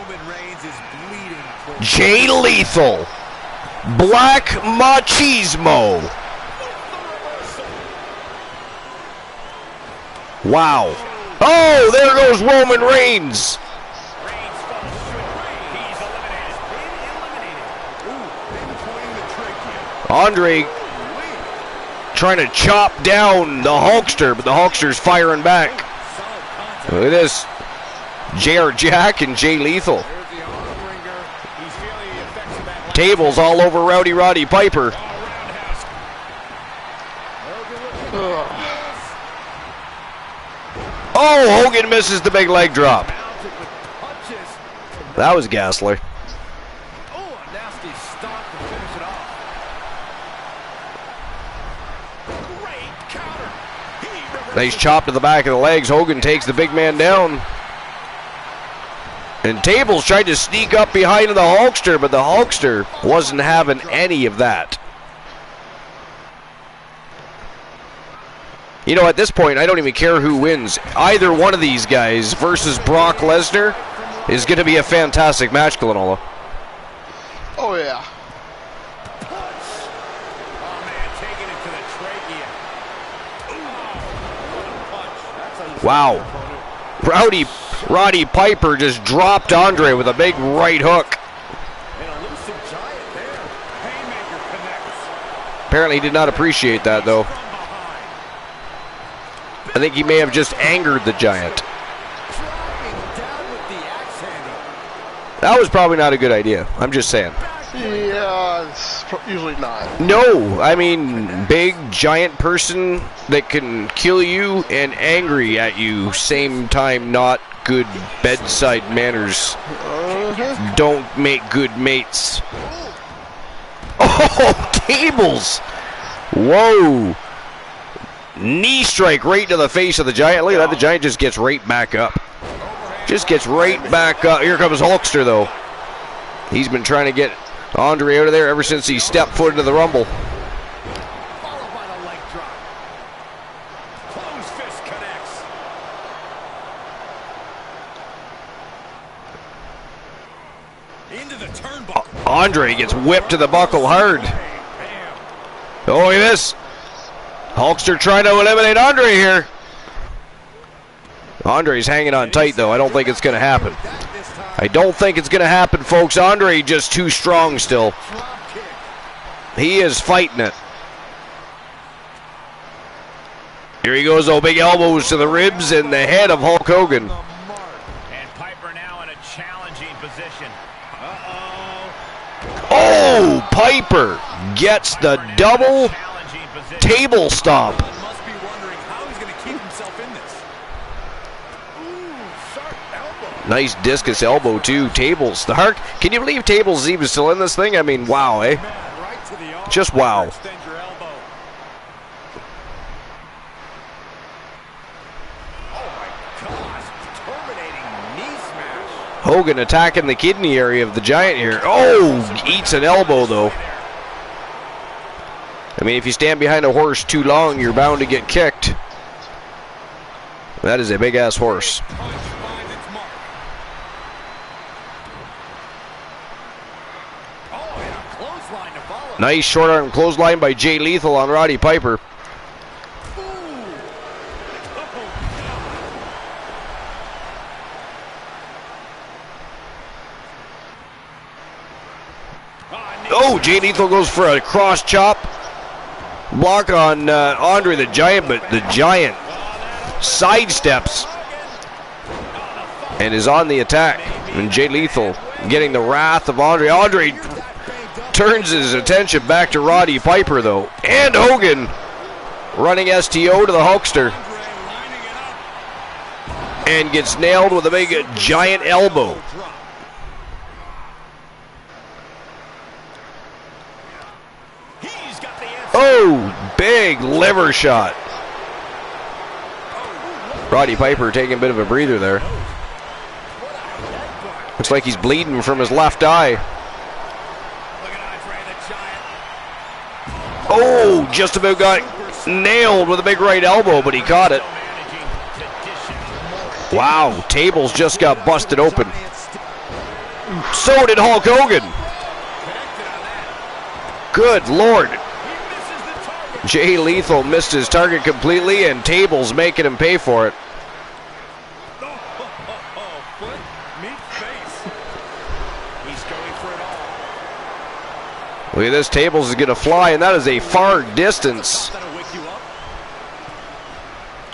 Jay Lethal. Black Machismo. Wow. Oh, there goes Roman Reigns. Andre trying to chop down the Hulkster, but the Hulkster's firing back. Look at this. JR Jack and Jay Lethal. Tables all over Rowdy Roddy Piper. Oh, Hogan misses the big leg drop. That was ghastly. Nice chop to the back of the legs. Hogan takes the big man down. And Tables tried to sneak up behind the Hulkster, but the Hulkster wasn't having any of that. You know, at this point, I don't even care who wins. Either one of these guys versus Brock Lesnar is going to be a fantastic match, Glenolo. Oh, yeah. Wow. Roddy Piper just dropped Andre with a big right hook. Apparently he did not appreciate that, though. I think he may have just angered the Giant. That was probably not a good idea. I'm just saying. Yeah, it's usually not. No, I mean, big, giant person that can kill you and angry at you, same time, not good bedside manners. Don't make good mates. Oh, Tables! Whoa! Knee strike right to the face of the Giant. Look at that, the Giant just gets right back up. Just gets right back up. Here comes Hulkster, though. He's been trying to get Andre out of there ever since he stepped foot into the Rumble. Followed by the leg drop. Closed fist connects. Into the turnbuckle. Andre gets whipped to the buckle hard. Oh, look at this. Hulkster trying to eliminate Andre here. Andre's hanging on tight, though. I don't think it's going to happen. I don't think it's going to happen, folks. Andre just too strong still. He is fighting it. Here he goes, though. Big elbows to the ribs and the head of Hulk Hogan. And Piper now in a challenging position. Oh, Piper gets the double table stomp. Must be wondering how he's going to keep himself in this. Nice discus elbow, too. Tables. The Hark. Can you believe Tables is even still in this thing? I mean, wow, eh? Just wow. Hogan attacking the kidney area of the Giant here. Oh, eats an elbow, though. I mean, if you stand behind a horse too long, you're bound to get kicked. That is a big-ass horse. Nice short-arm clothesline by Jay Lethal on Roddy Piper. Oh, Jay Lethal goes for a cross chop. Block on Andre the Giant, but the Giant sidesteps and is on the attack. And Jay Lethal getting the wrath of Andre. Andre turns his attention back to Roddy Piper, though. And Hogan running STO to the Hulkster. And gets nailed with a big Giant elbow. Oh, big liver shot. Roddy Piper taking a bit of a breather there. Looks like he's bleeding from his left eye. Oh, just about got nailed with a big right elbow, but he caught it. Wow, Tables just got busted open. So did Hulk Hogan. Good Lord. Jay Lethal missed his target completely, and Tables making him pay for it. Look at this, Tables is going to fly, and that is a far distance.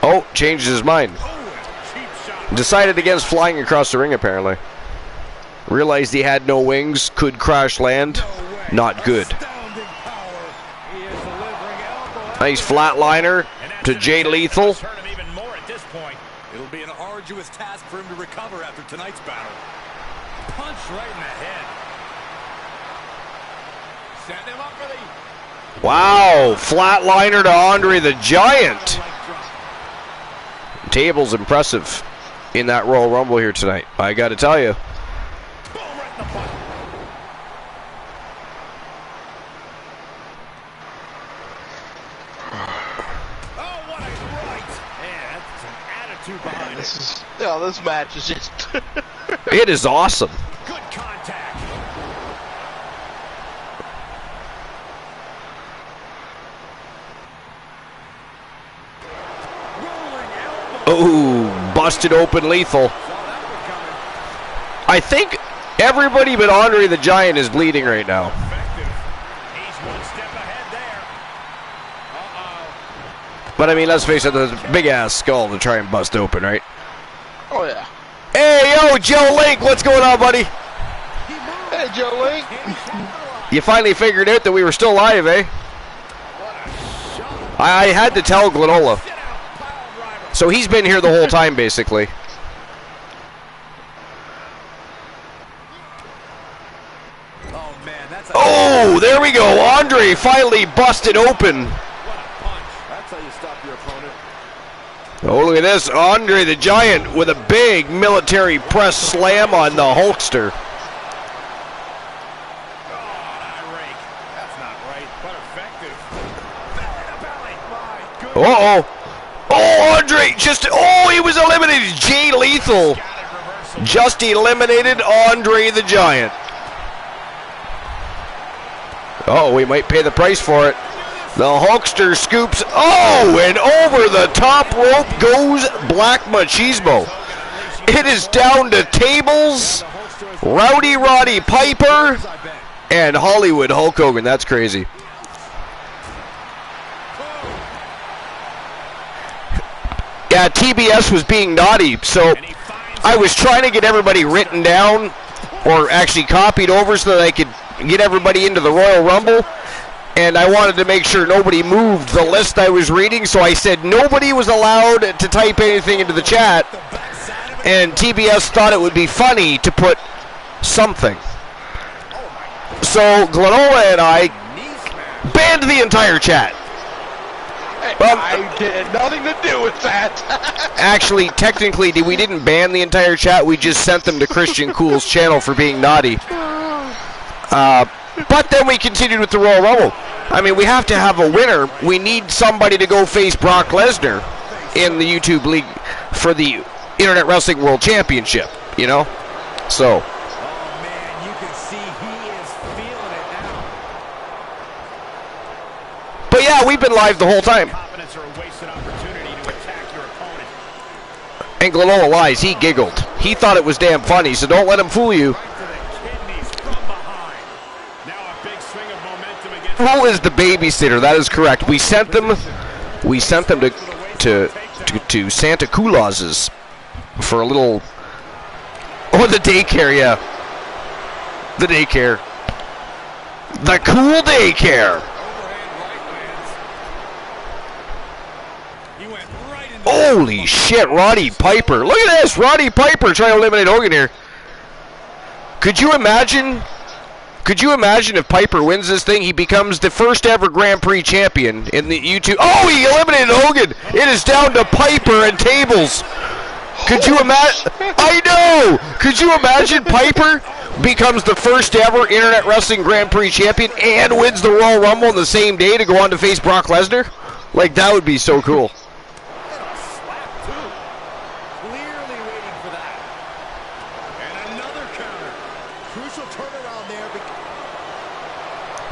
Oh, changed his mind. Decided against flying across the ring, apparently. Realized he had no wings, could crash land. Not good. Nice flatliner to Jay Lethal. It'll be an arduous task for him to recover after tonight's battle. Punch right in the head. Setting him up for the... Wow, flatliner to Andre the Giant. Tables impressive in that Royal Rumble here tonight, I got to tell you. This match is just... It is awesome. Good contact. Oh, busted open Lethal. I think everybody but Andre the Giant is bleeding right now. He's one step ahead there. But I mean, let's face it, there's a big ass skull to try and bust open, right? Oh, yeah. Hey, yo, Joe Link, what's going on, buddy? Hey, Joe Link. You finally figured out that we were still live, eh? I had to tell Glenola. So he's been here the whole time, basically. Oh, there we go. Andre finally busted open. That's how you stop your opponent. Oh, look at this. Andre the Giant with a big military press slam on the Hulkster. That's not right, but effective. Belly to belly. My goodness. Uh-oh. Oh, Andre just... Oh, he was eliminated. Jay Lethal just eliminated Andre the Giant. Oh, we might pay the price for it. The Hulkster scoops. Oh, and over the top rope goes Black Machismo. It is down to Tables, Rowdy Roddy Piper, and Hollywood Hulk Hogan. That's crazy. Yeah, TBS was being naughty, so I was trying to get everybody written down or actually copied over so that I could get everybody into the Royal Rumble. And I wanted to make sure nobody moved the list I was reading, so I said nobody was allowed to type anything into the chat. And TBS thought it would be funny to put something. So Glenola and I banned the entire chat. Well, I had nothing to do with that. Actually, technically, we didn't ban the entire chat. We just sent them to Christian Cool's channel for being naughty. But then we continued with the Royal Rumble. I mean, we have to have a winner. We need somebody to go face Brock Lesnar in the YouTube League for the Internet Wrestling World Championship, you know? So. Oh, man, you can see he is feeling it now. But yeah, we've been live the whole time. Confidence or a wasted opportunity to attack your opponent. And Glenola lies. He giggled. He thought it was damn funny, so don't let him fool you. Who is the babysitter? That is correct. We sent them to Santa Claus's for a little. Oh, the daycare, yeah. The daycare. The cool daycare. Holy shit, Roddy Piper. Look at this. Roddy Piper trying to eliminate Hogan here. Could you imagine if Piper wins this thing? He becomes the first ever Grand Prix champion in the YouTube. Oh, he eliminated Hogan. It is down to Piper and Tables. Could you imagine? I know. Could you imagine Piper becomes the first ever Internet Wrestling Grand Prix champion and wins the Royal Rumble on the same day to go on to face Brock Lesnar? Like, that would be so cool.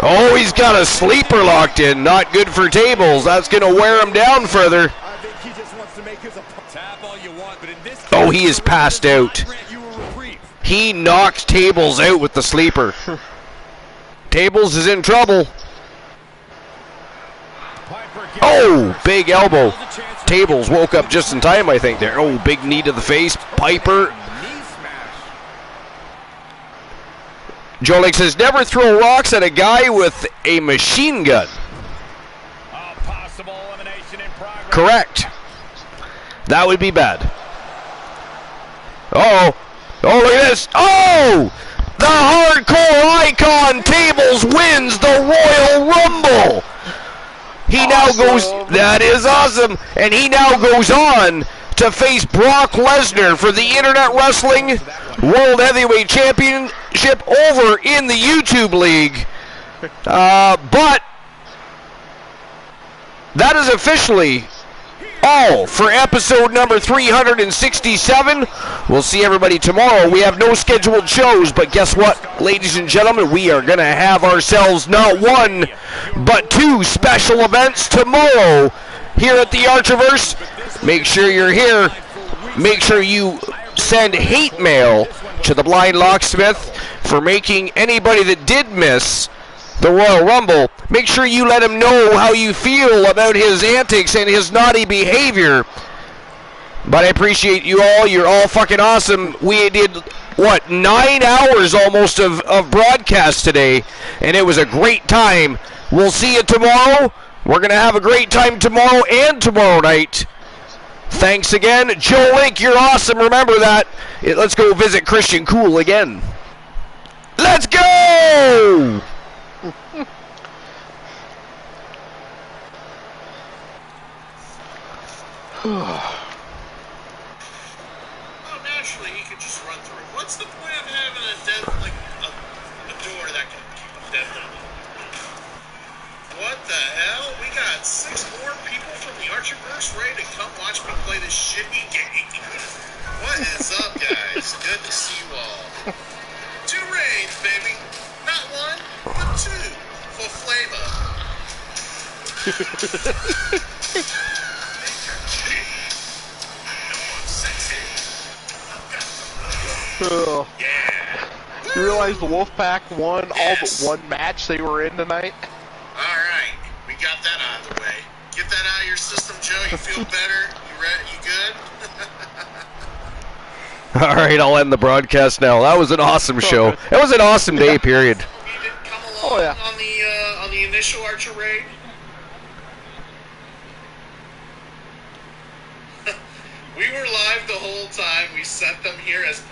Oh, he's got a sleeper locked in. Not good for Tables. That's going to wear him down further. Oh, he is passed out. He knocked Tables out with the sleeper. Tables is in trouble. Oh, big elbow. Tables woke up just in time, I think, there. Oh, big knee to the face. Piper. Joe Lake says, never throw rocks at a guy with a machine gun. Possible elimination in progress. Correct. That would be bad. Uh-oh. Oh, look at this. Oh! The hardcore icon Tables wins the Royal Rumble. He now goes, that is awesome. And he now goes on to face Brock Lesnar for the Internet Wrestling World Heavyweight Championship over in the YouTube League. But that is officially all for episode number 367. We'll see everybody tomorrow. We have no scheduled shows, but guess what, ladies and gentlemen? We are going to have ourselves not one, but two special events tomorrow here at the Archiverse. Make sure you're here. Make sure you send hate mail to the Blind Locksmith for making anybody that did miss the Royal Rumble. Make sure you let him know how you feel about his antics and his naughty behavior. But I appreciate you all. You're all fucking awesome. We did, 9 hours almost of broadcast today, and it was a great time. We'll see you tomorrow. We're going to have a great time tomorrow and tomorrow night. Thanks again. Joe Link, you're awesome. Remember that. Let's go visit Christian Cool again. Let's go! Naturally, he could just run through. What's the point of having a door that can keep him dead? What the hell? We got 6 more people from the Archiverse ready to come watch me play this shitty game. What is up, guys? Good to see you all. 2 reigns, baby. Not 1, but 2. For flavor. Oh. You realize the Wolfpack won all but one match they were in tonight? Alright, we got that out of the way. Get that out of your system, Joe. You feel better? You ready? You good? All right, I'll end the broadcast now. That was an awesome show. It was an awesome day, period. You didn't come along on the initial Archer raid? We were live the whole time. We sent them here as